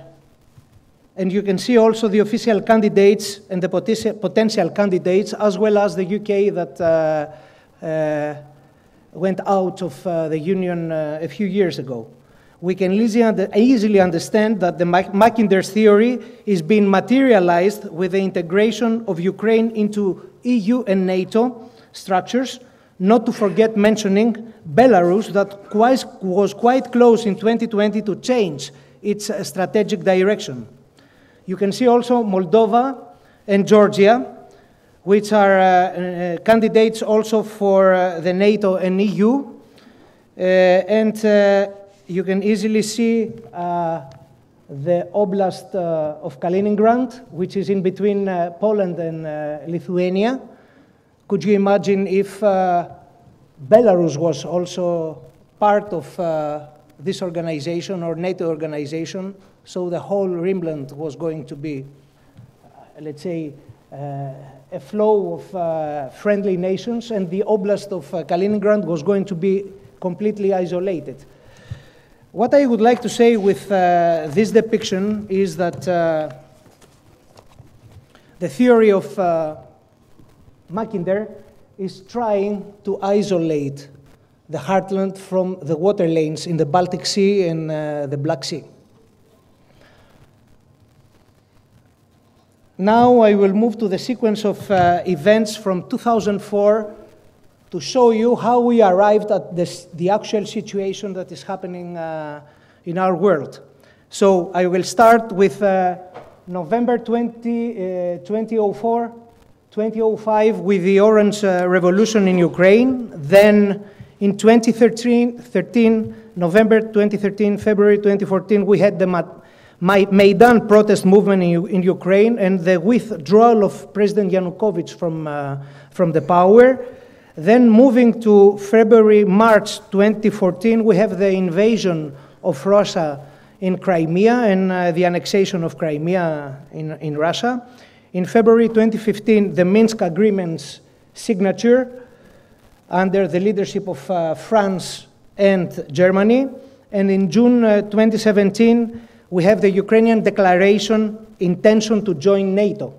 you can see also the official candidates and the potential candidates, as well as the UK that went out of the Union a few years ago. We can easily understand that the Mackinder's theory is being materialized with the integration of Ukraine into EU and NATO structures, not to forget mentioning Belarus, that was quite close in 2020 to change its strategic direction. You can see also Moldova and Georgia, which are candidates also for the NATO and EU. And you can easily see the Oblast of Kaliningrad, which is in between Poland and Lithuania. Could you imagine if Belarus was also part of this organization or NATO organization? So the whole Rimland was going to be, let's say, a flow of friendly nations, and the Oblast of Kaliningrad was going to be completely isolated. What I would like to say with this depiction is that the theory of Mackinder is trying to isolate the heartland from the water lanes in the Baltic Sea and the Black Sea. Now I will move to the sequence of events from 2004 to show you how we arrived at the actual situation that is happening in our world. So I will start with November 2004, 2005 with the Orange Revolution in Ukraine. Then in 2013, November 2013, February 2014, we had the Maidan protest movement in Ukraine and the withdrawal of President Yanukovych from the power. Then moving to February, March 2014, we have the invasion of Russia in Crimea and the annexation of Crimea in Russia. In February 2015, the Minsk Agreement's signature under the leadership of France and Germany. And in June 2017, we have the Ukrainian declaration intention to join NATO.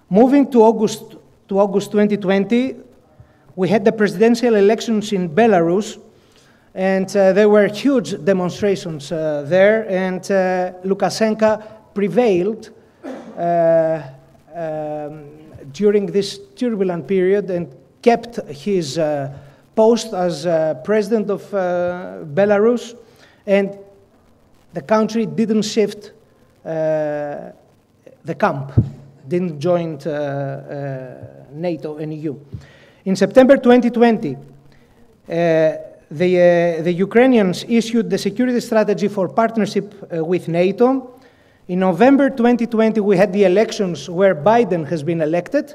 Moving to August 2020, we had the presidential elections in Belarus, and there were huge demonstrations there, and Lukashenko prevailed during this turbulent period and kept his post as president of Belarus, and the country didn't shift the camp, didn't join NATO and EU. In September 2020, the Ukrainians issued the security strategy for partnership with NATO. In November 2020, we had the elections where Biden has been elected.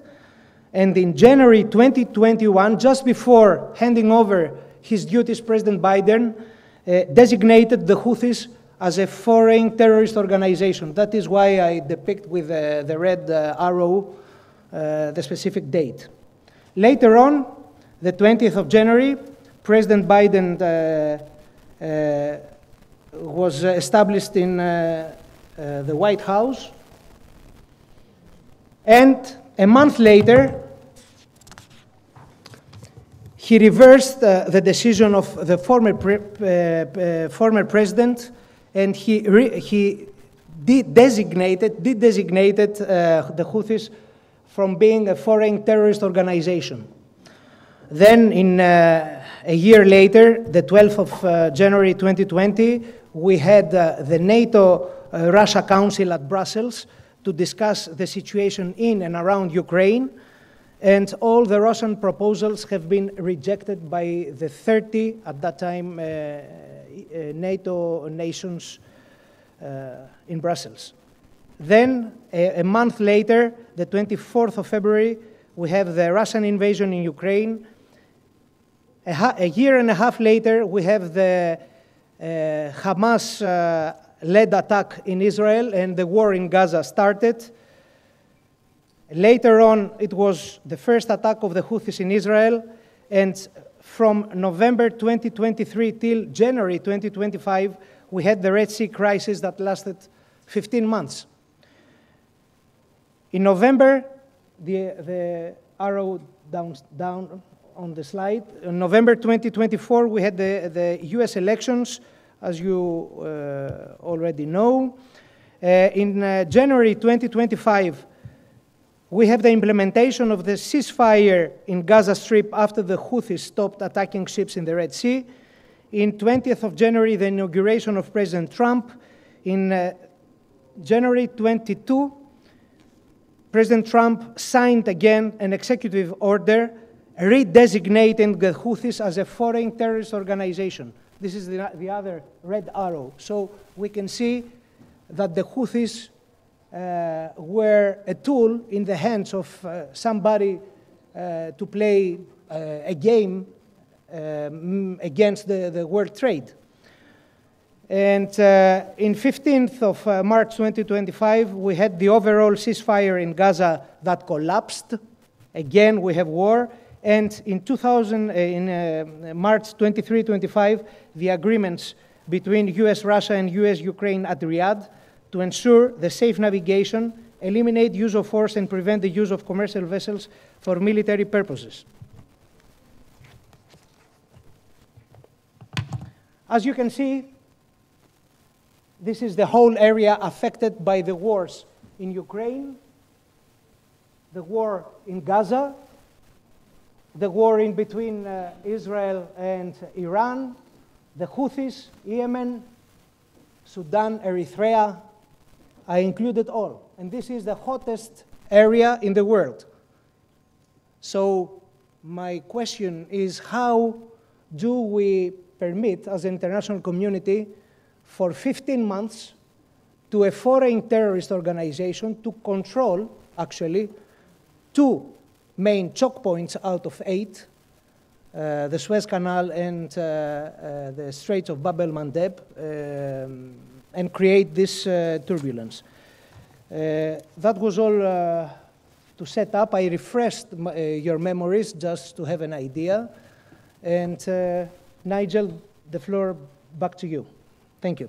And in January 2021, just before handing over his duties, President Biden designated the Houthis as a foreign terrorist organization. That is why I depict with the red arrow the specific date. Later on, the 20th of January, President Biden was established in the White House. And a month later, he reversed the decision of the former president, and he designated the Houthis from being a foreign terrorist organization. Then, a year later, the 12th of January 2020, we had the NATO-Russia Council at Brussels to discuss the situation in and around Ukraine, and all the Russian proposals have been rejected by the 30, at that time, NATO nations in Brussels. Then, a month later, the 24th of February, we have the Russian invasion in Ukraine. A year and a half later, we have the Hamas-led attack in Israel, and the war in Gaza started. Later on, it was the first attack of the Houthis in Israel, and from November 2023 till January 2025, we had the Red Sea crisis that lasted 15 months. In November, the arrow down on the slide, in November 2024, we had the US elections, as you already know. In January 2025, we have the implementation of the ceasefire in Gaza Strip after the Houthis stopped attacking ships in the Red Sea. In 20th of January, the inauguration of President Trump. In January 22, President Trump signed again an executive order redesignating the Houthis as a foreign terrorist organization. This is the other red arrow. So we can see that the Houthis were a tool in the hands of somebody to play a game against the world trade. And in 15th of March 2025, we had the overall ceasefire in Gaza that collapsed. Again, we have war. And in March 23-25, the agreements between US, Russia, and US, Ukraine at Riyadh to ensure the safe navigation, eliminate use of force, and prevent the use of commercial vessels for military purposes. As you can see, this is the whole area affected by the wars in Ukraine, the war in Gaza, the war in between Israel and Iran, the Houthis, Yemen, Sudan, Eritrea. I included all. And this is the hottest area in the world. So my question is, how do we permit, as an international community, for 15 months to a foreign terrorist organization to control, actually, 2 main choke points out of 8, the Suez Canal and the Straits of Bab el-Mandeb, and create this turbulence. That was all to set up. I refreshed your memories just to have an idea. And Nigel, the floor back to you. Thank you.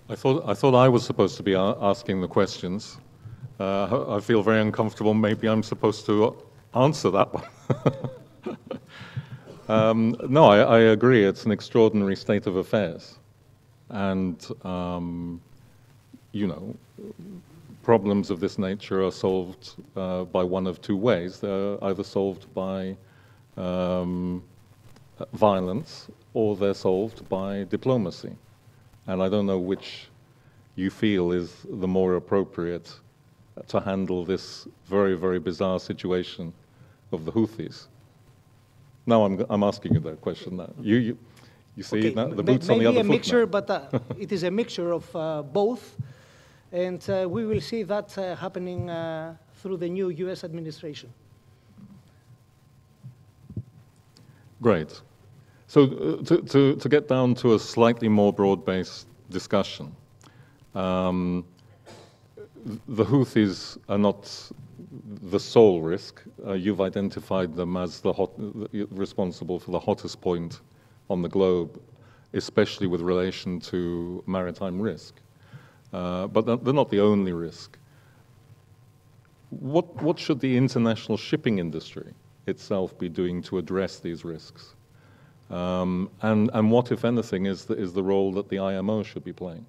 I thought I was supposed to be asking the questions. I feel very uncomfortable. Maybe I'm supposed to answer that one. No, I agree. It's an extraordinary state of affairs. And, you know, problems of this nature are solved by one of 2 ways. They're either solved by violence or they're solved by diplomacy. And I don't know which you feel is the more appropriate to handle this very, very bizarre situation of the Houthis. Now I'm asking you that question now. You see, okay, now the boot's on the other foot. Maybe a mixture, but it is a mixture of both. And we will see that happening through the new US administration. Great. So to get down to a slightly more broad-based discussion, the Houthis are not the sole risk. You've identified them as responsible for the hottest point on the globe, especially with relation to maritime risk. But they're not the only risk. What should the international shipping industry itself be doing to address these risks? And what, if anything, is the role that the IMO should be playing?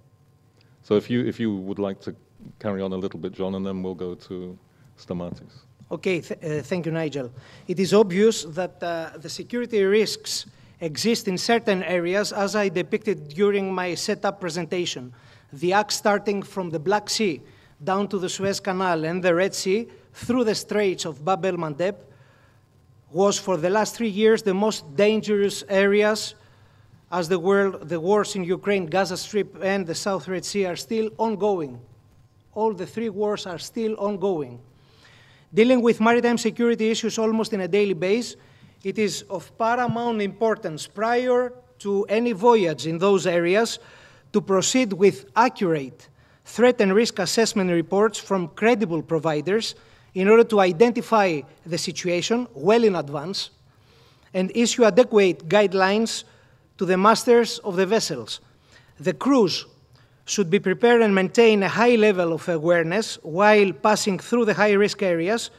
So if you would like to carry on a little bit, John, and then we'll go to Stamatis. Okay, thank you, Nigel. It is obvious that the security risks exist in certain areas, as I depicted during my setup presentation. The axe starting from the Black Sea down to the Suez Canal and the Red Sea through the Straits of Bab el-Mandeb was for the last 3 years the most dangerous areas, as the wars in Ukraine, Gaza Strip, and the South Red Sea are still ongoing. All the 3 wars are still ongoing. Dealing with maritime security issues almost on a daily basis, it is of paramount importance prior to any voyage in those areas to proceed with accurate threat and risk assessment reports from credible providers in order to identify the situation well in advance and issue adequate guidelines to the masters of the vessels. The crews should be prepared and maintain a high level of awareness while passing through the high-risk areas,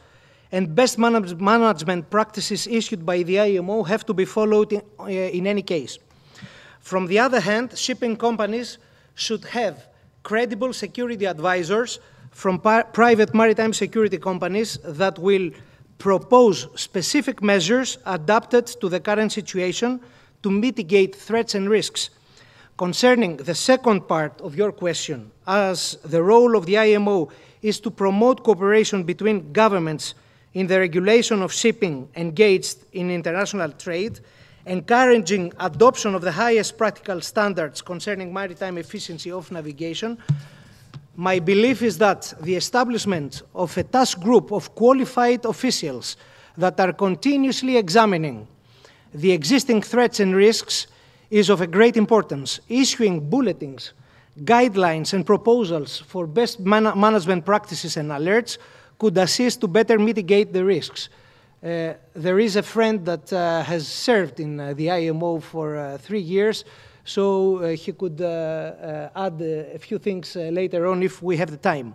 and best management practices issued by the IMO have to be followed in any case. From the other hand, shipping companies should have credible security advisors from private maritime security companies that will propose specific measures adapted to the current situation to mitigate threats and risks. Concerning the second part of your question, as the role of the IMO is to promote cooperation between governments in the regulation of shipping engaged in international trade, encouraging adoption of the highest practical standards concerning maritime efficiency of navigation, my belief is that the establishment of a task group of qualified officials that are continuously examining the existing threats and risks is of a great importance. Issuing bulletins, guidelines, and proposals for best management practices and alerts could assist to better mitigate the risks. There is a friend that has served in the IMO for 3 years, so he could add a few things later on if we have the time.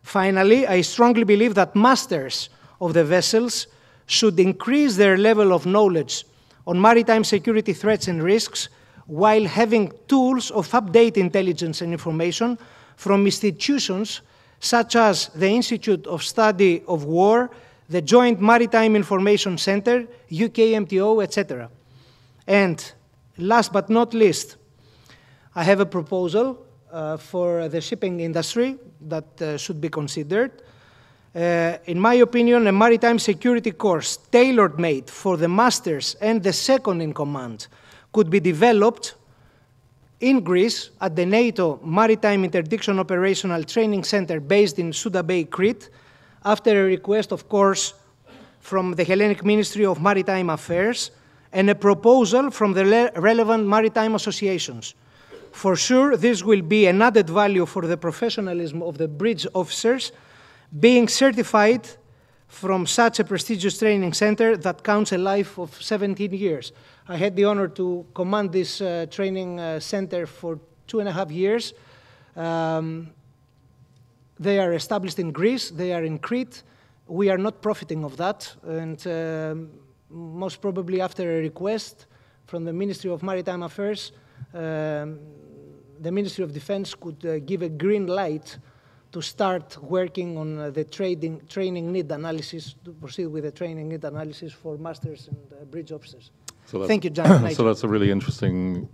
Finally, I strongly believe that masters of the vessels should increase their level of knowledge on maritime security threats and risks while having tools of update intelligence and information from institutions such as the Institute of Study of War, the Joint Maritime Information Center, UK MTO, etc. And last but not least, I have a proposal for the shipping industry that should be considered. In my opinion, a maritime security course tailor-made for the masters and the second in command could be developed in Greece at the NATO Maritime Interdiction Operational Training Center based in Souda Bay, Crete, after a request, of course, from the Hellenic Ministry of Maritime Affairs and a proposal from the relevant maritime associations. For sure, this will be an added value for the professionalism of the bridge officers being certified from such a prestigious training center that counts a life of 17 years. I had the honor to command this training center for 2.5 years. They are established in Greece, they are in Crete. We are not profiting of that, and most probably after a request from the Ministry of Maritime Affairs, the Ministry of Defense could give a green light to start working on the training need analysis, to proceed with the training need analysis for masters and bridge officers. So thank you, John. So that's a really interesting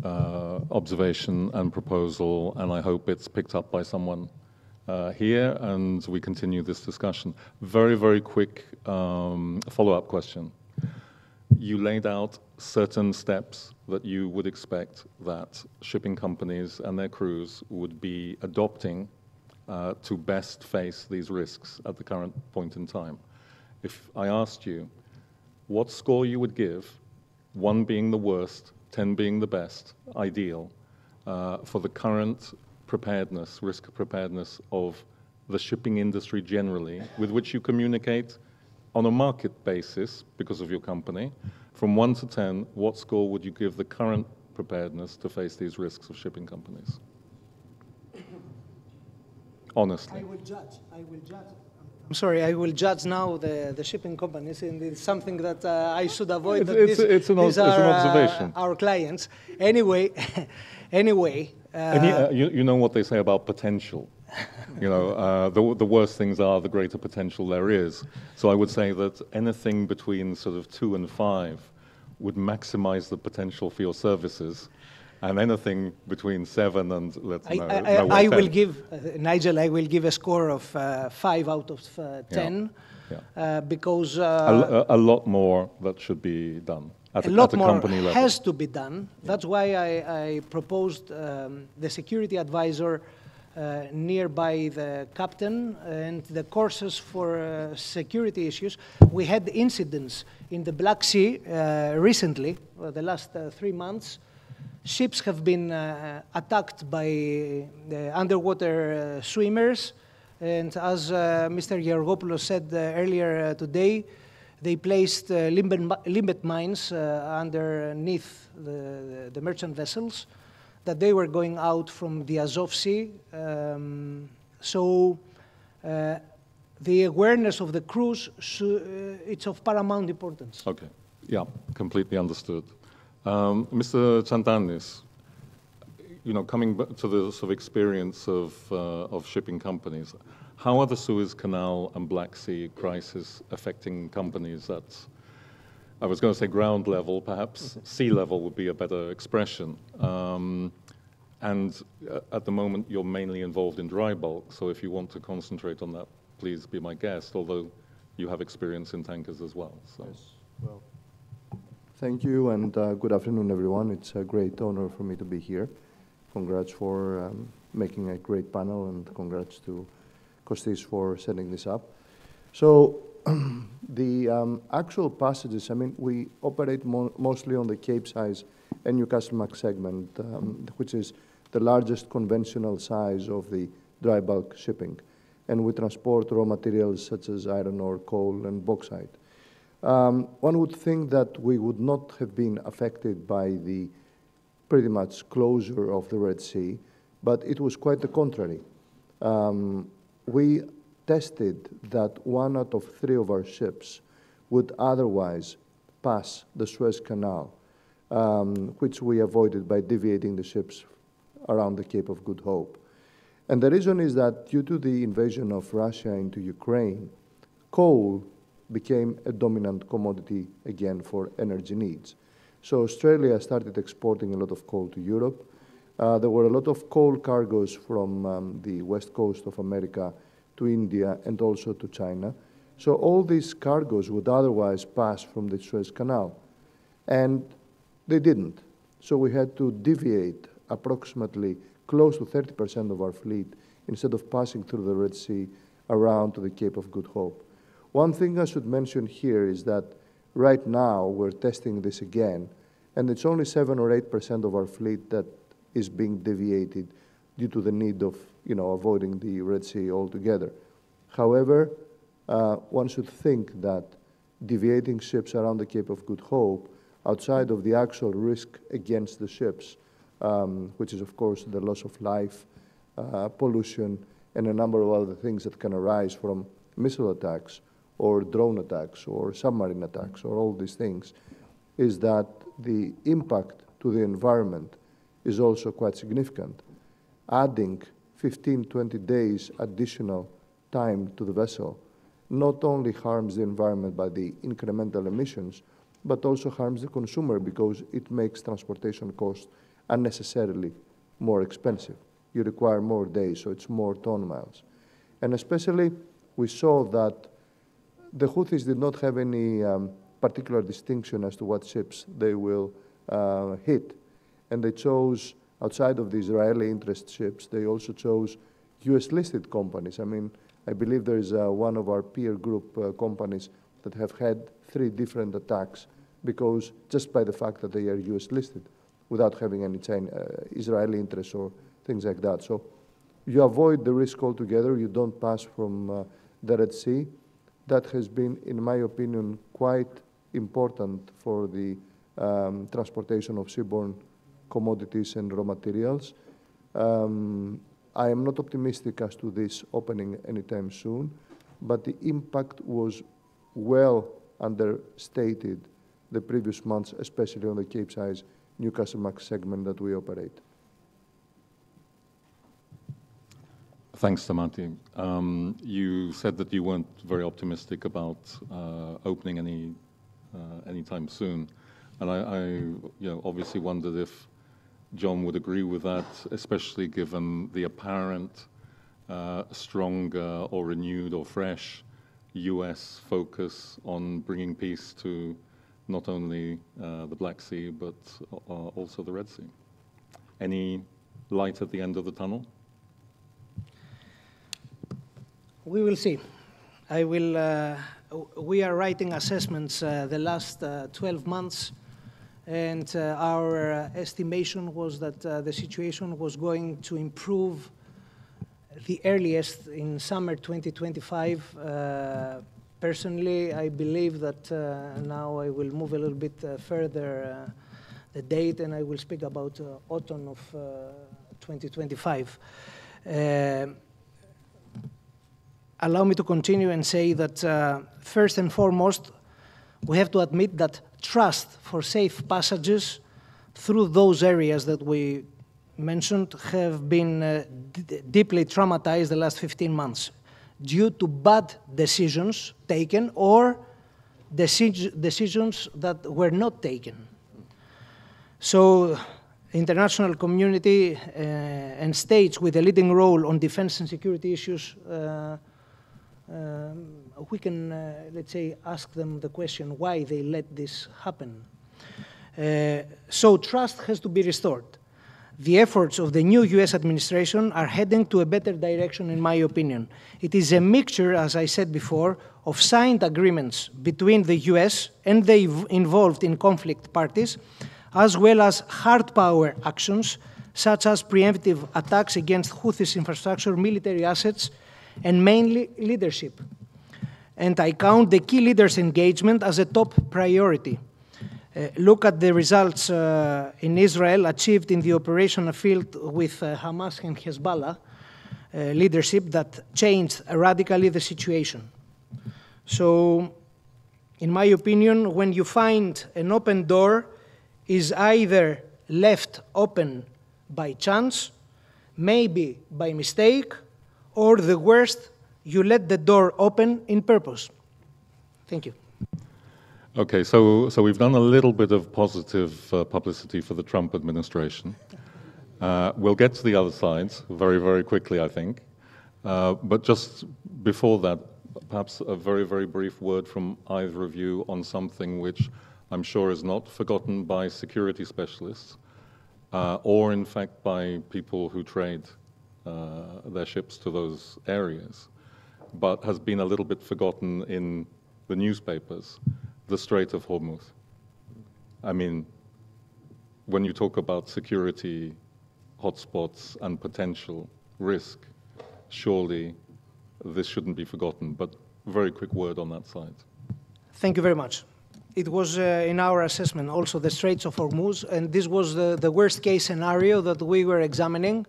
observation and proposal, and I hope it's picked up by someone here, and we continue this discussion. Very, very quick follow-up question. You laid out certain steps that you would expect that shipping companies and their crews would be adopting to best face these risks at the current point in time. If I asked you what score you would give, 1 being the worst, 10 being the best, ideal, for the current preparedness, risk preparedness of the shipping industry generally, with which you communicate on a market basis because of your company, from 1 to 10, what score would you give the current preparedness to face these risks of shipping companies? Honestly. I will judge. I'm sorry, I will judge now the shipping companies, and it's something that I should avoid. It's an observation. Our clients. Anyway, and you know what they say about potential. You know, the worse things are, the greater potential there is. So I would say that anything between sort of 2 and 5 would maximize the potential for your services. And anything between 7 and, let's know, I will give, Nigel, I will give a score of 5 out of 10, because... a lot more that should be done at a company level. Has to be done. That's why I proposed the security advisor nearby the captain and the courses for security issues. We had incidents in the Black Sea recently, the last 3 months. Ships have been attacked by underwater swimmers, and as Mr. Georgopoulos said earlier today, they placed limbet mines underneath the merchant vessels, that they were going out from the Azov Sea. So the awareness of the crews, it's of paramount importance. Okay, yeah, completely understood. Mr. Tsantanis, you know, coming back to the sort of experience of shipping companies, how are the Suez Canal and Black Sea crisis affecting companies at, I was going to say ground level, perhaps sea level would be a better expression. And at the moment, you're mainly involved in dry bulk, so if you want to concentrate on that, please be my guest, although you have experience in tankers as well. So. Yes. Well, thank you, and good afternoon, everyone. It's a great honor for me to be here. Congrats for making a great panel, and congrats to Kostis for setting this up. So the actual passages, I mean, we operate mostly on the Capesize and Newcastlemax segment, which is the largest conventional size of the dry bulk shipping. And we transport raw materials such as iron ore, coal, and bauxite. One would think that we would not have been affected by the pretty much closure of the Red Sea, but it was quite the contrary. We tested that 1 out of 3 of our ships would otherwise pass the Suez Canal, which we avoided by deviating the ships around the Cape of Good Hope. And the reason is that due to the invasion of Russia into Ukraine, coal became a dominant commodity again for energy needs. So Australia started exporting a lot of coal to Europe. There were a lot of coal cargoes from the west coast of America to India and also to China. So all these cargoes would otherwise pass from the Suez Canal, and they didn't. So we had to deviate approximately close to 30% of our fleet, instead of passing through the Red Sea, around to the Cape of Good Hope. One thing I should mention here is that right now we're testing this again, and it's only 7 or 8% of our fleet that is being deviated due to the need of, avoiding the Red Sea altogether. However, one should think that deviating ships around the Cape of Good Hope, outside of the actual risk against the ships, which is, of course, the loss of life, pollution, and a number of other things that can arise from missile attacks or drone attacks or submarine attacks or all these things, is that the impact to the environment is also quite significant. Adding 15, 20 days additional time to the vessel not only harms the environment by the incremental emissions, but also harms the consumer because it makes transportation costs unnecessarily more expensive. You require more days, so it's more ton miles. And especially, we saw that the Houthis did not have any particular distinction as to what ships they will hit. And they chose, outside of the Israeli interest ships, they also chose US-listed companies. I mean, I believe there is one of our peer group companies that have had 3 different attacks because just by the fact that they are US-listed, without having any Israeli interests or things like that. So you avoid the risk altogether. You don't pass from the Red Sea. That has been, in my opinion, quite important for the transportation of seaborne commodities and raw materials. I am not optimistic as to this opening anytime soon, but the impact was well understated the previous months, especially on the Capesize Newcastlemax segment that we operate. Thanks, Stamati. You said that you weren't very optimistic about opening anytime soon, and I obviously wondered if John would agree with that, especially given the apparent stronger or renewed or fresh U.S. focus on bringing peace to not only the Black Sea, but also the Red Sea. Any light at the end of the tunnel? We will see. We are writing assessments the last 12 months, and our estimation was that the situation was going to improve the earliest in summer 2025. Personally, I believe that now I will move a little bit further the date, and I will speak about autumn of 2025. Allow me to continue and say that first and foremost, we have to admit that trust for safe passages through those areas that we mentioned have been deeply traumatized the last 15 months due to bad decisions taken or decisions that were not taken. So international community and states with a leading role on defense and security issues, we can, let's say, ask them the question why they let this happen. So trust has to be restored. The efforts of the new US administration are heading to a better direction, in my opinion. It is a mixture, as I said before, of signed agreements between the US and the involved in conflict parties, as well as hard power actions, such as preemptive attacks against Houthis infrastructure, military assets, and mainly leadership. And I count the key leaders' engagement as a top priority. Look at the results in Israel achieved in the operational field with Hamas and Hezbollah leadership that changed radically the situation. So, in my opinion, when you find an open door, is either left open by chance, maybe by mistake, or the worst, you let the door open in purpose. Thank you. Okay, so we've done a little bit of positive publicity for the Trump administration. We'll get to the other sides very, very quickly, I think. But just before that, perhaps a very, very brief word from either of you on something which I'm sure is not forgotten by security specialists, or in fact by people who trade their ships to those areas, but has been a little bit forgotten in the newspapers. The Strait of Hormuz. I mean, when you talk about security hotspots and potential risk, surely this shouldn't be forgotten, but very quick word on that side. Thank you very much. It was in our assessment also the Straits of Hormuz, and this was the worst case scenario that we were examining.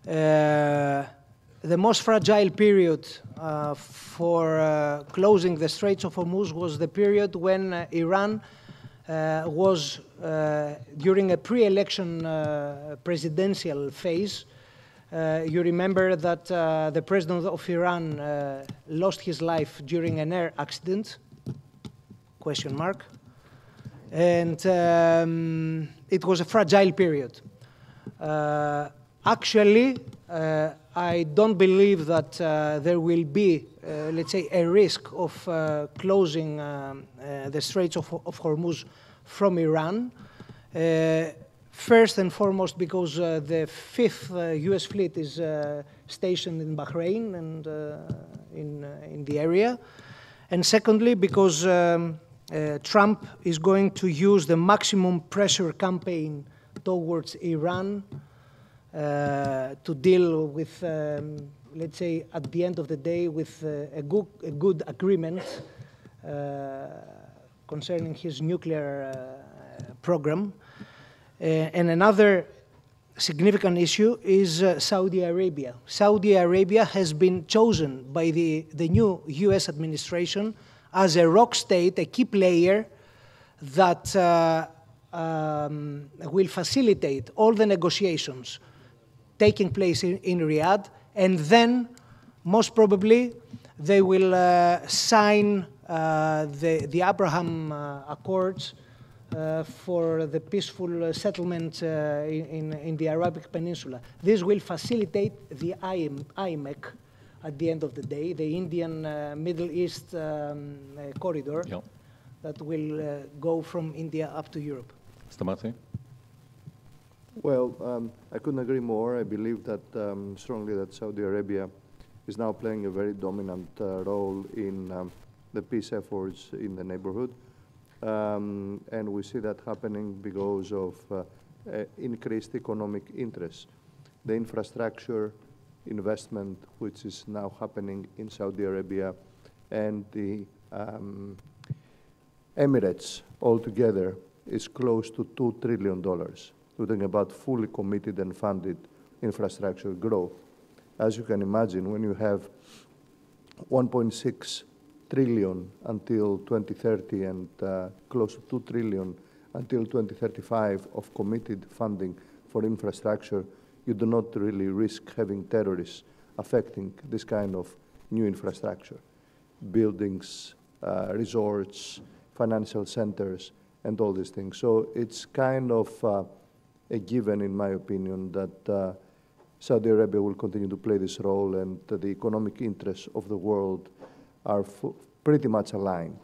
The most fragile period for closing the Straits of Hormuz was the period when Iran was during a pre-election presidential phase. You remember that the president of Iran lost his life during an air accident, ? And it was a fragile period. Actually, I don't believe that there will be, let's say, a risk of closing the Straits of Hormuz from Iran. First and foremost, because the 5th US fleet is stationed in Bahrain and in the area. And secondly, because Trump is going to use the maximum pressure campaign towards Iran to deal with, let's say, at the end of the day, with a good agreement concerning his nuclear program. And another significant issue is Saudi Arabia. Saudi Arabia has been chosen by the new US administration as a rock state, a key player that will facilitate all the negotiations taking place in Riyadh, and then most probably they will sign the Abraham Accords for the peaceful settlement in the Arabic Peninsula. This will facilitate the IMEC at the end of the day, the Indian Middle East corridor that will go from India up to Europe. Mr. Mate? Well, I couldn't agree more. I believe that strongly that Saudi Arabia is now playing a very dominant role in the peace efforts in the neighborhood. And we see that happening because of increased economic interest. The infrastructure investment which is now happening in Saudi Arabia and the Emirates altogether is close to $2 trillion. We're talking about fully committed and funded infrastructure growth. As you can imagine, when you have 1.6 trillion until 2030 and close to 2 trillion until 2035 of committed funding for infrastructure, you do not really risk having terrorists affecting this kind of new infrastructure. Buildings, resorts, financial centers, and all these things. So it's kind of a given, in my opinion, that Saudi Arabia will continue to play this role, and the economic interests of the world are pretty much aligned.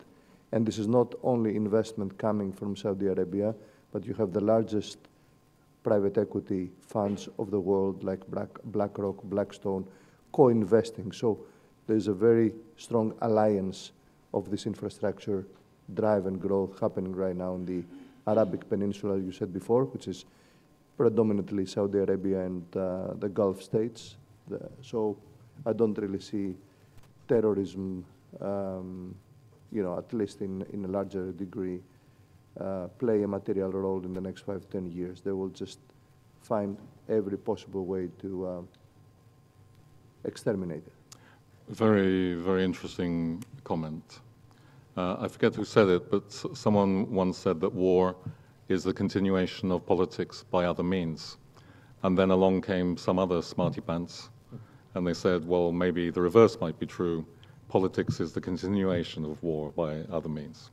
And this is not only investment coming from Saudi Arabia, but you have the largest private equity funds of the world, like BlackRock, Blackstone, co-investing. So there's a very strong alliance of this infrastructure drive and growth happening right now in the Arabic Peninsula, you said before, which is predominantly Saudi Arabia and the Gulf states. So I don't really see terrorism, at least in a larger degree, play a material role in the next 5 to 10 years. They will just find every possible way to exterminate it. Very, very interesting comment. I forget who said it, but someone once said that war is the continuation of politics by other means. And then along came some other smarty pants, and they said, well, maybe the reverse might be true. Politics is the continuation of war by other means.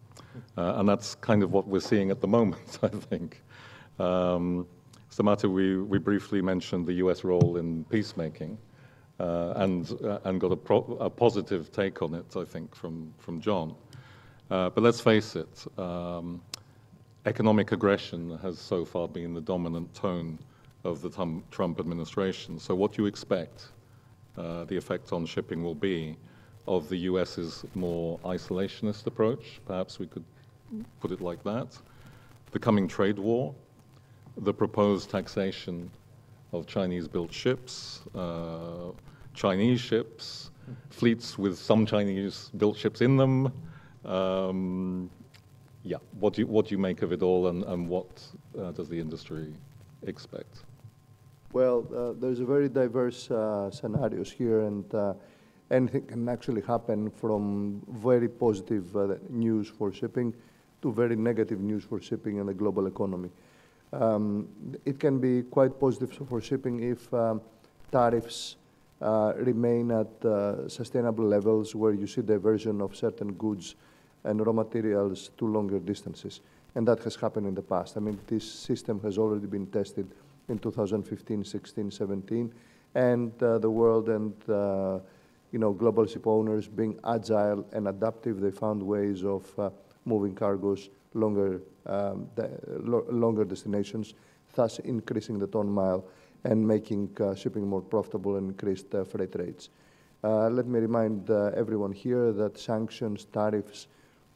And that's kind of what we're seeing at the moment, I think. Samata, we briefly mentioned the US role in peacemaking and got a positive take on it, I think, from John. But let's face it, economic aggression has so far been the dominant tone of the Trump administration. So what do you expect the effect on shipping will be of the US's more isolationist approach? Perhaps we could put it like that. The coming trade war, the proposed taxation of Chinese-built ships, Chinese ships, fleets with some Chinese-built ships in them. Yeah, what do you make of it all, and what does the industry expect? Well, there's a very diverse scenarios here, and anything can actually happen, from very positive news for shipping to very negative news for shipping and the global economy. It can be quite positive for shipping if tariffs remain at sustainable levels, where you see diversion of certain goods and raw materials to longer distances. And that has happened in the past. I mean, this system has already been tested in 2015, 16, 17, and the world and global ship owners, being agile and adaptive, they found ways of moving cargoes longer destinations, thus increasing the ton mile and making shipping more profitable and increased freight rates. Let me remind everyone here that sanctions, tariffs,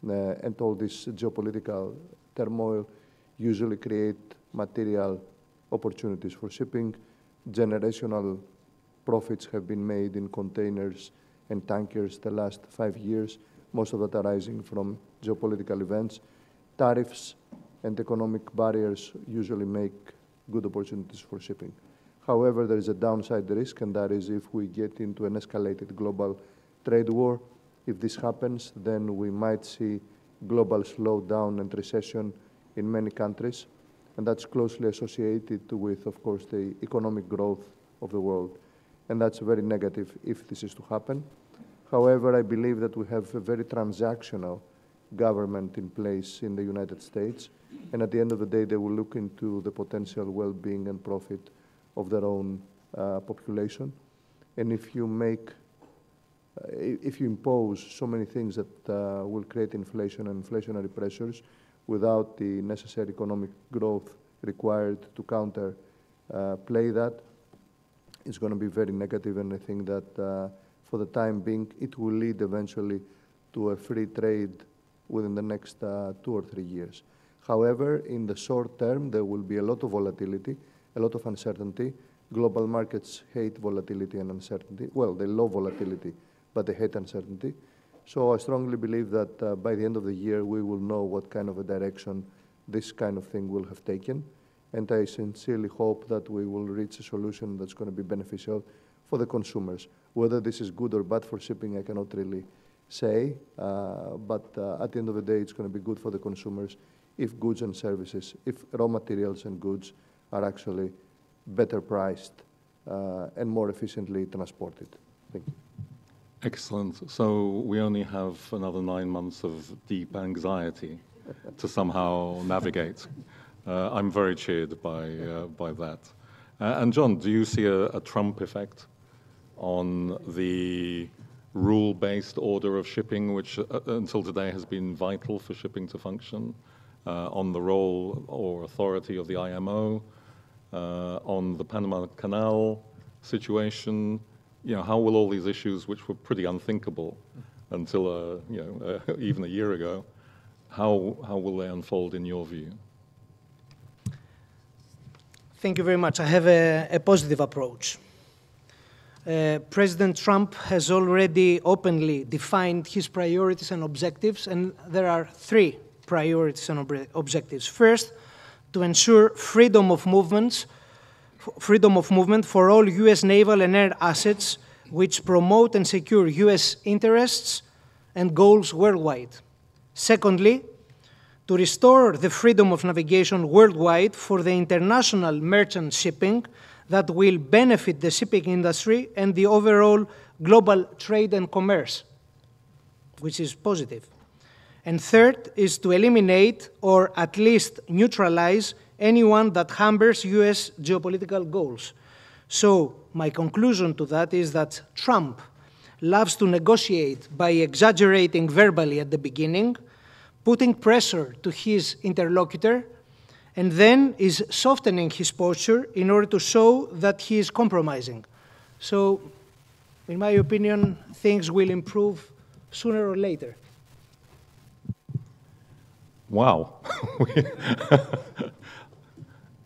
and all this geopolitical turmoil usually create material opportunities for shipping. Generational profits have been made in containers and tankers the last 5 years, most of that arising from geopolitical events. Tariffs and economic barriers usually make good opportunities for shipping. However, there is a downside risk, and that is if we get into an escalated global trade war. If this happens, then we might see global slowdown and recession in many countries, and that's closely associated with, of course, the economic growth of the world. And that's very negative if this is to happen. However, I believe that we have a very transactional government in place in the United States, and at the end of the day, they will look into the potential well-being and profit of their own population. And if you impose so many things that will create inflation and inflationary pressures without the necessary economic growth required to counter play that, it's going to be very negative. And I think that for the time being, it will lead eventually to a free trade within the next 2 or 3 years. However, in the short term, there will be a lot of volatility, a lot of uncertainty. Global markets hate volatility and uncertainty. Well, they love volatility, but they hate uncertainty. So I strongly believe that by the end of the year, we will know what kind of a direction this kind of thing will have taken. And I sincerely hope that we will reach a solution that's going to be beneficial for the consumers. Whether this is good or bad for shipping, I cannot really say. But at the end of the day, it's going to be good for the consumers if goods and services, if raw materials and goods are actually better priced and more efficiently transported. Thank you. Excellent. So we only have another 9 months of deep anxiety to somehow navigate. I'm very cheered by that. And John, do you see a Trump effect on the rule-based order of shipping, which until today has been vital for shipping to function, on the role or authority of the IMO, on the Panama Canal situation? You know, how will all these issues, which were pretty unthinkable until even a year ago, how will they unfold in your view? Thank you very much. I have a positive approach. President Trump has already openly defined his priorities and objectives, and there are three priorities and objectives. First, to ensure freedom of movement for all U.S. naval and air assets which promote and secure U.S. interests and goals worldwide. Secondly, to restore the freedom of navigation worldwide for the international merchant shipping that will benefit the shipping industry and the overall global trade and commerce, which is positive. And third is to eliminate or at least neutralize anyone that hampers US geopolitical goals. So my conclusion to that is that Trump loves to negotiate by exaggerating verbally at the beginning, putting pressure to his interlocutor, and then is softening his posture in order to show that he is compromising. So, in my opinion, things will improve sooner or later. Wow.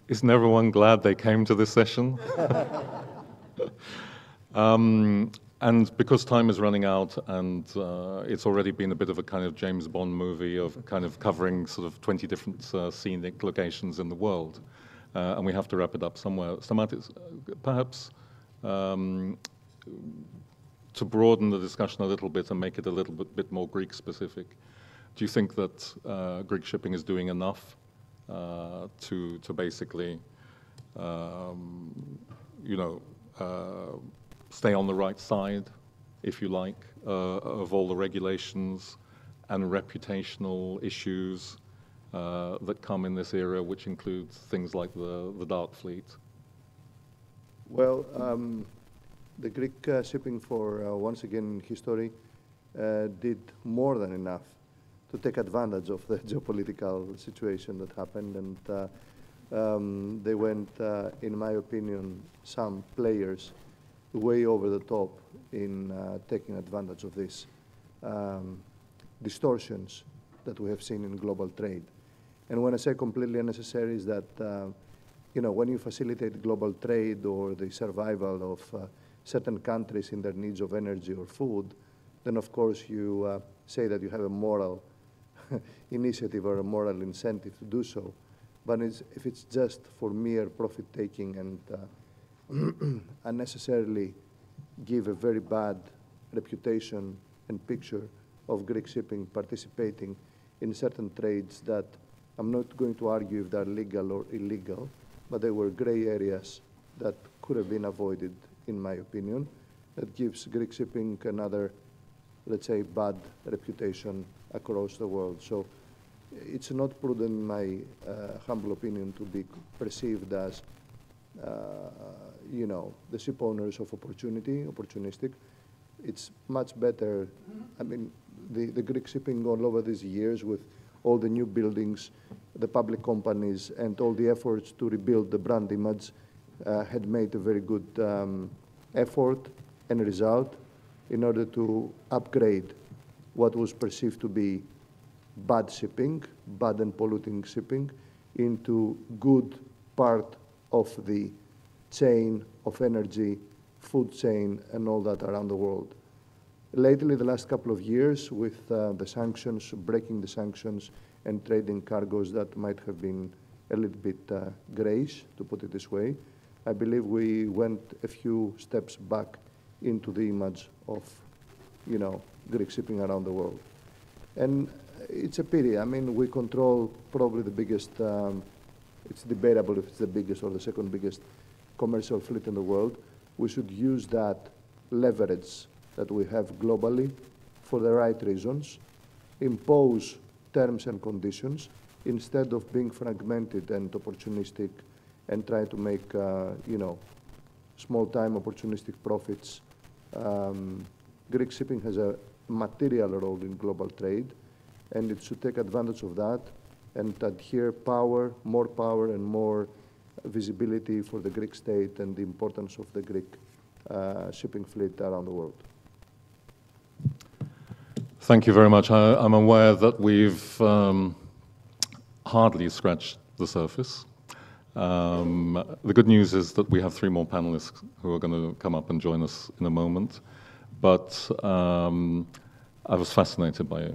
Isn't everyone glad they came to this session? And because time is running out, and it's already been a bit of a kind of James Bond movie of kind of covering sort of 20 different scenic locations in the world, and we have to wrap it up somewhere. Stamatis, perhaps to broaden the discussion a little bit and make it a little bit more Greek-specific, do you think that Greek shipping is doing enough to basically, stay on the right side, if you like, of all the regulations and reputational issues that come in this era, which includes things like the dark fleet? Well, the Greek shipping for, once again in history, did more than enough to take advantage of the geopolitical situation that happened, and they went, in my opinion, some players way over the top in taking advantage of these distortions that we have seen in global trade. And when I say completely unnecessary, is that when you facilitate global trade or the survival of certain countries in their needs of energy or food, then of course you say that you have a moral initiative or a moral incentive to do so. But if it's just for mere profit-taking and unnecessarily give a very bad reputation and picture of Greek shipping participating in certain trades that I'm not going to argue if they're legal or illegal, but they were gray areas that could have been avoided, in my opinion. That gives Greek shipping another, let's say, bad reputation across the world. So it's not prudent, in my humble opinion, to be perceived as the ship owners of opportunistic. It's much better. I mean, the Greek shipping all over these years with all the new buildings, the public companies, and all the efforts to rebuild the brand image had made a very good effort and result in order to upgrade what was perceived to be bad shipping, bad and polluting shipping, into good part of the chain of energy, food chain, and all that around the world. Lately, the last couple of years, with the sanctions, breaking the sanctions and trading cargoes that might have been a little bit grayish, to put it this way, I believe we went a few steps back into the image of, Greek shipping around the world. And it's a pity. I mean, we control probably the biggest, it's debatable if it's the biggest or the second biggest commercial fleet in the world. We should use that leverage that we have globally for the right reasons, impose terms and conditions, instead of being fragmented and opportunistic and try to make, small-time opportunistic profits. Greek shipping has a material role in global trade, and it should take advantage of that and adhere more power and more visibility for the Greek state and the importance of the Greek shipping fleet around the world. Thank you very much. I'm aware that we've hardly scratched the surface. The good news is that we have 3 more panelists who are going to come up and join us in a moment. But I was fascinated by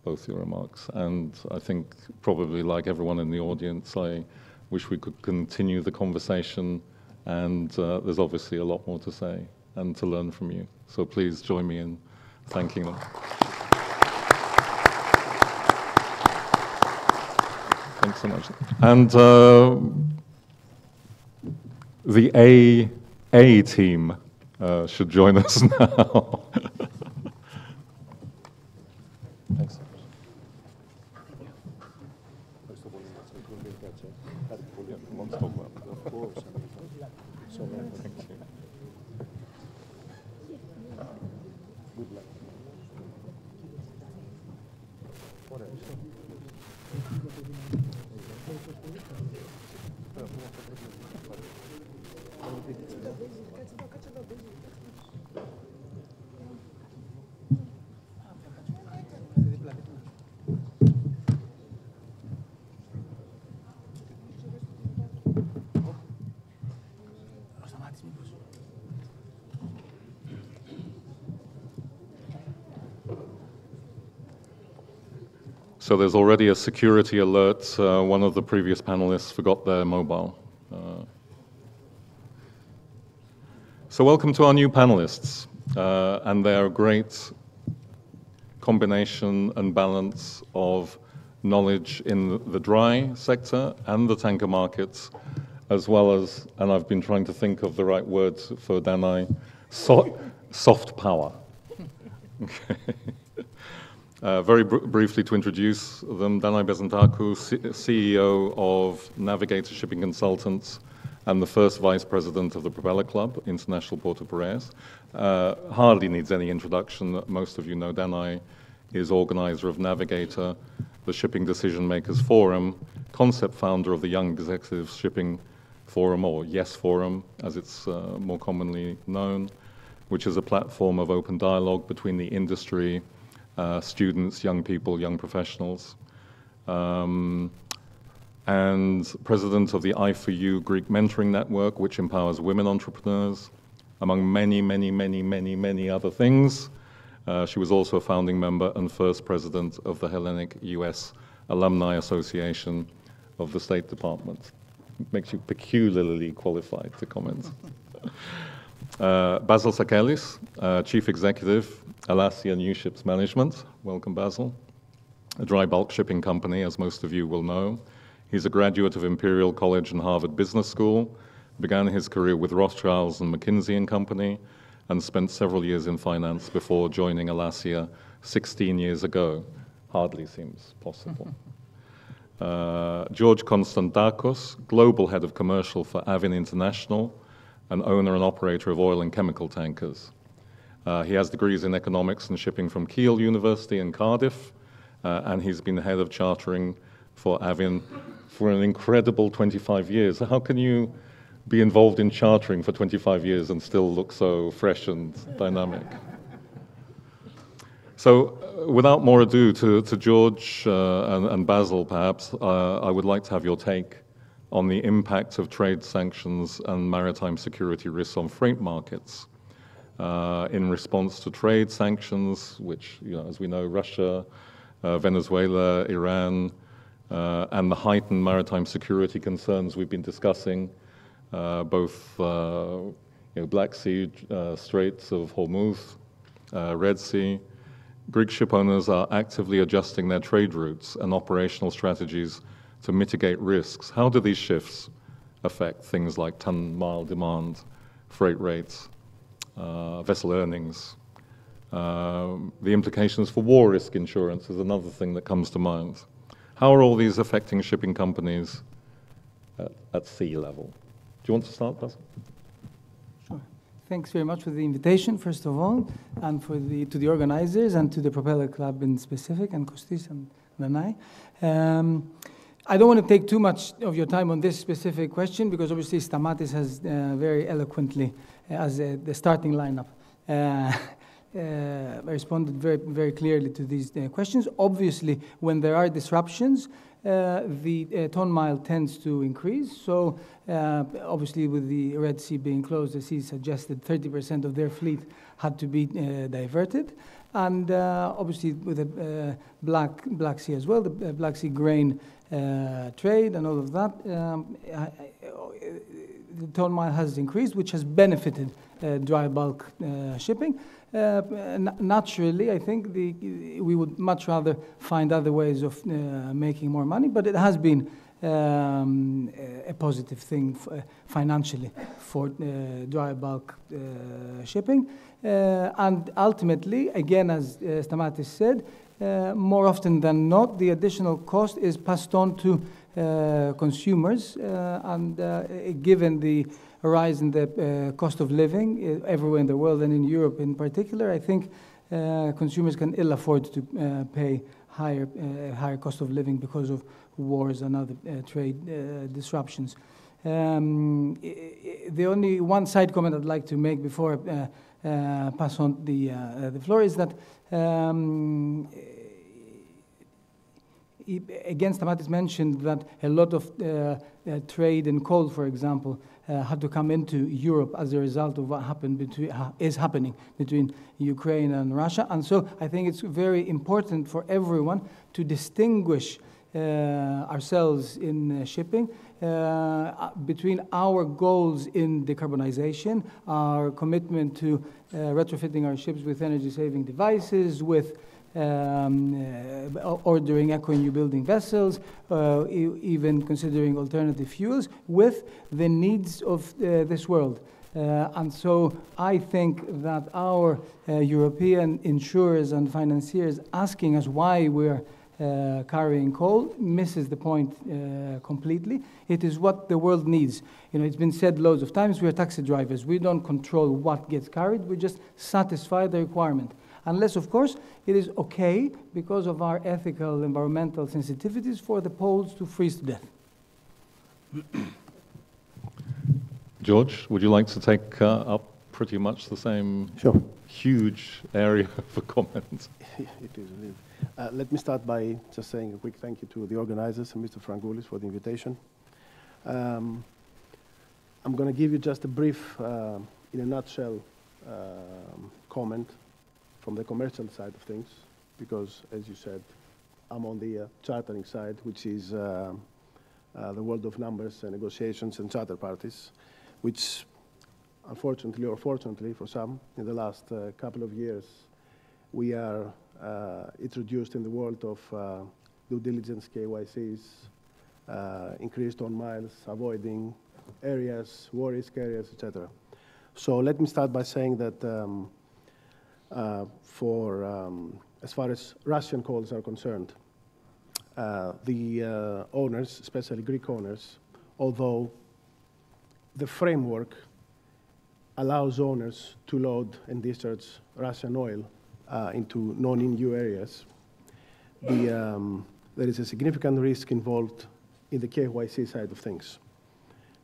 both your remarks, and I think probably like everyone in the audience, I wish we could continue the conversation, and there's obviously a lot more to say and to learn from you. So please join me in thanking them. Thanks so much. And the A team should join us now. Thanks. So there's already a security alert. One of the previous panelists forgot their mobile. So welcome to our new panelists, and their great combination and balance of knowledge in the dry sector and the tanker markets, as well as, and I've been trying to think of the right words for Danai, soft power. Okay. Very briefly to introduce them, Danai Bezantaku, CEO of Navigator Shipping Consultants and the first Vice President of the Propeller Club, International Port of Piraeus. Hardly needs any introduction. Most of you know Danai is organizer of Navigator, the Shipping Decision Makers Forum, concept founder of the Young Executives Shipping Forum, or YES Forum, as it's more commonly known, which is a platform of open dialogue between the industry, students, young people, young professionals, and president of the I4U Greek Mentoring Network, which empowers women entrepreneurs, among many, many, many, many, many other things. She was also a founding member and first president of the Hellenic US Alumni Association of the State Department. Makes you peculiarly qualified to comment. Basil Sakelis, Chief Executive, Alasia New Ships Management. Welcome, Basil. A dry bulk shipping company, as most of you will know. He's a graduate of Imperial College and Harvard Business School, began his career with Rothschilds and McKinsey & Company, and spent several years in finance before joining Alasia 16 years ago. Hardly seems possible. George Konstantakos, Global Head of Commercial for Avin International, an owner and operator of oil and chemical tankers. He has degrees in economics and shipping from Keele University in Cardiff, and he's been head of chartering for Avin for an incredible 25 years. How can you be involved in chartering for 25 years and still look so fresh and dynamic? So, without more ado, to George and Basil, perhaps, I would like to have your take on the impact of trade sanctions and maritime security risks on freight markets in response to trade sanctions, which, as we know, Russia, Venezuela, Iran, and the heightened maritime security concerns we've been discussing, both Black Sea, Straits of Hormuz, Red Sea. Greek ship owners are actively adjusting their trade routes and operational strategies to mitigate risks. How do these shifts affect things like ton-mile demand, freight rates, vessel earnings? The implications for war risk insurance is another thing that comes to mind. How are all these affecting shipping companies at sea level? Do you want to start, Basil? Sure. Thanks very much for the invitation, first of all, and to the organizers and to the Propeller Club in specific, and Kostis and Nanai. I don't want to take too much of your time on this specific question because obviously Stamatis has very eloquently, as the starting lineup, responded very, very clearly to these questions. Obviously, when there are disruptions, the ton mile tends to increase. So obviously with the Red Sea being closed, the sea suggested 30% of their fleet had to be diverted. And obviously with the Black Sea as well, the Black Sea grain trade and all of that, the ton mile has increased, which has benefited dry bulk shipping. Naturally, I think we would much rather find other ways of making more money, but it has been a positive thing financially for dry bulk shipping. And ultimately, again, as Stamatis said, more often than not, the additional cost is passed on to consumers, and given the rise in the cost of living everywhere in the world and in Europe in particular, I think consumers can ill afford to pay higher cost of living because of wars and other trade disruptions. The only one side comment I'd like to make before I pass on the floor is that again, Stamatis mentioned that a lot of trade in coal, for example, had to come into Europe as a result of what is happening between Ukraine and Russia. And so I think it's very important for everyone to distinguish ourselves in shipping between our goals in decarbonization, our commitment to retrofitting our ships with energy-saving devices, with ordering eco-new building vessels, even considering alternative fuels, with the needs of this world. And so I think that our European insurers and financiers asking us why we're carrying coal misses the point completely. It is what the world needs. You know, it's been said loads of times, we are taxi drivers. We don't control what gets carried, we just satisfy the requirement. Unless, of course, it is okay, because of our ethical, environmental sensitivities, for the poles to freeze to death. George, would you like to take up pretty much the same huge area for comment? It is indeed. Let me start by just saying a quick thank you to the organizers and Mr. Frangoulis for the invitation. I'm going to give you just a brief, in a nutshell, comment from the commercial side of things, because, as you said, I'm on the chartering side, which is the world of numbers and negotiations and charter parties, which, unfortunately or fortunately for some, in the last couple of years, we are introduced in the world of due diligence, KYCs, increased on miles, avoiding areas, war risk areas, etc. So let me start by saying that as far as Russian coals are concerned, the owners, especially Greek owners, although the framework allows owners to load and discharge Russian oil into non-EU areas, there is a significant risk involved in the KYC side of things,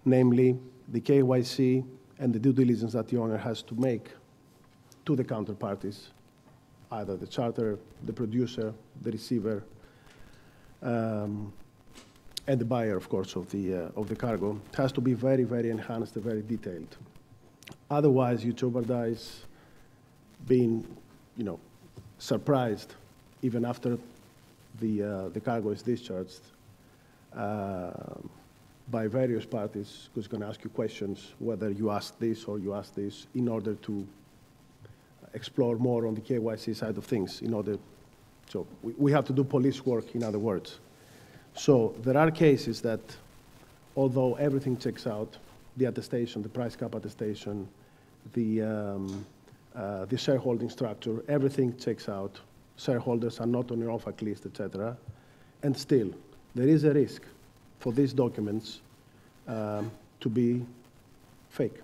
namely the KYC and the due diligence that the owner has to make to the counterparties, either the charter, the producer, the receiver, and the buyer, of course, of the cargo. It has to be very, very enhanced and very detailed. Otherwise, you jeopardize being, surprised even after the cargo is discharged by various parties, who's going to ask you questions whether you asked this or you asked this, in order to explore more on the KYC side of things. So we have to do police work, in other words. So there are cases that, although everything checks out, the attestation, the price cap attestation, the shareholding structure, everything checks out. Shareholders are not on your OFAC list, etc. And still, there is a risk for these documents to be fake.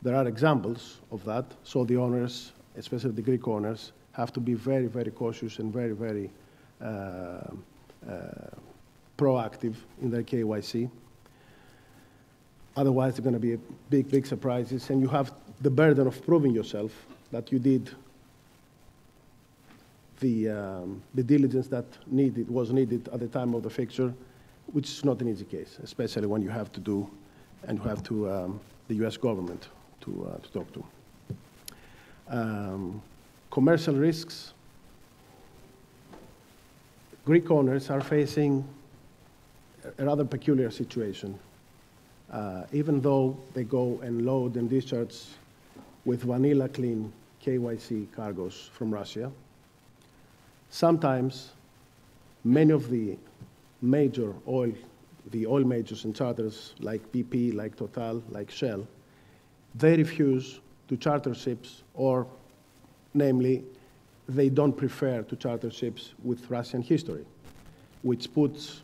There are examples of that, so the owners, especially the Greek owners, have to be very, very cautious and very, very proactive in their KYC. Otherwise, there are going to be big, big surprises, and you have the burden of proving yourself that you did the diligence that was needed at the time of the fixture, which is not an easy case, especially when you have to do, and you have to the U.S. government to talk to. Commercial risks. Greek owners are facing a rather peculiar situation. Even though they go and load and discharge with vanilla clean KYC cargoes from Russia, sometimes many of the oil majors and charters like BP, like Total, like Shell, they refuse to charter ships, or namely, they don't prefer to charter ships with Russian history, which puts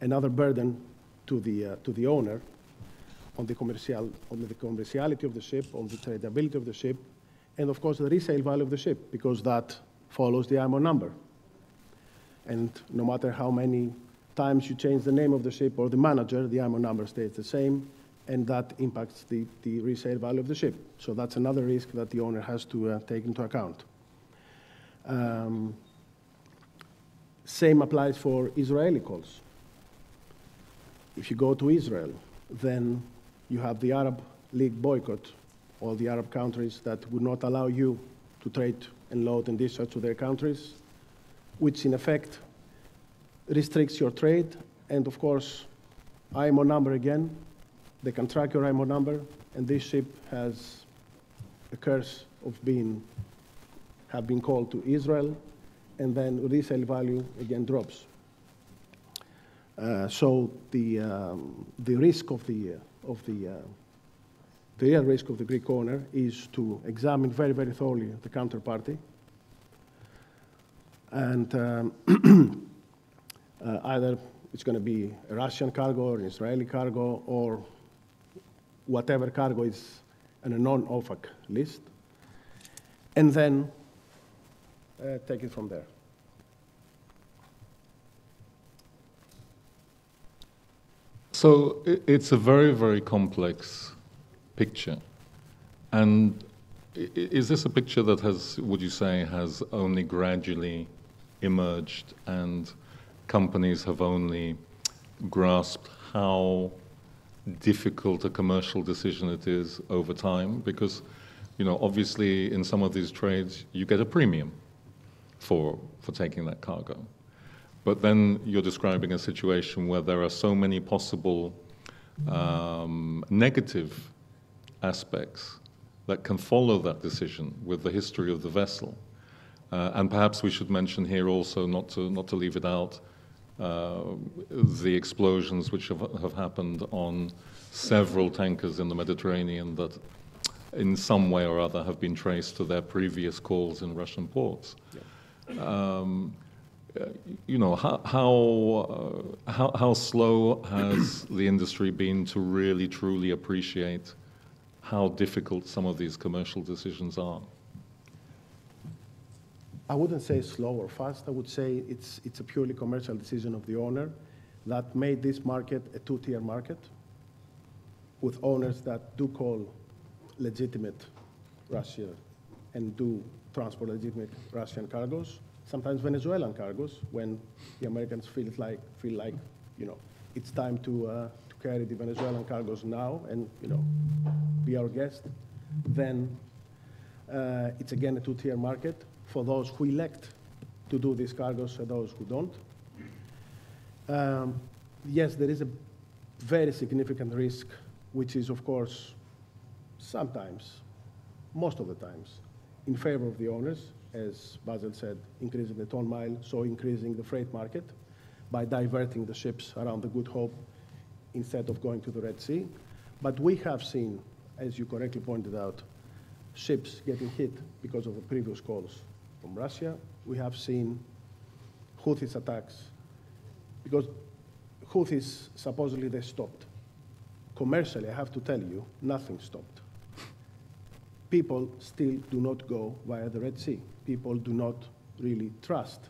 another burden to the owner on the commerciality of the ship, on the tradability of the ship, and of course the resale value of the ship, because that follows the IMO number. And no matter how many times you change the name of the ship or the manager, the IMO number stays the same, and that impacts the resale value of the ship. So that's another risk that the owner has to take into account. Same applies for Israeli calls. If you go to Israel, then you have the Arab League boycott, all the Arab countries that would not allow you to trade and load and discharge to their countries, which in effect restricts your trade. And of course, IMO number again, they can track your IMO number, and this ship has a curse of have been called to Israel, and then resale value again drops. So the risk of the real risk of the Greek owner is to examine very, very thoroughly the counterparty, and either it's going to be a Russian cargo or an Israeli cargo or whatever cargo is on a non-OFAC list, and then take it from there. So it's a very, very complex picture. And is this a picture that has, would you say, has only gradually emerged and companies have only grasped how difficult a commercial decision it is over time? Because, you know, obviously in some of these trades you get a premium for taking that cargo. But then you're describing a situation where there are so many possible negative aspects that can follow that decision with the history of the vessel. And perhaps we should mention here also, not to leave it out, the explosions which have happened on several tankers in the Mediterranean that in some way or other have been traced to their previous calls in Russian ports. Yeah. You know, how slow has the industry been to really truly appreciate how difficult some of these commercial decisions are? I wouldn't say slow or fast. I would say it's a purely commercial decision of the owner that made this market a two-tier market with owners that do call legitimate Russia and do transport legitimate Russian cargoes, sometimes Venezuelan cargoes, when the Americans feel like, you know, it's time to carry the Venezuelan cargoes now and, you know, be our guest. Then it's again a two-tier market for those who elect to do these cargoes and those who don't. Yes, there is a very significant risk, which is, of course, sometimes, most of the times, in favor of the owners, as Basil said, increasing the ton mile, so increasing the freight market by diverting the ships around the Good Hope instead of going to the Red Sea. But we have seen, as you correctly pointed out, ships getting hit because of the previous calls from Russia. We have seen Houthis attacks, because Houthis, supposedly they stopped. Commercially, I have to tell you, nothing stopped. People still do not go via the Red Sea. People do not really trust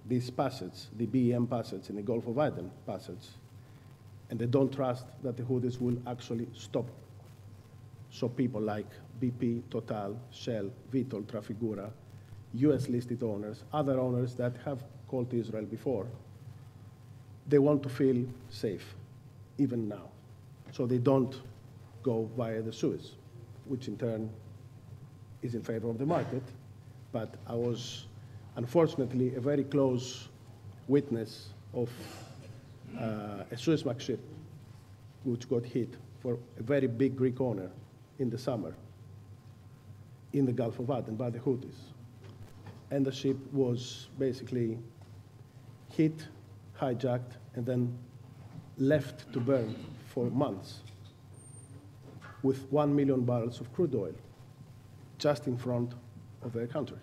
these passage, the BEM passage in the Gulf of Aden passage, and they don't trust that the Houthis will actually stop. So people like BP, Total, Shell, Vitol, Trafigura, US-listed owners, other owners that have called Israel before, they want to feel safe, even now. So they don't go via the Suez, which in turn is in favor of the market. But I was, unfortunately, a very close witness of a Suezmax ship which got hit for a very big Greek owner in the summer in the Gulf of Aden by the Houthis. And the ship was basically hit, hijacked, and then left to burn for months with 1 million barrels of crude oil just in front of their country.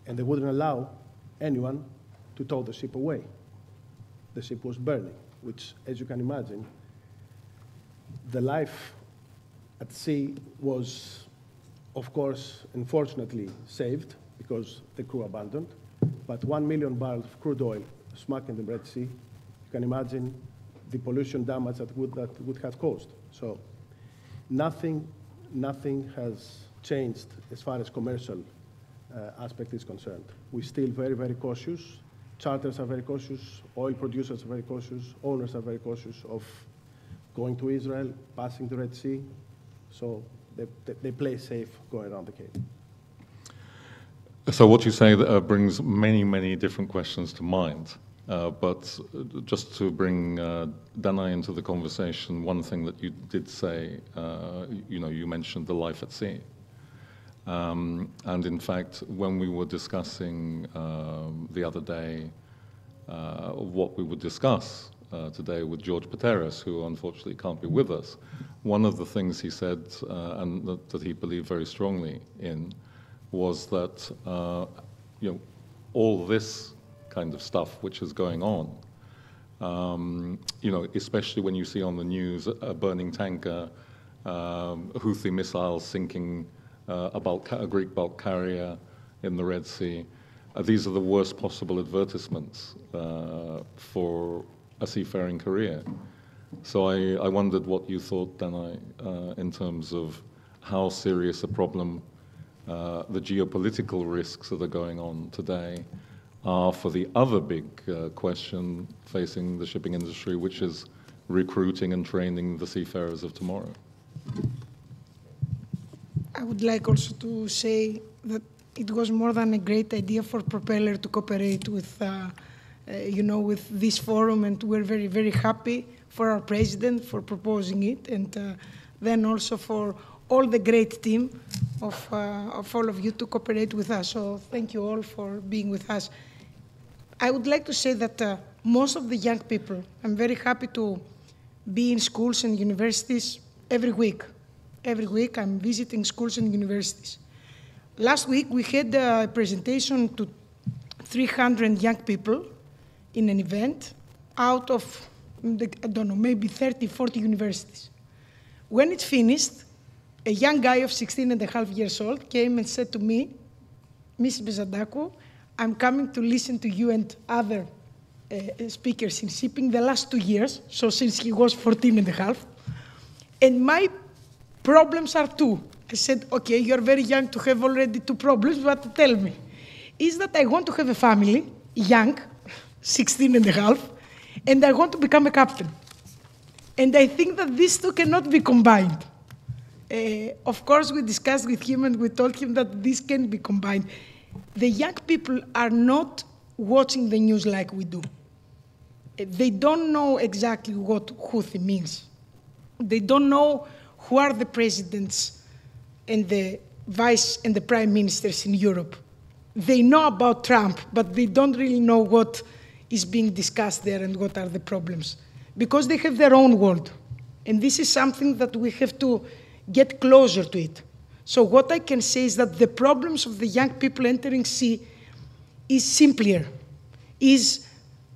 And they wouldn't allow anyone to tow the ship away. The ship was burning, which, as you can imagine, the life at sea was, of course, unfortunately saved because the crew abandoned. But 1 million barrels of crude oil smack in the Red Sea, you can imagine the pollution damage that would have caused. So nothing has changed as far as commercial aspect is concerned. We're still very, very cautious. Charters are very cautious. Oil producers are very cautious. Owners are very cautious of going to Israel, passing the Red Sea. So they play safe going around the Cape. So what you say brings many, many different questions to mind. But just to bring Dana into the conversation, one thing that you did say, you mentioned the life at sea. And in fact, when we were discussing the other day what we would discuss today with George Pateras, who unfortunately can't be with us, one of the things he said, and that he believed very strongly in, was that all this kind of stuff which is going on, especially when you see on the news a burning tanker, Houthi missiles sinking a Greek bulk carrier in the Red Sea. These are the worst possible advertisements for a seafaring career. So I wondered what you thought, Dana, in terms of how serious a problem the geopolitical risks that are going on today are for the other big question facing the shipping industry, which is recruiting and training the seafarers of tomorrow. I would like also to say that it was more than a great idea for Propeller to cooperate with, with this forum, and we're very, very happy for our president for proposing it, and then also for all the great team of all of you to cooperate with us. So thank you all for being with us. I would like to say that most of the young people, I'm very happy to be in schools and universities every week. Every week I'm visiting schools and universities. Last week we had a presentation to 300 young people in an event out of, I don't know, maybe 30, 40 universities. When it finished, a young guy of 16.5 years old came and said to me, Ms. Bezadakou, I'm coming to listen to you and other speakers in shipping the last 2 years, so since he was 14.5, and my problems are 2. I said, okay, you're very young to have already 2 problems, but tell me, is that I want to have a family, young, 16.5, and I want to become a captain. And I think that these 2 cannot be combined. Of course, we discussed with him and we told him that this can be combined. The young people are not watching the news like we do. They don't know exactly what Houthi means. They don't know who are the presidents and the vice and the prime ministers in Europe. They know about Trump, but they don't really know what is being discussed there and what are the problems, because they have their own world. And this is something that we have to get closer to it. So what I can say is that the problems of the young people entering sea is simpler. Is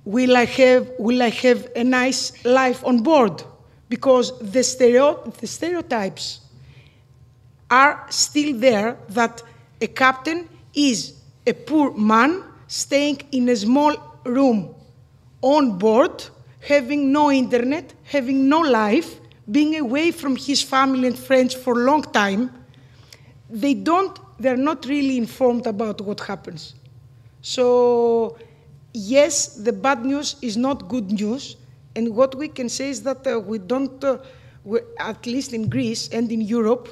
will I have a nice life on board? Because the stereotypes are still there that a captain is a poor man staying in a small room on board, having no internet, having no life, being away from his family and friends for a long time. They're not really informed about what happens. So yes, the bad news is not good news. And what we can say is that we don't, at least in Greece and in Europe,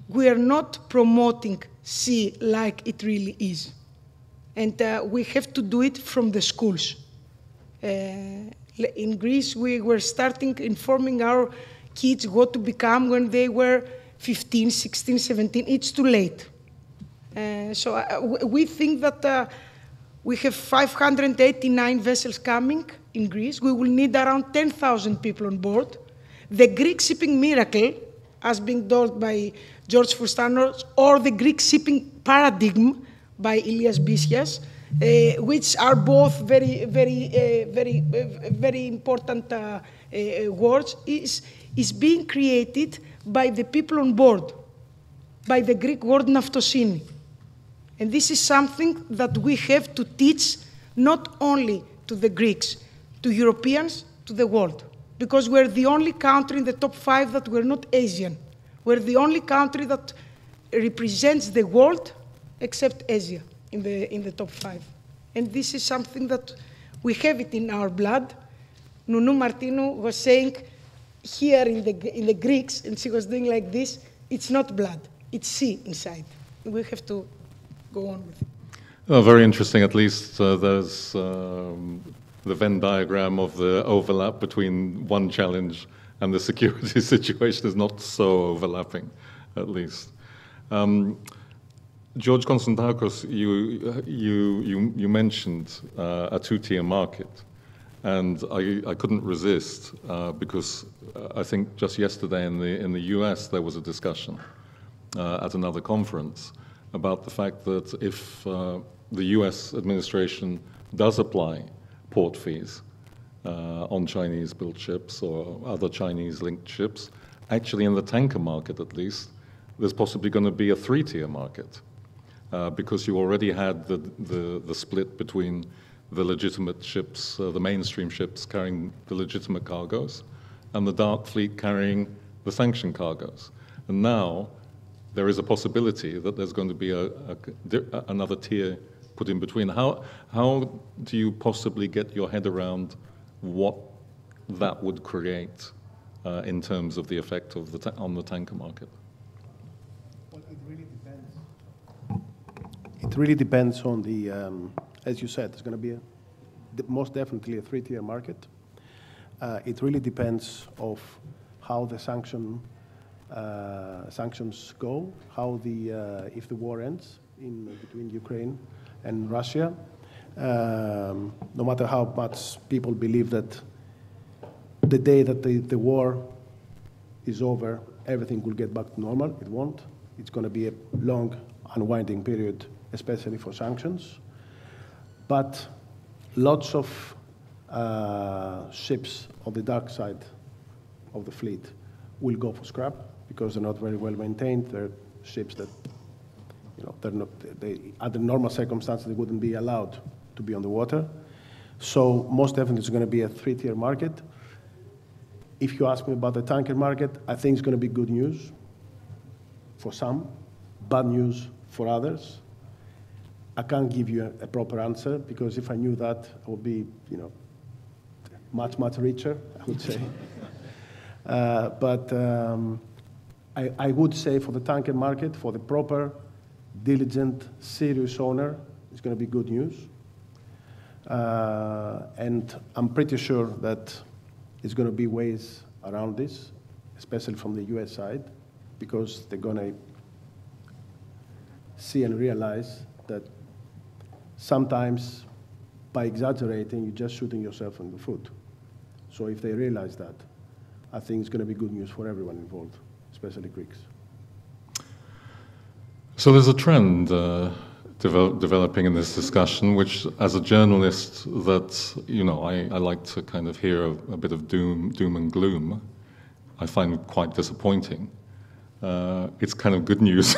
we are not promoting sea like it really is. And we have to do it from the schools. In Greece, we were starting informing our kids what to become when they were 15, 16, 17. It's too late. So we think that we have 589 vessels coming in Greece. We will need around 10,000 people on board. The Greek shipping miracle, as being told by George Foustanos, or the Greek shipping paradigm by Ilias Bisias, which are both very important words, is being created by the people on board, by the Greek word naftosini. And this is something that we have to teach not only to the Greeks, to Europeans, to the world. Because we're the only country in the top 5 that we're not Asian. We're the only country that represents the world except Asia in the top 5. And this is something that we have it in our blood. Nunu Martinou was saying here in the Greeks, and she was doing like this, it's not blood, it's sea inside. We have to go on with it. Oh, very interesting. At least there's the Venn diagram of the overlap between one challenge and the security situation is not so overlapping, at least. George Konstantakos, you mentioned a two-tier market, and I couldn't resist because I think just yesterday in the US there was a discussion at another conference about the fact that if the US administration does apply port fees on Chinese-built ships or other Chinese-linked ships, actually in the tanker market at least, there's possibly going to be a three-tier market because you already had the split between the legitimate ships, the mainstream ships carrying the legitimate cargoes, and the dark fleet carrying the sanctioned cargoes. And now there is a possibility that there's going to be another tier put in between. How do you possibly get your head around what that would create in terms of the effect of on the tanker market? Well, it really depends. It really depends on the, as you said, it's going to be most definitely a three-tier market. It really depends of how the sanctions go, how if the war ends between Ukraine and Russia. No matter how much people believe that the day that the war is over, everything will get back to normal, it won't. It's going to be a long, unwinding period, especially for sanctions. But lots of ships on the dark side of the fleet will go for scrap because they're not very well maintained. They're ships that, they're not, under normal circumstances, they wouldn't be allowed to be on the water. So most definitely it's going to be a three-tier market. If you ask me about the tanker market, I think it's going to be good news for some, bad news for others. I can't give you a proper answer because if I knew that, I would be, much, much richer, I would say. But I would say for the tanker market, for the proper, diligent, serious owner, it's going to be good news. And I'm pretty sure that there's going to be ways around this, especially from the US side, because they're going to see and realize that sometimes by exaggerating, you're just shooting yourself in the foot. So if they realize that, I think it's going to be good news for everyone involved, especially Greeks. So there's a trend developing in this discussion, which, as a journalist, that I like to kind of hear a bit of doom and gloom. I find quite disappointing. It's kind of good news.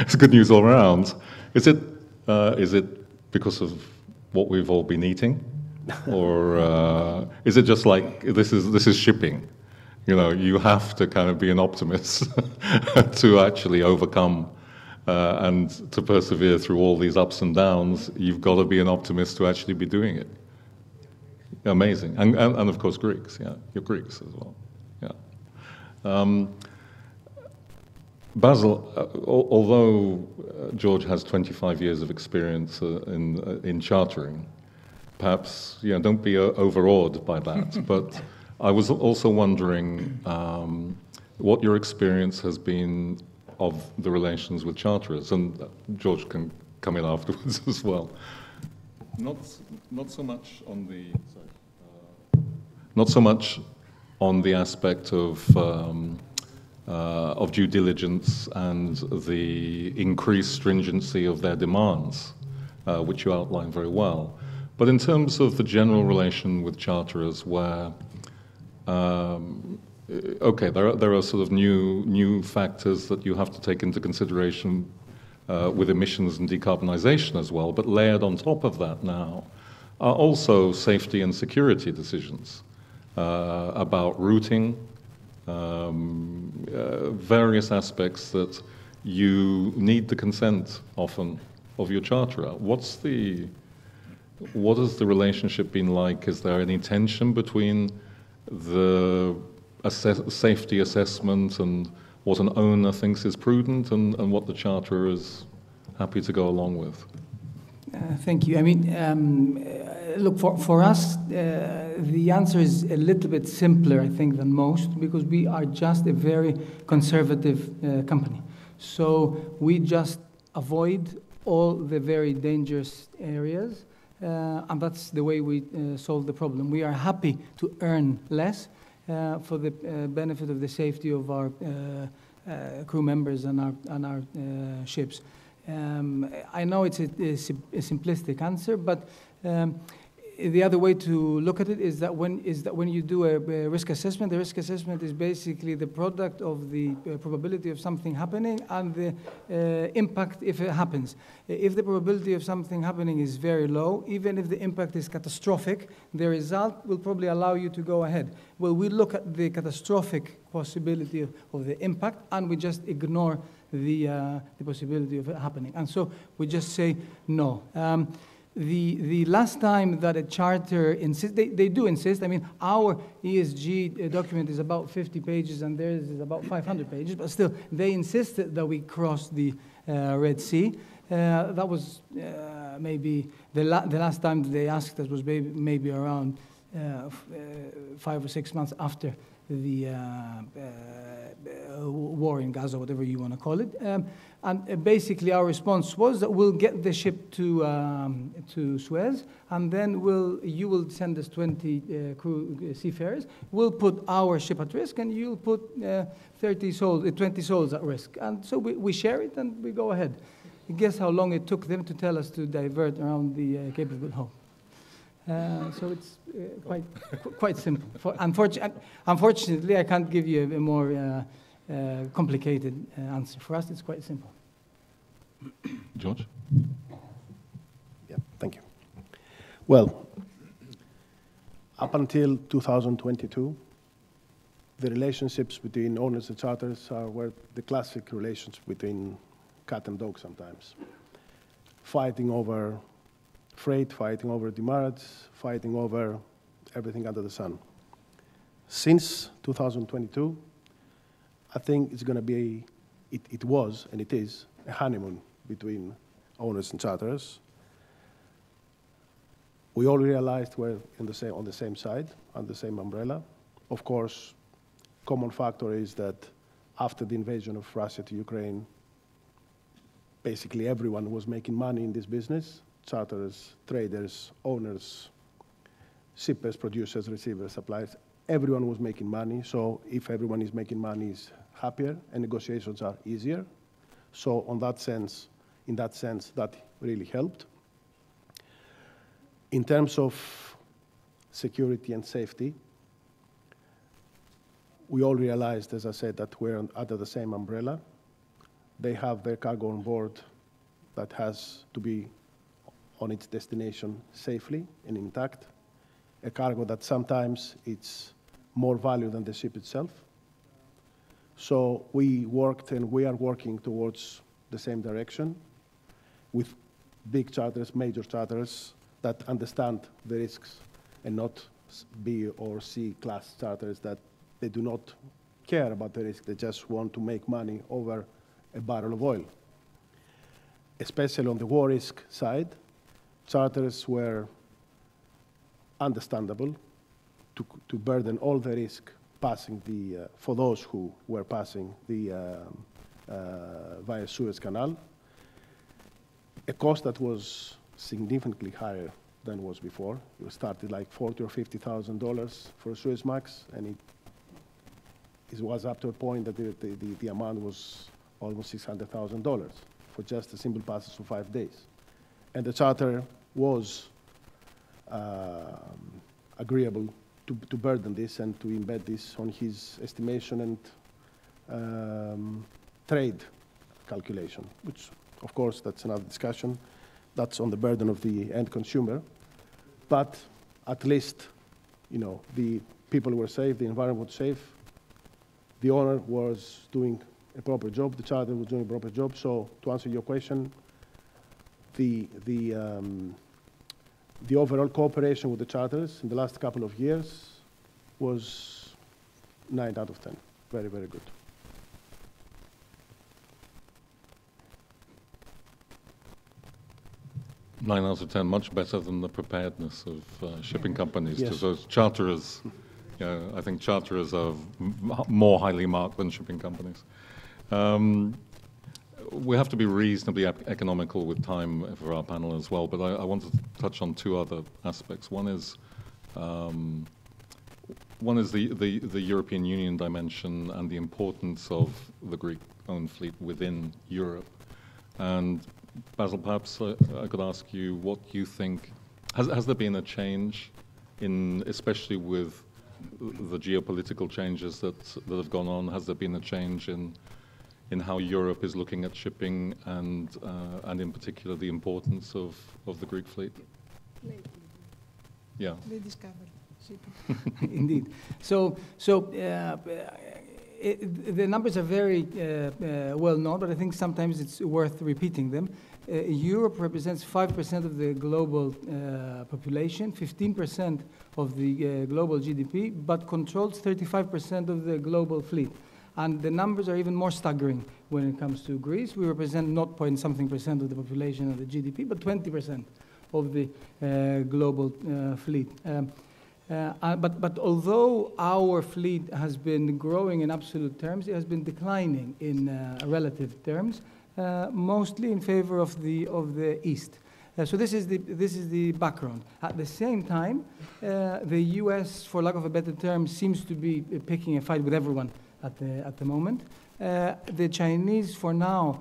It's good news all around. Is it because of what we've all been eating, or is it just like this is shipping? You have to kind of be an optimist to actually overcome and to persevere through all these ups and downs. You've got to be an optimist to actually be doing it. Amazing, and of course Greeks. Yeah, you're Greeks as well. Yeah. Basil, although George has 25 years of experience in chartering, perhaps don't be overawed by that. But I was also wondering what your experience has been of the relations with charterers, and George can come in afterwards as well. Not so much on the aspect of due diligence and the increased stringency of their demands, which you outline very well. But in terms of the general relation with charterers, where there are sort of new factors that you have to take into consideration with emissions and decarbonization as well, but layered on top of that now are also safety and security decisions about routing, various aspects that you need the consent often of your charterer. What has the relationship been like? Is there any tension between the safety assessment and what an owner thinks is prudent and what the charterer is happy to go along with? Thank you. I mean, look, for us, the answer is a little bit simpler, I think, than most, because we are just a very conservative company. So we just avoid all the very dangerous areas, and that's the way we solve the problem. We are happy to earn less for the benefit of the safety of our crew members and our ships. I know it's a simplistic answer, but the other way to look at it is that when you do a risk assessment, the risk assessment is basically the product of the probability of something happening and the impact if it happens. If the probability of something happening is very low, even if the impact is catastrophic, the result will probably allow you to go ahead. Well, we look at the catastrophic possibility of the impact, and we just ignore the possibility of it happening. And so we just say no. The last time that a charter insists, they do insist. I mean, our ESG document is about 50 pages and theirs is about 500 pages, but still, they insisted that we cross the Red Sea. That was maybe the last time they asked us was maybe around 5 or 6 months after the war in Gaza, whatever you want to call it. And basically our response was that we'll get the ship to Suez, and then you will send us 20 seafarers. We'll put our ship at risk, and you'll put 20 souls at risk. And so we share it, and we go ahead. Guess how long it took them to tell us to divert around the Cape of Good Hope. So it's quite simple. Unfortunately, I can't give you a more complicated answer. For us, it's quite simple. George? Yeah, thank you. Well, up until 2022, the relationships between owners and charters were the classic relations between cat and dog sometimes. Fighting over freight, fighting over demurrage, fighting over everything under the sun. Since 2022, I think it's going to be, it was and it is, a honeymoon between owners and charterers. We all realized we're on the same side, under the same umbrella. Of course, common factor is that after the invasion of Russia to Ukraine, basically everyone was making money in this business. Charterers, traders, owners, shippers, producers, receivers, suppliers, everyone was making money. So if everyone is making money, is happier and negotiations are easier. So in that sense, that really helped. In terms of security and safety, we all realized, as I said, that we're under the same umbrella. They have their cargo on board that has to be on its destination safely and intact, a cargo that sometimes it's more value than the ship itself. So we worked and we are working towards the same direction with big charters, major charters that understand the risks and not B or C class charters that they do not care about the risk. They just want to make money over a barrel of oil. Especially on the war risk side, charters were understandable to burden all the risk passing the, for those who were passing the via Suez Canal, a cost that was significantly higher than was before. It started like $40,000 or $50,000 for a Suezmax, and it was up to a point that the amount was almost $600,000 for just a simple passage of 5 days. And the charter was agreeable to burden this and to embed this on his estimation and trade calculation, which, of course, that's another discussion. That's on the burden of the end consumer. But at least, you know, the people were safe, the environment was safe, the owner was doing a proper job, the charter was doing a proper job. So to answer your question, the overall cooperation with the charters in the last couple of years was 9 out of 10. Very, very good. Nine out of 10, much better than the preparedness of shipping companies. Yes. So charterers, I think charterers are more highly marked than shipping companies. We have to be reasonably economical with time for our panel as well, but I want to touch on two other aspects. One is the European Union dimension and the importance of the Greek-owned fleet within Europe. And Basil, perhaps I could ask you what you think. Has there been a change in, especially with the geopolitical changes that have gone on? Has there been a change in how Europe is looking at shipping and in particular the importance of the Greek fleet? Yeah. They discovered shipping. Indeed. So the numbers are very well known, but I think sometimes it's worth repeating them. Europe represents 5% of the global population, 15% of the global GDP, but controls 35% of the global fleet. And the numbers are even more staggering when it comes to Greece. We represent 0.something% of the population of the GDP, but 20% of the global fleet. But although our fleet has been growing in absolute terms, it has been declining in relative terms, mostly in favor of the East. So this is the background. At the same time, the U.S., for lack of a better term, seems to be picking a fight with everyone at the moment. The Chinese, for now,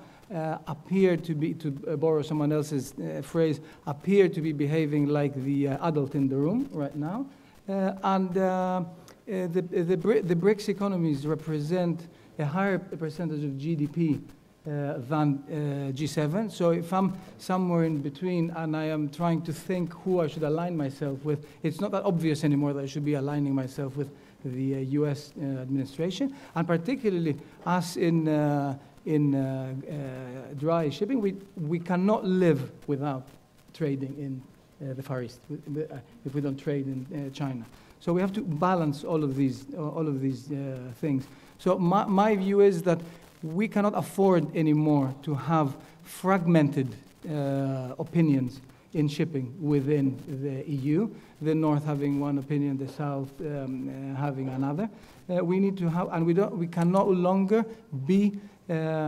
appear to be, to borrow someone else's phrase, appear to be behaving like the adult in the room right now. And the BRICS economies represent a higher percentage of GDP than G7. So if I'm somewhere in between and I am trying to think who I should align myself with, it's not that obvious anymore that I should be aligning myself with the US administration. And particularly us in dry shipping, we cannot live without trading in the Far East if we don't trade in China. So we have to balance all of these things. So my view is that we cannot afford anymore to have fragmented opinions in shipping within the EU, the North having one opinion, the South having another. We need to have, and we can no longer be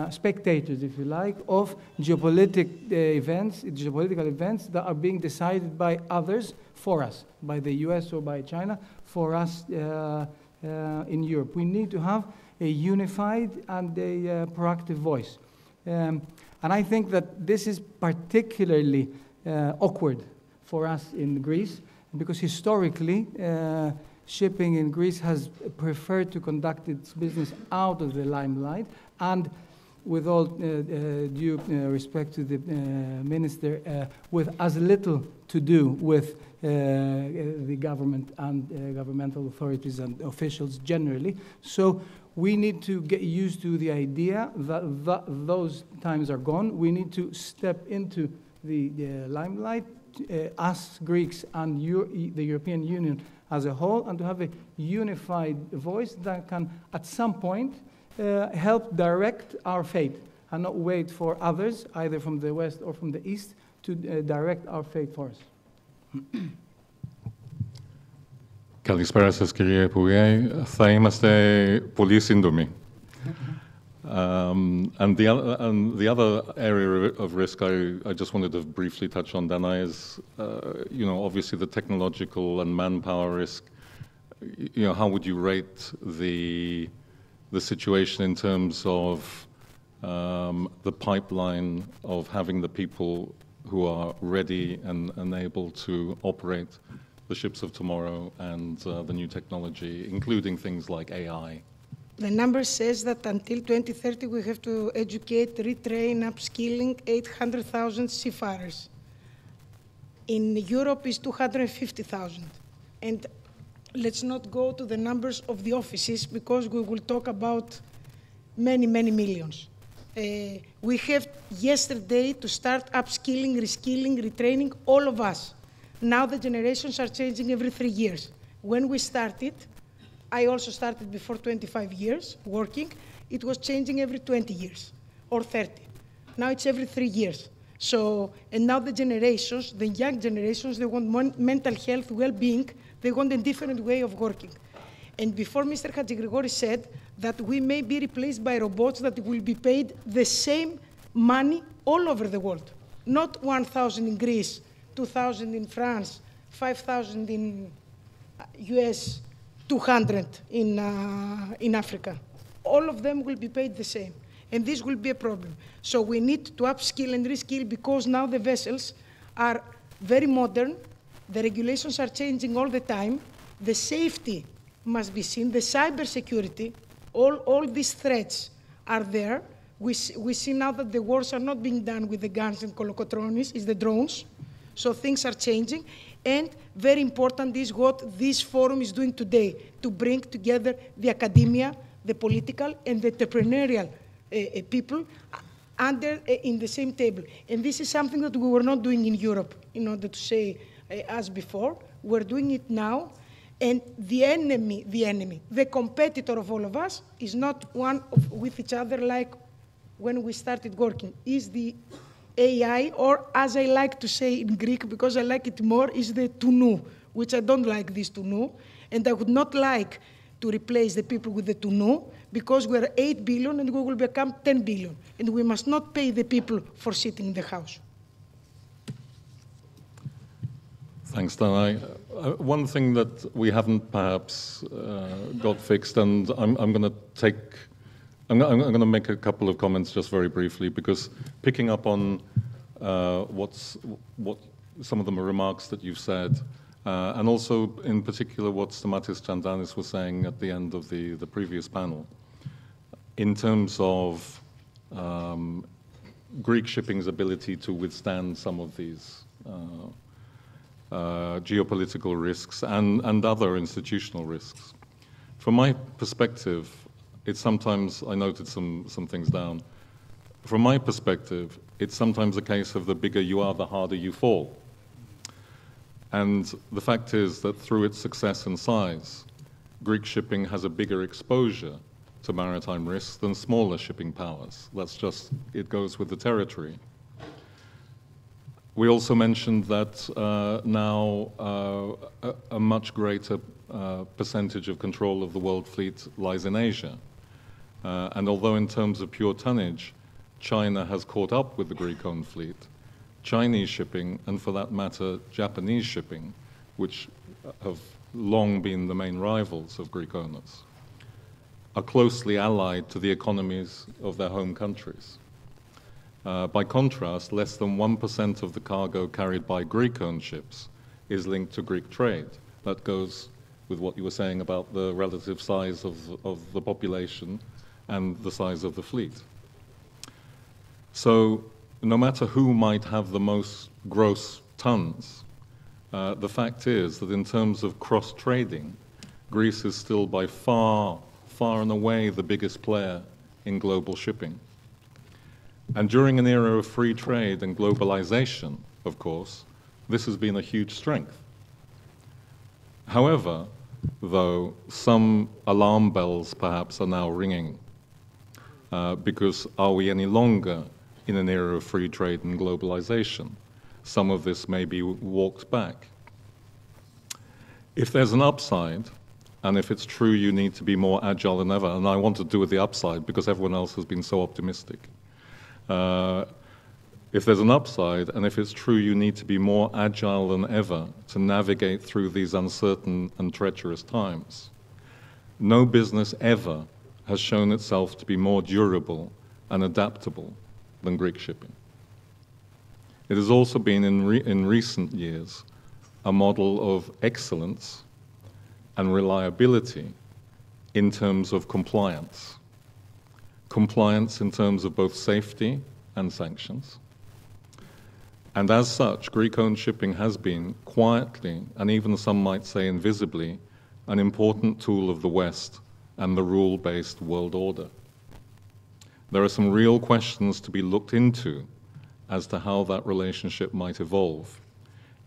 spectators, if you like, of geopolitical events that are being decided by others for us, by the US or by China, for us in Europe. We need to have a unified and a proactive voice. And I think that this is particularly awkward for us in Greece, because historically, shipping in Greece has preferred to conduct its business out of the limelight, and with all due respect to the minister, with as little to do with the government and governmental authorities and officials generally. So we need to get used to the idea that those times are gone. We need to step into the limelight, us Greeks and the European Union as a whole, and to have a unified voice that can, at some point, help direct our fate, and not wait for others, either from the West or from the East, to direct our fate for us. Καλησπέρα σας, κύριε Υπουργέ. Θα είμαστε πολύ σύντομοι. And the other area of risk I just wanted to briefly touch on, Dana, is obviously the technological and manpower risk. How would you rate the situation in terms of the pipeline of having the people who are ready and able to operate the ships of tomorrow and the new technology, including things like AI? The number says that until 2030 we have to educate, retrain, upskilling 800,000 seafarers. In Europe is 250,000. And let's not go to the numbers of the offices, because we will talk about many, many millions. We have yesterday to start upskilling, reskilling, retraining, all of us. Now the generations are changing every 3 years. When we started, I also started before 25 years working, it was changing every 20 years or 30. Now it's every 3 years. So, and now the generations, the young generations, they want mental health, well-being, they want a different way of working. And before Mr. Hadjigrigori said that we may be replaced by robots that will be paid the same money all over the world. Not 1,000 in Greece, 2,000 in France, 5,000 in US, 200 in Africa. All of them will be paid the same. And this will be a problem. So we need to upskill and reskill, because now the vessels are very modern, the regulations are changing all the time, the safety must be seen, the cyber security, all these threats are there. We see now that the wars are not being done with the guns and kolokotronis, it's the drones. So things are changing. And very important is what this forum is doing today, to bring together the academia, the political and the entrepreneurial people in the same table. And this is something that we were not doing in Europe, in order to say as before. We're doing it now. And the enemy, the competitor of all of us is not one with each other like when we started working, is the AI, or as I like to say in Greek, because I like it more, is the tounou, which I don't like this tounou, and I would not like to replace the people with the tounou, because we're 8 billion and we will become 10 billion, and we must not pay the people for sitting in the house. Thanks, Dan. One thing that we haven't perhaps got fixed, and I'm going to make a couple of comments just very briefly, because picking up on what some of the remarks that you've said, and also in particular what Stamatis Tsantanis was saying at the end of the previous panel, in terms of Greek shipping's ability to withstand some of these geopolitical risks and other institutional risks. From my perspective, it's sometimes, I noted some things down. From my perspective, it's sometimes a case of the bigger you are, the harder you fall. And the fact is that through its success and size, Greek shipping has a bigger exposure to maritime risks than smaller shipping powers. That's just, it goes with the territory. We also mentioned that now a much greater percentage of control of the world fleet lies in Asia. And although in terms of pure tonnage, China has caught up with the Greek-owned fleet, Chinese shipping, and for that matter, Japanese shipping, which have long been the main rivals of Greek owners, are closely allied to the economies of their home countries. By contrast, less than 1% of the cargo carried by Greek-owned ships is linked to Greek trade. That goes with what you were saying about the relative size of the population and the size of the fleet. So no matter who might have the most gross tons, the fact is that in terms of cross-trading, Greece is still by far and away the biggest player in global shipping. And during an era of free trade and globalization, of course, this has been a huge strength. However, though, some alarm bells perhaps are now ringing, because are we any longer in an era of free trade and globalization? Some of this may be walked back. If there's an upside, and if it's true you need to be more agile than ever, and I want to do with the upside because everyone else has been so optimistic. If there's an upside, and if it's true you need to be more agile than ever to navigate through these uncertain and treacherous times, no business ever has shown itself to be more durable and adaptable than Greek shipping. It has also been in recent years a model of excellence and reliability in terms of compliance. Compliance in terms of both safety and sanctions. And as such, Greek-owned shipping has been quietly, and even some might say invisibly, an important tool of the West and the rule-based world order. There are some real questions to be looked into as to how that relationship might evolve.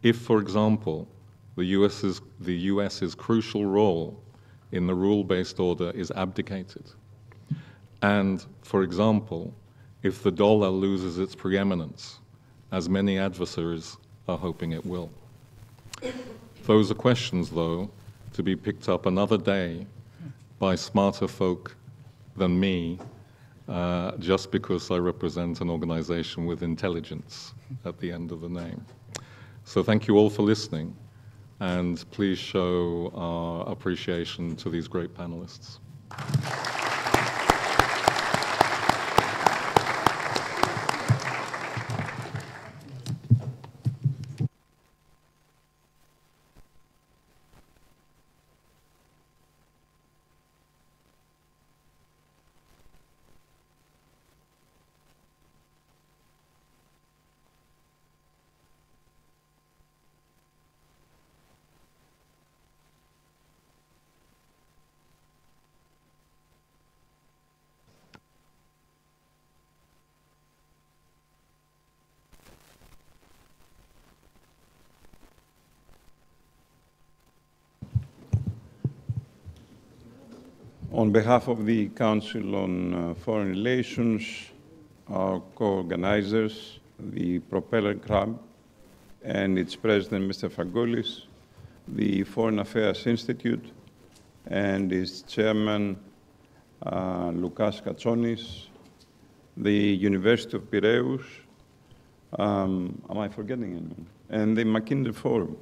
If, for example, the US's crucial role in the rule-based order is abdicated, and, for example, if the dollar loses its preeminence, as many adversaries are hoping it will. Those are questions, though, to be picked up another day by smarter folk than me, just because I represent an organization with intelligence at the end of the name. So thank you all for listening, and please show our appreciation to these great panelists. On behalf of the Council on Foreign Relations, our co-organizers, the Propeller Club, and its president, Mr. Fagoulis, the Foreign Affairs Institute, and its chairman, Lukas Katsonis, the University of Piraeus, am I forgetting anyone? And the McKinsey Forum.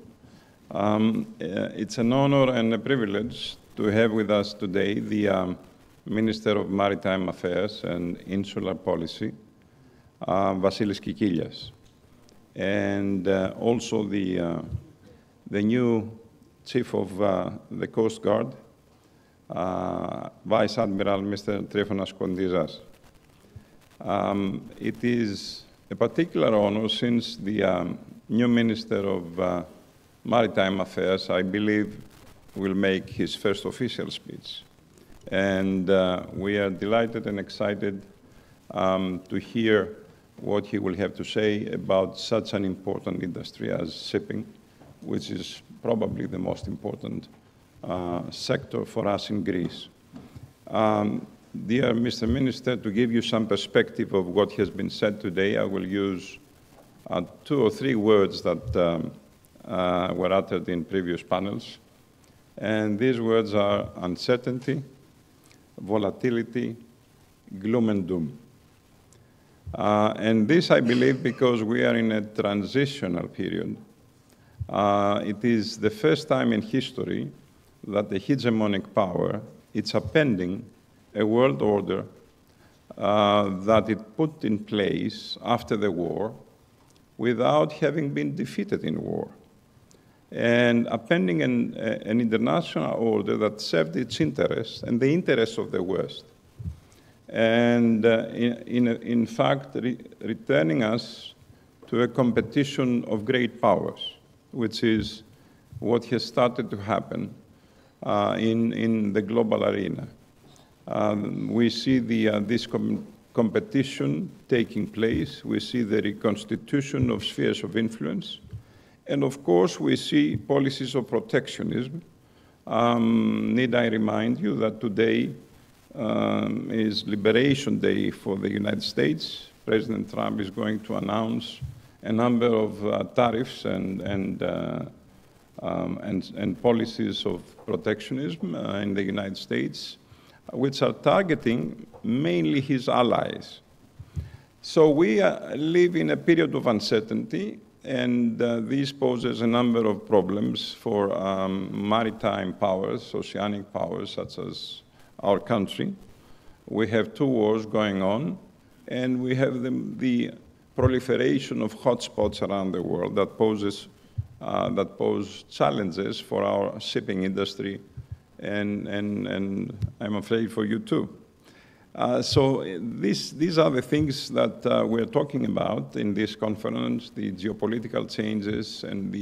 It's an honor and a privilege to have with us today the Minister of Maritime Affairs and Insular Policy, Vasilis Kikilias, and also the new Chief of the Coast Guard, Vice Admiral Mr. Trifonas Kondizas. It is a particular honor since the new Minister of Maritime Affairs, I believe, will make his first official speech. And we are delighted and excited to hear what he will have to say about such an important industry as shipping, which is probably the most important sector for us in Greece. Dear Mr. Minister, to give you some perspective of what has been said today, I will use 2 or 3 words that were uttered in previous panels. And these words are uncertainty, volatility, gloom and doom. And this, I believe, because we are in a transitional period. It is the first time in history that the hegemonic power is appending a world order that it put in place after the war without having been defeated in war, and appending an international order that served its interests and the interests of the West, and in fact returning us to a competition of great powers, which is what has started to happen in the global arena. We see this competition taking place. We see the reconstitution of spheres of influence. And of course, we see policies of protectionism. Need I remind you that today is Liberation Day for the United States. President Trump is going to announce a number of tariffs and policies of protectionism in the United States, which are targeting mainly his allies. So we live in a period of uncertainty, and this poses a number of problems for maritime powers, oceanic powers, such as our country. We have 2 wars going on, and we have the proliferation of hotspots around the world that pose challenges for our shipping industry, and I'm afraid for you too. So these are the things that we're talking about in this conference: the geopolitical changes and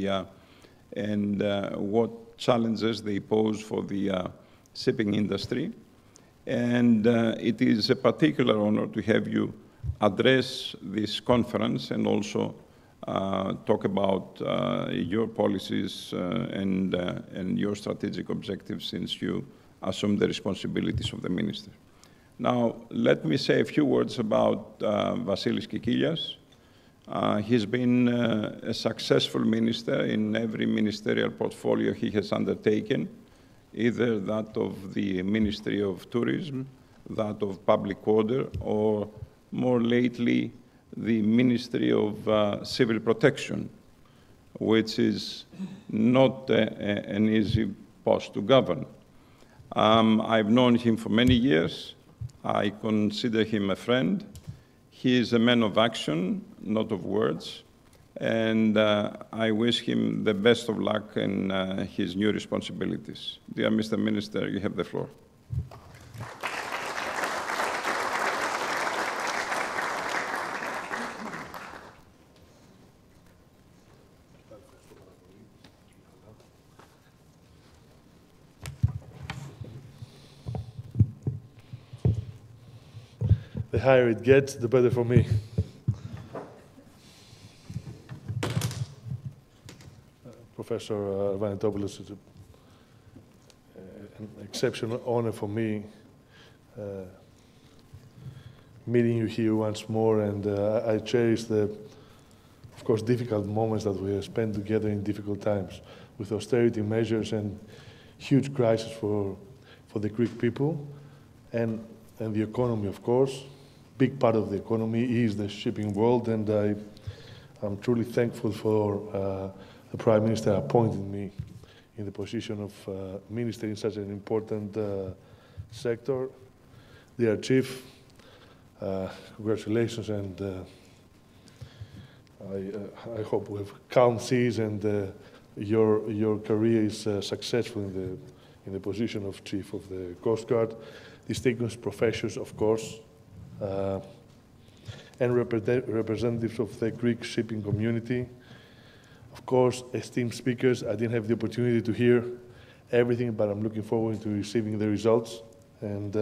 what challenges they pose for the shipping industry. And it is a particular honor to have you address this conference and also talk about your policies and your strategic objectives since you assume the responsibilities of the minister. Now, let me say a few words about Vasilis Kikilias. He's been a successful minister in every ministerial portfolio he has undertaken, either that of the Ministry of Tourism, that of Public Order, or more lately, the Ministry of Civil Protection, which is not an easy post to govern. I've known him for many years. I consider him a friend. He is a man of action, not of words, and I wish him the best of luck in his new responsibilities. Dear Mr. Minister, you have the floor. The higher it gets, the better for me. Professor Vanitopoulos, it's an exceptional honor for me meeting you here once more, and I cherish the, of course, difficult moments that we have spent together in difficult times with austerity measures and huge crisis for the Greek people and the economy, of course. Big part of the economy is the shipping world, and I'm truly thankful for the Prime Minister appointing me in the position of Minister in such an important sector. Dear Chief, congratulations, and I hope we have calm seas and your career is successful in the position of Chief of the Coast Guard. Distinguished professors, of course, and representatives of the Greek shipping community. Of course, esteemed speakers, I didn't have the opportunity to hear everything, but I'm looking forward to receiving the results and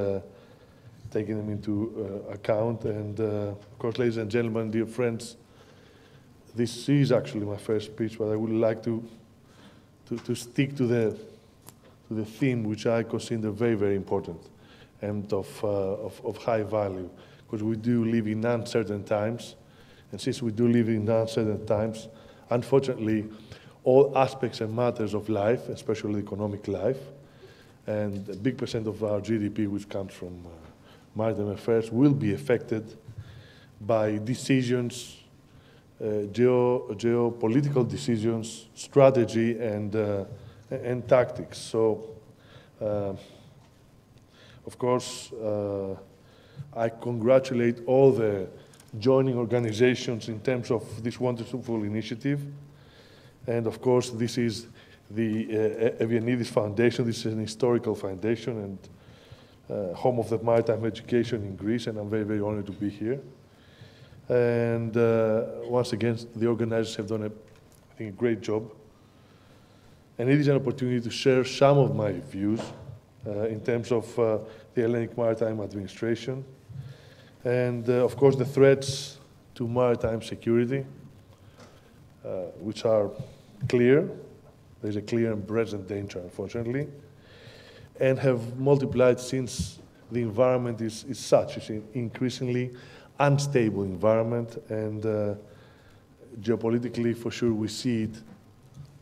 taking them into account. And of course, ladies and gentlemen, dear friends, this is actually my first speech, but I would like to stick to the theme which I consider very, very important and of high value, because we do live in uncertain times. And since we do live in uncertain times, unfortunately, all aspects and matters of life, especially economic life, and a big percent of our GDP, which comes from maritime affairs, will be affected by decisions, geopolitical decisions, strategy, and tactics. So, of course, I congratulate all the joining organizations in terms of this wonderful initiative. And of course, this is the Evianidis Foundation. This is an historical foundation and home of the maritime education in Greece, and I'm very, very honored to be here. And once again, the organizers have done, I think, a great job. And it is an opportunity to share some of my views in terms of the Hellenic Maritime Administration. And of course, the threats to maritime security, which are clear. There's a clear and present danger, unfortunately, and have multiplied since the environment is such. It's an increasingly unstable environment, and geopolitically, for sure, we see it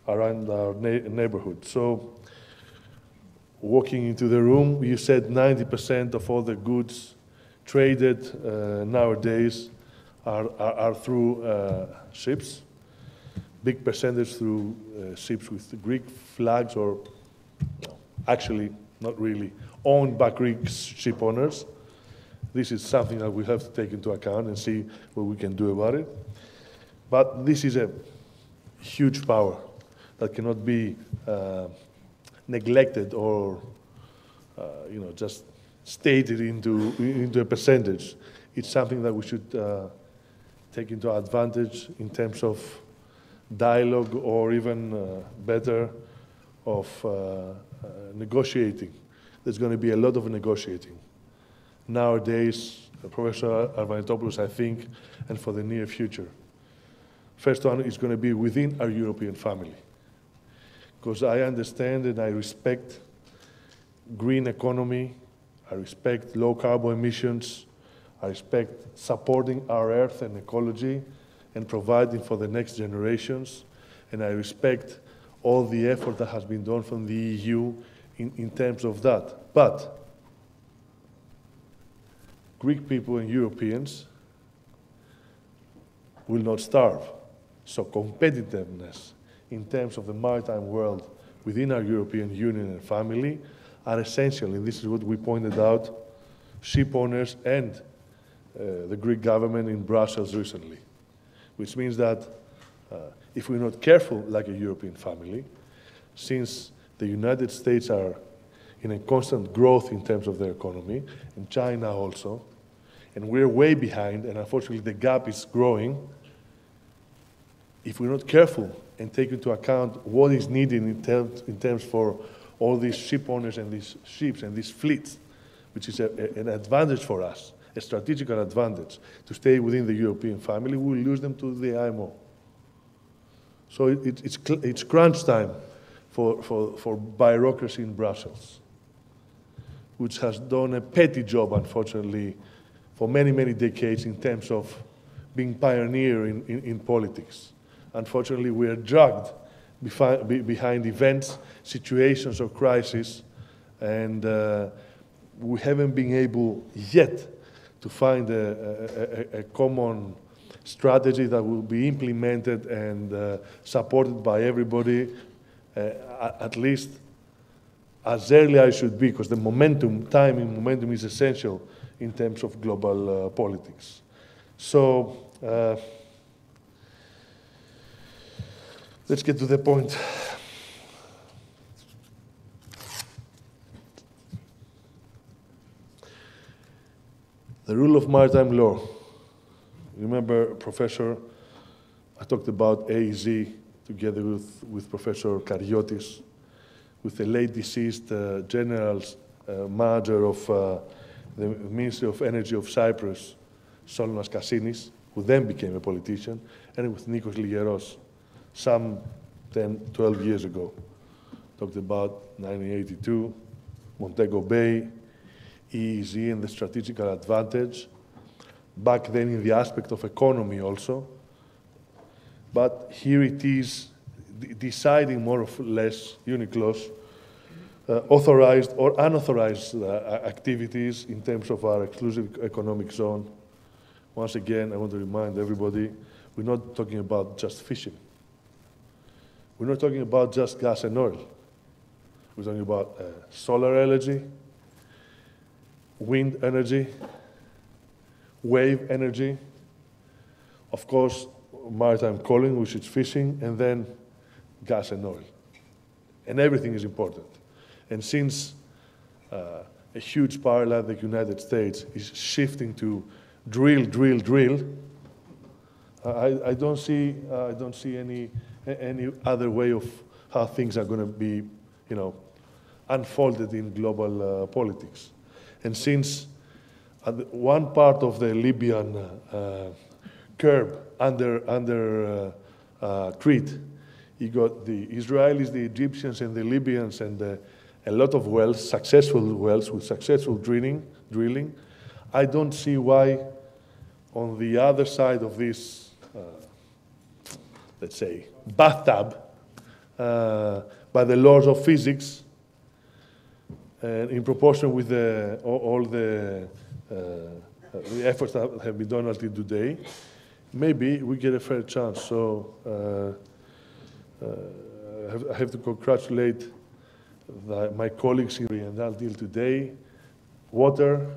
around our neighborhood. So, walking into the room, you said 90% of all the goods traded nowadays are through ships. Big percentage through ships with Greek flags, or actually not really owned by Greek ship owners. This is something that we have to take into account and see what we can do about it. But this is a huge power that cannot be neglected or just stated into a percentage. It's something that we should take into advantage in terms of dialogue, or even better, of negotiating. There's going to be a lot of negotiating nowadays, Professor Arvanitopoulos, I think, and for the near future. First one is going to be within our European family, because I understand and I respect green economy, I respect low carbon emissions, I respect supporting our earth and ecology and providing for the next generations, and I respect all the effort that has been done from the EU in terms of that. But Greek people and Europeans will not starve. So competitiveness in terms of the maritime world within our European Union and family are essential, and this is what we pointed out, ship owners and the Greek government in Brussels recently, which means that if we're not careful like a European family, since the United States are in a constant growth in terms of their economy, and China also, and we're way behind, and unfortunately the gap is growing, if we're not careful and take into account what is needed in terms for all these ship owners and these ships and these fleets, which is an advantage for us, a strategical advantage to stay within the European family, we will lose them to the IMO. So it's crunch time for bureaucracy in Brussels, which has done a petty job, unfortunately, for many, many decades in terms of being pioneer in politics. Unfortunately, we are dragged behind events, situations, or crises, and we haven't been able yet to find a common strategy that will be implemented and supported by everybody, at least as early as it should be, because the timing momentum is essential in terms of global politics. So let's get to the point. The rule of maritime law. Remember, Professor, I talked about AEZ together with Professor Kariotis, with the late deceased General Manager of the Ministry of Energy of Cyprus, Solonas Kassinis, who then became a politician, and with Nikos Ligeros, some 10, 12 years ago. Talked about 1982, Montego Bay, EEZ and the strategical advantage, back then in the aspect of economy also. But here it is deciding more or less, UNICLOS, authorized or unauthorized activities in terms of our exclusive economic zone. Once again, I want to remind everybody, we're not talking about just fishing. We're not talking about just gas and oil. We're talking about solar energy, wind energy, wave energy, of course, maritime coaling, which is fishing, and then gas and oil. And everything is important. And since a huge power like the United States is shifting to drill, drill, drill, I don't see any other way of how things are going to be, unfolded in global politics. And since one part of the Libyan curb under Crete, you got the Israelis, the Egyptians, and the Libyans, and a lot of wells, successful wells with successful drilling. I don't see why on the other side of this, let's say, bathtub, by the laws of physics, and in proportion with all the efforts that have been done until today, maybe we get a fair chance. So I have to congratulate my colleagues here in that deal today. Water,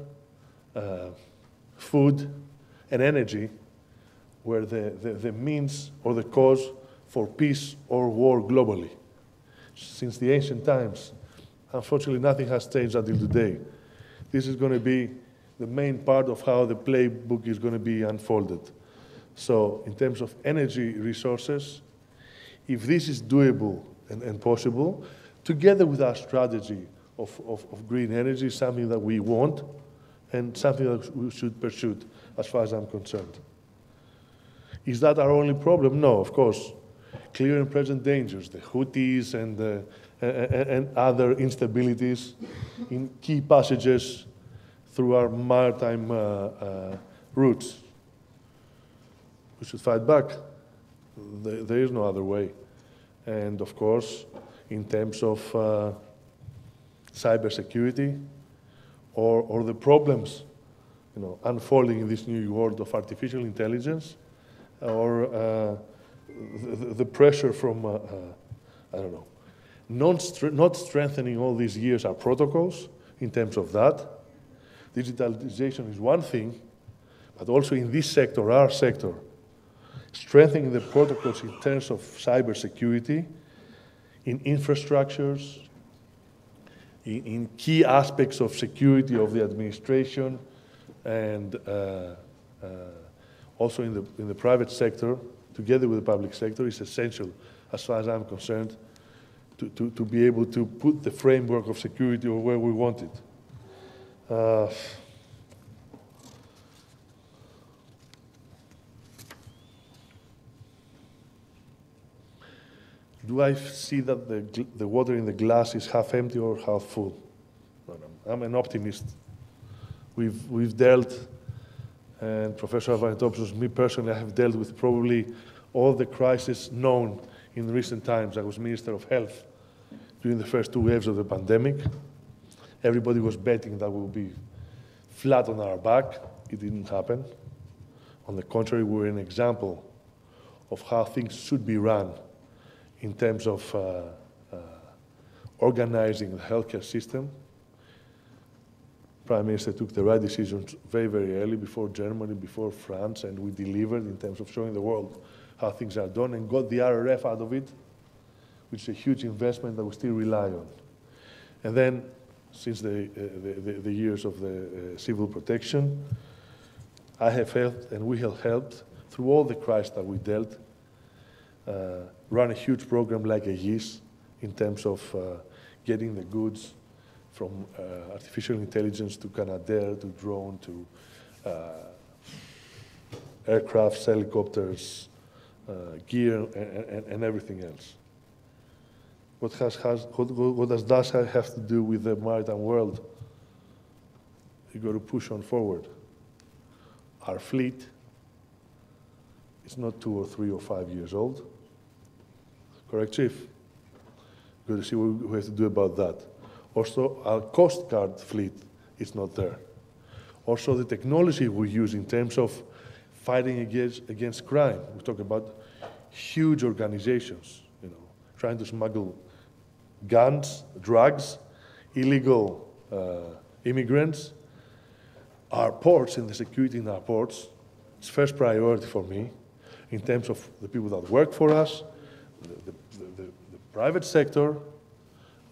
food, and energy were the means or the cause for peace or war globally. Since the ancient times, unfortunately, nothing has changed until today. This is going to be the main part of how the playbook is going to be unfolded. So in terms of energy resources, if this is doable and possible, together with our strategy of green energy, something that we want and something that we should pursue, as far as I'm concerned. Is that our only problem? No, of course. Clear and present dangers, the Houthis and other instabilities in key passages through our maritime routes. We should fight back. There is no other way. And of course, in terms of cybersecurity or the problems unfolding in this new world of artificial intelligence, or the pressure from, I don't know, not strengthening all these years our protocols in terms of that. Digitalization is one thing, but also in this sector, our sector, strengthening the protocols in terms of cybersecurity, in infrastructures, in key aspects of security of the administration, and also in the private sector, together with the public sector, is essential, as far as I'm concerned, to be able to put the framework of security where we want it. Do I see that the water in the glass is half empty or half full? No. I'm an optimist. We've dealt, and Professor Avranitopoulos, me personally, I have dealt with probably all the crises known in recent times. I was Minister of Health during the first 2 waves of the pandemic. Everybody was betting that we would be flat on our back. It didn't happen. On the contrary, we were an example of how things should be run in terms of organizing the healthcare system. Prime Minister took the right decisions very, very early, before Germany, before France, and we delivered in terms of showing the world how things are done and got the RRF out of it, which is a huge investment that we still rely on. And then, since the years of the civil protection, I have helped, and we have helped, through all the crises that we dealt, run a huge program like Aegis in terms of getting the goods from artificial intelligence to Canadair, to drone, to aircrafts, helicopters, gear, and everything else. What does that have to do with the maritime world? You've got to push on forward. Our fleet is not 2 or 3 or 5 years old. Correct, Chief? We've got to see what we have to do about that. Also, our Coast Guard fleet is not there. Also, the technology we use in terms of fighting against crime. We talk about huge organizations, trying to smuggle guns, drugs, illegal immigrants. our ports and the security in our ports is first priority for me in terms of the people that work for us, the private sector,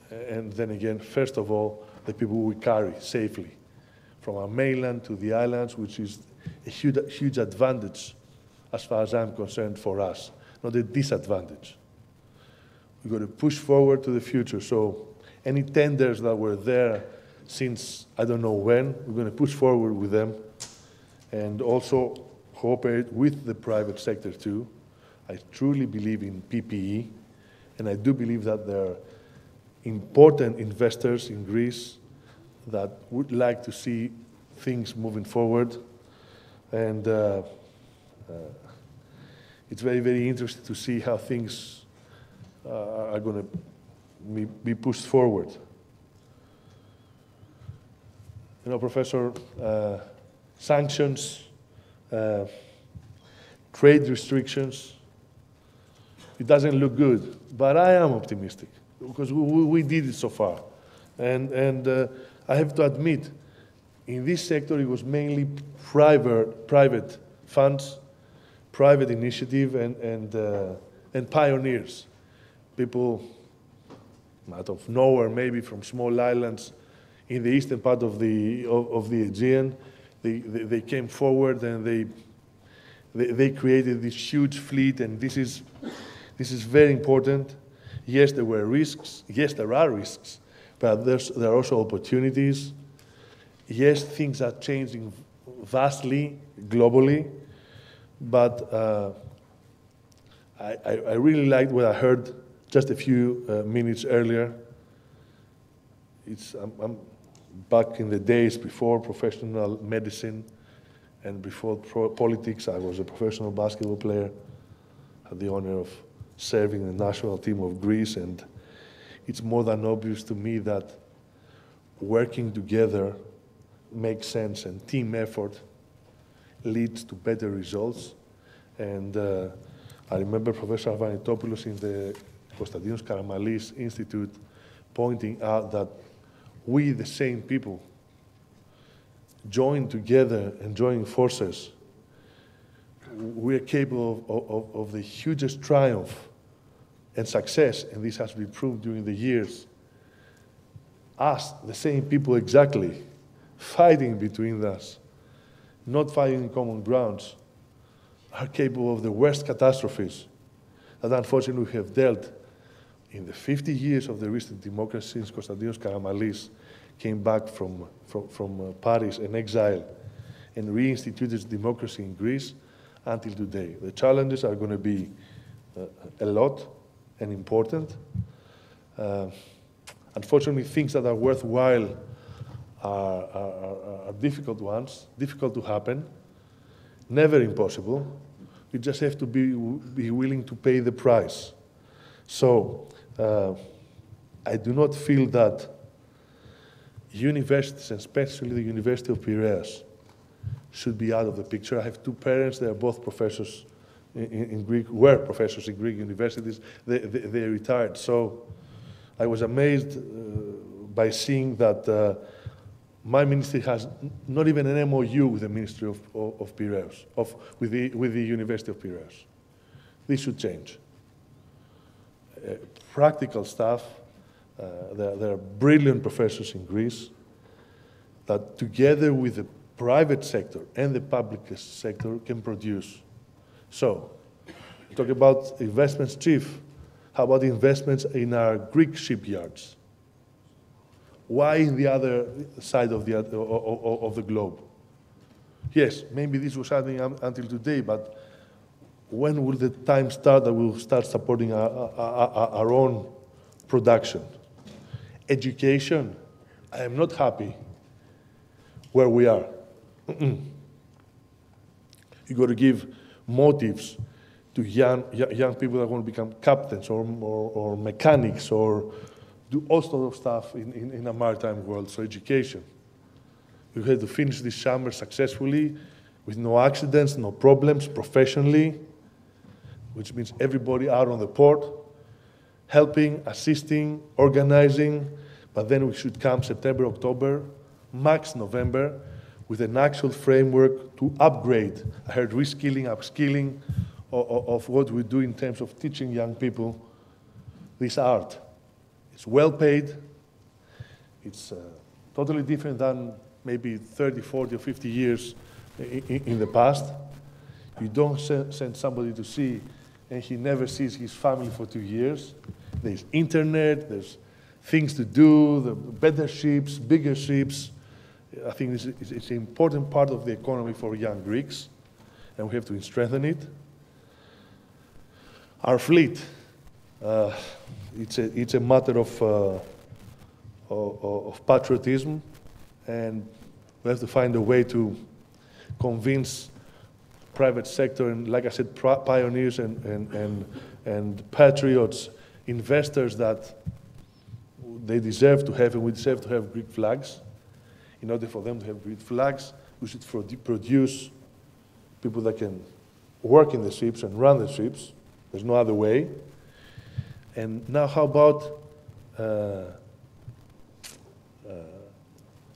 and then again, first of all, the people we carry safely from our mainland to the islands, which is a huge advantage as far as I'm concerned for us, not a disadvantage. We've got to push forward to the future. So any tenders that were there since I don't know when, we're going to push forward with them and also cooperate with the private sector too. I truly believe in PPE, and I do believe that there are important investors in Greece that would like to see things moving forward. And it's very, very interesting to see how things are going to be pushed forward. You know, Professor, sanctions, trade restrictions, it doesn't look good, but I am optimistic because we did it so far. And I have to admit, in this sector, it was mainly private funds, private initiative, and pioneers. People out of nowhere, maybe from small islands in the eastern part of the Aegean, they came forward and they created this huge fleet, and this is very important. Yes, there were risks. Yes, there are risks, but there are also opportunities. Yes, things are changing vastly, globally, but I really liked what I heard just a few minutes earlier. I'm back in the days before professional medicine and before politics. I was a professional basketball player. I had the honor of serving the national team of Greece, and it's more than obvious to me that working together makes sense, and team effort leads to better results. And I remember Professor Arvanitopoulos in the Konstantinos Karamanlis Institute pointing out that we, the same people, joined together and joining forces, we're capable of the hugest triumph and success, and this has been proved during the years. Us, the same people exactly, fighting between us, not fighting in common grounds, are capable of the worst catastrophes that unfortunately we have dealt in the 50 years of the recent democracy since Konstantinos Karamanlis came back from Paris in exile and reinstituted democracy in Greece until today. The challenges are going to be a lot and important. Unfortunately, things that are worthwhile are difficult ones, difficult to happen, never impossible. You just have to be willing to pay the price. So I do not feel that universities, and especially the University of Piraeus, should be out of the picture. I have two parents, they are both professors in Greek, were professors in Greek universities. They retired. So I was amazed by seeing that my ministry has not even an MOU with the Ministry of Piraeus, with the University of Piraeus. This should change. Practical stuff. There are brilliant professors in Greece that together with the private sector and the public sector can produce. So, talk about investments, Chief. How about investments in our Greek shipyards? Why in the other side of the globe? Yes, maybe this was happening until today, but when will the time start that we'll start supporting our own production? Education, I am not happy where we are. You've got to give motives to young people that want to become captains or mechanics or do all sorts of stuff in a maritime world. So education. We had to finish this summer successfully with no accidents, no problems, professionally, which means everybody out on the port, helping, assisting, organizing, but then we should come September, October, max November, with an actual framework to upgrade. I heard reskilling, upskilling of what we do in terms of teaching young people this art. It's well paid. It's totally different than maybe 30, 40, or 50 years in the past. You don't send somebody to sea and he never sees his family for 2 years. There's internet, there's things to do, the better ships, bigger ships. I think it's an important part of the economy for young Greeks, and we have to strengthen it. Our fleet, it's a matter of patriotism, and we have to find a way to convince private sector and, like I said, pioneers and patriots, investors that they deserve to have, and we deserve to have Greek flags. In order for them to have Greek flags, we should produce people that can work in the ships and run the ships. There's no other way. And now how about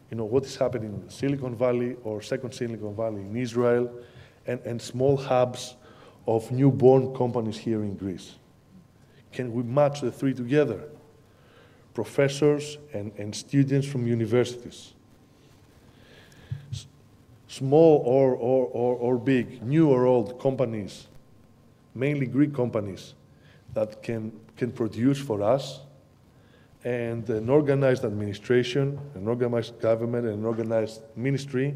what is happening in Silicon Valley or second Silicon Valley in Israel, and small hubs of newborn companies here in Greece? Can we match the three together? Professors and students from universities. Small or big, new or old companies, mainly Greek companies, that can produce for us, and an organized administration, an organized government, and an organized ministry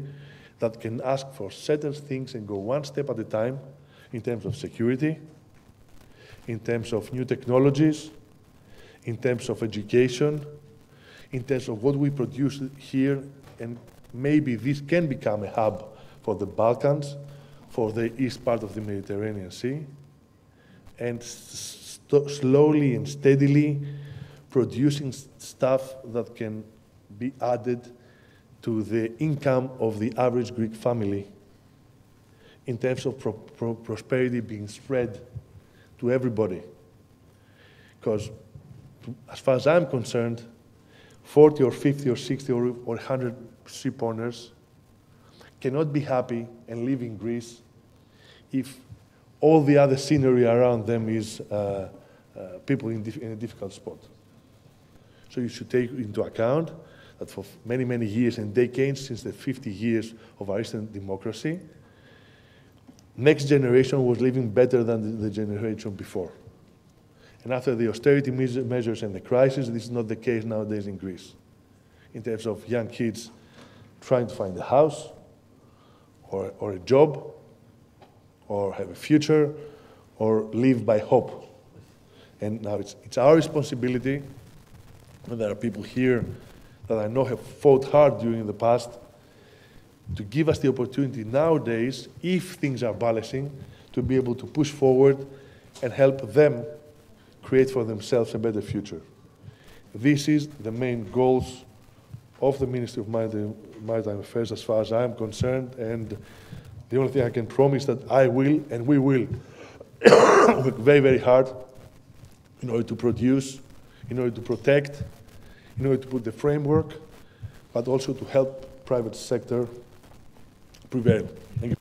that can ask for certain things and go one step at a time in terms of security, in terms of new technologies, in terms of education, in terms of what we produce here, and maybe this can become a hub for the Balkans, for the east part of the Mediterranean Sea, and slowly and steadily producing stuff that can be added to the income of the average Greek family in terms of prosperity being spread to everybody. Because as far as I'm concerned, 40 or 50 or 60 or 100 ship owners cannot be happy and live in Greece if all the other scenery around them is people in a difficult spot. So you should take into account that for many, many years and decades, since the 50 years of our Eastern democracy, next generation was living better than the generation before. And after the austerity measures and the crisis, this is not the case nowadays in Greece. In terms of young kids trying to find a house, or a job, or have a future, or live by hope. And now it's our responsibility, and there are people here that I know have fought hard during the past, to give us the opportunity nowadays, if things are balancing, to be able to push forward and help them create for themselves a better future. This is the main goals of the Ministry of Maritime Affairs as far as I am concerned, and the only thing I can promise that I will and we will work very, very hard in order to produce, in order to protect, in order to put the framework, but also to help private sector prevail. Thank you.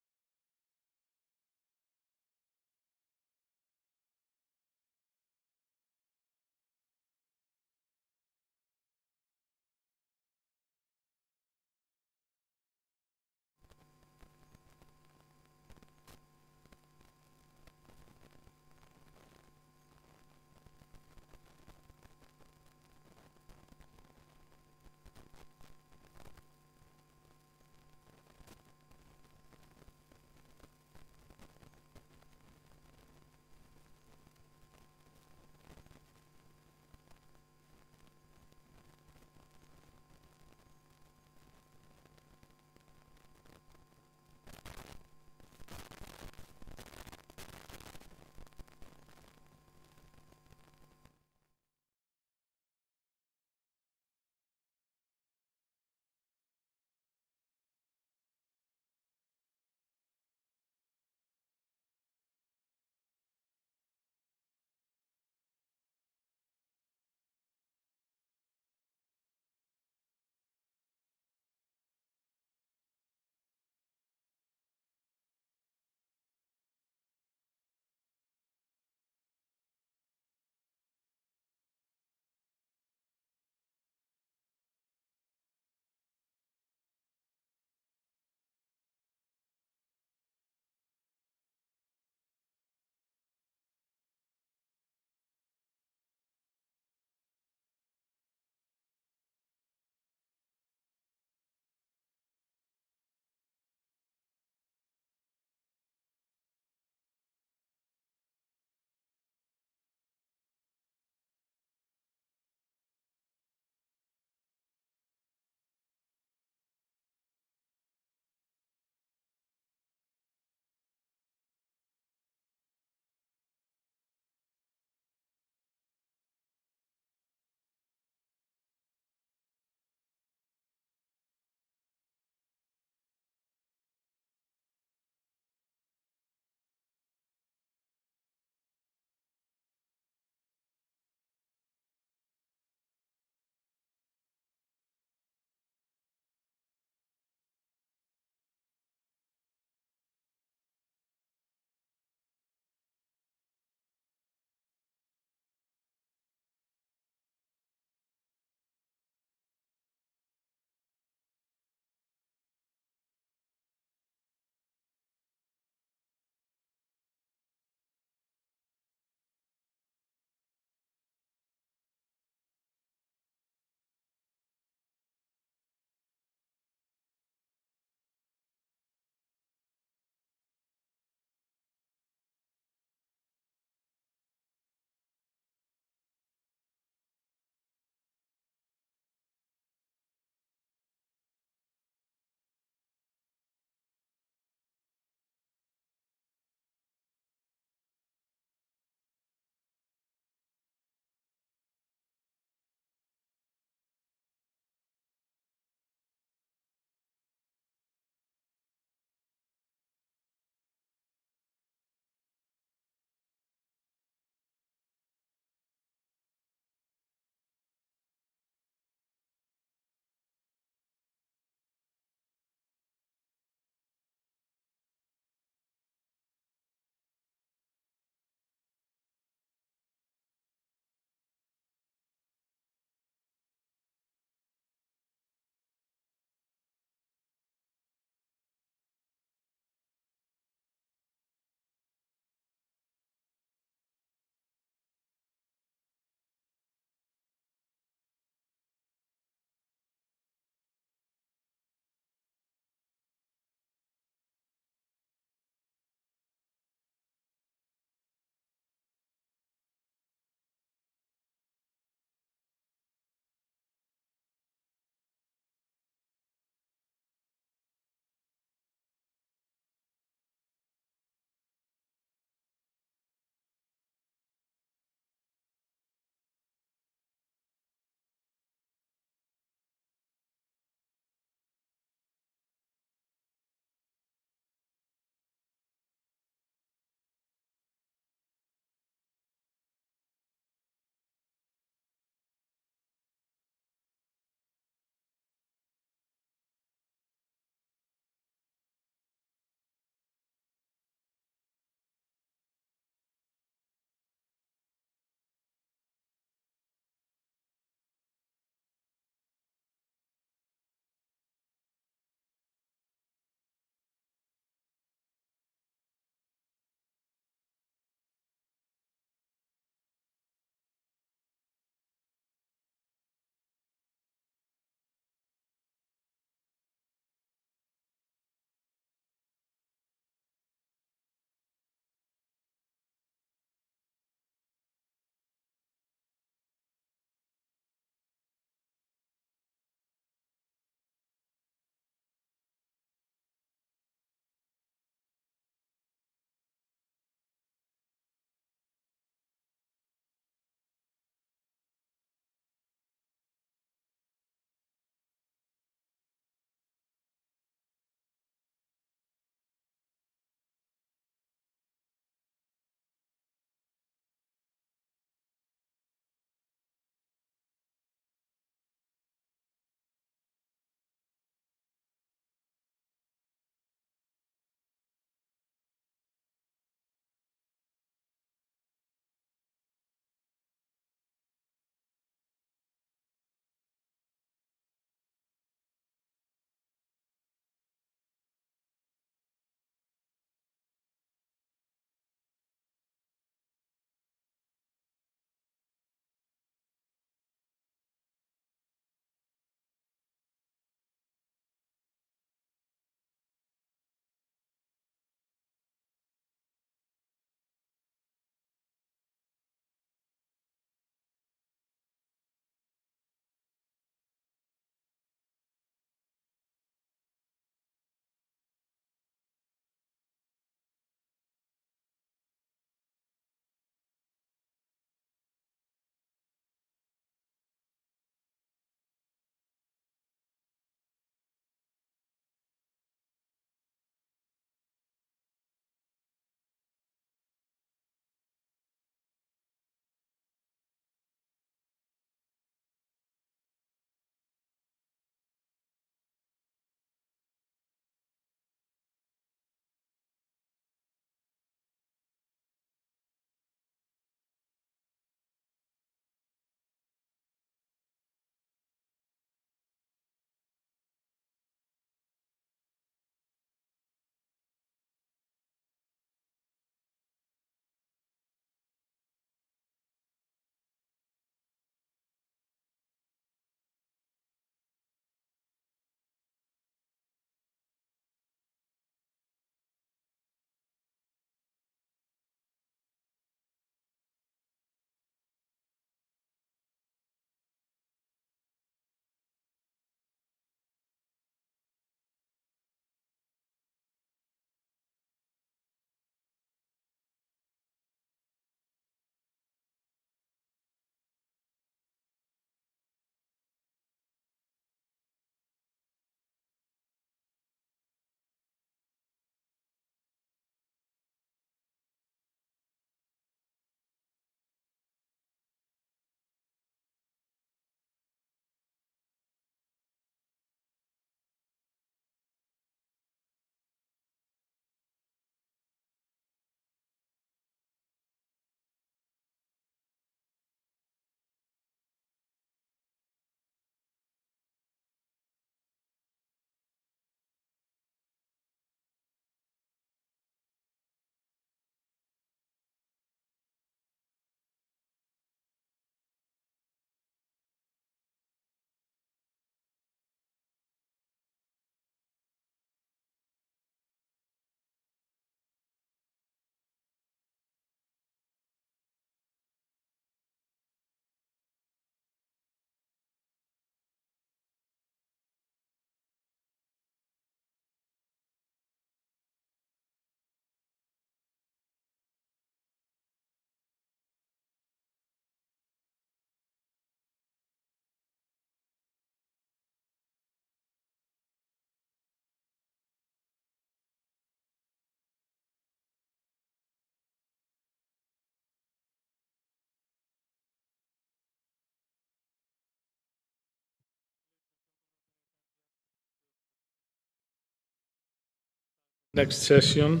Next session.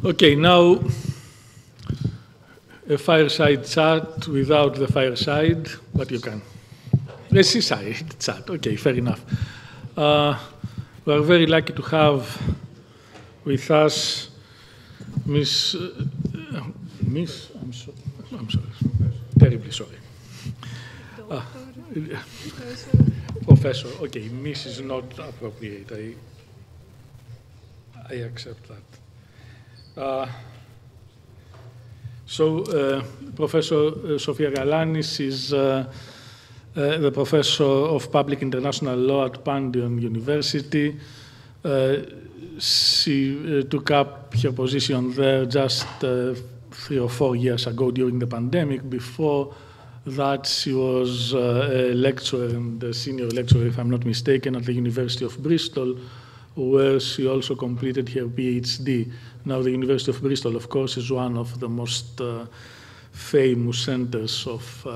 Okay, now a fireside chat without the fireside, but you can. A seaside chat, okay, fair enough. We are very lucky to have with us Miss, I'm sorry, terribly sorry. Professor, okay, Miss is not appropriate, I accept that. Professor Sofia Galanis is the Professor of Public International Law at Pantheon University. She took up her position there just 3 or 4 years ago during the pandemic. Before that, she was a lecturer and a senior lecturer, if I'm not mistaken, at the University of Bristol, where she also completed her PhD. Now, the University of Bristol, of course, is one of the most famous centers of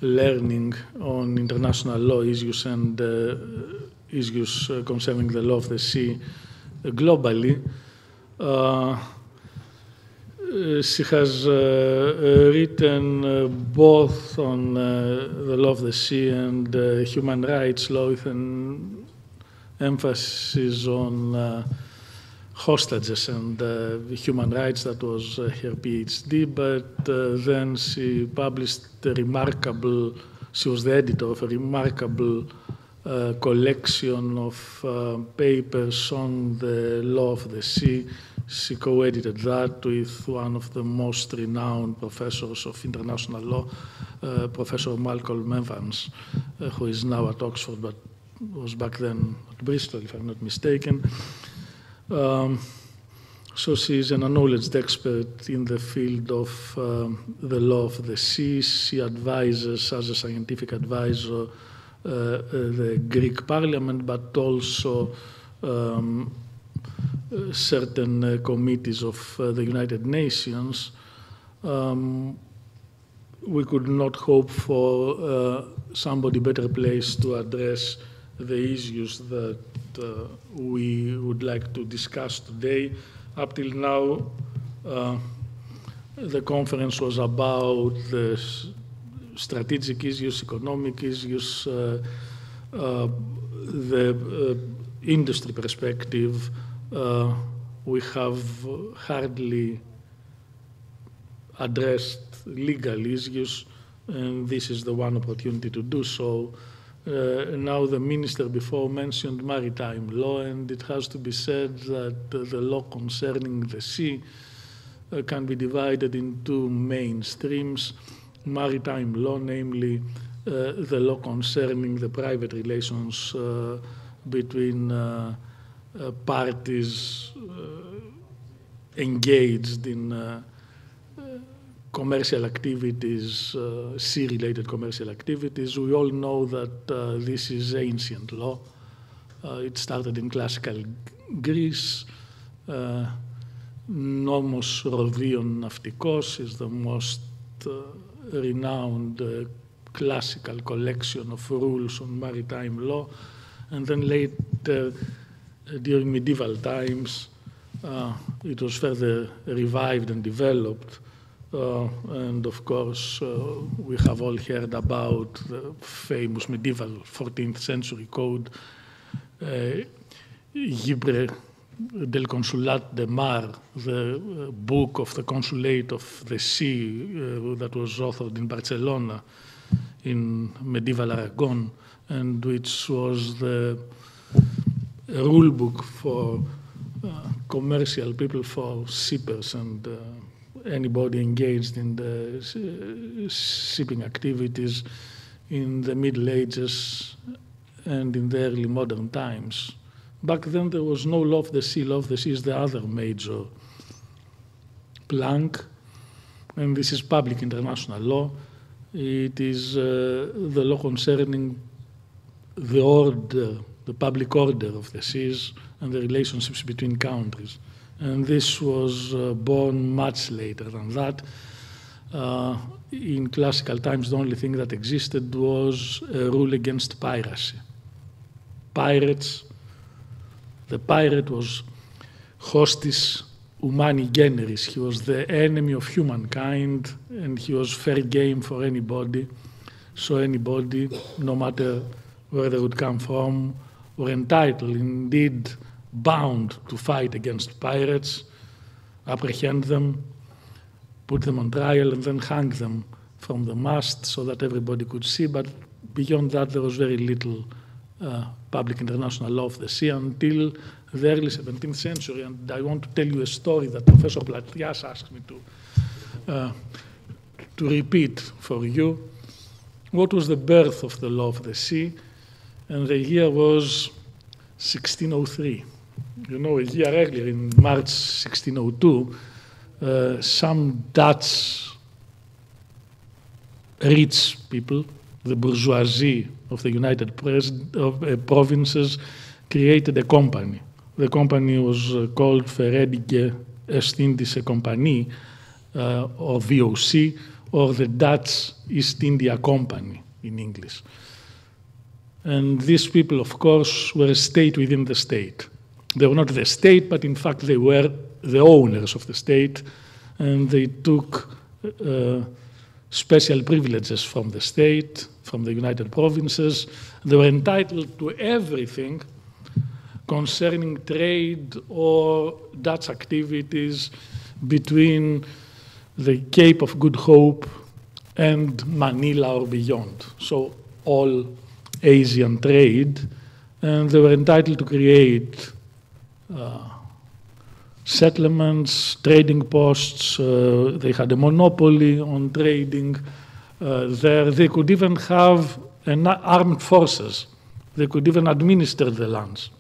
learning on international law issues and issues concerning the law of the sea globally. She has written both on the law of the sea and human rights law with an emphasis on hostages and human rights. That was her PhD, but then she published a remarkable, she was the editor of a remarkable collection of papers on the law of the sea. She co-edited that with one of the most renowned professors of international law, Professor Malcolm Evans, who is now at Oxford, but was back then at Bristol, if I'm not mistaken. So she's an acknowledged expert in the field of the law of the sea. She advises as a scientific advisor the Greek Parliament, but also certain committees of the United Nations. We could not hope for somebody better placed to address the issues that we would like to discuss today. Up till now, the conference was about the strategic issues, economic issues, the industry perspective. We have hardly addressed legal issues, and this is the one opportunity to do so. Now the minister before mentioned maritime law, and it has to be said that the law concerning the sea can be divided in two main streams. Maritime law, namely the law concerning the private relations between parties engaged in commercial activities, sea-related commercial activities. We all know that this is ancient law. It started in classical Greece. Nomos Rodion Naftikos is the most renowned classical collection of rules on maritime law. And then later, during medieval times, it was further revived and developed. And of course, we have all heard about the famous medieval 14th century code, Libre del Consulat de Mar, the book of the Consulate of the Sea that was authored in Barcelona in medieval Aragon, and which was the rule book for commercial people, for shippers and anybody engaged in the shipping activities in the Middle Ages and in the early modern times. Back then there was no law of the sea. Law of the sea is the other major plank, and this is public international law. It is the law concerning the order the public order of the seas and the relationships between countries. And this was born much later than that. In classical times, the only thing that existed was a rule against piracy. Pirates, the pirate was hostis humani generis. He was the enemy of humankind, and he was fair game for anybody. So anybody, no matter where they would come from, were entitled, indeed bound, to fight against pirates, apprehend them, put them on trial, and then hang them from the mast so that everybody could see. But beyond that, there was very little public international law of the sea until the early 17th century. And I want to tell you a story that Professor Platias asked me to repeat for you. What was the birth of the law of the sea? And the year was 1603. You know, a year earlier, in March 1602, some Dutch rich people, the bourgeoisie of the United Provinces, created a company. The company was called Verenigde East-Indische Compagnie, or VOC, or the Dutch East India Company in English. And these people, of course, were a state within the state. They were not the state, but in fact they were the owners of the state, and they took special privileges from the state, from the United Provinces. They were entitled to everything concerning trade or Dutch activities between the Cape of Good Hope and Manila or beyond. So all Asian trade, and they were entitled to create settlements, trading posts. They had a monopoly on trading there. They could even have armed forces. They could even administer the lands.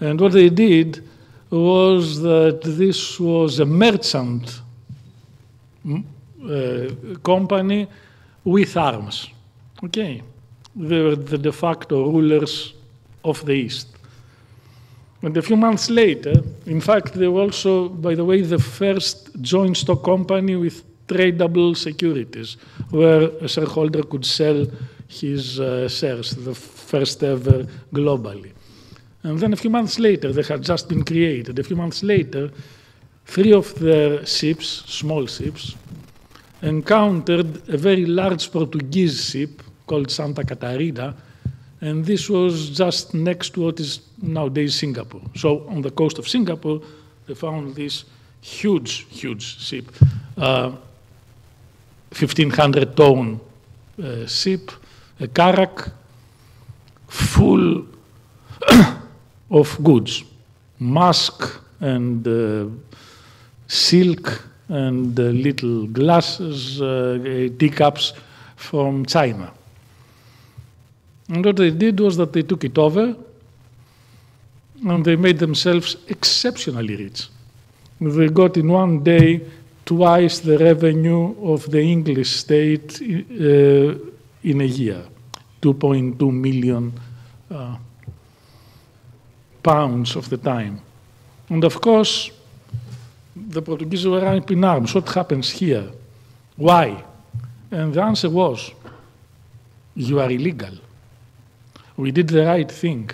And what they did was that this was a merchant company with arms. Okay, they were the de facto rulers of the East. And a few months later, in fact, they were also, by the way, the first joint stock company with tradable securities, where a shareholder could sell his shares, the first ever globally. And then a few months later, they had just been created. A few months later, 3 of their ships, small ships, encountered a very large Portuguese ship called Santa Catarina, and this was just next to what is nowadays Singapore. So on the coast of Singapore, they found this huge, huge ship, 1,500-ton ship, a carrack full of goods, musk and silk and little glasses, teacups from China. And what they did was that they took it over and they made themselves exceptionally rich. They got in one day twice the revenue of the English state in a year, 2.2 million pounds of the time. And of course, the Portuguese were up in arms. What happens here? Why? And the answer was, you are illegal. We did the right thing.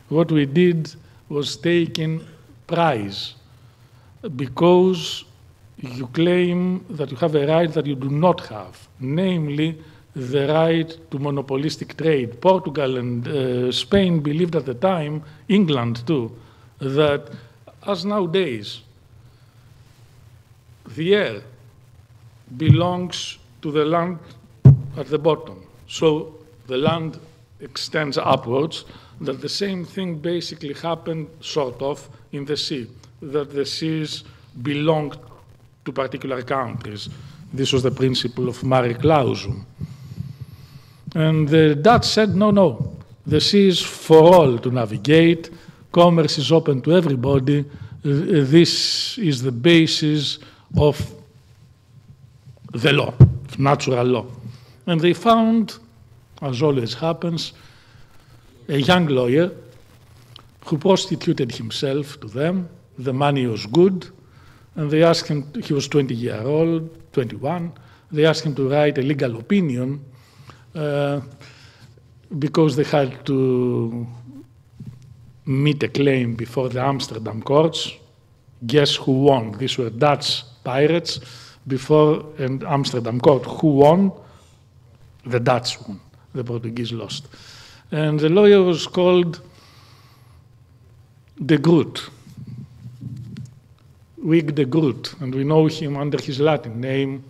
What we did was taking prize because you claim that you have a right that you do not have, namely the right to monopolistic trade. Portugal and Spain believed at the time, England too, that as nowadays, the air belongs to the land at the bottom. So the land extends upwards, that the same thing basically happened, sort of, in the sea, that the seas belonged to particular countries. This was the principle of mare clausum. And the Dutch said, no, no, the sea is for all to navigate, commerce is open to everybody, this is the basis of the law, natural law. And they found, as always happens, a young lawyer who prostituted himself to them. The money was good, and they asked him, he was 20 years old, 21, they asked him to write a legal opinion because they had to meet a claim before the Amsterdam courts. Guess who won? These were Dutch pirates before an Amsterdam court. Who won? The Dutch won. The Portuguese lost. And the lawyer was called de Groot, Wig de Groot, and we know him under his Latin name,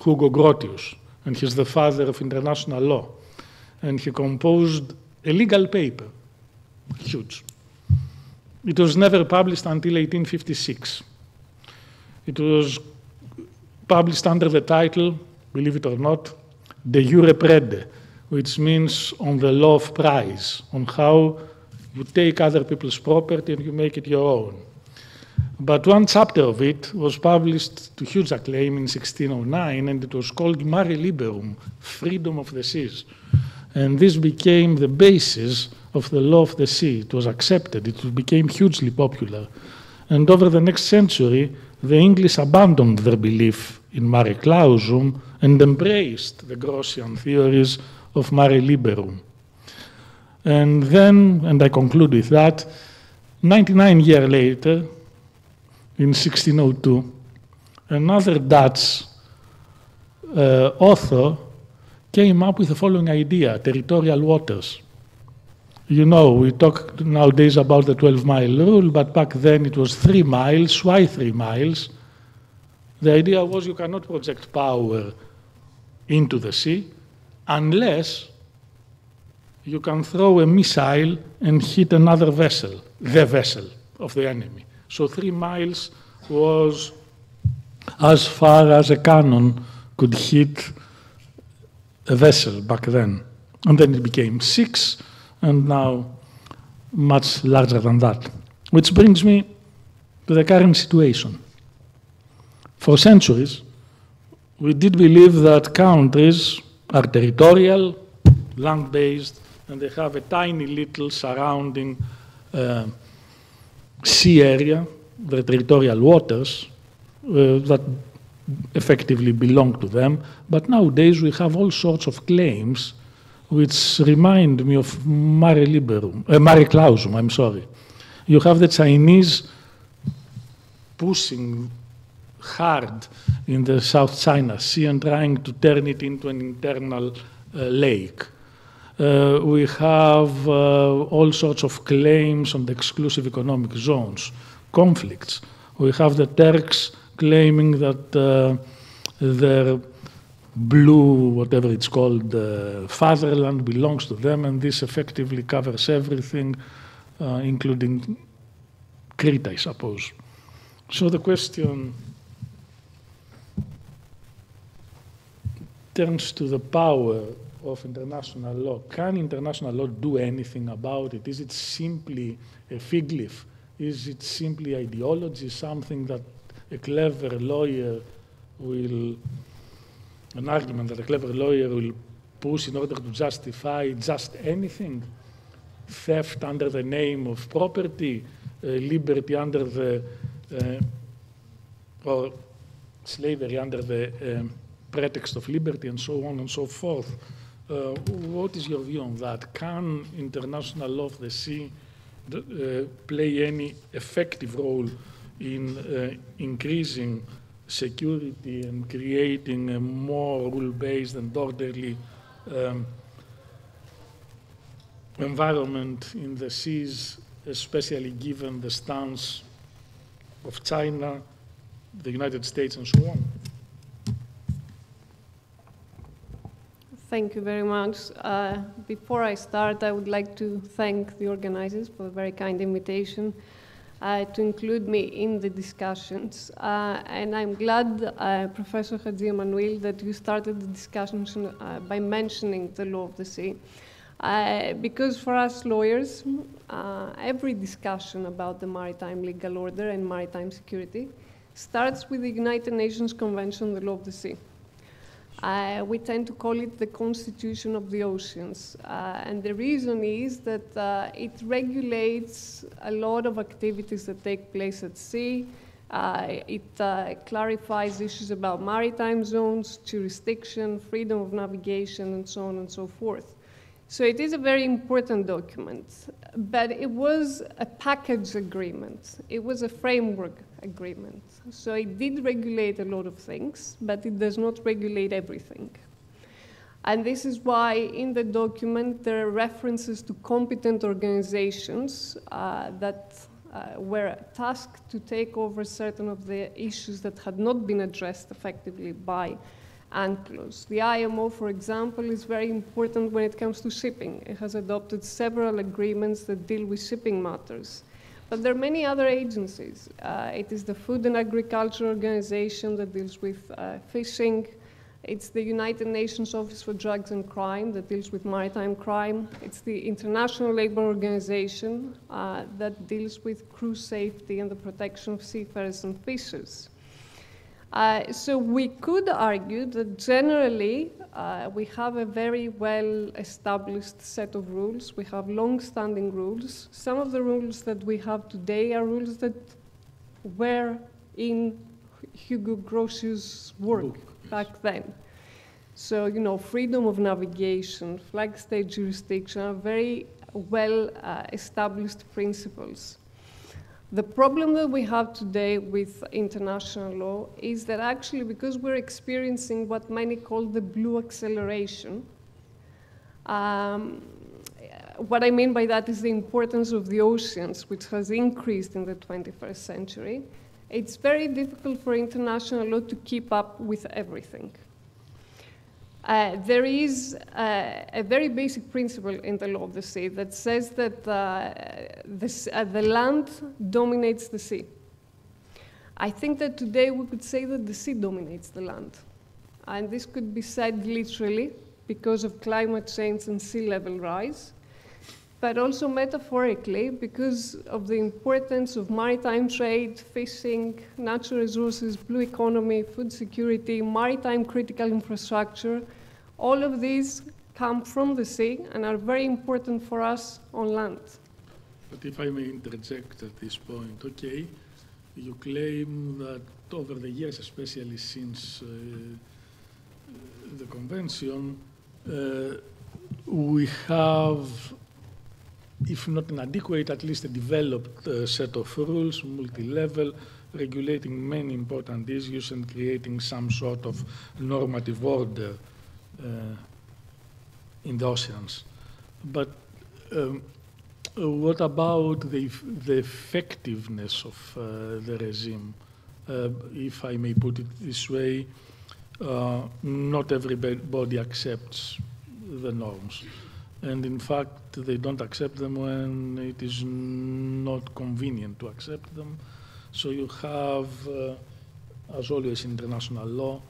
Hugo Grotius, and he's the father of international law. And he composed a legal paper, huge. It was never published until 1856. It was published under the title, believe it or not, De Jure Prede, which means on the law of price, on how you take other people's property and you make it your own. But one chapter of it was published to huge acclaim in 1609, and it was called Mare Liberum, Freedom of the Seas. And this became the basis of the law of the sea. It was accepted. It became hugely popular. And over the next century, the English abandoned their belief in Mare Clausum and embraced the Grotian theories of Mare Liberum. And then, and I conclude with that, 99 years later, in 1602, another Dutch author came up with the following idea: territorial waters. You know, we talk nowadays about the 12-mile rule, but back then it was 3 miles. Why 3 miles? The idea was you cannot project power into the sea unless you can throw a missile and hit another vessel, the vessel of the enemy. So 3 miles was as far as a cannon could hit a vessel back then. And then it became 6, and now much larger than that. Which brings me to the current situation. For centuries, we did believe that countries are territorial, land-based, and they have a tiny little surrounding sea area, the territorial waters, that effectively belong to them. But nowadays we have all sorts of claims which remind me of Mare Liberum, Mare Clausum, I'm sorry. You have the Chinese pushing hard in the South China Sea and trying to turn it into an internal lake. We have all sorts of claims on the exclusive economic zones, conflicts. We have the Turks claiming that their blue, whatever it's called, fatherland belongs to them, and this effectively covers everything, including Crete, I suppose. So the question turns to the power of international law. Can international law do anything about it? Is it simply a fig leaf? Is it simply ideology, something that a clever lawyer will, an argument that a clever lawyer will push in order to justify just anything? Theft under the name of property, liberty under the, or slavery under the pretext of liberty, and so on and so forth. What is your view on that? Can international law of the sea play any effective role in increasing security and creating a more rule-based and orderly environment in the seas, especially given the stance of China, the United States, and so on? Thank you very much. Before I start, I would like to thank the organizers for a very kind invitation to include me in the discussions. And I'm glad, Professor Hadji Emmanuel, that you started the discussions by mentioning the law of the sea. Because for us lawyers, every discussion about the maritime legal order and maritime security starts with the United Nations Convention on the Law of the Sea. We tend to call it the constitution of the oceans. And the reason is that it regulates a lot of activities that take place at sea. It clarifies issues about maritime zones, jurisdiction, freedom of navigation, and so on and so forth. So it is a very important document, but it was a package agreement. It was a framework agreement. So it did regulate a lot of things, but it does not regulate everything. And this is why in the document there are references to competent organizations that were tasked to take over certain of the issues that had not been addressed effectively by UNCLOS. The IMO, for example, is very important when it comes to shipping. It has adopted several agreements that deal with shipping matters. But there are many other agencies. It is the Food and Agriculture Organization that deals with fishing. It's the United Nations Office for Drugs and Crime that deals with maritime crime. It's the International Labour Organization that deals with crew safety and the protection of seafarers and fishers. So we could argue that generally we have a very well-established set of rules. We have long-standing rules. Some of the rules that we have today are rules that were in Hugo Grotius's work back then. So, you know, freedom of navigation, flag state jurisdiction are very well-established principles. The problem that we have today with international law is that actually because we're experiencing what many call the blue acceleration, what I mean by that is the importance of the oceans, which has increased in the 21st century. It's very difficult for international law to keep up with everything. There is a very basic principle in the law of the sea that says that the land dominates the sea. I think that today we could say that the sea dominates the land. And this could be said literally because of climate change and sea level rise, but also metaphorically because of the importance of maritime trade, fishing, natural resources, blue economy, food security, maritime critical infrastructure. All of these come from the sea and are very important for us on land. But if I may interject at this point, okay, you claim that over the years, especially since the convention, we have, if not an adequate, at least a developed set of rules, multi-level, regulating many important issues and creating some sort of normative order in the oceans. But what about the effectiveness of the regime? If I may put it this way, not everybody accepts the norms. And in fact, they don't accept them when it is not convenient to accept them. So you have, as always in international law,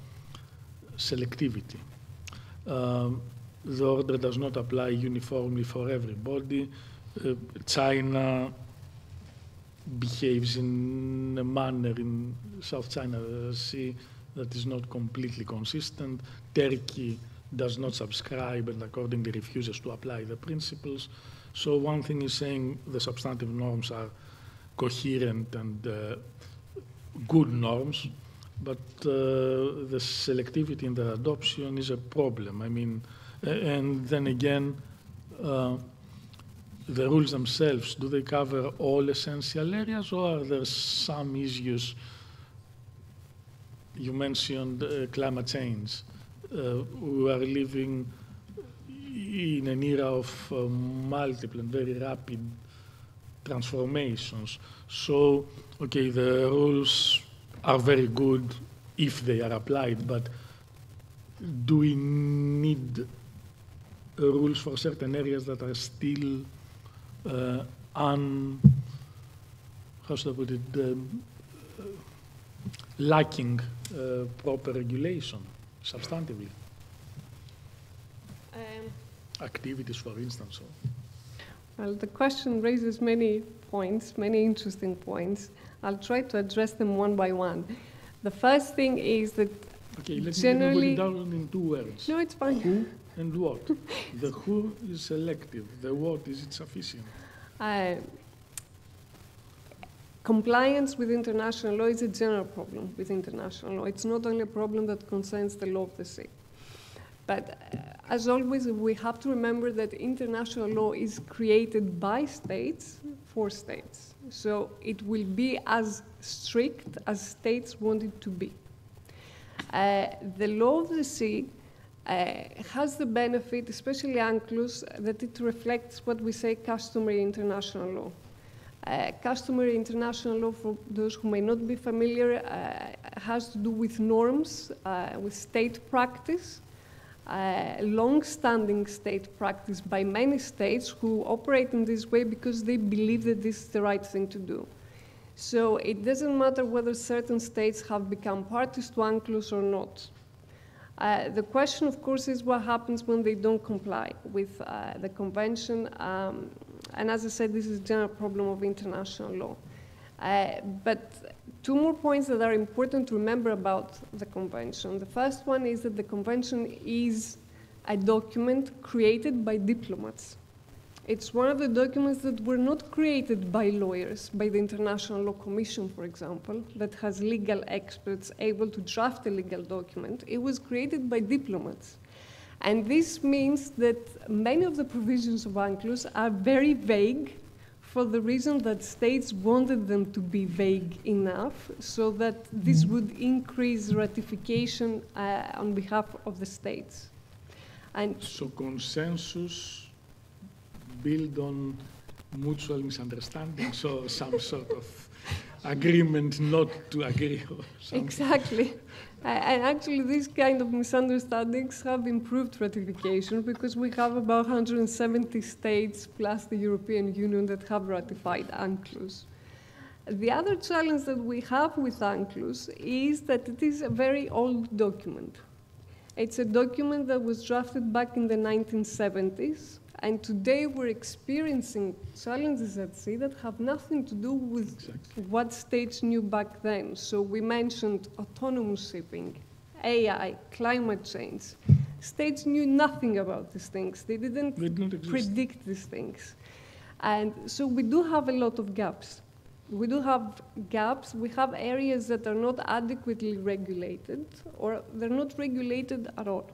selectivity. The order does not apply uniformly for everybody. China behaves in a manner in South China Sea that is not completely consistent. Turkey does not subscribe and accordingly refuses to apply the principles. So one thing is saying the substantive norms are coherent and good norms, but the selectivity in the adoption is a problem. I mean, and then again, the rules themselves, do they cover all essential areas, or are there some issues? You mentioned climate change. We are living in an era of multiple and very rapid transformations. So, okay, the rules are very good if they are applied, but do we need rules for certain areas that are still how should I put it, lacking proper regulation, substantively? Activities, for instance. Well, the question raises many points, many interesting points. I'll try to address them one by one. The first thing is that Okay, let generally... me put it down in 2 words. No, it's fine. Who and what? The who is selective. The what, is it sufficient? Compliance with international law is a general problem with international law. It's not only a problem that concerns the law of the sea. But as always, we have to remember that international law is created by states for states. So it will be as strict as states want it to be. The law of the sea has the benefit, especially UNCLOS, that it reflects what we say customary international law. Customary international law, for those who may not be familiar, has to do with norms, with state practice, long-standing state practice by many states who operate in this way because they believe that this is the right thing to do. So it doesn't matter whether certain states have become parties to UNCLOS or not. The question, of course, is what happens when they don't comply with the convention. And as I said, this is a general problem of international law. But 2 more points that are important to remember about the convention. The first one is that the convention is a document created by diplomats. It's one of the documents that were not created by lawyers, by the International Law Commission, for example, that has legal experts able to draft a legal document. It was created by diplomats. And this means that many of the provisions of UNCLOS are very vague for the reason that states wanted them to be vague enough so that this would increase ratification on behalf of the states. And so consensus built on mutual misunderstanding, so some sort of agreement not to agree or something. Exactly. And actually, these kind of misunderstandings have improved ratification because we have about 170 states plus the European Union that have ratified UNCLOS. The other challenge that we have with UNCLOS is that it is a very old document. It's a document that was drafted back in the 1970s, and today we're experiencing challenges at sea that have nothing to do with what states knew back then. So we mentioned autonomous shipping, AI, climate change. States knew nothing about these things. They didn't predict these things. And so we do have a lot of gaps. We do have gaps. We have areas that are not adequately regulated, or they're not regulated at all.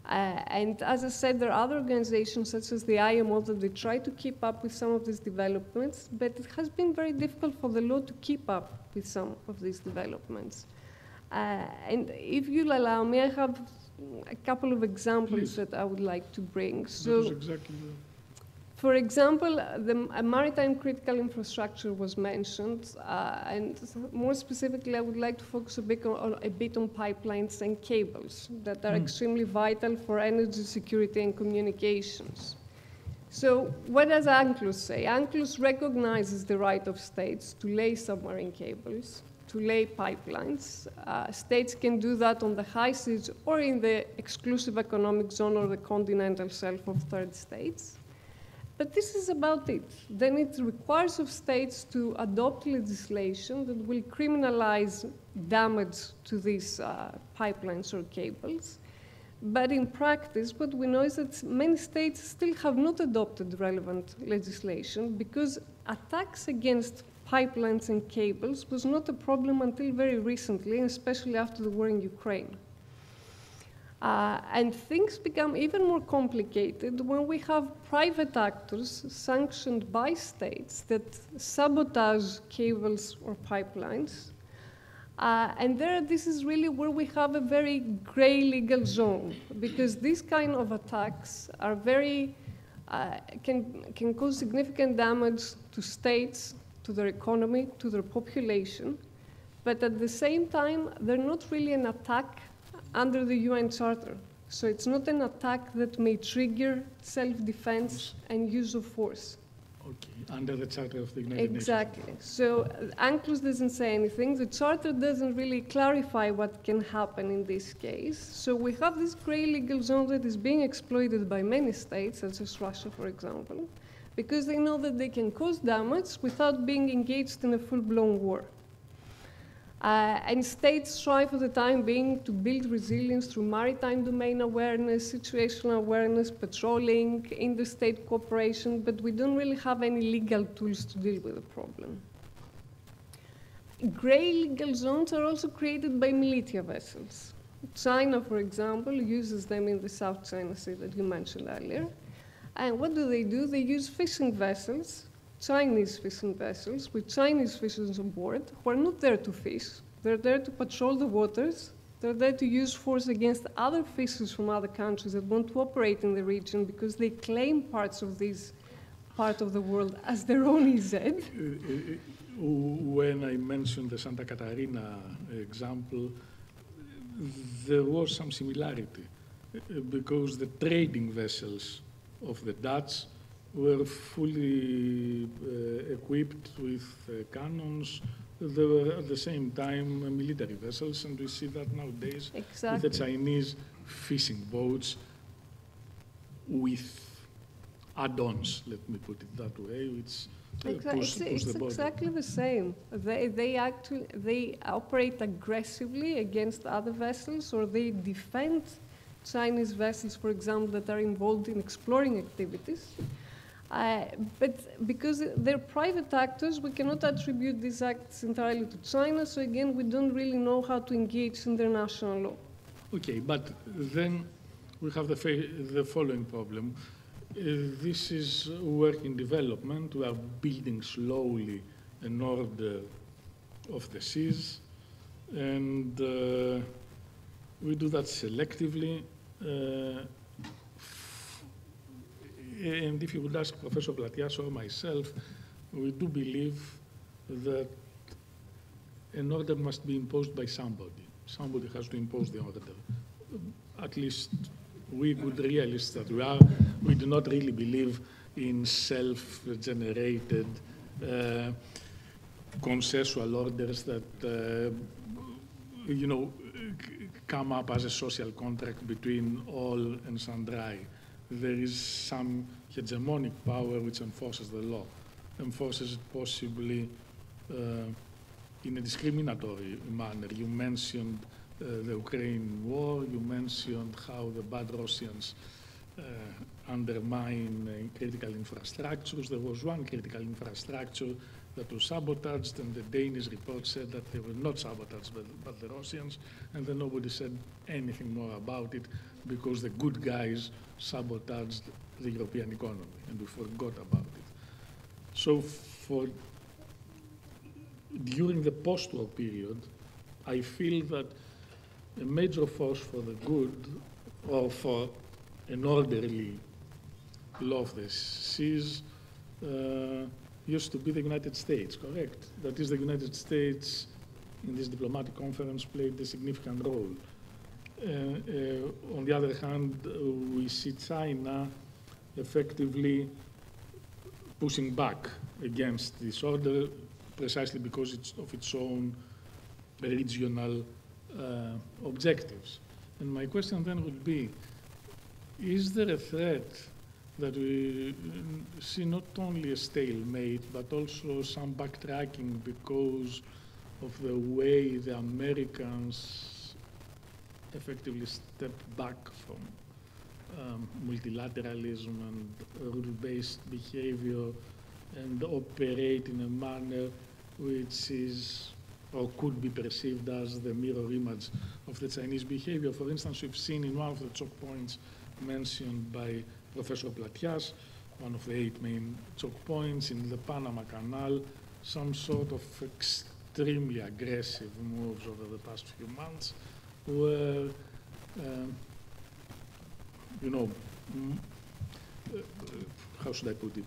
And as I said, there are other organizations such as the IMO that they try to keep up with some of these developments, but it has been very difficult for the law to keep up with some of these developments. And if you'll allow me, I have a couple of examples that I would like to bring. So, for example, the maritime critical infrastructure was mentioned, and more specifically, I would like to focus a bit on pipelines and cables that are extremely vital for energy security and communications. So what does UNCLOS say? UNCLOS recognizes the right of states to lay submarine cables, to lay pipelines. States can do that on the high seas or in the exclusive economic zone or the continental shelf of third states. But this is about it. Then it requires of states to adopt legislation that will criminalize damage to these pipelines or cables. But in practice, what we know is that many states still have not adopted relevant legislation because attacks against pipelines and cables was not a problem until very recently, especially after the war in Ukraine. And things become even more complicated when we have private actors sanctioned by states that sabotage cables or pipelines. And this is really where we have a very gray legal zone, because these kind of attacks are can cause significant damage to states, to their economy, to their population. But at the same time, they're not really an attack under the UN Charter. So it's not an attack that may trigger self-defense and use of force. Okay, under the Charter of the United Nations. Exactly. So UNCLOS doesn't say anything. The Charter doesn't really clarify what can happen in this case. So we have this gray legal zone that is being exploited by many states, such as Russia, for example, because they know that they can cause damage without being engaged in a full-blown war. And states strive for the time being to build resilience through maritime domain awareness, situational awareness, patrolling, interstate cooperation, but we don't really have any legal tools to deal with the problem. Gray legal zones are also created by militia vessels. China, for example, uses them in the South China Sea that you mentioned earlier. And what do? They use fishing vessels, Chinese fishing vessels, with Chinese fishers on board, who are not there to fish. They're there to patrol the waters. They're there to use force against other fishers from other countries that want to operate in the region because they claim parts of this part of the world as their own EZ. When I mentioned the Santa Catarina example, there was some similarity because the trading vessels of the Dutch were fully equipped with cannons. They were at the same time military vessels, and we see that nowadays with the Chinese fishing boats with add-ons, let me put it that way, which It's exactly the same. They operate aggressively against other vessels, or they defend Chinese vessels, for example, that are involved in exploring activities. But because they're private actors, we cannot attribute these acts entirely to China. So again, we don't really know how to engage international law. Okay, but then we have the following problem. This is work in development. We are building slowly an order of the seas, and we do that selectively. And if you would ask Professor Platias or myself, we do believe that an order must be imposed by somebody. Somebody has to impose the order. At least we good realists that we are, we do not really believe in self-generated consensual orders that, you know, come up as a social contract between all and sundry. There is some hegemonic power which enforces the law, enforces it possibly in a discriminatory manner. You mentioned the Ukraine war, you mentioned how the bad Russians undermine critical infrastructures. There was one critical infrastructure that was sabotaged, and the Danish report said that they were not sabotaged but the Russians, and then nobody said anything more about it because the good guys sabotaged the European economy, and we forgot about it. So during the post-war period, I feel that a major force for the good, or for an orderly law of the seas, used to be the United States, correct? That is, the United States in this diplomatic conference played a significant role. On the other hand, we see China effectively pushing back against this order precisely because of its own regional objectives. And my question then would be, is there a threat that we see not only a stalemate, but also some backtracking because of the way the Americans effectively step back from multilateralism and rule-based behavior and operate in a manner which is or could be perceived as the mirror image of the Chinese behavior? For instance, we've seen in one of the choke points mentioned by Professor Platias, one of the 8 main choke points in the Panama Canal, some sort of extremely aggressive moves over the past few months where, you know, how should I put it,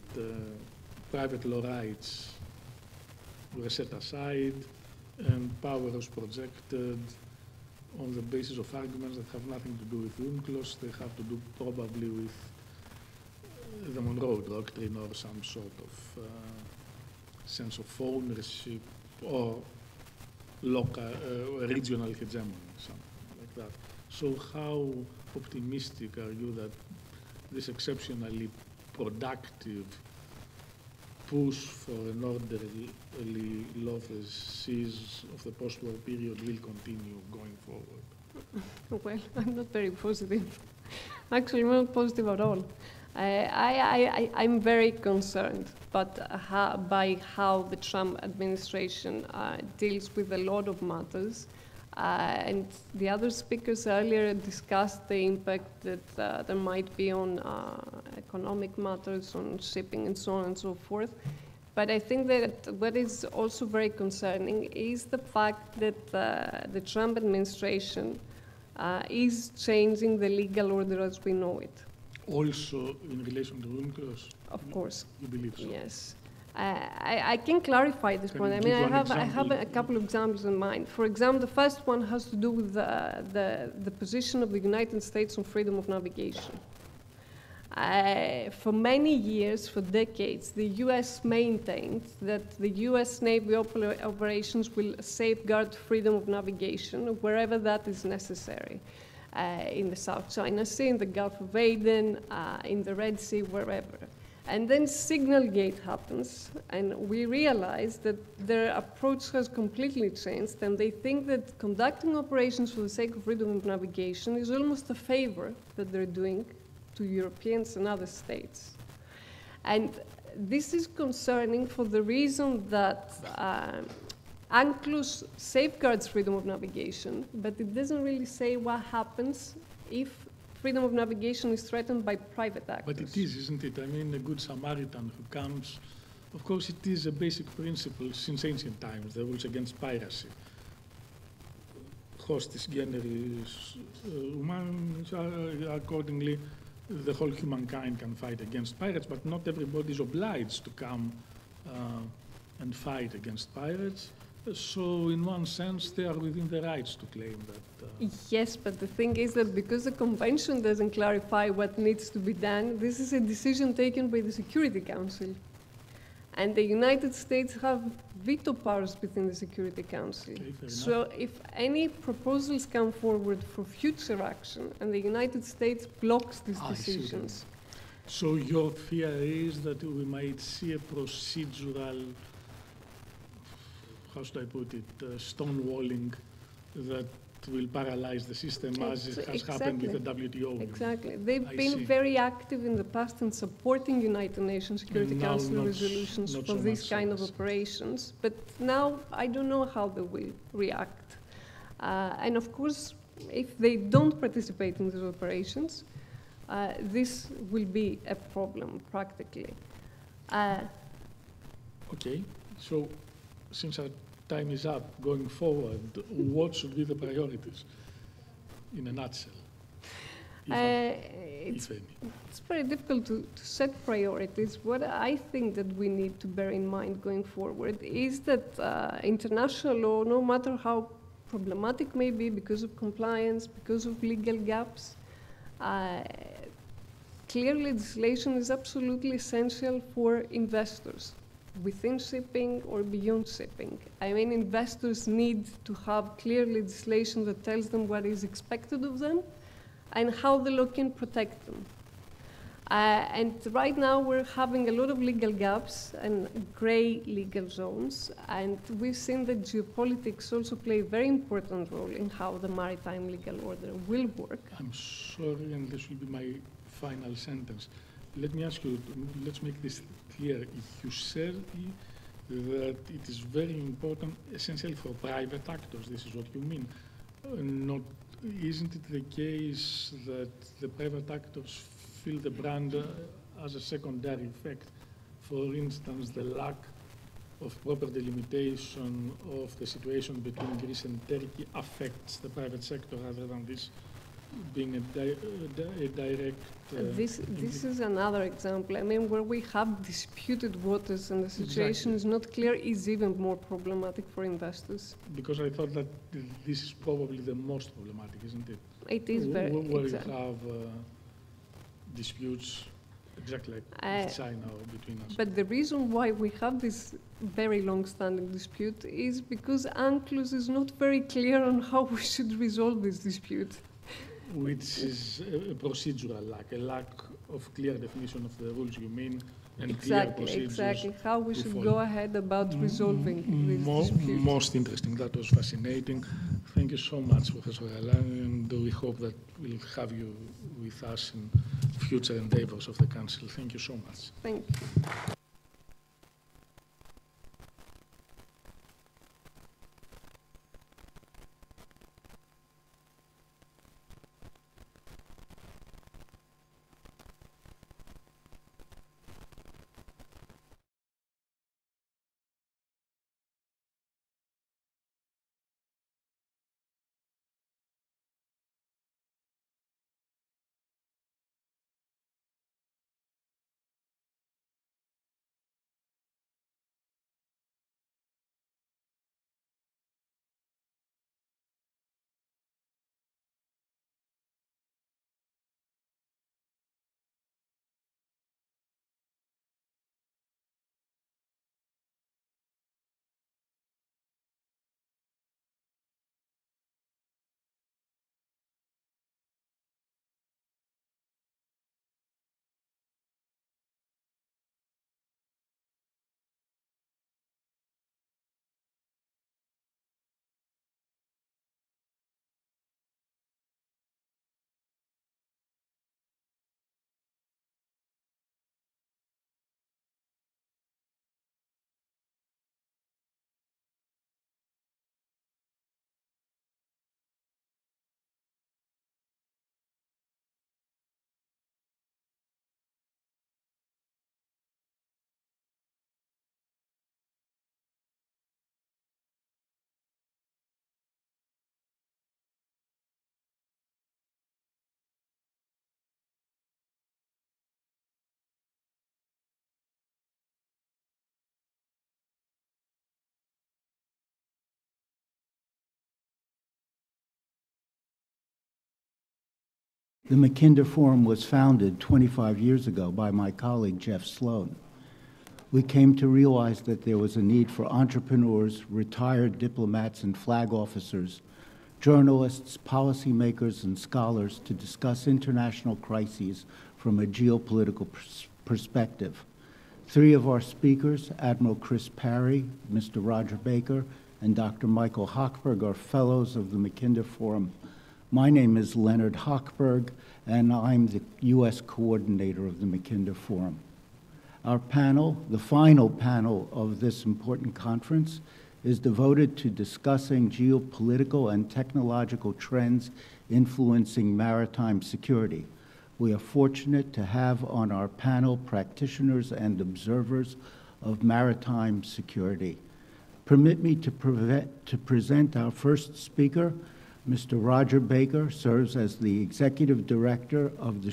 private law rights were set aside and power was projected on the basis of arguments that have nothing to do with UNCLOS. They have to do probably with the Monroe Doctrine or some sort of sense of ownership or local, regional hegemony, something like that. So how optimistic are you that this exceptionally productive push for an orderly lawful cease of the post-war period will continue going forward? Well, I'm not very positive. Actually, I'm not positive at all. I'm very concerned by how the Trump administration deals with a lot of matters. And the other speakers earlier discussed the impact that there might be on economic matters, on shipping and so on and so forth. But I think that what is also very concerning is the fact that the Trump administration is changing the legal order as we know it. Also in relation to UNCLOS? Of course. You believe so? Yes. I can clarify this point. I mean, I have a couple of examples in mind. For example, the first one has to do with the position of the United States on freedom of navigation. For many years, for decades, the U.S. maintained that the U.S. Navy operations will safeguard freedom of navigation wherever that is necessary. In the South China Sea, in the Gulf of Aden, in the Red Sea, wherever. And then Signalgate happens, and we realize that their approach has completely changed, and they think that conducting operations for the sake of freedom of navigation is almost a favor that they're doing to Europeans and other states. And this is concerning for the reason that UNCLOS safeguards freedom of navigation, but it doesn't really say what happens if freedom of navigation is threatened by private actors. But it is, isn't it? I mean, a good Samaritan who comes, of course, it is a basic principle since ancient times, the rules against piracy. Hostis generis humanus, accordingly, the whole humankind can fight against pirates, but not everybody is obliged to come and fight against pirates. So, in one sense, they are within their rights to claim that. Yes, but the thing is that because the Convention doesn't clarify what needs to be done, this is a decision taken by the Security Council. And the United States have veto powers within the Security Council. Okay, so, if any proposals come forward for future action and the United States blocks these decisions. So, your fear is that we might see a procedural, how should I put it, stonewalling that will paralyze the system as it has happened with the WTO. Exactly. They've been very active in the past in supporting United Nations Security Council resolutions for these kind of operations. But now I don't know how they will react. And of course, if they don't participate in these operations, this will be a problem practically. Okay. So, since our time is up, going forward, what should be the priorities, in a nutshell? It's very difficult to set priorities. What I think that we need to bear in mind going forward is that international law, no matter how problematic may be because of compliance, because of legal gaps, clear legislation is absolutely essential for investors, within shipping or beyond shipping. I mean, investors need to have clear legislation that tells them what is expected of them and how the law can protect them. And right now we're having a lot of legal gaps and gray legal zones, and we've seen that geopolitics also play a very important role in how the maritime legal order will work. I'm sorry, and this will be my final sentence. Let me ask you, let's make this clear. You said that it is very important, essentially for private actors. This is what you mean. Isn't it the case that the private actors feel the brand as a secondary effect? For instance, the lack of proper delimitation of the situation between Greece and Turkey affects the private sector rather than this being a direct... This is another example. I mean, where we have disputed waters and the situation is not clear is even more problematic for investors. Because I thought that this is probably the most problematic, isn't it? It is very, where you have disputes exactly like with China or between us. But the reason why we have this very long-standing dispute is because UNCLOS is not very clear on how we should resolve this dispute. Which is a procedural lack, a lack of clear definition of the rules you mean and exactly, clear procedures. Exactly, how we should follow. go ahead about resolving these disputes. Most interesting, that was fascinating. Thank you so much, Professor Galan, and we hope that we'll have you with us in future endeavors of the Council. Thank you so much. Thank you. The Mackinder Forum was founded 25 years ago by my colleague, Jeff Sloan. We came to realize that there was a need for entrepreneurs, retired diplomats and flag officers, journalists, policymakers, and scholars to discuss international crises from a geopolitical perspective. Three of our speakers, Admiral Chris Parry, Mr. Roger Baker, and Dr. Michael Hochberg, are fellows of the Mackinder Forum. My name is Leonard Hochberg, and I'm the U.S. coordinator of the Mackinder Forum. Our panel, the final panel of this important conference, is devoted to discussing geopolitical and technological trends influencing maritime security. We are fortunate to have on our panel practitioners and observers of maritime security. Permit me to present our first speaker. Mr. Roger Baker serves as the Executive Director of the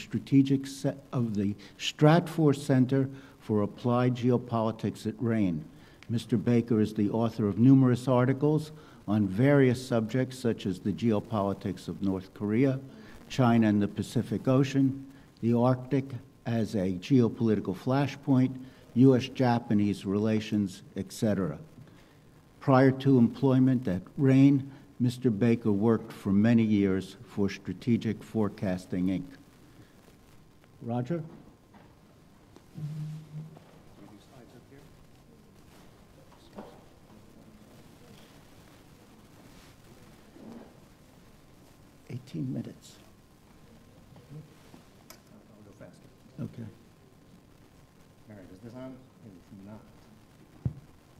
Stratfor Center for Applied Geopolitics at RAIN. Mr. Baker is the author of numerous articles on various subjects such as the geopolitics of North Korea, China and the Pacific Ocean, the Arctic as a geopolitical flashpoint, U.S.-Japanese relations, etc. Prior to employment at RAIN, Mr. Baker worked for many years for Strategic Forecasting, Inc. Roger? Minutes. I'll go faster. Okay. All right, is this on? Maybe it's not.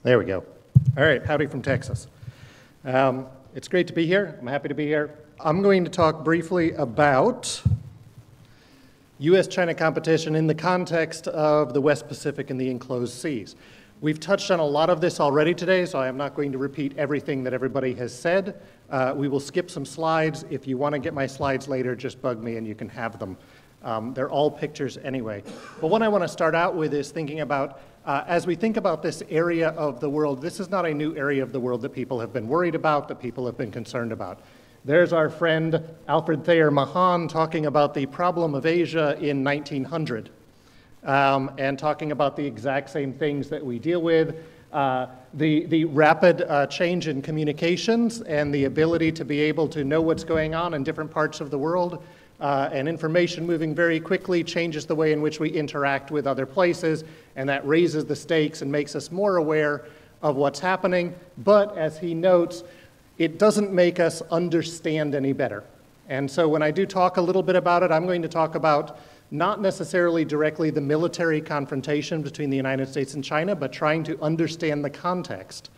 There we go. All right, howdy from Texas. It's great to be here. I'm happy to be here. I'm going to talk briefly about U.S.-China competition in the context of the West Pacific and the enclosed seas. We've touched on a lot of this already today, so I am not going to repeat everything that everybody has said. We will skip some slides. If you want to get my slides later, just bug me and you can have them. They're all pictures anyway. But what I want to start out with is thinking about, as we think about this area of the world, this is not a new area of the world that people have been worried about, that people have been concerned about. There's our friend Alfred Thayer Mahan talking about the problem of Asia in 1900. And talking about the exact same things that we deal with, the rapid change in communications and the ability to be able to know what's going on in different parts of the world, and information moving very quickly changes the way in which we interact with other places, and that raises the stakes and makes us more aware of what's happening. But as he notes, it doesn't make us understand any better. And so when I do talk a little bit about it, I'm going to talk about not necessarily directly the military confrontation between the United States and China, but trying to understand the context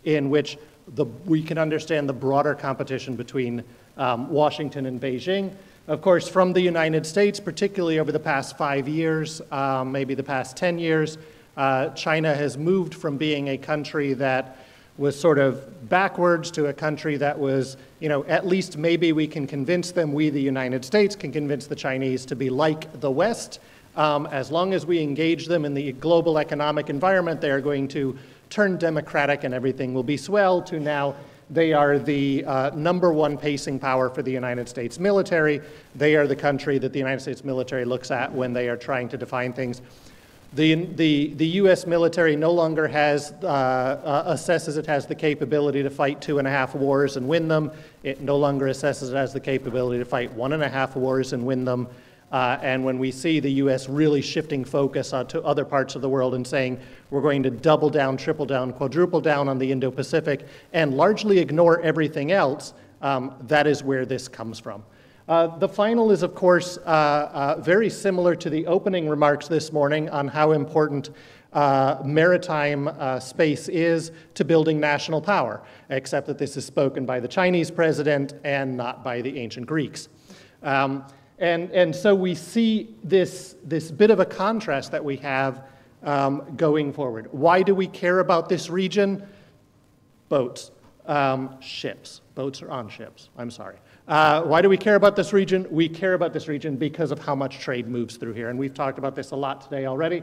in which we can understand the broader competition between Washington and Beijing. Of course, from the United States, particularly over the past 5 years, maybe the past 10 years, China has moved from being a country that was sort of backwards to a country that was, at least maybe we can convince them, we, the United States, can convince the Chinese to be like the West. As long as we engage them in the global economic environment, they are going to turn democratic and everything will be swell, to now they are the #1 pacing power for the United States military. They are the country that the United States military looks at when they are trying to define things. The U.S. military no longer has, assesses it has the capability to fight 2.5 wars and win them. It no longer assesses it has the capability to fight 1.5 wars and win them. And when we see the U.S. really shifting focus to other parts of the world and saying we're going to double down, triple down, quadruple down on the Indo-Pacific and largely ignore everything else, that is where this comes from. The final is, of course, very similar to the opening remarks this morning on how important maritime space is to building national power, except that this is spoken by the Chinese president and not by the ancient Greeks. And so we see this bit of a contrast that we have going forward. Why do we care about this region? Boats, ships. Boats are on ships, I'm sorry. Why do we care about this region? We care about this region because of how much trade moves through here. And we've talked about this a lot today already.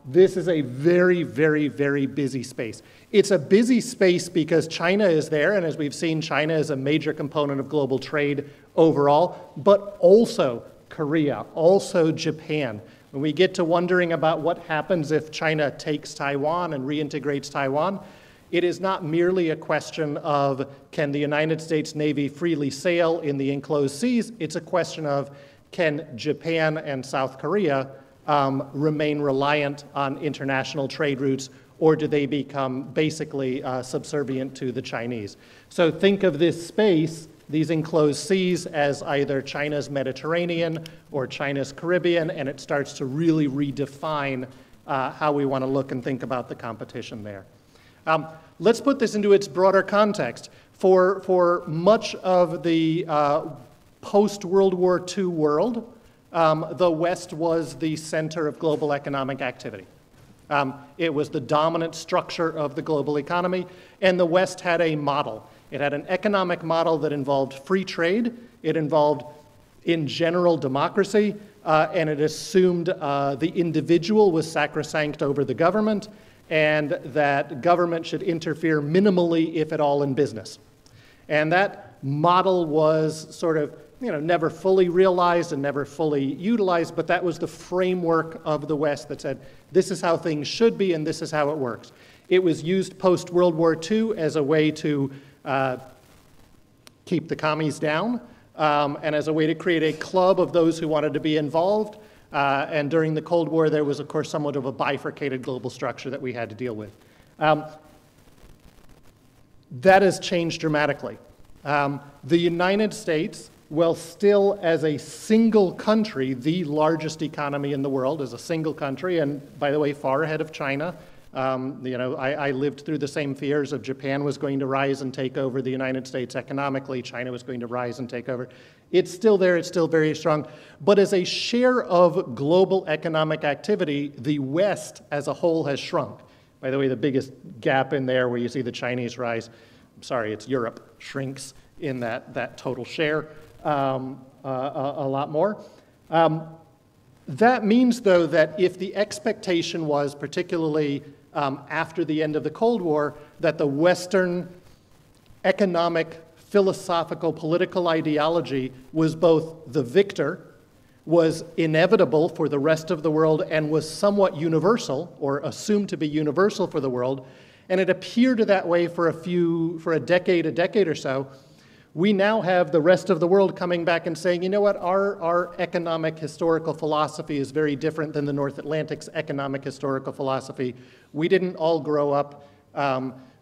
This is a very, very, very busy space. It's a busy space because China is there, and as we've seen, China is a major component of global trade overall, but also Korea, also Japan. When we get to wondering about what happens if China takes Taiwan and reintegrates Taiwan, it is not merely a question of can the United States Navy freely sail in the enclosed seas, it's a question of can Japan and South Korea remain reliant on international trade routes, or do they become basically subservient to the Chinese? So think of this space, these enclosed seas, as either China's Mediterranean or China's Caribbean, and it starts to really redefine how we want to look and think about the competition there. Let's put this into its broader context. For much of the post-World War II world, the West was the center of global economic activity. It was the dominant structure of the global economy, and the West had a model. It had an economic model that involved free trade, it involved, in general, democracy, and it assumed the individual was sacrosanct over the government, and that government should interfere minimally, if at all, in business. And that model was sort of, never fully realized and never fully utilized, but that was the framework of the West that said, this is how things should be and this is how it works. It was used post-World War II as a way to keep the commies down and as a way to create a club of those who wanted to be involved. And during the Cold War, there was, of course, somewhat of a bifurcated global structure that we had to deal with. That has changed dramatically. The United States, while still as a single country, the largest economy in the world as a single country, and by the way, far ahead of China. I lived through the same fears of Japan was going to rise and take over the United States economically, China was going to rise and take over. It's still there, it's still very strong. But as a share of global economic activity, the West as a whole has shrunk. By the way, the biggest gap in there where you see the Chinese rise, I'm sorry, it's Europe, shrinks in that total share a lot more. That means, though, that if the expectation was, particularly after the end of the Cold War, that the Western economic, philosophical, political ideology was both the victor, was inevitable for the rest of the world, and was somewhat universal, or assumed to be universal for the world, and it appeared that way for a decade or so, we now have the rest of the world coming back and saying, you know what, our economic historical philosophy is very different than the North Atlantic's economic historical philosophy. We didn't all grow up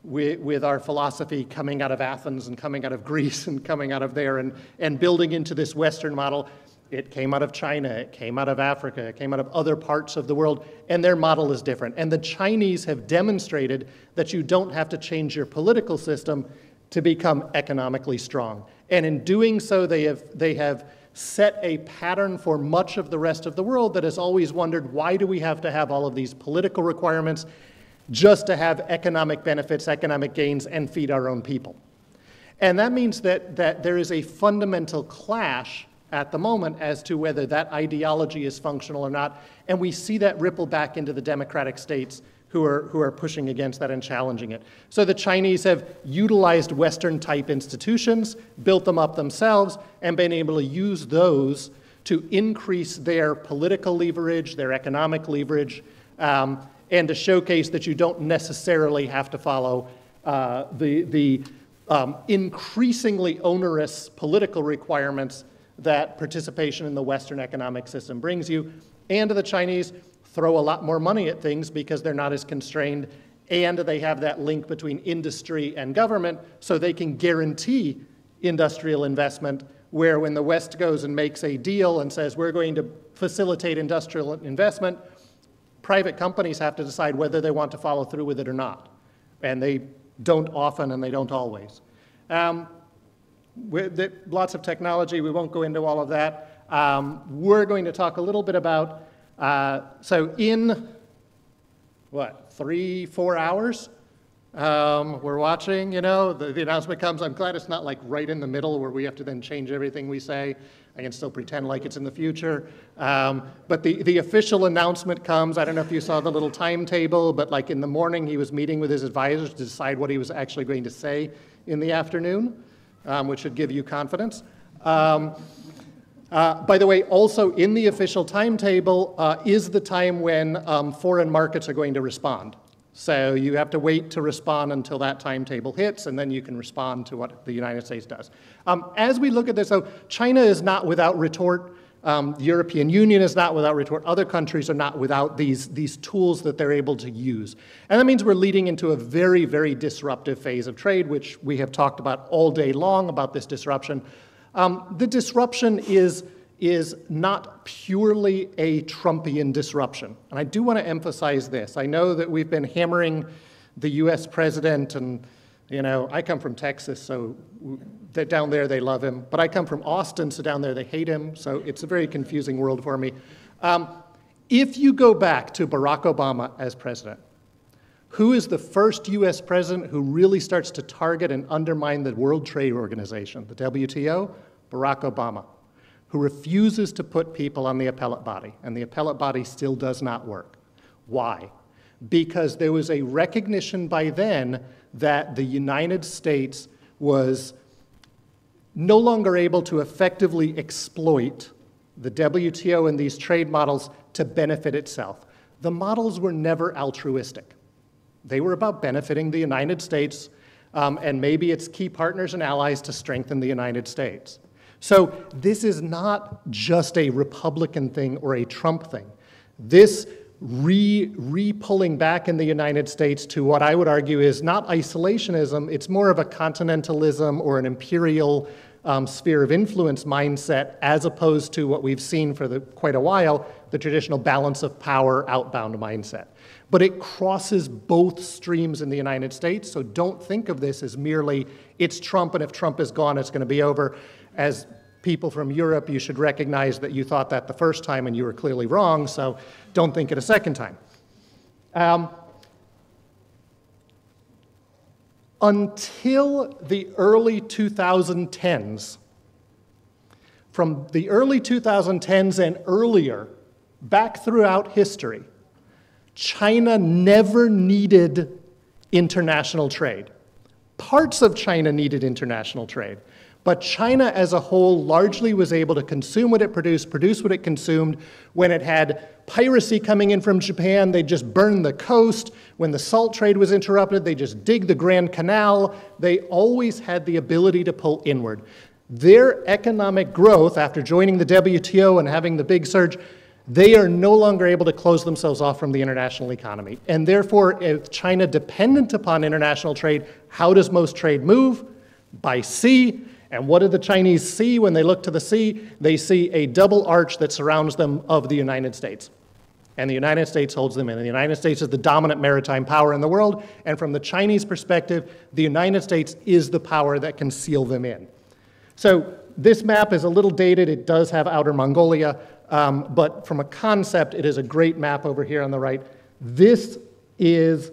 with our philosophy coming out of Athens and coming out of Greece and coming out of there and building into this Western model. It came out of China, it came out of Africa, it came out of other parts of the world, and their model is different. And the Chinese have demonstrated that you don't have to change your political system to become economically strong. And in doing so, they have set a pattern for much of the rest of the world that has always wondered, why do we have to have all of these political requirements just to have economic benefits, economic gains, and feed our own people? And that means that there is a fundamental clash at the moment as to whether that ideology is functional or not, and we see that ripple back into the democratic states who are pushing against that and challenging it. So the Chinese have utilized Western-type institutions, built them up themselves, and been able to use those to increase their political leverage, their economic leverage, and to showcase that you don't necessarily have to follow the increasingly onerous political requirements that participation in the Western economic system brings you. And the Chinese throw a lot more money at things because they're not as constrained, and they have that link between industry and government, so they can guarantee industrial investment, where when the West goes and makes a deal and says, we're going to facilitate industrial investment, private companies have to decide whether they want to follow through with it or not. And they don't often, and they don't always. Lots of technology, we won't go into all of that. We're going to talk a little bit about, so in, 3-4 hours, we're watching, the announcement comes. I'm glad it's not like right in the middle where we have to then change everything we say. I can still pretend like it's in the future. But the official announcement comes. I don't know if you saw the little timetable, but like in the morning, he was meeting with his advisors to decide what he was actually going to say in the afternoon, which should give you confidence. By the way, also in the official timetable is the time when foreign markets are going to respond. So you have to wait to respond until that timetable hits, and then you can respond to what the United States does. As we look at this, so China is not without retort. The European Union is not without retort. Other countries are not without these tools that they're able to use. And that means we're leading into a very, very disruptive phase of trade, which we have talked about all day long about this disruption. The disruption is not purely a Trumpian disruption. And I do want to emphasize this. I know that we've been hammering the US president, and I come from Texas, so down there they love him. But I come from Austin, so down there they hate him. So it's a very confusing world for me. If you go back to Barack Obama as president, who is the first US president who really starts to target and undermine the World Trade Organization, the WTO? Barack Obama, who refuses to put people on the appellate body, and the appellate body still does not work. Why? Because there was a recognition by then that the United States was no longer able to effectively exploit the WTO and these trade models to benefit itself. The models were never altruistic. They were about benefiting the United States and maybe its key partners and allies to strengthen the United States. So this is not just a Republican thing or a Trump thing. This re-pulling back in the United States to what I would argue is not isolationism, it's more of a continentalism or an imperial sphere of influence mindset, as opposed to what we've seen for quite a while, the traditional balance of power outbound mindset. But it crosses both streams in the United States, so don't think of this as merely, it's Trump, and if Trump is gone, it's going to be over. As people from Europe, you should recognize that you thought that the first time and you were clearly wrong, so don't think it a second time. Until the early 2010s, from the early 2010s and earlier, back throughout history, China never needed international trade. Parts of China needed international trade, But China as a whole largely was able to consume what it produced, produce what it consumed. When it had piracy coming in from Japan, they just burned the coast. When the salt trade was interrupted, they just dig the Grand Canal. They always had the ability to pull inward. Their economic growth after joining the WTO and having the big surge, they are no longer able to close themselves off from the international economy. And therefore, if China dependent upon international trade, how does most trade move? By sea. And what do the Chinese see when they look to the sea? They see a double arch that surrounds them of the United States. And the United States holds them in. And the United States is the dominant maritime power in the world. And from the Chinese perspective, the United States is the power that can seal them in. So this map is a little dated. It does have Outer Mongolia. But from a concept, it is a great map over here on the right. This is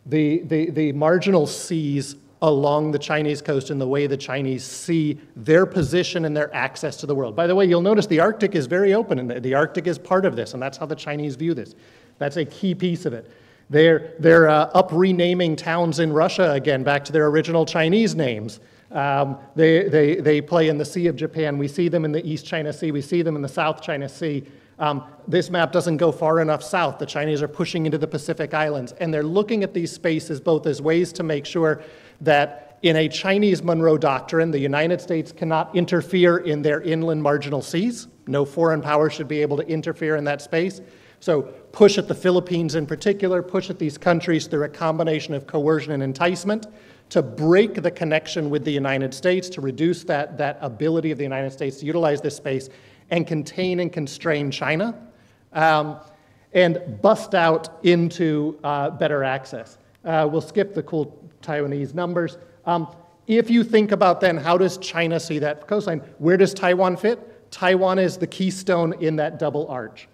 the marginal seas along the Chinese coast and the way the Chinese see their position and their access to the world. By the way, you'll notice the Arctic is very open, and the Arctic is part of this, and that's how the Chinese view this. That's a key piece of it. They're up renaming towns in Russia again back to their original Chinese names. They play in the Sea of Japan. We see them in the East China Sea. We see them in the South China Sea. This map doesn't go far enough south. The Chinese are pushing into the Pacific Islands, and they're looking at these spaces both as ways to make sure that in a Chinese Monroe Doctrine, the United States cannot interfere in their inland marginal seas. No foreign power should be able to interfere in that space. So push at the Philippines in particular, push at these countries through a combination of coercion and enticement to break the connection with the United States, to reduce that ability of the United States to utilize this space and contain and constrain China, and bust out into better access. We'll skip the cool Taiwanese numbers. If you think about then, how does China see that coastline? Where does Taiwan fit? Taiwan is the keystone in that double arch.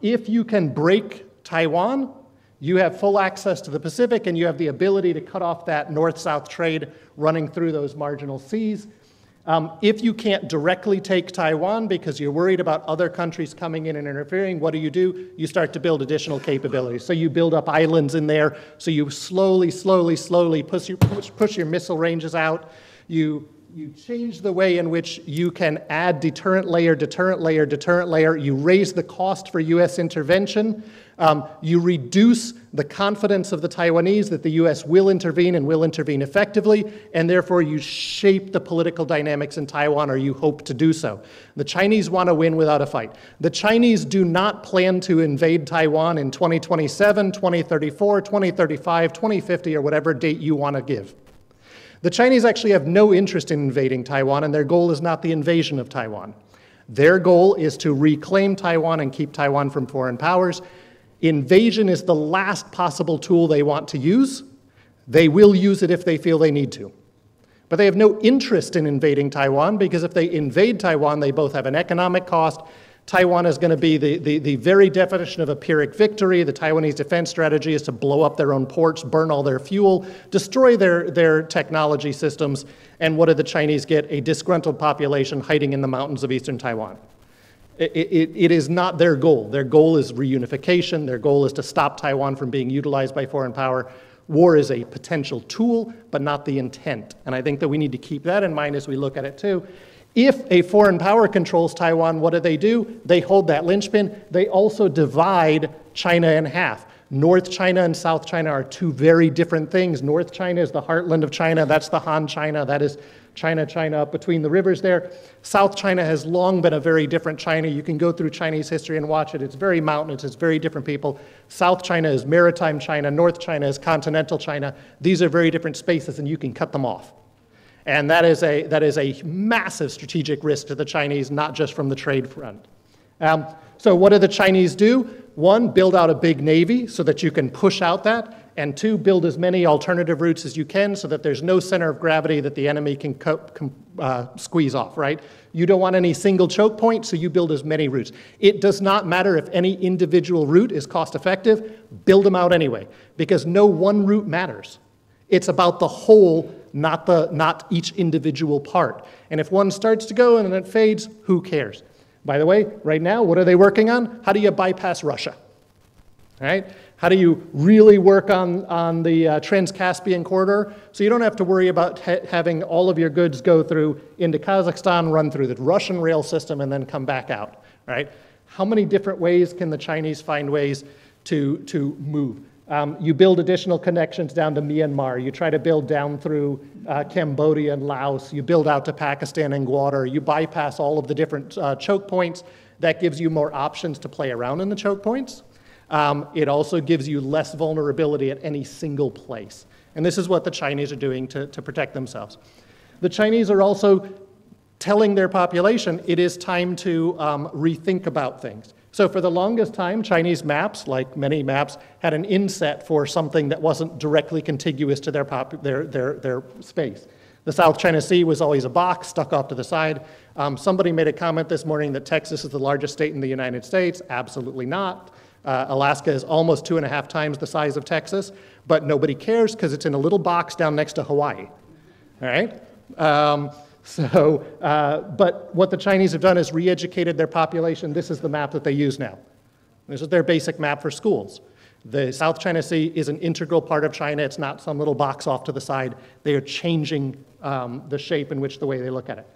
If you can break Taiwan, you have full access to the Pacific, and you have the ability to cut off that north-south trade running through those marginal seas. If you can't directly take Taiwan because you're worried about other countries coming in and interfering, what do? You start to build additional capabilities. So you build up islands in there, so you slowly push your missile ranges out. You change the way in which you can add deterrent layer, deterrent layer, deterrent layer. You raise the cost for U.S. intervention. You reduce the confidence of the Taiwanese that the U.S. will intervene and will intervene effectively, and therefore you shape the political dynamics in Taiwan, or you hope to do so. The Chinese want to win without a fight. The Chinese do not plan to invade Taiwan in 2027, 2034, 2035, 2050, or whatever date you want to give. The Chinese actually have no interest in invading Taiwan, and their goal is not the invasion of Taiwan. Their goal is to reclaim Taiwan and keep Taiwan from foreign powers. Invasion is the last possible tool they want to use. They will use it if they feel they need to. But they have no interest in invading Taiwan, because if they invade Taiwan, they both have an economic cost. Taiwan is going to be the very definition of a Pyrrhic victory. The Taiwanese defense strategy is to blow up their own ports, burn all their fuel, destroy their technology systems. And what do the Chinese get? A disgruntled population hiding in the mountains of eastern Taiwan. It is not their goal. Their goal is reunification. Their goal is to stop Taiwan from being utilized by foreign power. War is a potential tool, but not the intent. And I think that we need to keep that in mind as we look at it too. If a foreign power controls Taiwan, what do? They hold that linchpin. They also divide China in half. North China and South China are two very different things. North China is the heartland of China. That's the Han China. That is China up between the rivers there. South China has long been a very different China. You can go through Chinese history and watch it. It's very mountainous. It's very different people. South China is maritime China. North China is continental China. These are very different spaces, and you can cut them off. And that is a massive strategic risk to the Chinese, not just from the trade front. So what do the Chinese do? One, build out a big navy so that you can push out that. And two, build as many alternative routes as you can so that there's no center of gravity that the enemy can squeeze off, right? You don't want any single choke point, so you build as many routes. It does not matter if any individual route is cost effective, build them out anyway, because no one route matters. It's about the whole, not each individual part. And if one starts to go and then it fades, who cares? By the way, right now, what are they working on? How do you bypass Russia? right? How do you really work on the Trans-Caspian corridor so you don't have to worry about having all of your goods go through into Kazakhstan, run through the Russian rail system, and then come back out, right? How many different ways can the Chinese find ways to move? You build additional connections down to Myanmar. You try to build down through Cambodia and Laos. You build out to Pakistan and Gwadar. You bypass all of the different choke points. That gives you more options to play around in the choke points. It also gives you less vulnerability at any single place. And this is what the Chinese are doing to protect themselves. The Chinese are also telling their population it is time to rethink about things. So for the longest time, Chinese maps, like many maps, had an inset for something that wasn't directly contiguous to their space. The South China Sea was always a box stuck off to the side. Somebody made a comment this morning that Texas is the largest state in the United States. Absolutely not. Alaska is almost 2.5 times the size of Texas, but nobody cares because it's in a little box down next to Hawaii, all right? But what the Chinese have done is re-educated their population. This is the map that they use now. This is their basic map for schools. The South China Sea is an integral part of China. It's not some little box off to the side. They are changing the shape in which the way they look at it.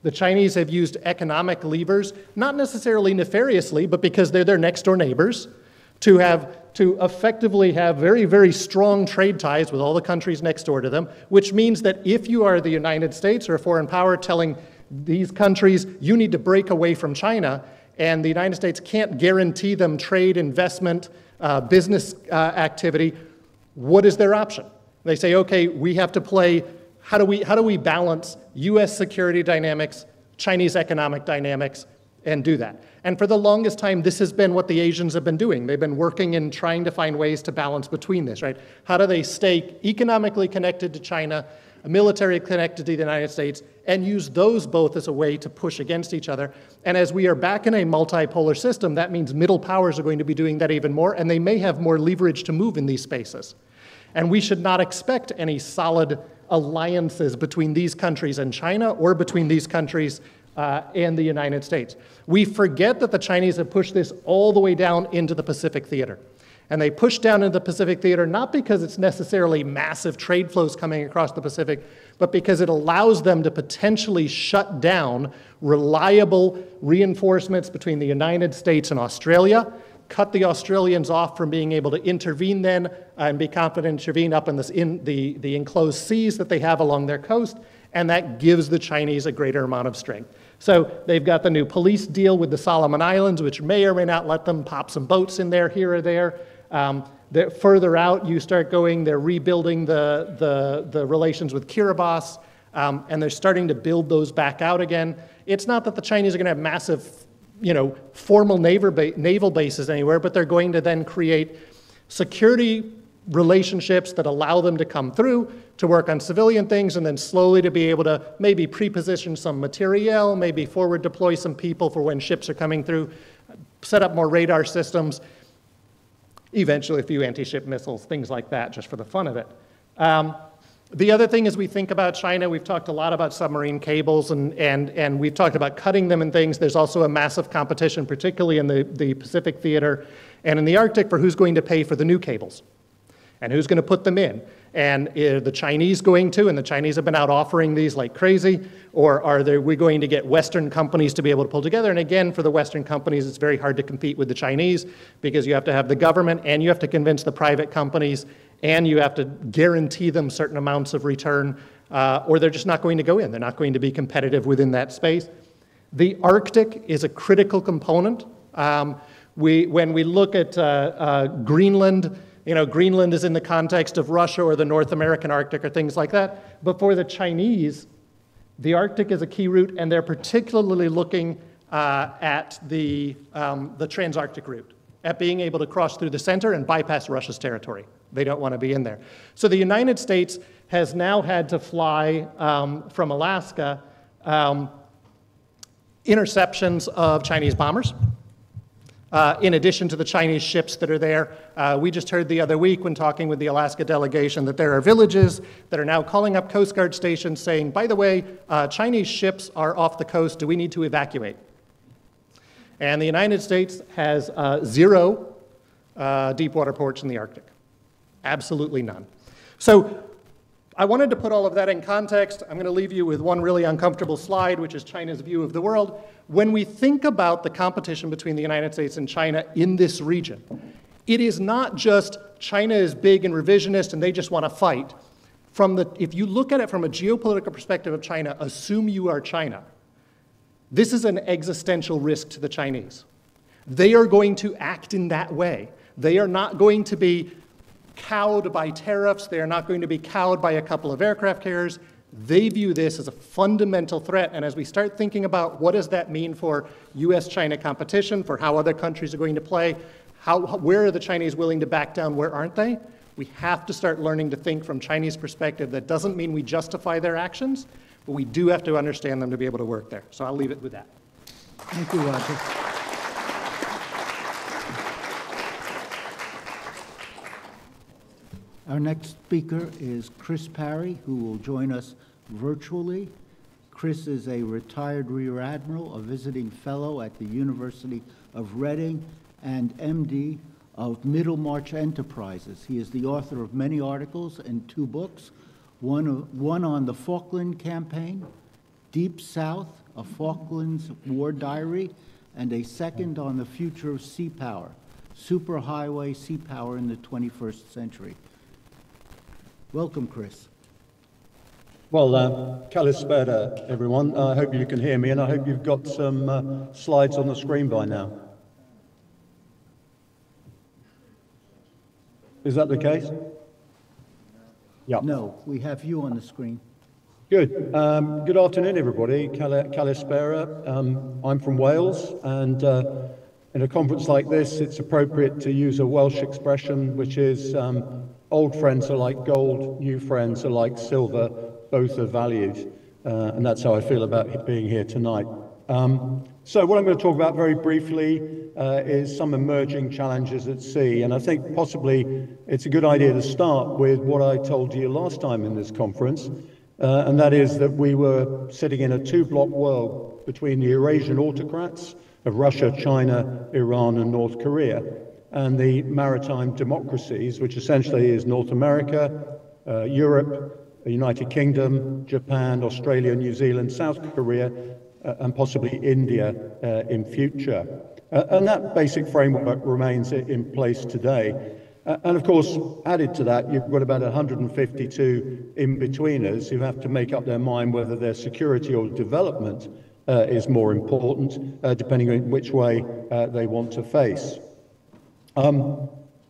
The Chinese have used economic levers, not necessarily nefariously, but because they're their next door neighbors, to effectively have very, very strong trade ties with all the countries next door to them, which means that if you are the United States or a foreign power telling these countries, you need to break away from China, and the United States can't guarantee them trade, investment, business activity, what is their option? They say, okay, we have to play, how do we balance US security dynamics, Chinese economic dynamics, and do that? And for the longest time, this has been what the Asians have been doing. They've been working and trying to find ways to balance between this, right? How do they stay economically connected to China, military connected to the United States, and use those both as a way to push against each other? And as we are back in a multipolar system, that means middle powers are going to be doing that even more, and they may have more leverage to move in these spaces. And we should not expect any solid alliances between these countries and China, or between these countries and the United States. We forget that the Chinese have pushed this all the way down into the Pacific theater. And they push down into the Pacific theater not because it's necessarily massive trade flows coming across the Pacific, but because it allows them to potentially shut down reliable reinforcements between the United States and Australia, cut the Australians off from being able to intervene then and be confident to intervene up in the enclosed seas that they have along their coast, and that gives the Chinese a greater amount of strength. So they've got the new police deal with the Solomon Islands, which may or may not let them pop some boats in there here or there. Further out, you start going, they're rebuilding the relations with Kiribati, and they're starting to build those back out again. It's not that the Chinese are going to have massive, formal naval bases anywhere, but they're going to then create security relationships that allow them to come through to work on civilian things, and then slowly to be able to maybe pre-position some materiel, maybe forward deploy some people for when ships are coming through, set up more radar systems, eventually a few anti-ship missiles, things like that, just for the fun of it. The other thing is we think about China, we've talked a lot about submarine cables and we've talked about cutting them and things. There's also a massive competition, particularly in the Pacific theater and in the Arctic, for who's going to pay for the new cables and who's going to put them in. And are the Chinese going to, and the Chinese have been out offering these like crazy, or are we going to get Western companies to be able to pull together? And again, for the Western companies, it's very hard to compete with the Chinese because you have to have the government and you have to convince the private companies and you have to guarantee them certain amounts of return, or they're just not going to go in. They're not going to be competitive within that space. The Arctic is a critical component. When we look at Greenland, Greenland is in the context of Russia or the North American Arctic or things like that. But for the Chinese, the Arctic is a key route, and they're particularly looking at the Trans-Arctic route, at being able to cross through the center and bypass Russia's territory. They don't want to be in there. So the United States has now had to fly from Alaska interceptions of Chinese bombers. In addition to the Chinese ships that are there. We just heard the other week when talking with the Alaska delegation that there are villages that are now calling up Coast Guard stations saying, by the way, Chinese ships are off the coast, do we need to evacuate? And the United States has zero deep water ports in the Arctic. Absolutely none. So I wanted to put all of that in context. I'm going to leave you with one really uncomfortable slide, which is China's view of the world. When we think about the competition between the United States and China in this region, it is not just China is big and revisionist and they just want to fight. If you look at it from a geopolitical perspective of China, assume you are China. This is an existential risk to the Chinese. They are going to act in that way. They are not going to be cowed by tariffs. They are not going to be cowed by a couple of aircraft carriers. They view this as a fundamental threat. And as we start thinking about what does that mean for US-China competition, for how other countries are going to play, where are the Chinese willing to back down, where aren't they? We have to start learning to think from Chinese perspective. That doesn't mean we justify their actions, but we do have to understand them to be able to work there. So I'll leave it with that. Thank you, Roger. Our next speaker is Chris Parry, who will join us virtually. Chris is a retired Rear Admiral, a visiting fellow at the University of Reading, and MD of Middlemarch Enterprises. He is the author of many articles and 2 books, one on the Falkland Campaign, Deep South, a Falklands War Diary, and a second on the future of sea power, superhighway sea power in the 21st century. Welcome, Chris. Well, Kalispera, everyone. I hope you can hear me, and I hope you've got some slides on the screen by now. Is that the case? Yeah. No, we have you on the screen. Good. Good afternoon, everybody. Kalispera. I'm from Wales, and in a conference like this, it's appropriate to use a Welsh expression, which is old friends are like gold, new friends are like silver, both are valued. And that's how I feel about being here tonight. So what I'm going to talk about very briefly is some emerging challenges at sea. And I think possibly it's a good idea to start with what I told you last time in this conference. And that is that we were sitting in a 2-block world between the Eurasian autocrats of Russia, China, Iran, and North Korea, and the maritime democracies, which essentially is North America, Europe, the United Kingdom, Japan, Australia, New Zealand, South Korea, and possibly India in future. And that basic framework remains in place today. And of course, added to that, you've got about 152 in-betweeners who have to make up their mind whether their security or development is more important, depending on which way they want to face.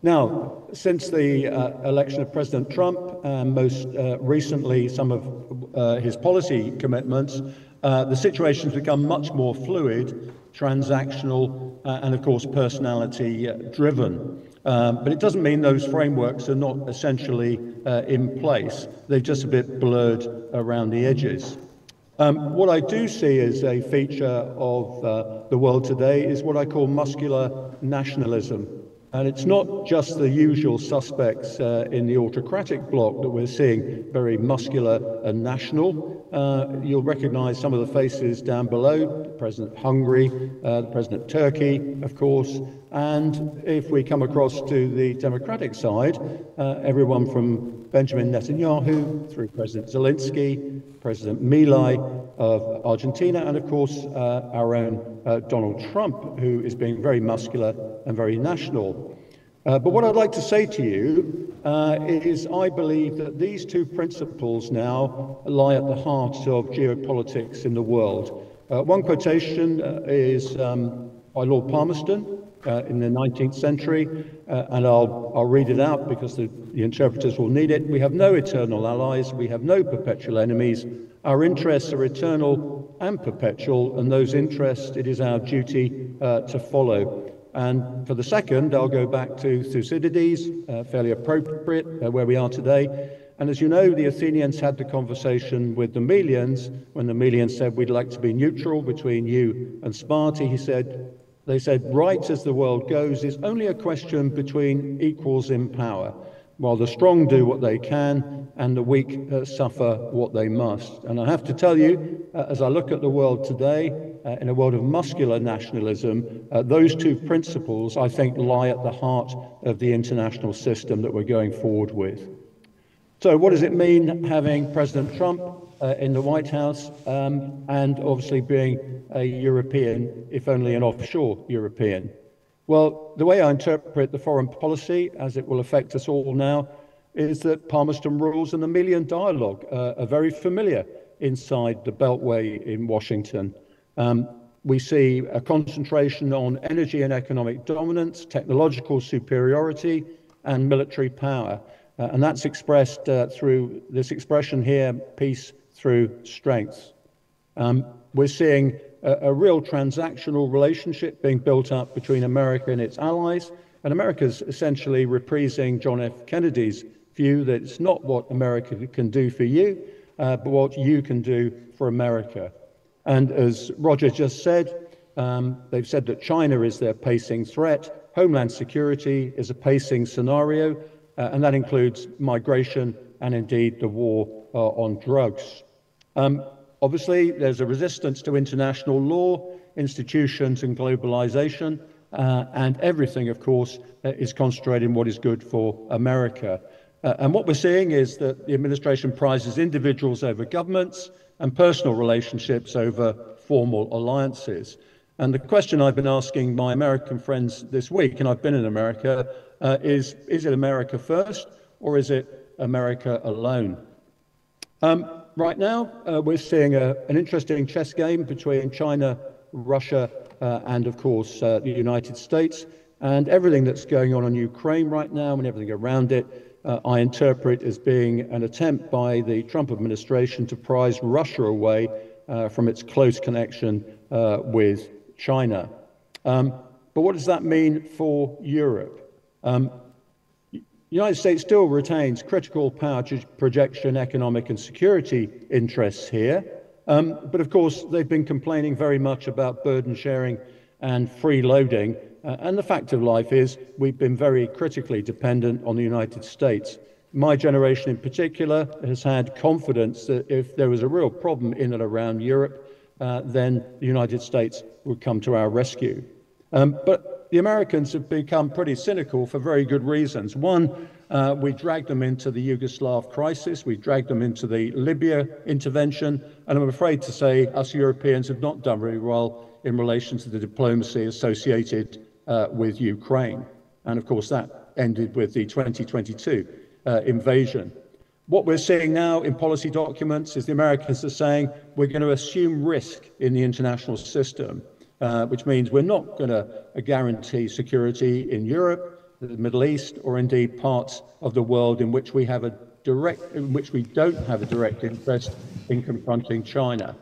Now, since the election of President Trump, and most recently some of his policy commitments, the situation's become much more fluid, transactional, and of course personality driven. But it doesn't mean those frameworks are not essentially in place. They've just a bit blurred around the edges. What I do see as a feature of the world today is what I call muscular nationalism. And it's not just the usual suspects in the autocratic bloc that we're seeing, very muscular and national. You'll recognize some of the faces down below, the President of Hungary, the President of Turkey, of course. And if we come across to the democratic side, everyone from Benjamin Netanyahu through President Zelensky, President Milei of Argentina, and of course our own Donald Trump, who is being very muscular and very national. But what I'd like to say to you is I believe that these 2 principles now lie at the heart of geopolitics in the world. One quotation is by Lord Palmerston in the 19th century, and I'll read it out because the interpreters will need it. We have no eternal allies, we have no perpetual enemies. Our interests are eternal and perpetual, and those interests it is our duty to follow. And for the second, I'll go back to Thucydides, fairly appropriate where we are today. And as you know, the Athenians had the conversation with the Melians. When the Melians said, we'd like to be neutral between you and Sparta, they said, right as the world goes is only a question between equals in power, while the strong do what they can and the weak suffer what they must. And I have to tell you, as I look at the world today, in a world of muscular nationalism, those two principles, I think, lie at the heart of the international system that we're going forward with. So what does it mean having President Trump in the White House and obviously being a European, if only an offshore European? Well, the way I interpret the foreign policy, as it will affect us all now, is that Palmerston rules and the Melian dialogue are very familiar inside the Beltway in Washington. We see a concentration on energy and economic dominance, technological superiority, and military power. And that's expressed through this expression here, peace through strength. We're seeing a real transactional relationship being built up between America and its allies, and America's essentially reprising John F. Kennedy's view that it's not what America can do for you, but what you can do for America. And as Roger just said, they've said that China is their pacing threat, Homeland security is a pacing scenario, and that includes migration and indeed the war on drugs. Obviously, there's a resistance to international law, institutions and globalization, and everything, of course, is concentrated in what is good for America. And what we're seeing is that the administration prizes individuals over governments and personal relationships over formal alliances. And the question I've been asking my American friends this week, and I've been in America, is it America first or is it America alone? Right now, we're seeing an interesting chess game between China, Russia, and of course the United States. And everything that's going on in Ukraine right now and everything around it, I interpret as being an attempt by the Trump administration to prize Russia away from its close connection with China. But what does that mean for Europe? The United States still retains critical power projection, economic and security interests here. But of course, they've been complaining very much about burden sharing and freeloading. And the fact of life is we've been very critically dependent on the United States. My generation in particular has had confidence that if there was a real problem in and around Europe, then the United States would come to our rescue. But the Americans have become pretty cynical for very good reasons. One, we dragged them into the Yugoslav crisis, we dragged them into the Libya intervention, and I'm afraid to say us Europeans have not done very well in relation to the diplomacy associated with Ukraine. And of course that ended with the 2022 invasion. What we're seeing now in policy documents is the Americans are saying we're going to assume risk in the international system. Which means we're not going to guarantee security in Europe, the Middle East, or indeed parts of the world in which we don't have a direct interest in confronting China.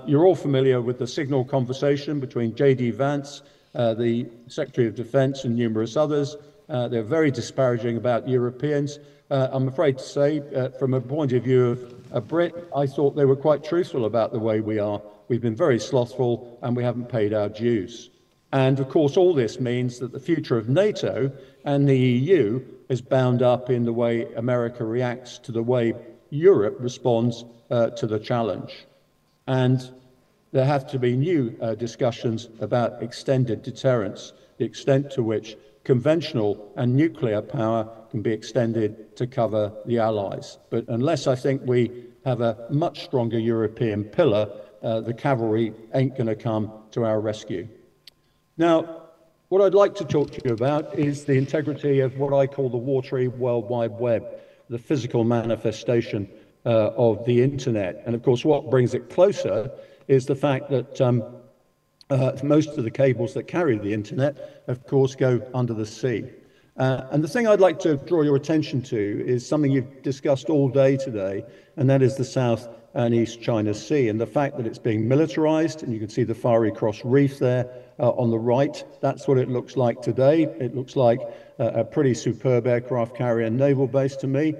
You're all familiar with the signal conversation between J.D. Vance, the Secretary of Defense, and numerous others. They're very disparaging about Europeans. I'm afraid to say, from a point of view of a Brit, I thought they were quite truthful about the way we are. We've been very slothful and we haven't paid our dues. And of course, all this means that the future of NATO and the EU is bound up in the way America reacts to the way Europe responds to the challenge. And there have to be new discussions about extended deterrence, the extent to which conventional and nuclear power can be extended to cover the allies. But unless I think we have a much stronger European pillar, the cavalry ain't going to come to our rescue. Now, what I'd like to talk to you about is the integrity of what I call the watery World Wide Web, the physical manifestation of the internet. And of course, what brings it closer is the fact that most of the cables that carry the internet, of course, go under the sea. And the thing I'd like to draw your attention to is something you've discussed all day today, and that is the South and East China Sea, and the fact that it's being militarized, and you can see the Fiery Cross Reef there on the right. That's what it looks like today. It looks like a pretty superb aircraft carrier naval base to me,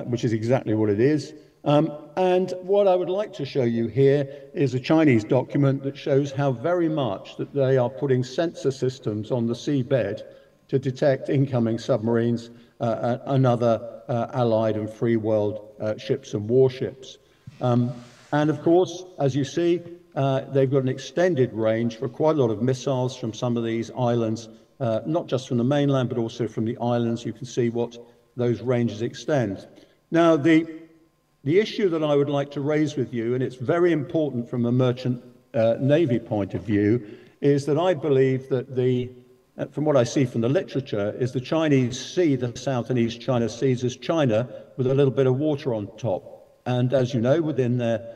which is exactly what it is. And what I would like to show you here is a Chinese document that shows how very much that they are putting sensor systems on the seabed to detect incoming submarines and other allied and free world ships and warships. And And of course, as you see, they've got an extended range for quite a lot of missiles from some of these islands, not just from the mainland, but also from the islands. You can see what those ranges extend. Now, the issue that I would like to raise with you, and it's very important from a merchant Navy point of view, is that I believe that from what I see from the literature, is the Chinese see the South and East China Seas as China with a little bit of water on top. And as you know, within their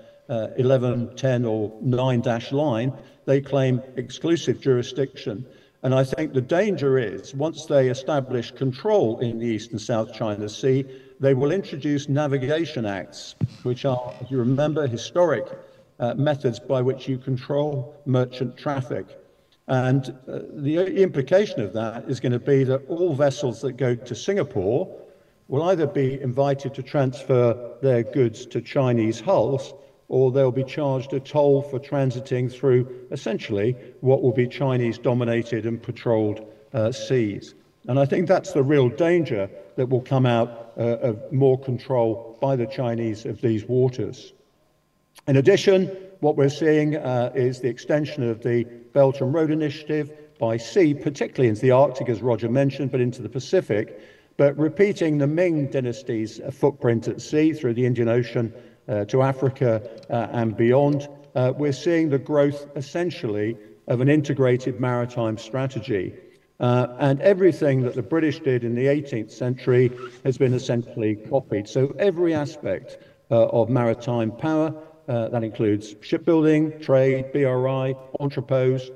11, 10 or 9- line, they claim exclusive jurisdiction. And I think the danger is, once they establish control in the East and South China Sea, they will introduce navigation acts, which are, as you remember, historic methods by which you control merchant traffic. And the implication of that is going to be that all vessels that go to Singapore will either be invited to transfer their goods to Chinese hulls, or they'll be charged a toll for transiting through essentially what will be Chinese-dominated and patrolled seas. And I think that's the real danger that will come out of more control by the Chinese of these waters. In addition, what we're seeing is the extension of the Belt and Road Initiative by sea, particularly into the Arctic, as Roger mentioned, but into the Pacific, but repeating the Ming dynasty's footprint at sea through the Indian Ocean to Africa and beyond. We're seeing the growth, essentially, of an integrated maritime strategy. And everything that the British did in the 18th century has been essentially copied. So every aspect of maritime power, that includes shipbuilding, trade, BRI, entrepôts,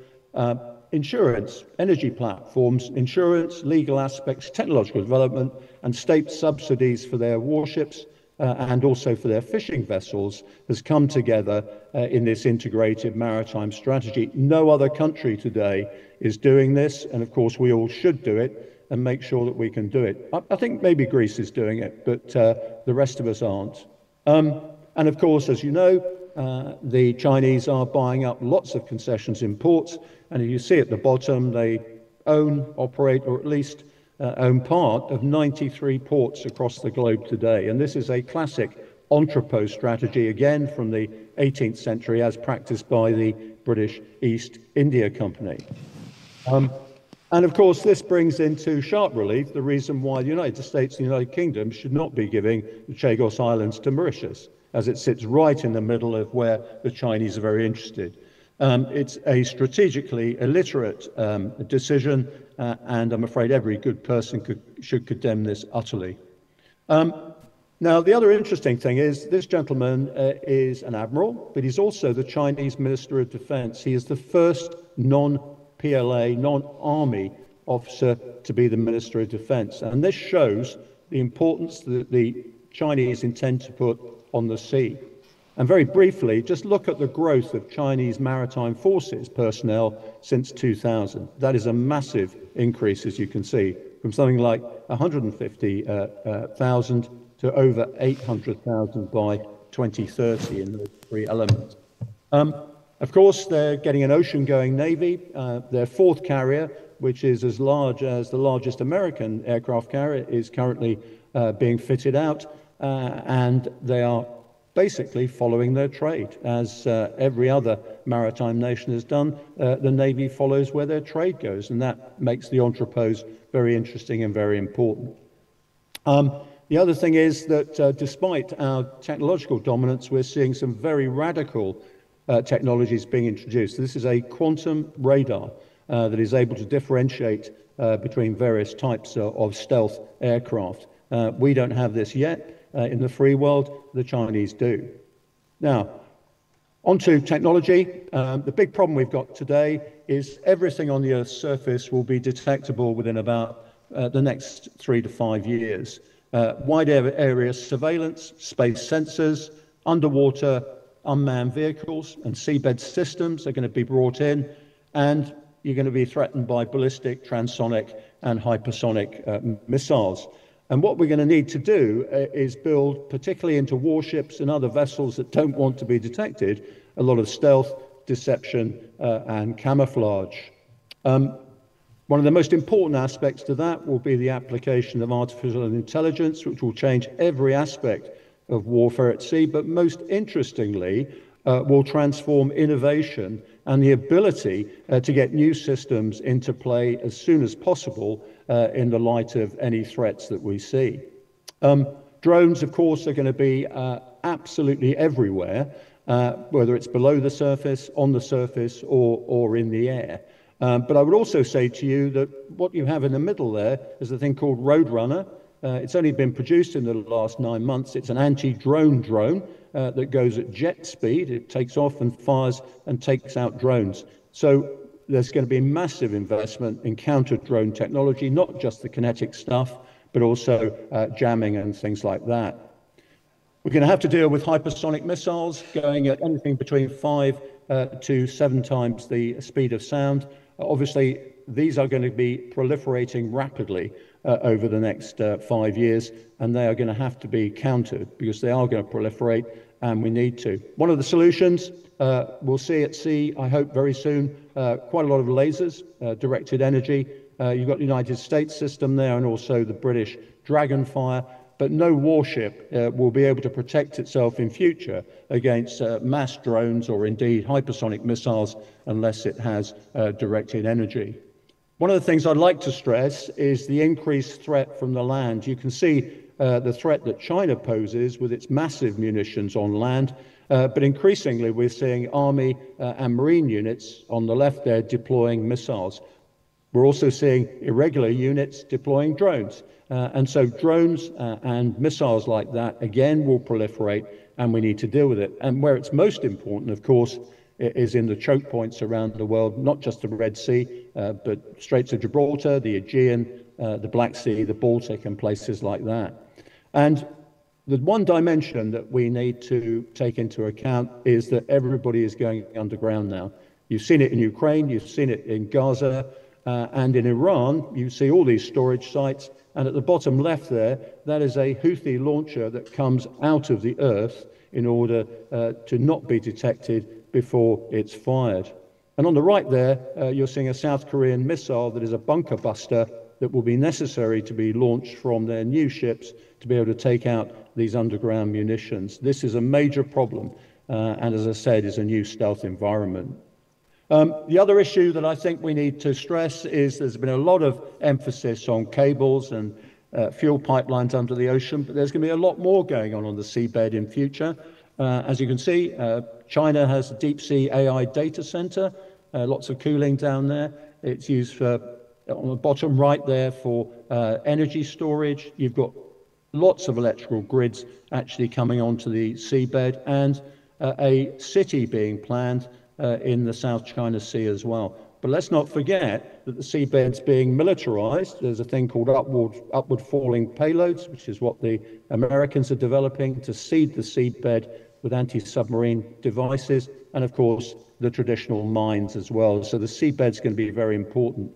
insurance, energy platforms, insurance, legal aspects, technological development, and state subsidies for their warships and also for their fishing vessels has come together in this integrated maritime strategy. No other country today is doing this, and of course we all should do it and make sure that we can do it. I think maybe Greece is doing it, but the rest of us aren't. And of course, as you know, the Chinese are buying up lots of concessions in ports, and if you see at the bottom, they own, operate, or at least own part of 93 ports across the globe today. And this is a classic entrepôt strategy, again from the 18th century, as practiced by the British East India Company. And of course, this brings into sharp relief the reason why the United States and the United Kingdom should not be giving the Chagos Islands to Mauritius, as it sits right in the middle of where the Chinese are very interested. It's a strategically illiterate decision, and I'm afraid every good person should condemn this utterly. Now, the other interesting thing is this gentleman is an admiral, but he's also the Chinese Minister of Defense. He is the first non-PLA, non-army officer to be the Minister of Defense. And this shows the importance that the Chinese intend to put on the sea. And very briefly, just look at the growth of Chinese maritime forces personnel since 2000. That is a massive increase, as you can see, from something like 150,000 to over 800,000 by 2030 in those three elements. Of course, they're getting an ocean-going Navy. Their fourth carrier, which is as large as the largest American aircraft carrier, is currently being fitted out, and they are basically following their trade. As every other maritime nation has done, the Navy follows where their trade goes, and that makes the entrepôts very interesting and very important. The other thing is that despite our technological dominance, we're seeing some very radical technologies being introduced. This is a quantum radar that is able to differentiate between various types of stealth aircraft. We don't have this yet. In the free world, the Chinese do. Now, onto technology. The big problem we've got today is everything on the Earth's surface will be detectable within about the next 3 to 5 years. Wide area surveillance, space sensors, underwater unmanned vehicles and seabed systems are going to be brought in, and you're going to be threatened by ballistic, transonic, and hypersonic missiles. And what we're going to need to do is build, particularly into warships and other vessels that don't want to be detected, a lot of stealth, deception, and camouflage. One of the most important aspects to that will be the application of artificial intelligence, which will change every aspect of warfare at sea, but most interestingly, will transform innovation and the ability to get new systems into play as soon as possible in the light of any threats that we see. Drones, of course, are going to be absolutely everywhere, whether it's below the surface, on the surface, or in the air. But I would also say to you that what you have in the middle there is a thing called Roadrunner. It's only been produced in the last 9 months. It's an anti-drone drone that goes at jet speed. It takes off and fires and takes out drones. So there's going to be massive investment in counter-drone technology, not just the kinetic stuff, but also jamming and things like that. We're going to have to deal with hypersonic missiles going at anything between 5 to 7 times the speed of sound. Obviously, these are going to be proliferating rapidly over the next 5 years, and they are going to have to be countered because they are going to proliferate, and we need to. One of the solutions we'll see at sea, I hope very soon, quite a lot of lasers, directed energy. You've got the United States system there and also the British Dragonfire, but no warship will be able to protect itself in future against mass drones or indeed hypersonic missiles unless it has directed energy. One of the things I'd like to stress is the increased threat from the land. You can see the threat that China poses with its massive munitions on land, but increasingly we're seeing Army and Marine units on the left there deploying missiles. We're also seeing irregular units deploying drones. And so drones and missiles like that, again, will proliferate, and we need to deal with it. And where it's most important, of course, is in the choke points around the world, not just the Red Sea, but Straits of Gibraltar, the Aegean, the Black Sea, the Baltic, and places like that. And the one dimension that we need to take into account is that everybody is going underground now. You've seen it in Ukraine, you've seen it in Gaza, and in Iran, you see all these storage sites. And at the bottom left there, that is a Houthi launcher that comes out of the earth in order to not be detected before it's fired. And on the right there, you're seeing a South Korean missile that is a bunker buster that will be necessary to be launched from their new ships to be able to take out these underground munitions. This is a major problem, and as I said, is a new stealth environment. The other issue that I think we need to stress is there's been a lot of emphasis on cables and fuel pipelines under the ocean, but there's going to be a lot more going on the seabed in future. As you can see, China has a deep sea AI data center, lots of cooling down there. It's used for, on the bottom right there, for energy storage. You've got lots of electrical grids actually coming onto the seabed, and a city being planned in the South China Sea as well. But let's not forget that the seabed's being militarized. There's a thing called upward falling payloads, which is what the Americans are developing to seed the seabed with anti-submarine devices, and of course the traditional mines as well. So the seabed's going to be very important.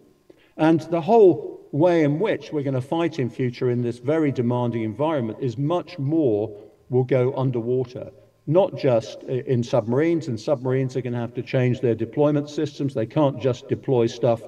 And the whole way in which we're going to fight in future in this very demanding environment is much more will go underwater. Not just in submarines, and submarines are going to have to change their deployment systems. They can't just deploy stuff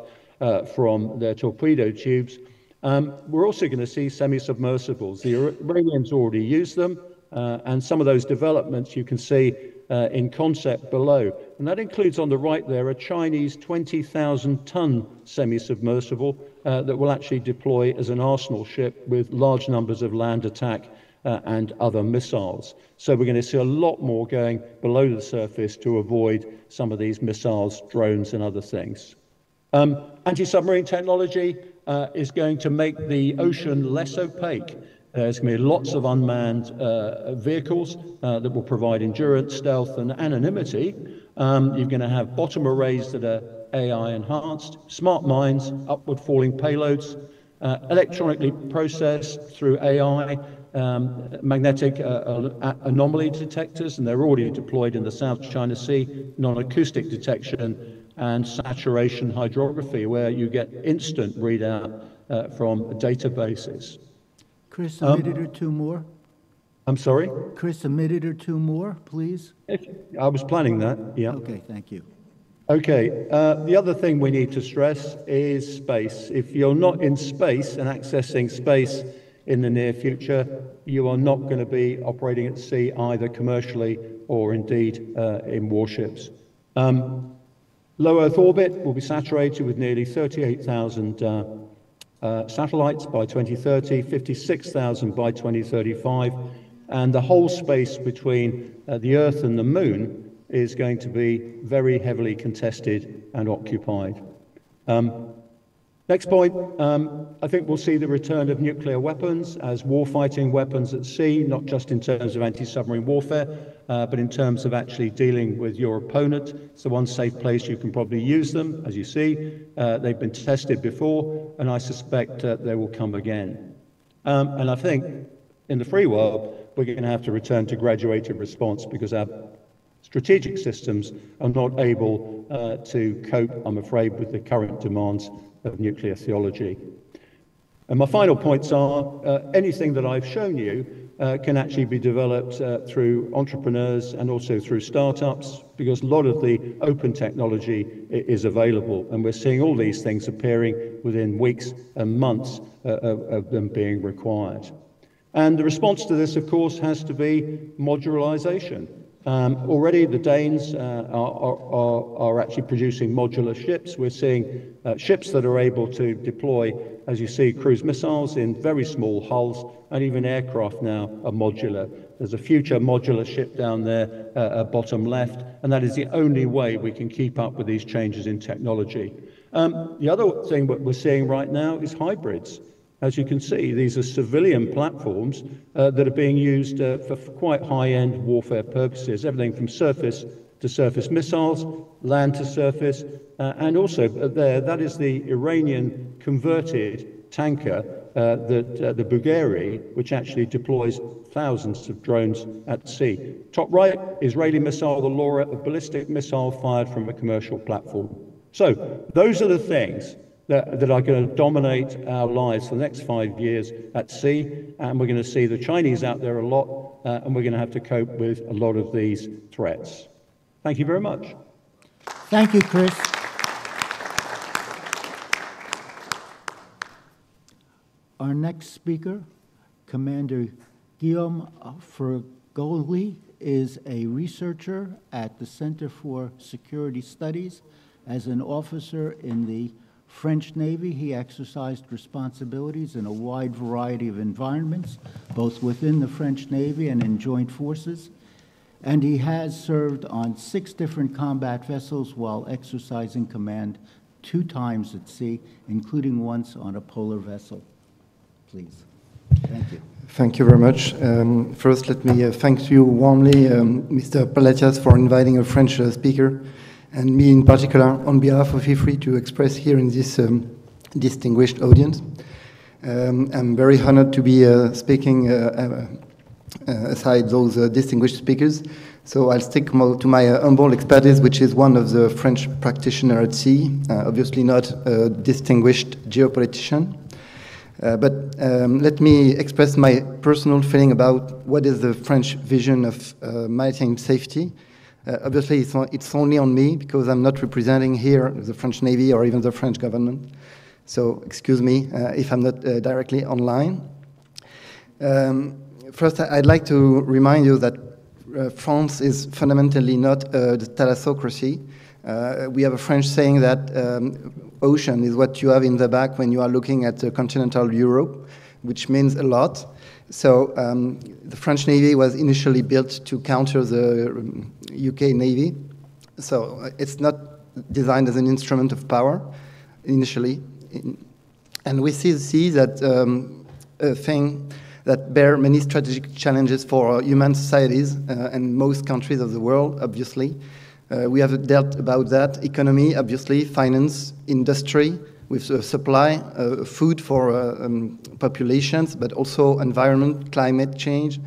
from their torpedo tubes. We're also going to see semi-submersibles. The Iranians already use them, and some of those developments you can see in concept below. And that includes on the right there a Chinese 20,000-ton semi-submersible that will actually deploy as an arsenal ship with large numbers of land attack and other missiles. So we're going to see a lot more going below the surface to avoid some of these missiles, drones, and other things. Anti-submarine technology is going to make the ocean less opaque. There's going to be lots of unmanned vehicles that will provide endurance, stealth, and anonymity. You're going to have bottom arrays that are AI enhanced, smart mines, upward falling payloads, electronically processed through AI, magnetic anomaly detectors, and they're already deployed in the South China Sea, non-acoustic detection and saturation hydrography, where you get instant readout from databases. Chris, a minute or two more. I'm sorry? Chris, a minute or two more, please. I was planning that, yeah. Okay, thank you. Okay, the other thing we need to stress is space. If you're not in space and accessing space in the near future, you are not going to be operating at sea either commercially or indeed in warships. Low Earth orbit will be saturated with nearly 38,000 satellites by 2030, 56,000 by 2035, and the whole space between the Earth and the Moon is going to be very heavily contested and occupied. Next point, I think we'll see the return of nuclear weapons as warfighting weapons at sea, not just in terms of anti-submarine warfare, but in terms of actually dealing with your opponent. It's the one safe place you can probably use them, as you see. They've been tested before, and I suspect they will come again. And I think in the free world, we're going to have to return to graduated response because our strategic systems are not able to cope, I'm afraid, with the current demands of nuclear theology. And my final points are anything that I've shown you can actually be developed through entrepreneurs and also through startups, because a lot of the open technology is available, and we're seeing all these things appearing within weeks and months of them being required. And the response to this, of course, has to be modularization. Already the Danes are actually producing modular ships. We're seeing ships that are able to deploy, as you see, cruise missiles in very small hulls, and even aircraft now are modular. There's a future modular ship down there, bottom left, and that is the only way we can keep up with these changes in technology. The other thing that we're seeing right now is hybrids. As you can see, these are civilian platforms that are being used for quite high-end warfare purposes, everything from surface to surface missiles, land to surface, and also that is the Iranian converted tanker, the Bugheri, which actually deploys thousands of drones at sea. Top right, Israeli missile, the Laura, a ballistic missile fired from a commercial platform. So those are the things that are going to dominate our lives for the next 5 years at sea, and we're going to see the Chinese out there a lot, and we're going to have to cope with a lot of these threats. Thank you very much. Thank you, Chris. Our next speaker, Commander Guillaume Fergoli, is a researcher at the Center for Security Studies. As an officer in the French Navy, he exercised responsibilities in a wide variety of environments, both within the French Navy and in joint forces. And he has served on 6 different combat vessels while exercising command 2 times at sea, including once on a polar vessel. Please. Thank you. Thank you very much. First, let me thank you warmly, Mr. Palacios, for inviting a French speaker, and me in particular, on behalf of IFRI, to express here in this distinguished audience. I'm very honored to be speaking aside those distinguished speakers. So I'll stick to my humble expertise, which is one of the French practitioners at sea, obviously not a distinguished geopolitician. But let me express my personal feeling about what is the French vision of maritime safety. Obviously, it's only on me because I'm not representing here the French Navy or even the French government. So excuse me if I'm not directly online. First, I'd like to remind you that France is fundamentally not a thalassocracy. We have a French saying that ocean is what you have in the back when you are looking at continental Europe, which means a lot. So the French Navy was initially built to counter the UK Navy. So it's not designed as an instrument of power initially. And we see that a thing that bear many strategic challenges for human societies and most countries of the world, obviously. We have dealt about that, economy, obviously, finance, industry, with supply, food for populations, but also environment, climate change,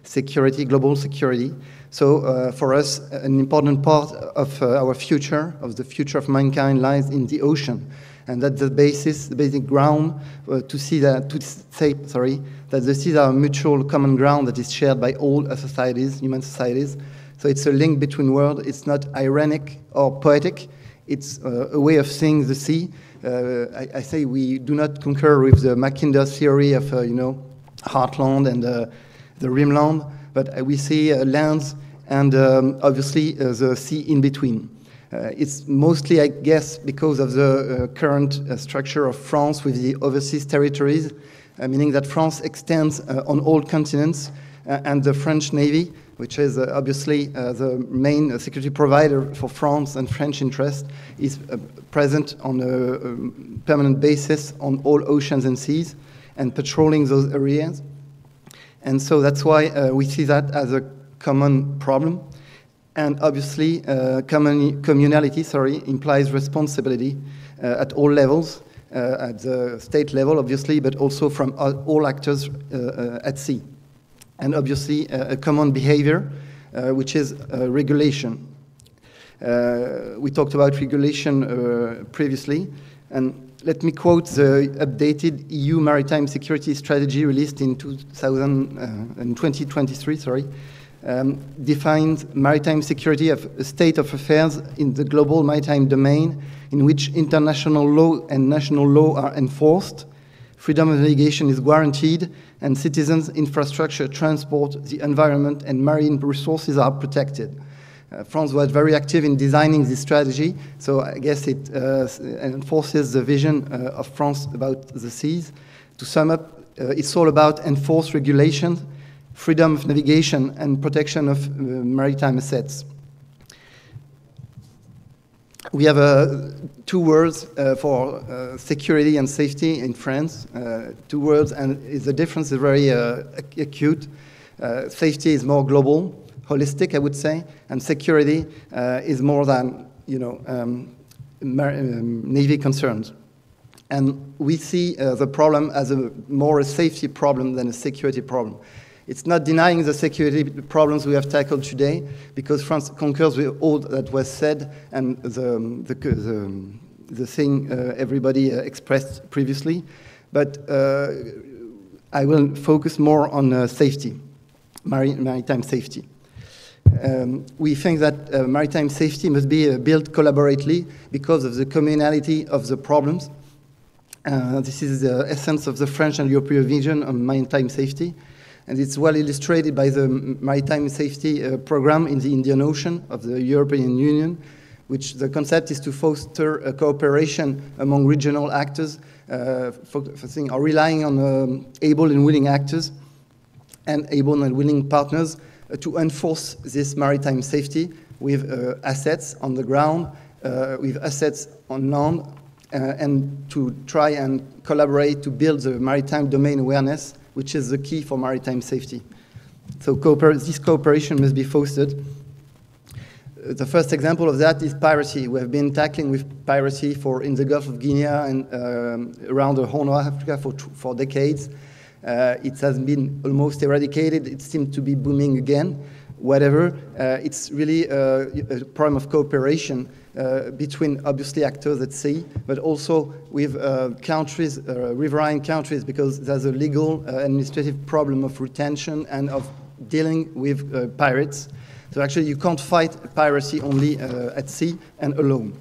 security, global security. So for us, an important part of our future, of the future of mankind, lies in the ocean. And that's the basis, the basic ground to say that the seas are a mutual common ground that is shared by all societies, human societies. So it's a link between worlds. It's not ironic or poetic. It's a way of seeing the sea. I say we do not concur with the Mackinder theory of, heartland and the rimland, but we see lands and obviously the sea in between. It's mostly, I guess, because of the current structure of France with the overseas territories, meaning that France extends on all continents, and the French Navy, which is obviously the main security provider for France and French interest, is present on a permanent basis on all oceans and seas and patrolling those areas. And so that's why we see that as a common problem. And obviously, communality, implies responsibility at all levels, at the state level, obviously, but also from all actors at sea. And obviously, a common behavior, which is regulation. We talked about regulation previously, and let me quote the updated EU Maritime Security Strategy released in 2023, defines maritime security as a state of affairs in the global maritime domain in which international law and national law are enforced, freedom of navigation is guaranteed, and citizens' infrastructure, transport, the environment, and marine resources are protected. France was very active in designing this strategy, so I guess it enforces the vision of France about the seas. To sum up, it's all about enforced regulations, freedom of navigation, and protection of maritime assets. We have two words for security and safety in France. Two words, and the difference is very acute. Safety is more global, holistic, I would say, and security is more than, Navy concerns. And we see the problem as more a safety problem than a security problem. It's not denying the security problems we have tackled today, because France concurs with all that was said and the thing everybody expressed previously. But I will focus more on safety, maritime safety. We think that maritime safety must be built collaboratively because of the communality of the problems. This is the essence of the French and European vision on maritime safety. And it's well illustrated by the Maritime Safety Program in the Indian Ocean of the European Union, which the concept is to foster a cooperation among regional actors, focusing or relying on able and willing actors and able and willing partners to enforce this maritime safety with assets on the ground, with assets on land, and to try and collaborate to build the maritime domain awareness, which is the key for maritime safety. So this cooperation must be fostered. The first example of that is piracy. We have been tackling with piracy in the Gulf of Guinea and around the Horn of Africa for decades. It has been almost eradicated. It seems to be booming again. Whatever, it's really a problem of cooperation between, obviously, actors at sea, but also with countries, riverine countries, because there's a legal administrative problem of retention and of dealing with pirates. So actually, you can't fight piracy only at sea and alone.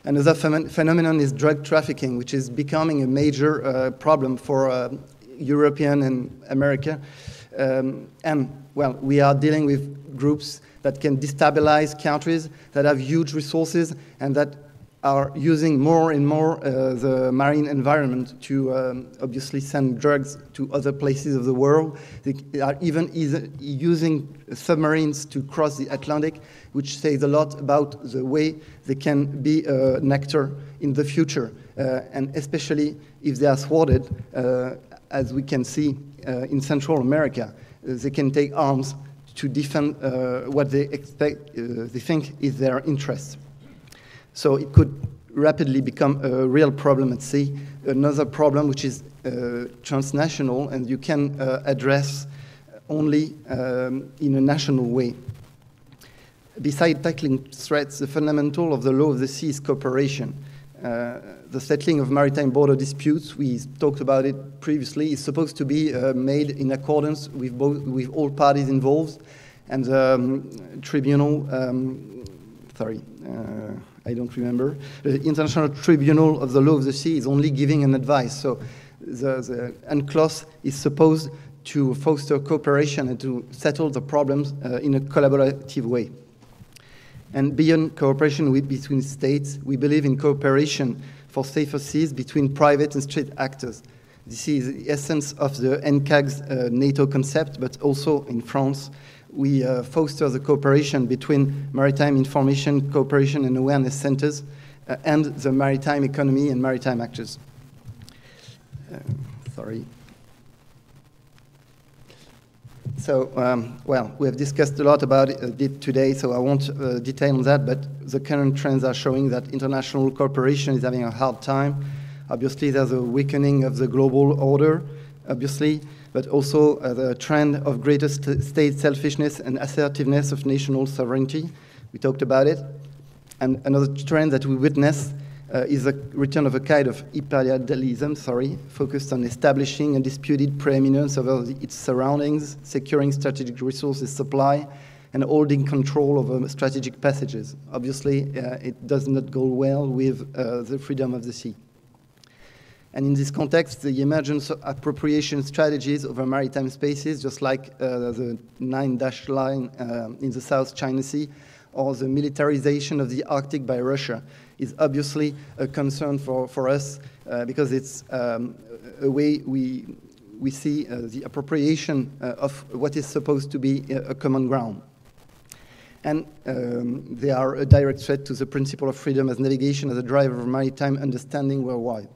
Another phenomenon is drug trafficking, which is becoming a major problem for European and America. Well, we are dealing with groups that can destabilize countries that have huge resources and that are using more and more the marine environment to obviously send drugs to other places of the world. They are even using submarines to cross the Atlantic, which says a lot about the way they can be an actor in the future, and especially if they are thwarted, as we can see in Central America. They can take arms to defend what they think is their interest. So it could rapidly become a real problem at sea. Another problem which is transnational and you can address only in a national way. Besides tackling threats, the fundamental of the law of the sea is cooperation. The settling of maritime border disputes, we talked about it previously, is supposed to be made in accordance with all parties involved, and the tribunal, I don't remember, the International Tribunal of the Law of the Sea is only giving an advice. So the UNCLOS is supposed to foster cooperation and to settle the problems in a collaborative way. And beyond cooperation between states, we believe in cooperation for safer seas between private and state actors. This is the essence of the NCAG's NATO concept, but also in France, we foster the cooperation between maritime information, cooperation and awareness centers and the maritime economy and maritime actors. Sorry. So, well, we have discussed a lot about it today, so I won't detail on that, but the current trends are showing that international cooperation is having a hard time. Obviously, there's a weakening of the global order, obviously, but also the trend of greater state selfishness and assertiveness of national sovereignty. We talked about it. And another trend that we witness is a return of a kind of imperialism, focused on establishing undisputed preeminence over its surroundings, securing strategic resources supply, and holding control over strategic passages. Obviously, it does not go well with the freedom of the sea. And in this context, the emergence of appropriation strategies over maritime spaces, just like the 9-dash line in the South China Sea, or the militarization of the Arctic by Russia, is obviously a concern for us because it's a way we see the appropriation of what is supposed to be a common ground. And they are a direct threat to the principle of freedom as navigation as a driver of maritime understanding worldwide.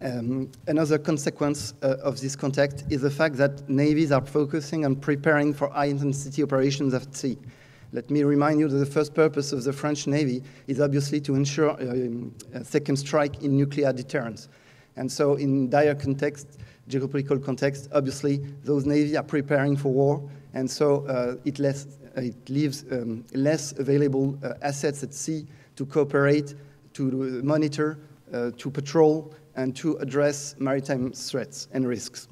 Another consequence of this context is the fact that navies are focusing on preparing for high-intensity operations at sea. Let me remind you that the first purpose of the French Navy is obviously to ensure a second strike in nuclear deterrence. And so in dire context, geopolitical context, obviously those navies are preparing for war, and so it leaves less available assets at sea to cooperate, to monitor, to patrol, and to address maritime threats and risks.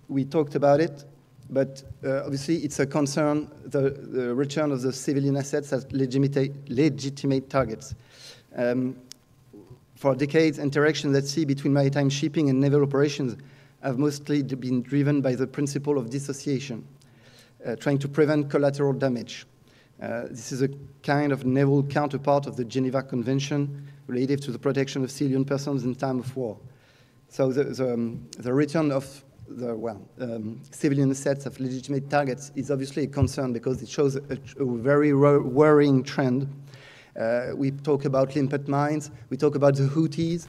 We talked about it, but obviously it's a concern, the return of the civilian assets as legitimate targets. For decades, interactions at sea between maritime shipping and naval operations have mostly been driven by the principle of dissociation, trying to prevent collateral damage. This is a kind of naval counterpart of the Geneva Convention related to the protection of civilian persons in time of war. So the return of the civilian assets of legitimate targets is obviously a concern because it shows a very worrying trend. We talk about limpet mines, we talk about the Houthis,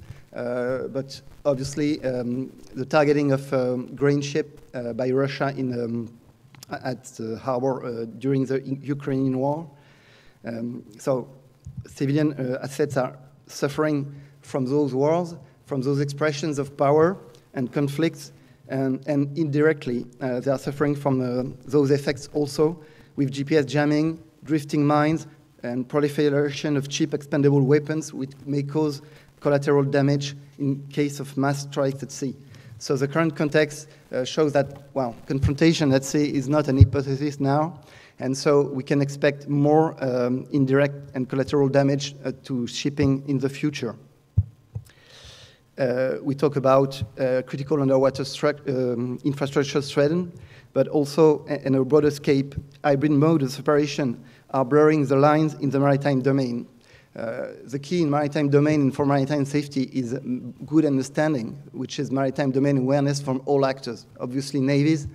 but obviously the targeting of grain ship by Russia at the harbor during the Ukrainian war. So civilian assets are suffering from those wars, from those expressions of power and conflicts, and indirectly they are suffering from those effects also with GPS jamming, drifting mines, and proliferation of cheap expendable weapons which may cause collateral damage in case of mass strikes at sea. So the current context shows that, well, confrontation at sea is not an hypothesis now, and so we can expect more indirect and collateral damage to shipping in the future. We talk about critical underwater infrastructure threatened, but also in a broader scope, hybrid modes of operation are blurring the lines in the maritime domain. The key in maritime domain and for maritime safety is good understanding, which is maritime domain awareness from all actors, obviously navies,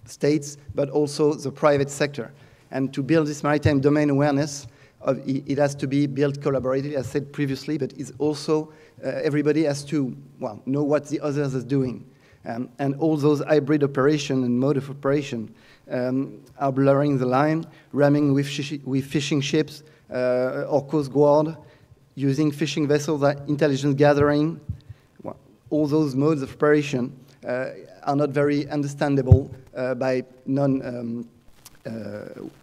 states, but also the private sector. And to build this maritime domain awareness, it has to be built collaboratively, as said previously, but it's also everybody has to, well, know what the others are doing. And all those hybrid operation and mode of operation are blurring the line, ramming with fishing ships or Coast Guard, using fishing vessels, intelligence gathering. Well, all those modes of operation are not very understandable by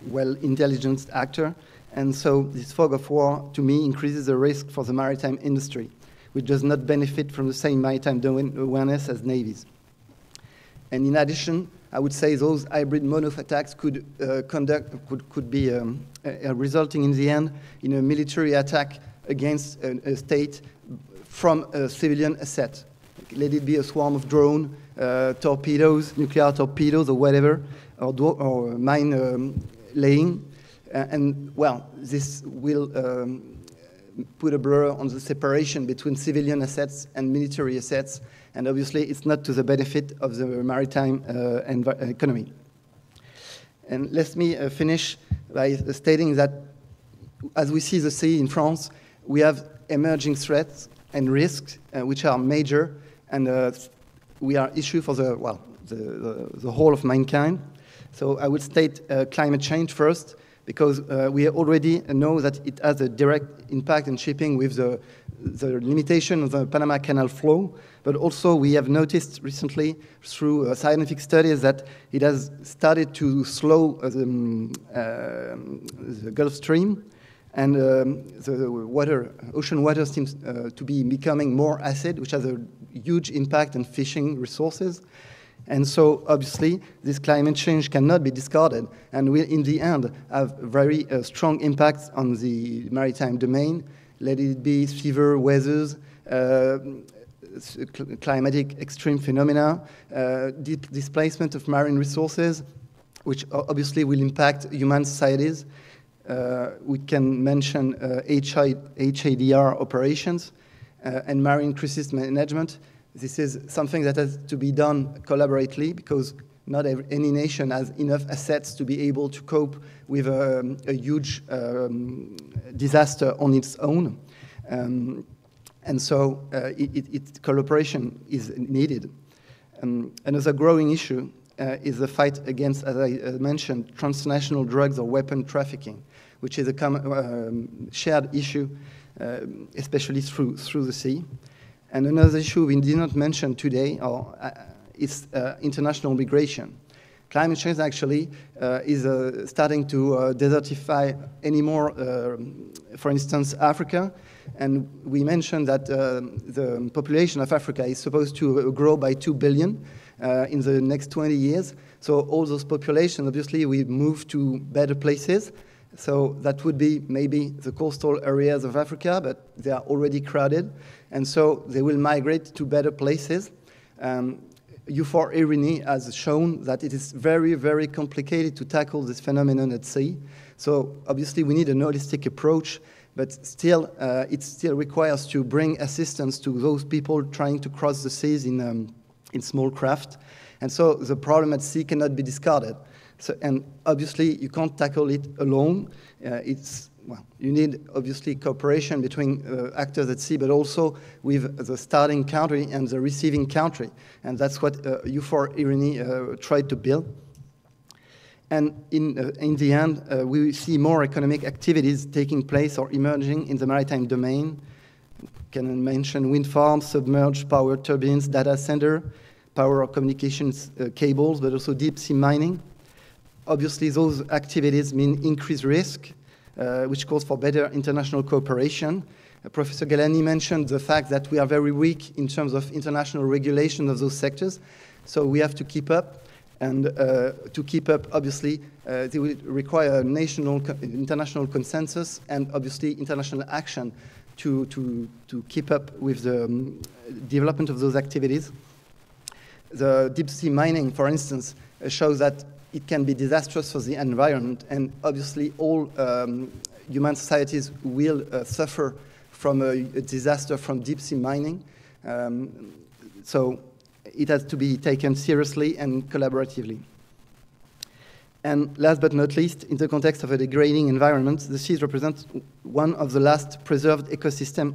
well-intelligent actor. And so this fog of war, to me, increases the risk for the maritime industry, which does not benefit from the same maritime domain awareness as navies. And in addition, I would say those hybrid mode of attacks could be resulting in the end in a military attack against a state from a civilian asset. Let it be a swarm of drone, torpedoes, nuclear torpedoes or whatever, or mine laying. And well, this will put a blur on the separation between civilian assets and military assets. And obviously, it's not to the benefit of the maritime economy. And let me finish by stating that as we see the sea in France, we have emerging threats and risks which are major, and we are issue for the, well, the whole of mankind. So I would state climate change first, because we already know that it has a direct impact in shipping with the limitation of the Panama Canal flow, but also we have noticed recently through scientific studies that it has started to slow the Gulf Stream, and the ocean water seems to be becoming more acid, which has a huge impact on fishing resources. And so, obviously, this climate change cannot be discarded and will, in the end, have very strong impacts on the maritime domain. Let it be severe weathers, climatic extreme phenomena, displacement of marine resources, which obviously will impact human societies. We can mention HADR operations and marine crisis management. This is something that has to be done collaboratively, because not any nation has enough assets to be able to cope with a huge disaster on its own. And so collaboration is needed. Another growing issue is the fight against, as I mentioned, transnational drugs or weapon trafficking, which is a common, shared issue, especially through the sea. And another issue we did not mention today is international migration. Climate change actually is starting to desertify anymore, for instance, Africa. And we mentioned that the population of Africa is supposed to grow by 2 billion in the next 20 years. So all those populations, obviously, we move to better places. So that would be maybe the coastal areas of Africa, but they are already crowded. And so they will migrate to better places. U4 Irini has shown that it is very, very complicated to tackle this phenomenon at sea. So obviously we need a holistic approach, but still it still requires to bring assistance to those people trying to cross the seas in small craft. And so the problem at sea cannot be discarded. So, and obviously you can't tackle it alone. Well, you need obviously cooperation between actors at sea, but also with the starting country and the receiving country. And that's what U4 Irini tried to build. And in the end, we see more economic activities taking place or emerging in the maritime domain. Can mention wind farms, submerged power turbines, data center, power communications cables, but also deep sea mining. Obviously, those activities mean increased risk, which calls for better international cooperation. Professor Galani mentioned the fact that we are very weak in terms of international regulation of those sectors. So we have to keep up. And to keep up, obviously, they will require international consensus and obviously international action to keep up with the development of those activities. The deep sea mining, for instance, shows that it can be disastrous for the environment, and obviously all human societies will suffer from a disaster from deep sea mining. So it has to be taken seriously and collaboratively. And last but not least, in the context of a degrading environment, the seas represent one of the last preserved ecosystems.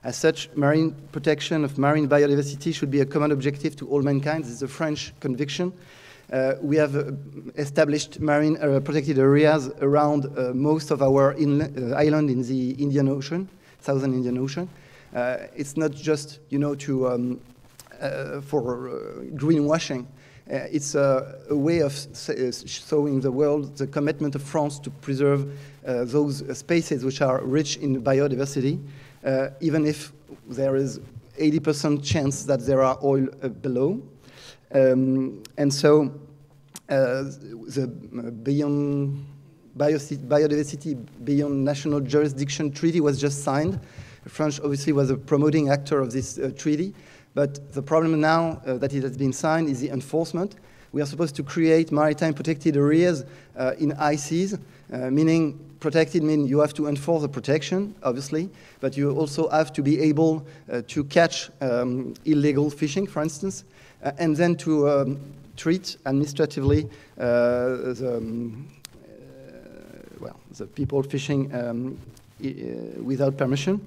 As such, marine protection of marine biodiversity should be a common objective to all mankind. This is a French conviction. We have established marine protected areas around most of our island in the Indian Ocean, Southern Indian Ocean. It's not just, you know, for greenwashing. It's a way of showing the world the commitment of France to preserve those spaces which are rich in biodiversity, even if there is 80% chance that there are oil below. And so the biodiversity beyond national jurisdiction treaty was just signed France obviously was a promoting actor of this treaty, but the problem now that it has been signed is the enforcement. We are supposed to create maritime protected areas in high seas, meaning protected means you have to enforce the protection, obviously, but you also have to be able to catch illegal fishing, for instance, and then to treat administratively the people fishing without permission.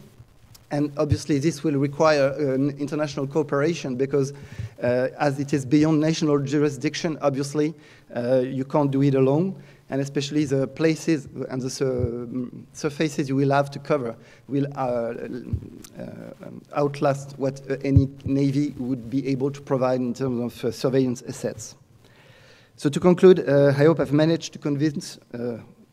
And obviously this will require international cooperation because as it is beyond national jurisdiction, obviously you can't do it alone. And especially the places and the surfaces you will have to cover will outlast what any navy would be able to provide in terms of surveillance assets. So to conclude, I hope I've managed to convince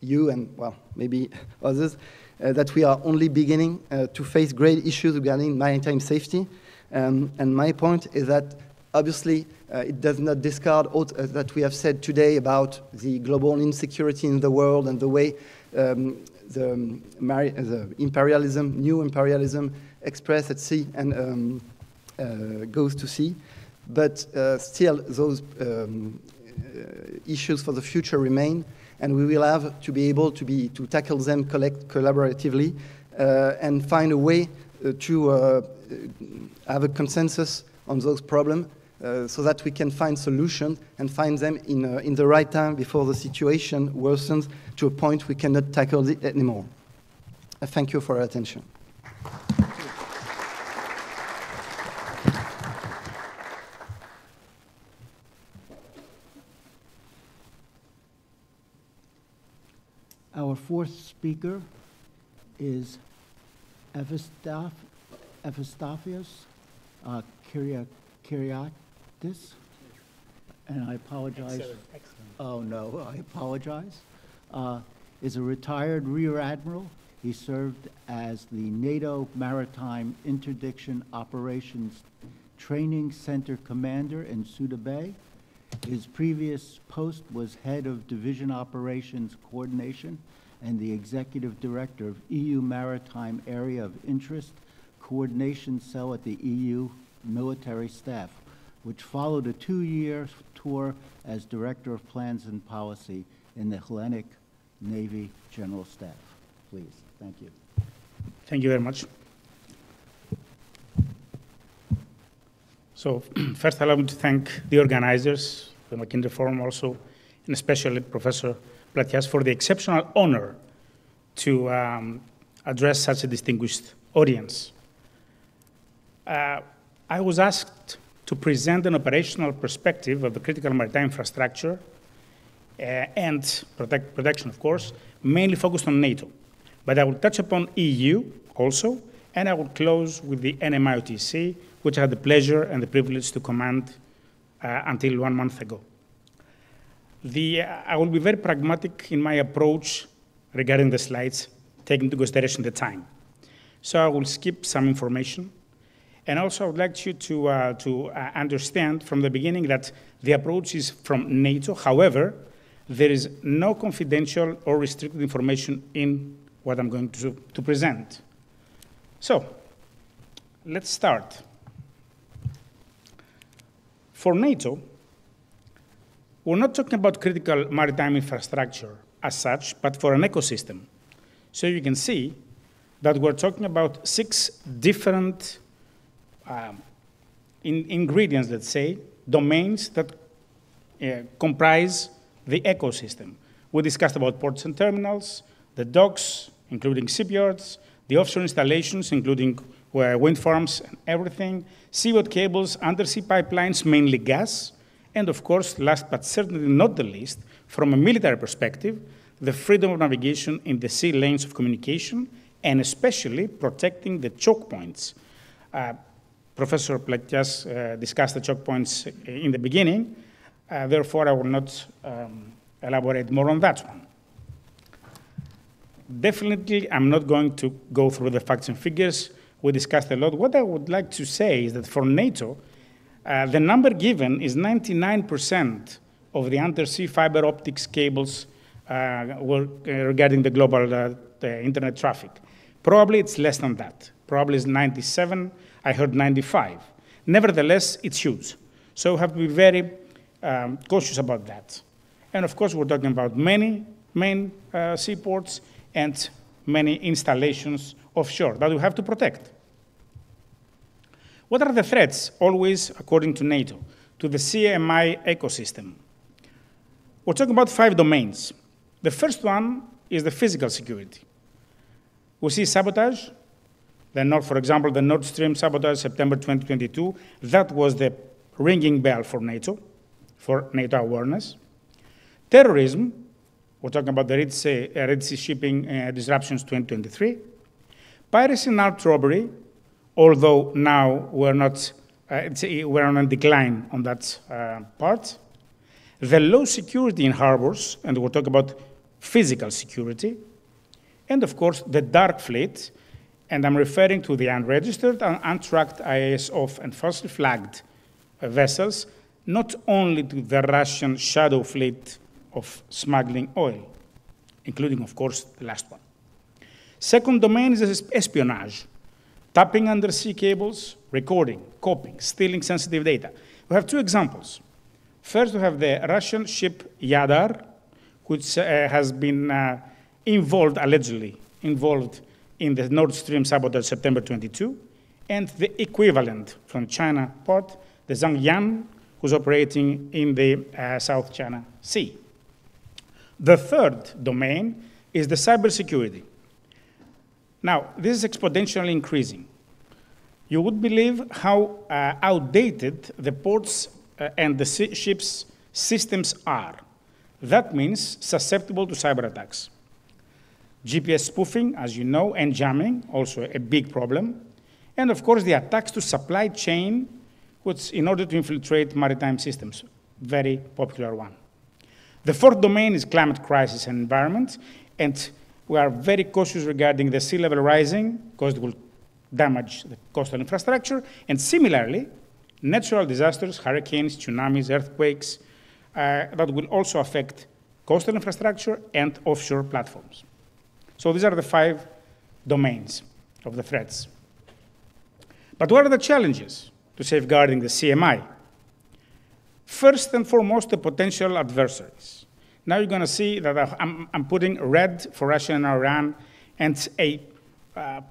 you and, well, maybe others that we are only beginning to face great issues regarding maritime safety. And my point is that obviously it does not discard all that we have said today about the global insecurity in the world and the way the imperialism, new imperialism, expressed at sea and goes to sea. But still, those issues for the future remain, and we will have to be able to tackle them collaboratively and find a way to have a consensus on those problems so that we can find solutions and find them in the right time before the situation worsens to a point we cannot tackle it anymore. Thank you for your attention. Our fourth speaker is Epistophios Kyriakis, and I apologize. Excellent. Oh no, I apologize. Is a retired Rear Admiral. He served as the NATO Maritime Interdiction Operations Training Center Commander in Suda Bay. His previous post was Head of Division Operations Coordination and the Executive Director of EU Maritime Area of Interest Coordination Cell at the EU Military Staff, which followed a 2-year tour as Director of Plans and Policy in the Hellenic Navy General Staff. Please, thank you. Thank you very much. So first, allow me to thank the organizers, the McKinder Forum also, and especially Professor Platias for the exceptional honor to address such a distinguished audience. I was asked to present an operational perspective of the critical maritime infrastructure and protection, of course, mainly focused on NATO. But I will touch upon EU also, and I will close with the NMIOTC, which I had the pleasure and the privilege to command until 1 month ago. I will be very pragmatic in my approach regarding the slides, taking into consideration the time. So I will skip some information. And also I would like you to understand from the beginning that the approach is from NATO. However, there is no confidential or restricted information in what I'm going to present. So let's start. For NATO, we're not talking about critical maritime infrastructure as such, but for an ecosystem. So you can see that we're talking about 6 different ingredients, let's say, domains that comprise the ecosystem. We discussed about ports and terminals, the docks, including shipyards, the offshore installations, including wind farms and everything, seaward cables, undersea pipelines, mainly gas, and of course, last but certainly not the least, from a military perspective, the freedom of navigation in the sea lanes of communication, and especially protecting the choke points. Professor Platias discussed the choke points in the beginning, therefore I will not elaborate more on that one. Definitely, I'm not going to go through the facts and figures. We discussed a lot. What I would like to say is that for NATO, the number given is 99% of the undersea fiber optics cables regarding the global internet traffic. Probably it's less than that. probably is 97. I heard 95. Nevertheless, it's huge. So we have to be very cautious about that. And of course, we're talking about many main seaports and many installations offshore that we have to protect. What are the threats, always according to NATO, to the CMI ecosystem? We're talking about 5 domains. The first one is the physical security. We see sabotage. For example, the Nord Stream sabotage, September 2022, that was the ringing bell for NATO awareness. Terrorism, we're talking about the Red Sea shipping disruptions 2023. Piracy and armed robbery, although now we're on a decline on that part. The low security in harbors, and we'll talk about physical security. And of course, the dark fleet, and I'm referring to the unregistered and untracked ISO and falsely flagged vessels, not only to the Russian shadow fleet of smuggling oil, including, of course, the last one. Second domain is espionage, tapping undersea cables, recording, copying, stealing sensitive data. We have 2 examples. First, we have the Russian ship Yadar, which has been allegedly involved in the Nord Stream sabotage September 22, and the equivalent from China port, the Zhangyan, who's operating in the South China Sea. The third domain is the cybersecurity. Now, this is exponentially increasing. You would believe how outdated the ports and the ships' systems are. That means susceptible to cyber attacks. GPS spoofing, as you know, and jamming, also a big problem. And of course, the attacks to supply chain, which in order to infiltrate maritime systems, very popular one. The fourth domain is climate crisis and environment, and we are very cautious regarding the sea level rising, because it will damage the coastal infrastructure, and similarly, natural disasters, hurricanes, tsunamis, earthquakes, that will also affect coastal infrastructure and offshore platforms. So these are the 5 domains of the threats. But what are the challenges to safeguarding the CMI? First and foremost, the potential adversaries. Now you're going to see that I'm putting red for Russia and Iran, and a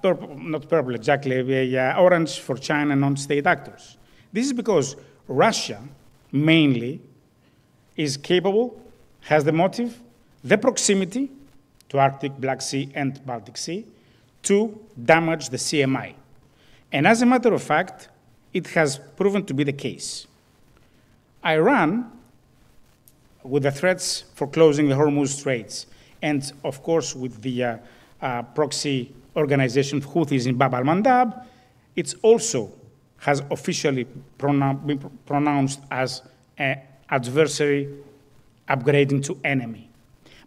purple, not purple exactly, a orange for China non-state actors. This is because Russia, mainly, is capable, has the motive, the proximity to Arctic, Black Sea, and Baltic Sea, to damage the CMI. And as a matter of fact, it has proven to be the case. Iran, with the threats for closing the Hormuz Straits, and of course with the proxy organization Houthis in Bab al-Mandab, it also has officially been pronounced as an adversary upgrading to enemy.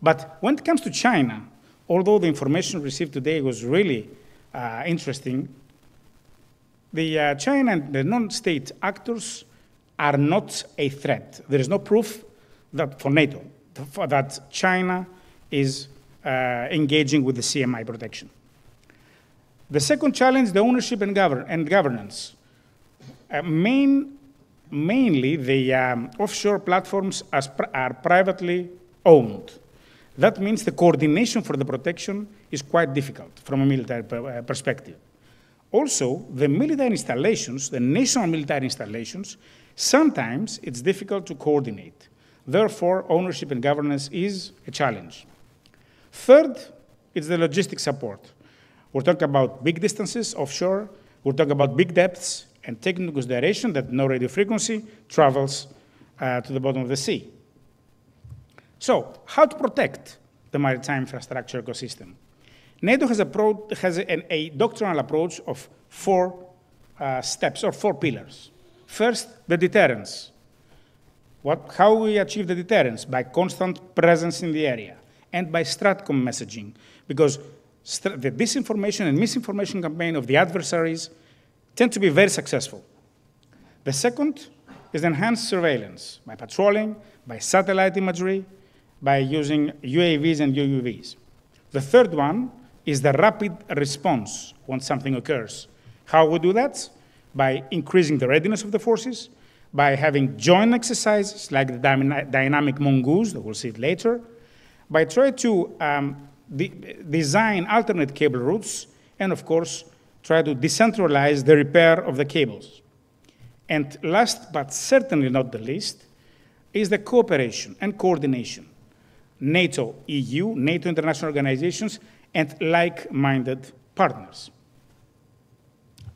But when it comes to China, although the information received today was really interesting, the China and the non-state actors are not a threat. There is no proof that for NATO that China is engaging with the CMI protection. The second challenge, the ownership and governance. Mainly, the offshore platforms are privately owned. That means the coordination for the protection is quite difficult from a military perspective. Also, the military installations, the national military installations, sometimes it's difficult to coordinate. Therefore, ownership and governance is a challenge. Third, it's the logistic support. We're talking about big distances offshore. We're talking about big depths, and taking into consideration that no radio frequency travels to the bottom of the sea. So, how to protect the maritime infrastructure ecosystem? NATO has a doctrinal approach of 4 steps or 4 pillars. First, the deterrence. How we achieve the deterrence? By constant presence in the area and by STRATCOM messaging, because the disinformation and misinformation campaign of the adversaries tend to be very successful. The second is enhanced surveillance by patrolling, by satellite imagery, by using UAVs and UUVs. The third one is the rapid response when something occurs. How we do that? By increasing the readiness of the forces, by having joint exercises like the dynamic mongoose, that we'll see it later, by trying to design alternate cable routes, and of course, try to decentralize the repair of the cables. And last, but certainly not the least, is the cooperation and coordination. NATO, EU, NATO international organizations, and like-minded partners.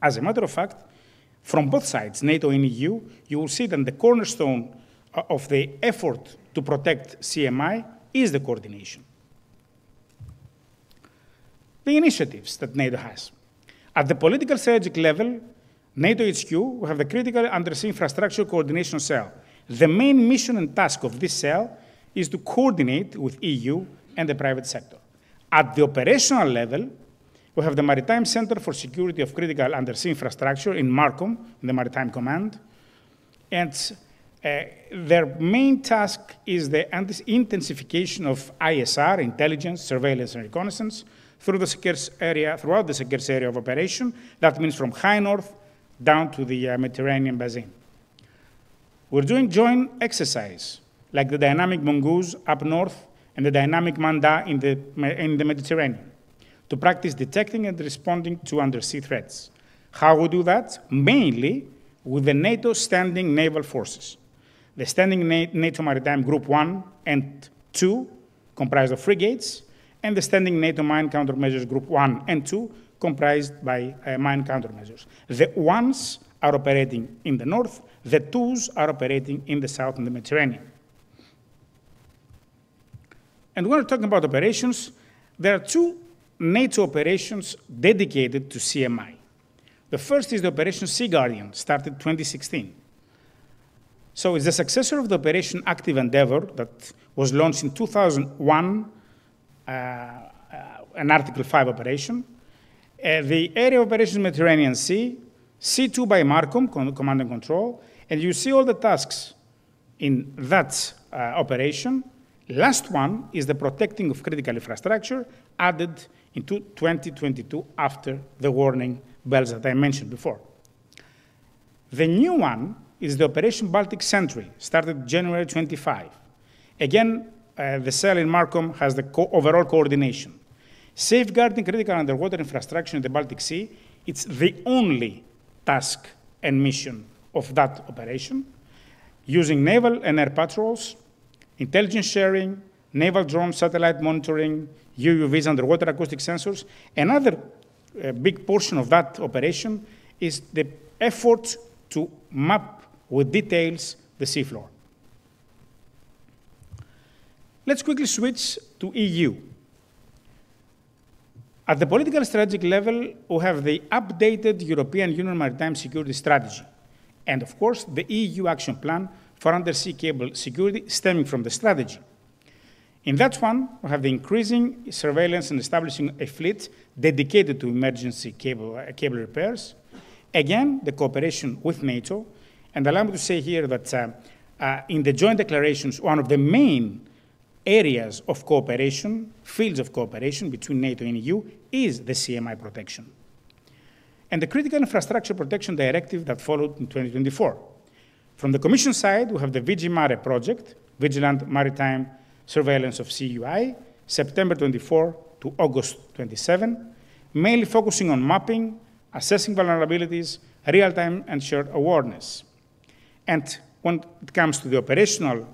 As a matter of fact, from both sides, NATO and EU, you will see that the cornerstone of the effort to protect CMI is the coordination. The initiatives that NATO has. At the political strategic level, NATO HQ will have the Critical Undersea Infrastructure Coordination Cell. The main mission and task of this cell is to coordinate with EU and the private sector. At the operational level, we have the Maritime Center for Security of Critical Undersea Infrastructure in Markham, in the Maritime Command. And their main task is the intensification of ISR, intelligence, surveillance, and reconnaissance, throughout the secure area of operation. That means from high north down to the Mediterranean basin. We're doing joint exercise, like the dynamic mongoose up north and the dynamic manda in the Mediterranean, to practice detecting and responding to undersea threats. How we do that? Mainly with the NATO standing naval forces. The standing NATO Maritime Group 1 and 2, comprised of frigates, and the standing NATO Mine Countermeasures Group 1 and 2, comprised by mine countermeasures. The ones are operating in the north, the twos are operating in the south in the Mediterranean. And when we're talking about operations, there are two NATO operations dedicated to CMI. The first is the Operation Sea Guardian, started 2016. So it's the successor of the Operation Active Endeavour that was launched in 2001, an Article 5 operation. The area of operations Mediterranean Sea, C2 by Markham, command and control, and you see all the tasks in that operation. Last one is the protecting of critical infrastructure, added into 2022 after the warning bells that I mentioned before. The new one is the Operation Baltic Sentry, started January 25. Again, the cell in Markham has the overall coordination. Safeguarding critical underwater infrastructure in the Baltic Sea, it's the only task and mission of that operation, using naval and air patrols, intelligence sharing, naval drone satellite monitoring, UUVs, underwater acoustic sensors. Another big portion of that operation is the effort to map with details the seafloor. Let's quickly switch to EU. At the political strategic level, we have the updated European Union Maritime Security Strategy, and of course, the EU Action Plan for Undersea Cable Security stemming from the strategy. In that one, we have the increasing surveillance and establishing a fleet dedicated to emergency cable repairs. Again, the cooperation with NATO, and allow me to say here that in the joint declarations, one of the main areas of cooperation, fields of cooperation between NATO and EU is the CMI protection. And the Critical Infrastructure Protection Directive that followed in 2024. From the Commission side, we have the Vigimare project, Vigilant Maritime Surveillance of CUI, September 24 to August 27, mainly focusing on mapping, assessing vulnerabilities, real-time and shared awareness. And when it comes to the operational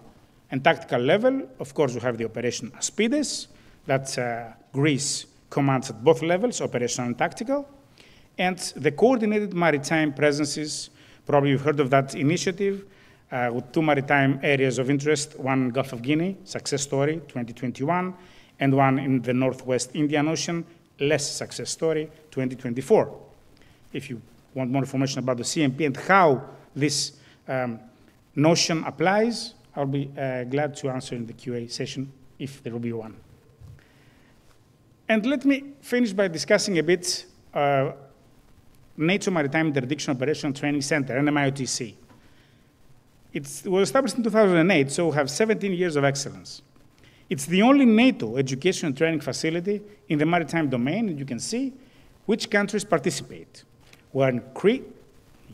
and tactical level, of course, we have the Operation Aspides, that Greece commands at both levels, operational and tactical, and the coordinated maritime presences. Probably you've heard of that initiative with two maritime areas of interest, one Gulf of Guinea, success story, 2021, and one in the Northwest Indian Ocean, less success story, 2024. If you want more information about the CMP and how this notion applies, I'll be glad to answer in the QA session if there will be one. And let me finish by discussing a bit NATO Maritime Interdiction Operation Training Center, NMIOTC. It was established in 2008, so we have 17 years of excellence. It's the only NATO education and training facility in the maritime domain, and you can see which countries participate. We're in Crete,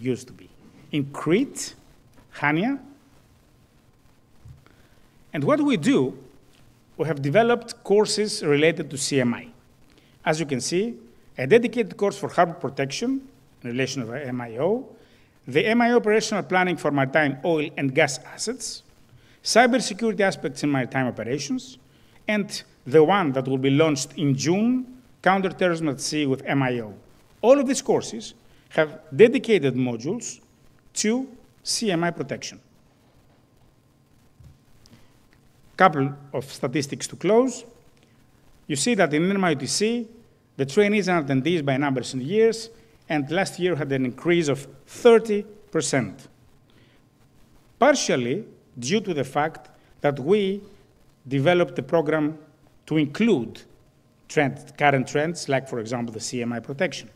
used to be, in Crete, Hania. And what we do, we have developed courses related to CMI. As you can see, a dedicated course for harbor protection in relation to the MIO, the MIO operational planning for maritime oil and gas assets, cybersecurity aspects in maritime operations, and the one that will be launched in June, counterterrorism at sea with MIO. All of these courses have dedicated modules to CMI protection. Couple of statistics to close. You see that in NMIOTC, the trainees and attendees by numbers in years, and last year had an increase of 30%. Partially due to the fact that we developed the program to include current trends, like, for example, the CMI protection.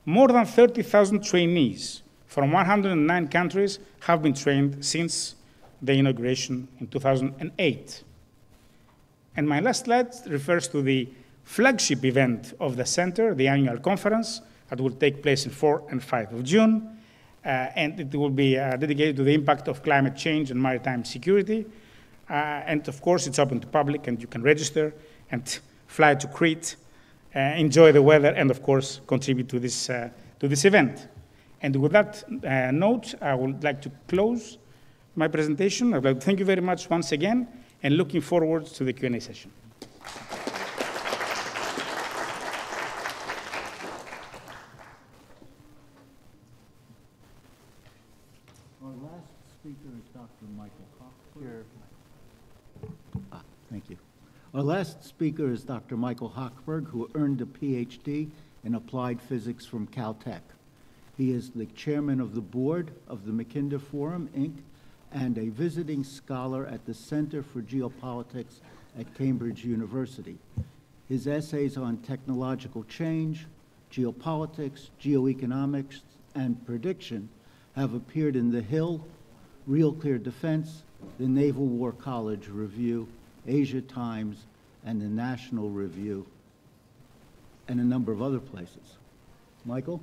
More than 30,000 trainees from 109 countries have been trained since the inauguration in 2008. And my last slide refers to the flagship event of the center, the annual conference that will take place in 4 and 5 of June. And it will be dedicated to the impact of climate change and maritime security. And of course, it's open to public, and you can register and fly to Crete, enjoy the weather, and of course, contribute to this event. And with that note, I would like to close my presentation. I'd like to thank you very much once again, and looking forward to the Q&A session. Our last speaker is Dr. Michael Hochberg. Thank you. Our last speaker is Dr. Michael Hochberg, who earned a PhD in applied physics from Caltech. He is the chairman of the board of the Mackinder Forum, Inc., and a visiting scholar at the Center for Geopolitics at Cambridge University. His essays on technological change, geopolitics, geoeconomics, and prediction have appeared in The Hill, Real Clear Defense, the Naval War College Review, Asia Times, and the National Review, and a number of other places. Michael?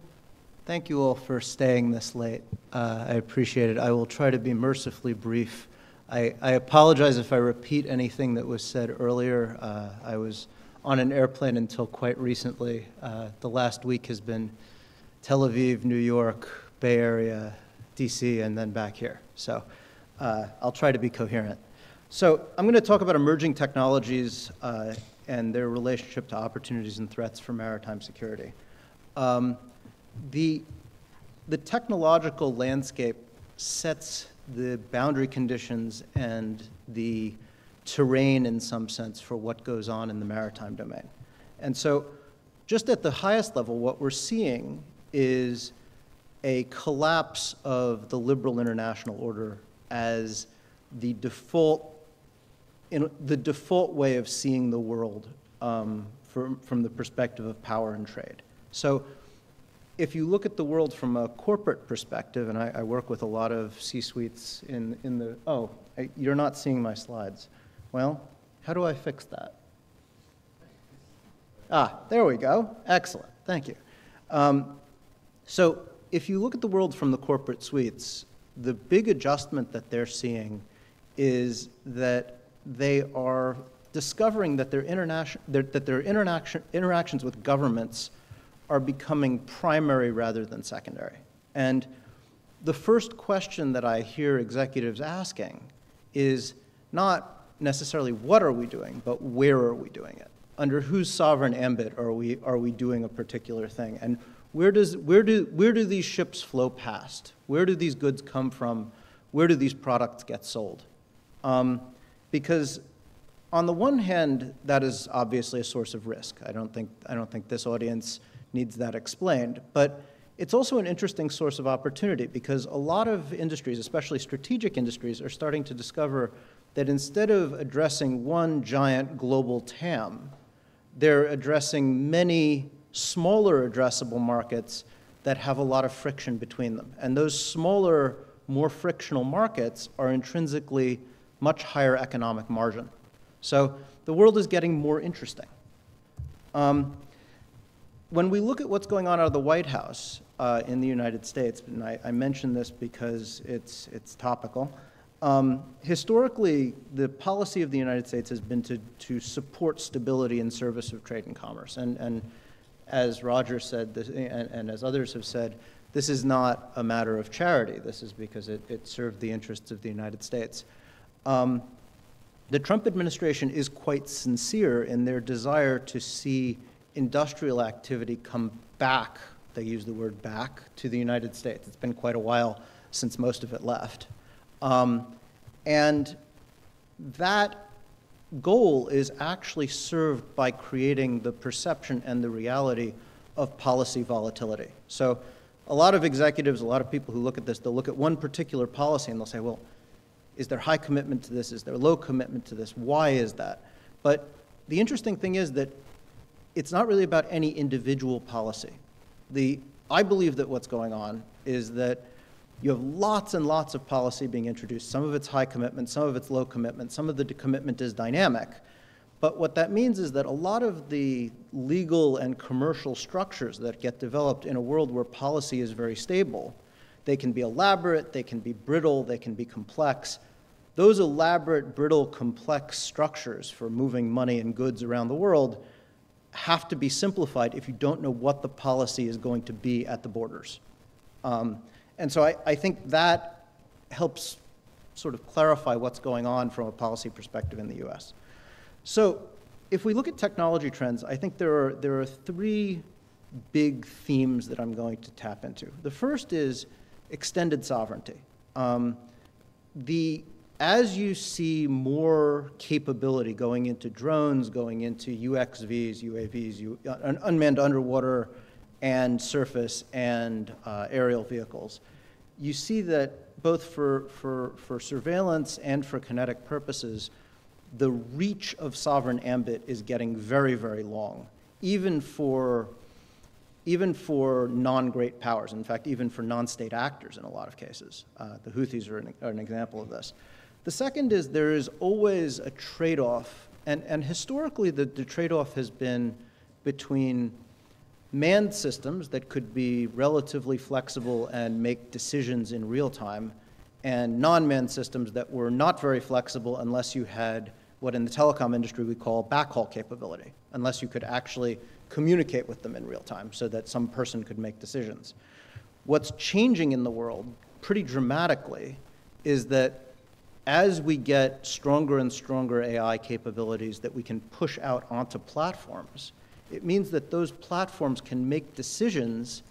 Thank you all for staying this late. I appreciate it. I will try to be mercifully brief. I apologize if I repeat anything that was said earlier. I was on an airplane until quite recently. The last week has been Tel Aviv, New York, Bay Area, DC, and then back here. So I'll try to be coherent. So I'm going to talk about emerging technologies and their relationship to opportunities and threats for maritime security. The technological landscape sets the boundary conditions and the terrain, in some sense, for what goes on in the maritime domain. And so just at the highest level, what we're seeing is a collapse of the liberal international order as the default way of seeing the world from the perspective of power and trade. So if you look at the world from a corporate perspective, and I work with a lot of C-suites in the, you're not seeing my slides. Well, how do I fix that? There we go. Excellent. Thank you. So if you look at the world from the corporate suites, the big adjustment that they're seeing is that they are discovering that their interactions with governments are becoming primary rather than secondary. And the first question that I hear executives asking is not necessarily what are we doing, but where are we doing it? Under whose sovereign ambit are we doing a particular thing? And where do these ships flow past? Where do these goods come from? Where do these products get sold? Because on the one hand, that is obviously a source of risk. I don't think this audience needs that explained. But it's also an interesting source of opportunity because a lot of industries, especially strategic industries, are starting to discover that instead of addressing one giant global TAM, they're addressing many smaller addressable markets that have a lot of friction between them. And those smaller, more frictional markets are intrinsically much higher economic margin. So the world is getting more interesting. When we look at what's going on out of the White House in the United States, and I mention this because it's topical, historically, the policy of the United States has been to support stability in service of trade and commerce. And as Roger said, and as others have said, this is not a matter of charity. This is because it served the interests of the United States. The Trump administration is quite sincere in their desire to see industrial activity come back, they use the word back, to the United States. It's been quite a while since most of it left. And that goal is actually served by creating the perception and the reality of policy volatility. So a lot of executives, a lot of people who look at this, they'll look at one particular policy and they'll say, well, is there high commitment to this? Is there low commitment to this? Why is that? But the interesting thing is that it's not really about any individual policy. I believe that what's going on is that you have lots and lots of policy being introduced. Some of it's high commitment, some of it's low commitment, some of the commitment is dynamic. But what that means is that a lot of the legal and commercial structures that get developed in a world where policy is very stable, they can be elaborate, they can be brittle, they can be complex. Those elaborate, brittle, complex structures for moving money and goods around the world have to be simplified if you don't know what the policy is going to be at the borders. And so I think that helps sort of clarify what's going on from a policy perspective in the US. So if we look at technology trends, I think there are three big themes that I'm going to tap into. The first is extended sovereignty. As you see more capability going into drones, going into UXVs, UAVs, unmanned underwater and surface and aerial vehicles, you see that both for surveillance and for kinetic purposes, the reach of sovereign ambit is getting very, very long, even for non-great powers. In fact, even for non-state actors in a lot of cases. The Houthis are an example of this. The second is there is always a trade-off, and historically the trade-off has been between manned systems that could be relatively flexible and make decisions in real time, and non-manned systems that were not very flexible unless you had what in the telecom industry we call backhaul capability, unless you could actually communicate with them in real time so that some person could make decisions. What's changing in the world pretty dramatically is that as we get stronger and stronger AI capabilities that we can push out onto platforms, it means that those platforms can make decisions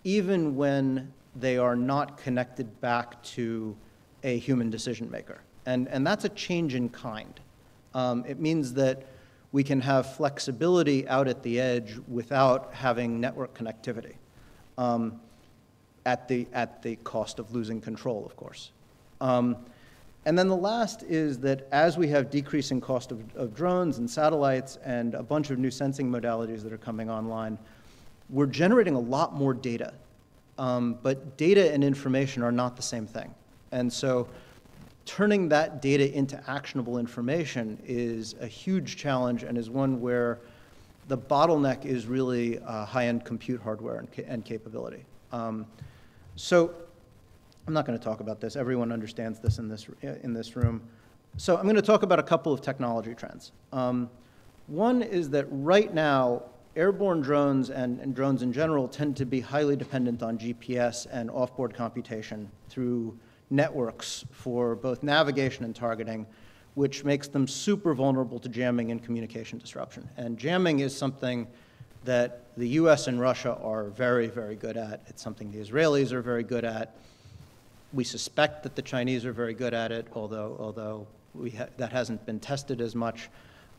even when they are not connected back to a human decision maker. And that's a change in kind. It means that we can have flexibility out at the edge without having network connectivity at the cost of losing control, of course. And then the last is that as we have decreasing cost of drones and satellites and a bunch of new sensing modalities that are coming online, we're generating a lot more data. But data and information are not the same thing. And so turning that data into actionable information is a huge challenge and is one where the bottleneck is really high-end compute hardware and capability. So I'm not going to talk about this. Everyone understands this in this room. So I'm going to talk about a couple of technology trends. One is that right now, airborne drones and drones in general tend to be highly dependent on GPS and offboard computation through networks for both navigation and targeting, which makes them super vulnerable to jamming and communication disruption. And jamming is something that the US and Russia are very, very good at. It's something the Israelis are very good at. We suspect that the Chinese are very good at it, although that hasn't been tested as much.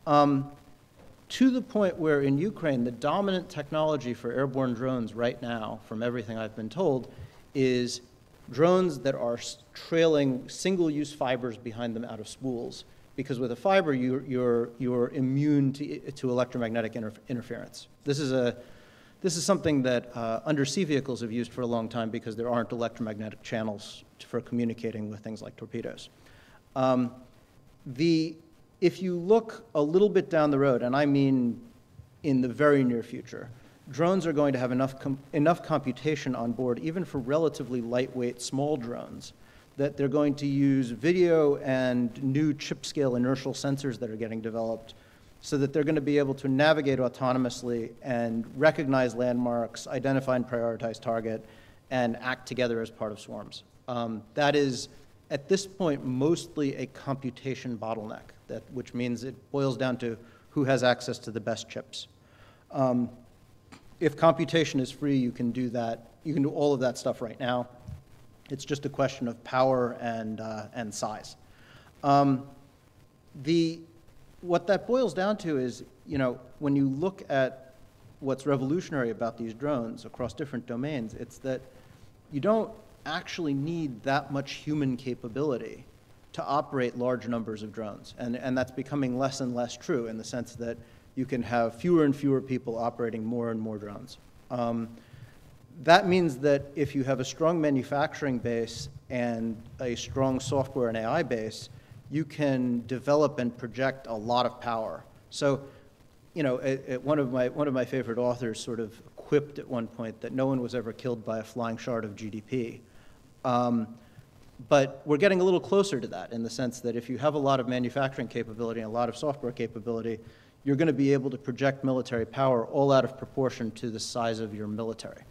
To the point where in Ukraine, the dominant technology for airborne drones right now, from everything I've been told, is drones that are trailing single-use fibers behind them out of spools. Because with a fiber, you're immune to electromagnetic interference. This is something that undersea vehicles have used for a long time because there aren't electromagnetic channels for communicating with things like torpedoes. If you look a little bit down the road, and I mean in the very near future, drones are going to have enough computation on board, even for relatively lightweight small drones, that they're going to use video and new chip-scale inertial sensors that are getting developed so that they're going to be able to navigate autonomously and recognize landmarks, identify and prioritize target, and act together as part of swarms. That is, at this point, mostly a computation bottleneck, which means it boils down to who has access to the best chips. If computation is free, you can do that. You can do all of that stuff right now. It's just a question of power and size. What that boils down to is, when you look at what's revolutionary about these drones across different domains, it's that you don't actually need that much human capability to operate large numbers of drones. And that's becoming less and less true in the sense that you can have fewer and fewer people operating more and more drones. That means that if you have a strong manufacturing base and a strong software and AI base, you can develop and project a lot of power. So, one of my favorite authors sort of quipped at one point that no one was ever killed by a flying shard of GDP. But we're getting a little closer to that in the sense that if you have a lot of manufacturing capability and a lot of software capability, you're going to be able to project military power all out of proportion to the size of your military.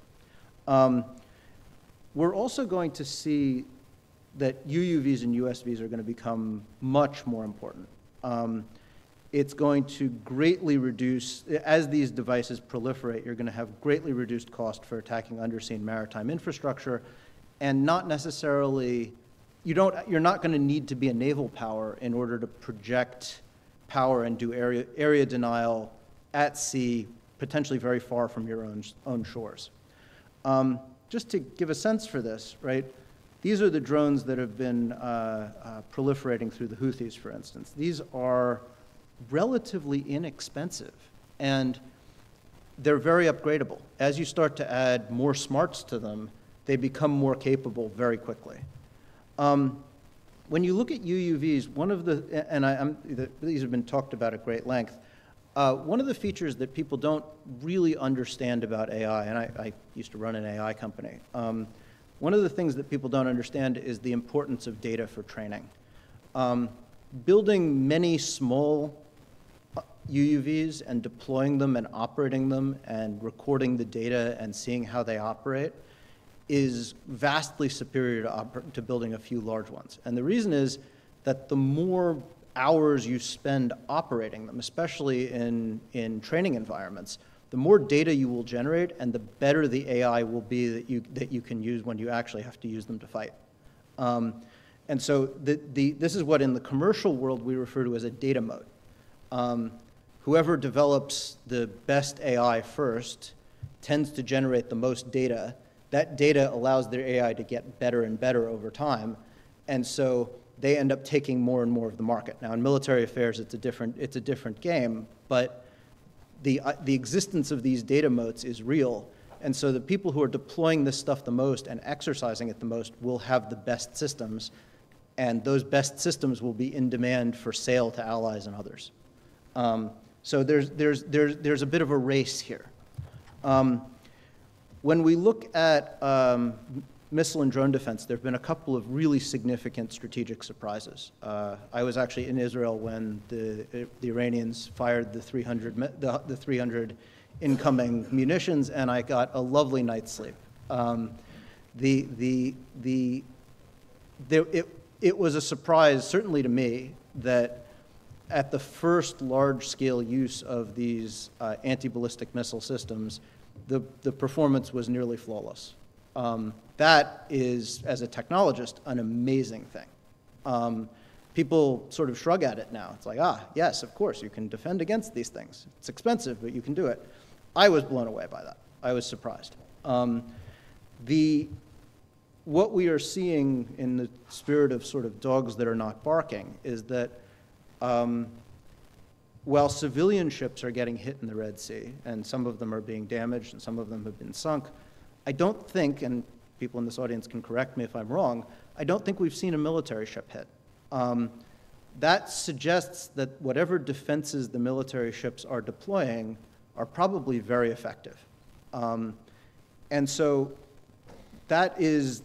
We're also going to see that UUVs and USVs are going to become much more important. It's going to greatly reduce, as these devices proliferate, you're going to have greatly reduced cost for attacking undersea and maritime infrastructure, and not necessarily, you're not going to need to be a naval power in order to project power and do area denial at sea, potentially very far from your own shores. Just to give a sense for this, right? These are the drones that have been proliferating through the Houthis, for instance. These are relatively inexpensive, and they're very upgradable. As you start to add more smarts to them, they become more capable very quickly. When you look at UUVs, one of the, and these have been talked about at great length, one of the features that people don't really understand about AI, and I used to run an AI company, one of the things that people don't understand is the importance of data for training. Building many small UUVs and deploying them and operating them and recording the data and seeing how they operate is vastly superior to building a few large ones. And the reason is that the more hours you spend operating them, especially in training environments, the more data you will generate and the better the AI will be that you can use when you actually have to use them to fight. And so this is what in the commercial world we refer to as a data moat. Whoever develops the best AI first tends to generate the most data. That data allows their AI to get better and better over time. And so they end up taking more and more of the market. Now, in military affairs, it's a different game, but the existence of these data moats is real. And so the people who are deploying this stuff the most and exercising it the most will have the best systems, and those best systems will be in demand for sale to allies and others. So there's a bit of a race here. When we look at missile and drone defense, there have been a couple of really significant strategic surprises. I was actually in Israel when the Iranians fired the 300 incoming munitions, and I got a lovely night's sleep. It was a surprise, certainly to me, that at the first large-scale use of these anti-ballistic missile systems, the performance was nearly flawless. That is, as a technologist, an amazing thing. People sort of shrug at it now. It's like, yes, of course, you can defend against these things. It's expensive, but you can do it. I was blown away by that. I was surprised. What we are seeing in the spirit of sort of dogs that are not barking is that while civilian ships are getting hit in the Red Sea, and some of them are being damaged and some of them have been sunk, I don't think, and people in this audience can correct me if I'm wrong, I don't think we've seen a military ship hit. that suggests that whatever defenses the military ships are deploying are probably very effective. And so that is,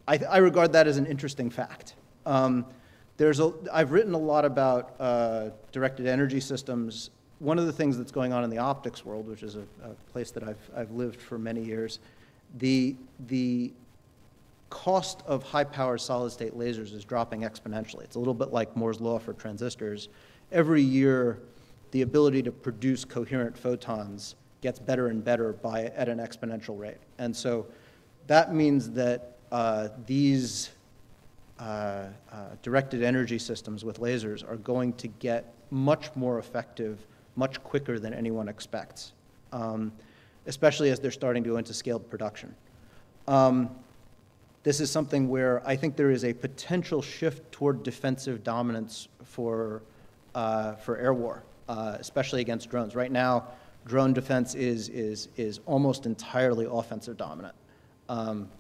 I regard that as an interesting fact. I've written a lot about directed energy systems. One of the things that's going on in the optics world, which is a place that I've lived for many years, the cost of high-power solid-state lasers is dropping exponentially. It's a little bit like Moore's law for transistors. Every year, the ability to produce coherent photons gets better and better at an exponential rate. And so that means that these directed energy systems with lasers are going to get much more effective much quicker than anyone expects, especially as they're starting to go into scaled production. This is something where I think there is a potential shift toward defensive dominance for air war, especially against drones. Right now, drone defense is almost entirely offensive dominant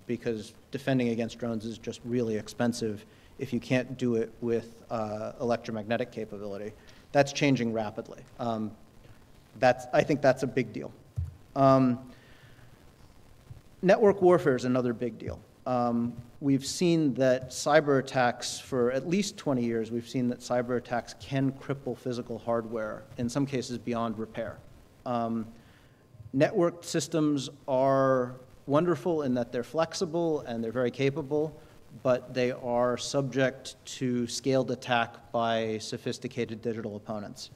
because defending against drones is just really expensive if you can't do it with electromagnetic capability. That's changing rapidly. I think that's a big deal. Network warfare is another big deal. We've seen that cyber attacks, for at least 20 years, we've seen that cyber attacks can cripple physical hardware, in some cases beyond repair. Networked systems are wonderful in that they're flexible and they're very capable, but they are subject to scaled attack by sophisticated digital opponents.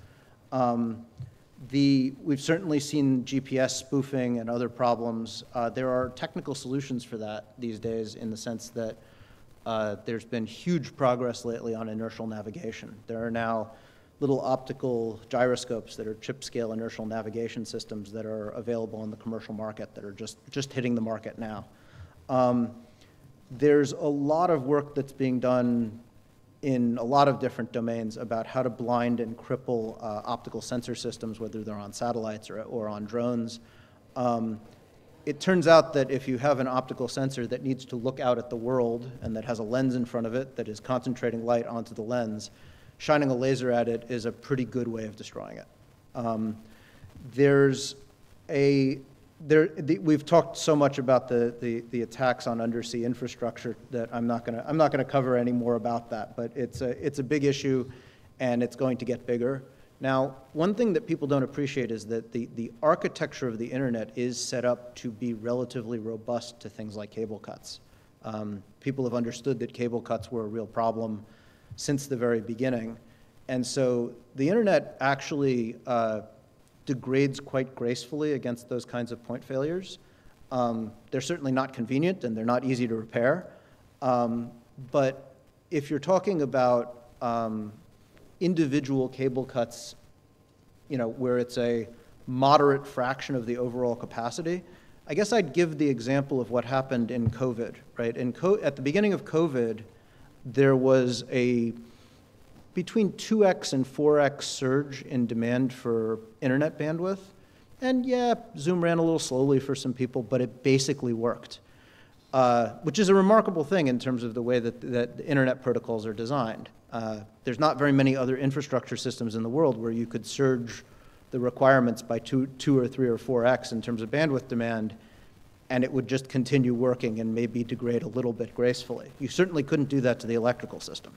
We've certainly seen GPS spoofing and other problems. There are technical solutions for that these days in the sense that there's been huge progress lately on inertial navigation. There are now little optical gyroscopes that are chip-scale inertial navigation systems that are available on the commercial market that are just hitting the market now. There's a lot of work that's being done in a lot of different domains about how to blind and cripple optical sensor systems, whether they're on satellites or on drones. It turns out that if you have an optical sensor that needs to look out at the world and that has a lens in front of it that is concentrating light onto the lens, shining a laser at it is a pretty good way of destroying it. We've talked so much about the attacks on undersea infrastructure that I'm not gonna cover any more about that, but it's a big issue and it's going to get bigger. Now, one thing that people don't appreciate is that the architecture of the internet is set up to be relatively robust to things like cable cuts. People have understood that cable cuts were a real problem since the very beginning. And so the internet actually degrades quite gracefully against those kinds of point failures. They're certainly not convenient and they're not easy to repair. But if you're talking about individual cable cuts, where it's a moderate fraction of the overall capacity, I guess I'd give the example of what happened in COVID, right? At the beginning of COVID, there was a between 2x and 4x surge in demand for internet bandwidth. And yeah, Zoom ran a little slowly for some people, but it basically worked, which is a remarkable thing in terms of the way that the internet protocols are designed. There's not very many other infrastructure systems in the world where you could surge the requirements by 2 or 3 or 4x in terms of bandwidth demand, and it would just continue working and maybe degrade a little bit gracefully. You certainly couldn't do that to the electrical system.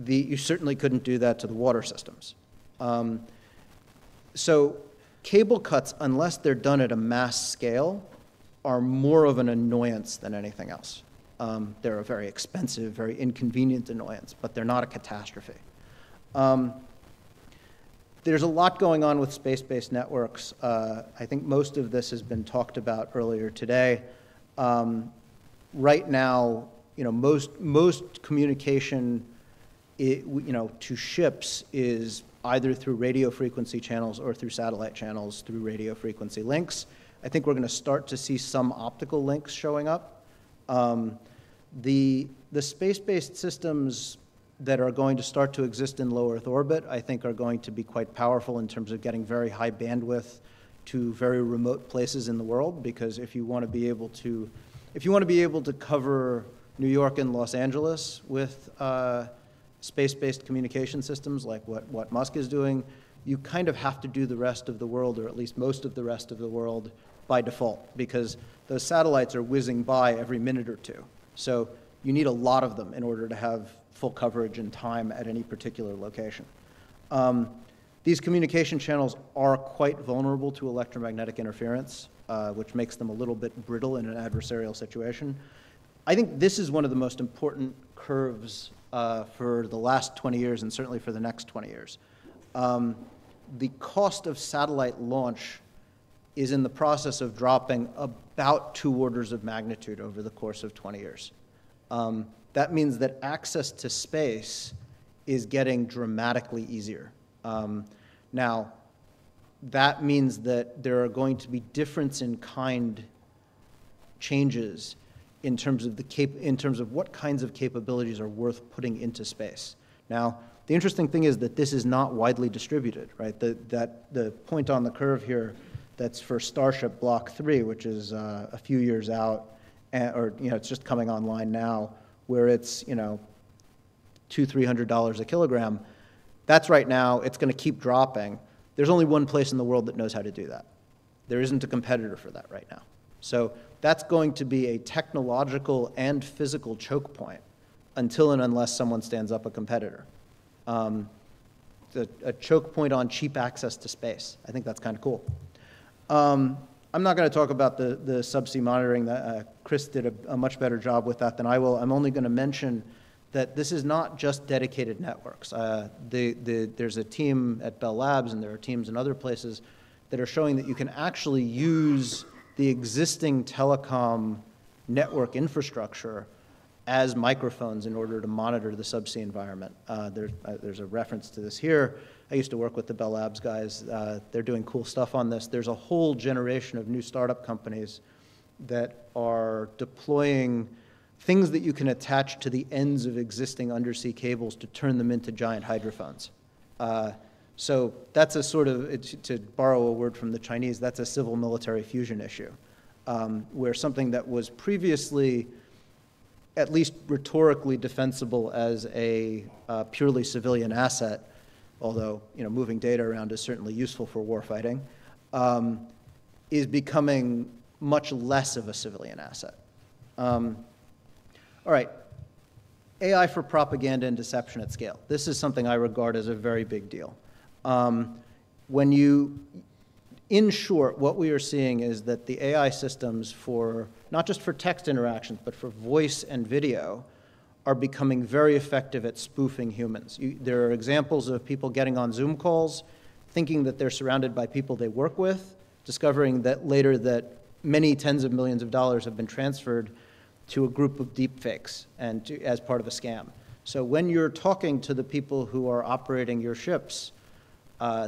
You certainly couldn't do that to the water systems. So cable cuts, unless they're done at a mass scale, are more of an annoyance than anything else. They're a very expensive, very inconvenient annoyance, but they're not a catastrophe. There's a lot going on with space-based networks. I think most of this has been talked about earlier today. Right now, most communication to ships is either through radio frequency channels or through satellite channels through radio frequency links. I think we're going to start to see some optical links showing up. The space-based systems that are going to start to exist in low Earth orbit, I think, are going to be quite powerful in terms of getting very high bandwidth to very remote places in the world. Because if you want to be able to cover New York and Los Angeles with space-based communication systems like what Musk is doing, you kind of have to do the rest of the world, or at least most of the rest of the world, by default, because those satellites are whizzing by every minute or two. So you need a lot of them in order to have full coverage in time at any particular location. These communication channels are quite vulnerable to electromagnetic interference, which makes them a little bit brittle in an adversarial situation. I think this is one of the most important curves for the last 20 years and certainly for the next 20 years. The cost of satellite launch is in the process of dropping about 2 orders of magnitude over the course of 20 years. That means that access to space is getting dramatically easier. Now, that means that there are going to be difference in kind changes in terms of what kinds of capabilities are worth putting into space. Now, the interesting thing is that this is not widely distributed, right? The point on the curve here that's for Starship Block 3, which is a few years out, or it's just coming online now, where it's $200–300 a kilogram. That's right now. It's going to keep dropping. There's only one place in the world that knows how to do that. There isn't a competitor for that right now. So that's going to be a technological and physical choke point until and unless someone stands up a competitor. A choke point on cheap access to space. I think that's kind of cool. I'm not going to talk about the subsea monitoring. Chris did a much better job with that than I will. I'm only going to mention that this is not just dedicated networks. There's a team at Bell Labs, and there are teams in other places that are showing that you can actually use the existing telecom network infrastructure as microphones in order to monitor the subsea environment. There's a reference to this here. I used to work with the Bell Labs guys. They're doing cool stuff on this. There's a whole generation of new startup companies that are deploying things that you can attach to the ends of existing undersea cables to turn them into giant hydrophones. So that's a sort of, to borrow a word from the Chinese, that's a civil-military fusion issue, where something that was previously at least rhetorically defensible as a purely civilian asset, although moving data around is certainly useful for warfighting, is becoming much less of a civilian asset. All right, AI for propaganda and deception at scale. This is something I regard as a very big deal. In short, what we are seeing is that the AI systems for, not just for text interactions, but for voice and video, are becoming very effective at spoofing humans. There are examples of people getting on Zoom calls, thinking that they're surrounded by people they work with, discovering that later that many tens of millions of dollars have been transferred to a group of deepfakes and as part of a scam. So when you're talking to the people who are operating your ships,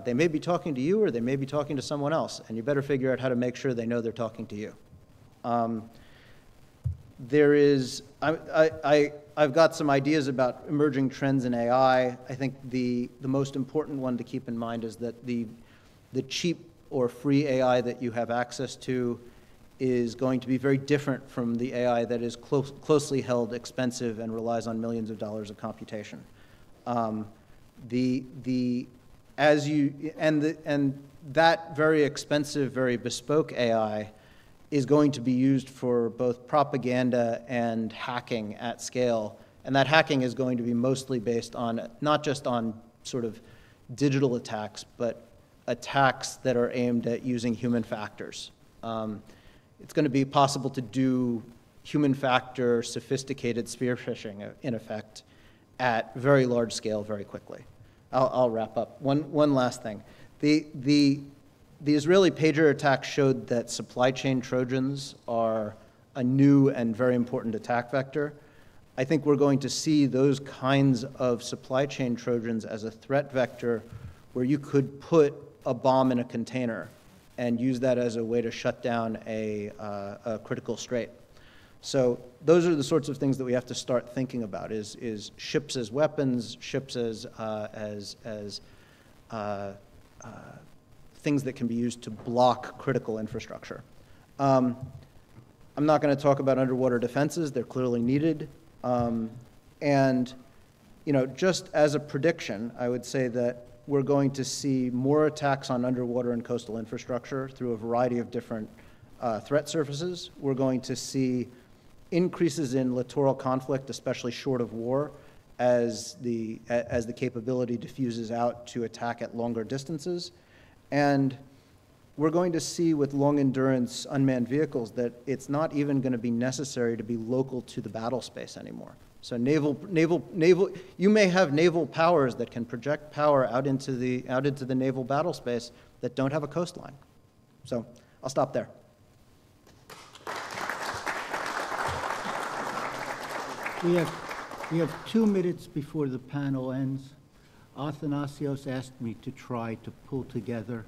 they may be talking to you or they may be talking to someone else, and you better figure out how to make sure they know they're talking to you. I've got some ideas about emerging trends in AI. I think the most important one to keep in mind is that the cheap or free AI that you have access to is going to be very different from the AI that is closely held, expensive, and relies on millions of dollars of computation. That very expensive, very bespoke AI is going to be used for both propaganda and hacking at scale. And that hacking is going to be mostly based on, not just on sort of digital attacks, but attacks that are aimed at using human factors. It's going to be possible to do human factor, sophisticated spear phishing, in effect, at very large scale very quickly. I'll wrap up. One last thing. The Israeli pager attack showed that supply chain Trojans are a new and very important attack vector. I think we're going to see those kinds of supply chain Trojans as a threat vector where you could put a bomb in a container and use that as a way to shut down a critical strait. So those are the sorts of things that we have to start thinking about, is ships as weapons, ships as things that can be used to block critical infrastructure. I'm not going to talk about underwater defenses. They're clearly needed. And just as a prediction, I would say that we're going to see more attacks on underwater and coastal infrastructure through a variety of different threat surfaces. We're going to see increases in littoral conflict, especially short of war, as the capability diffuses out to attack at longer distances. And we're going to see with long endurance unmanned vehicles that it's not even going to be necessary to be local to the battle space anymore. So you may have naval powers that can project power out into the naval battle space that don't have a coastline. So I'll stop there. We have 2 minutes before the panel ends. Athanasios asked me to try to pull together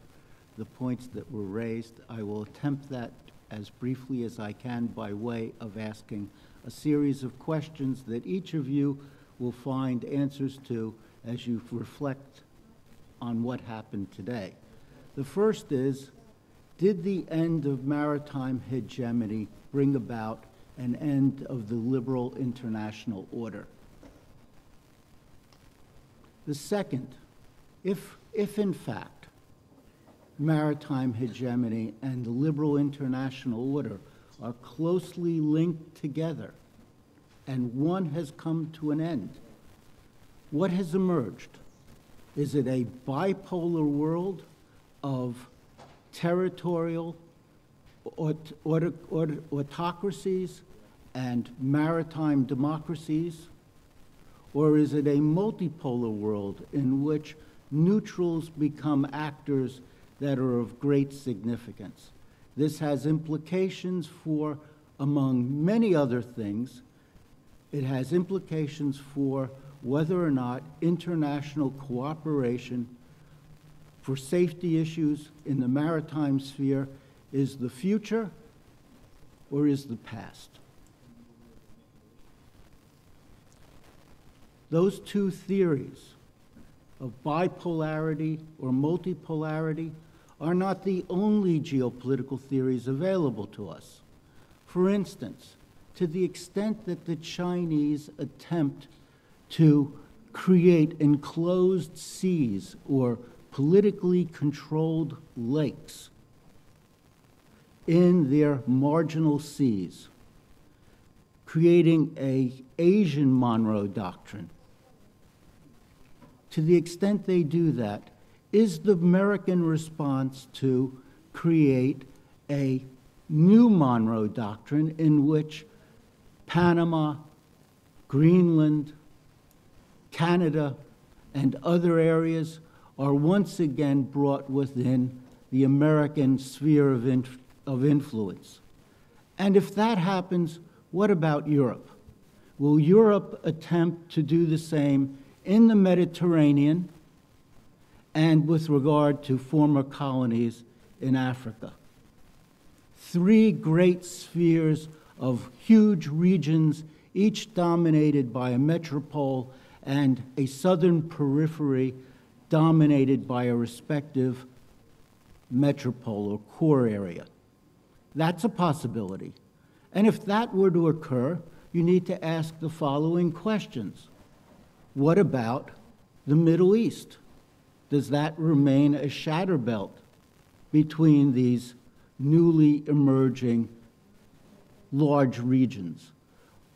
the points that were raised. I will attempt that as briefly as I can by way of asking a series of questions that each of you will find answers to as you reflect on what happened today. The first is, did the end of maritime hegemony bring about an end of the liberal international order? The second, if in fact maritime hegemony and the liberal international order are closely linked together and one has come to an end, what has emerged? Is it a bipolar world of territorial autocracies and maritime democracies? Or is it a multipolar world in which neutrals become actors that are of great significance? This has implications for, among many other things, it has implications for whether or not international cooperation for safety issues in the maritime sphere is the future or is the past. Those two theories of bipolarity or multipolarity are not the only geopolitical theories available to us. For instance, to the extent that the Chinese attempt to create enclosed seas or politically controlled lakes in their marginal seas, creating an Asian Monroe Doctrine, to the extent they do that, is the American response to create a new Monroe Doctrine in which Panama, Greenland, Canada, and other areas are once again brought within the American sphere of influence? And if that happens, what about Europe? Will Europe attempt to do the same in the Mediterranean and with regard to former colonies in Africa? Three great spheres of huge regions, each dominated by a metropole and a southern periphery dominated by a respective metropole or core area. That's a possibility. And if that were to occur, you need to ask the following questions. What about the Middle East? Does that remain a shadow belt between these newly emerging large regions?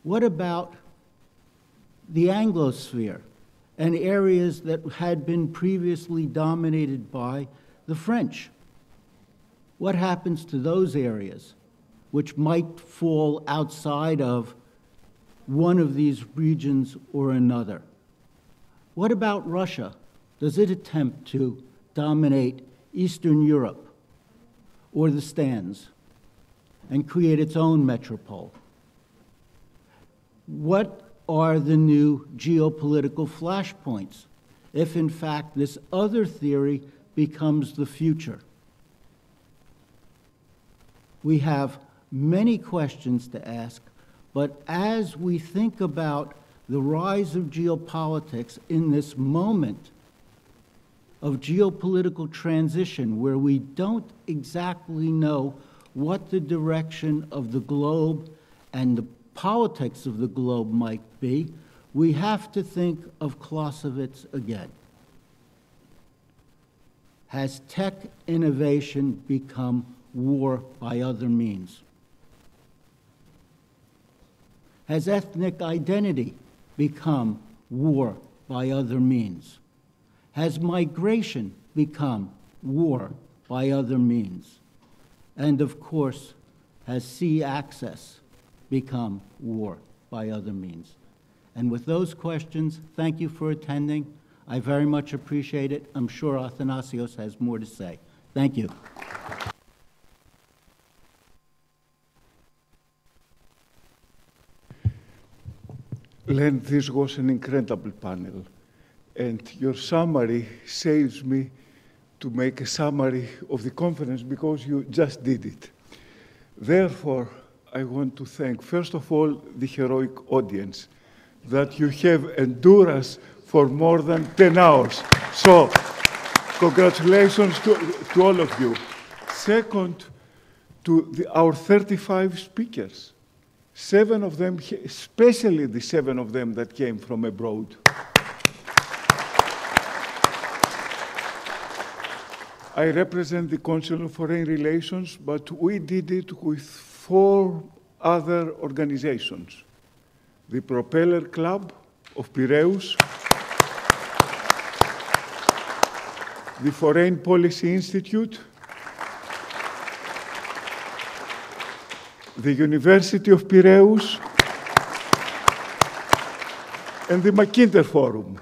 What about the Anglosphere and areas that had been previously dominated by the French? What happens to those areas which might fall outside of one of these regions or another? What about Russia? Does it attempt to dominate Eastern Europe or the Stans and create its own metropole? What are the new geopolitical flashpoints if, in fact, this other theory becomes the future? We have many questions to ask, but as we think about the rise of geopolitics in this moment of geopolitical transition where we don't exactly know what the direction of the globe and the politics of the globe might be, We have to think of Clausewitz again. Has tech innovation become war by other means? Has ethnic identity become war by other means? Has migration become war by other means? And of course, has sea access become war by other means? And with those questions, thank you for attending. I very much appreciate it. I'm sure Athanasios has more to say. Thank you. Len, this was an incredible panel, and your summary saves me to make a summary of the conference because you just did it. Therefore, I want to thank, first of all, the heroic audience, that you have endured us for more than 10 hours. So, congratulations to all of you. Second, to our 35 speakers. 7 of them, especially the 7 of them that came from abroad. I represent the Council of Foreign Relations, but we did it with 4 other organizations. The Propeller Club of Piraeus, the Foreign Policy Institute, the University of Piraeus, and the Mackinder Forum.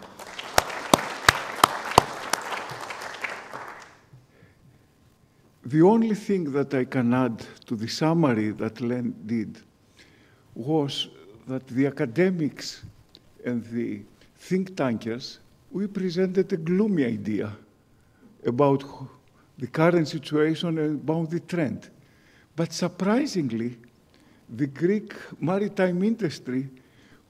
The only thing that I can add to the summary that Len did was that the academics and the think tankers, we presented a gloomy idea about the current situation and about the trend. But surprisingly, the Greek maritime industry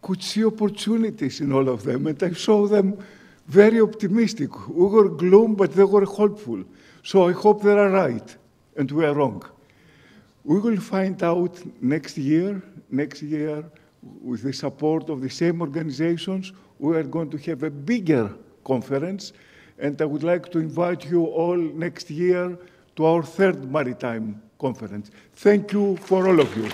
could see opportunities in all of them, and I saw them very optimistic. We were gloom, but they were hopeful. So I hope they are right, and we are wrong. We will find out next year, with the support of the same organizations, we are going to have a bigger conference, and I would like to invite you all next year to our 3rd Maritime Conference. Thank you for all of you.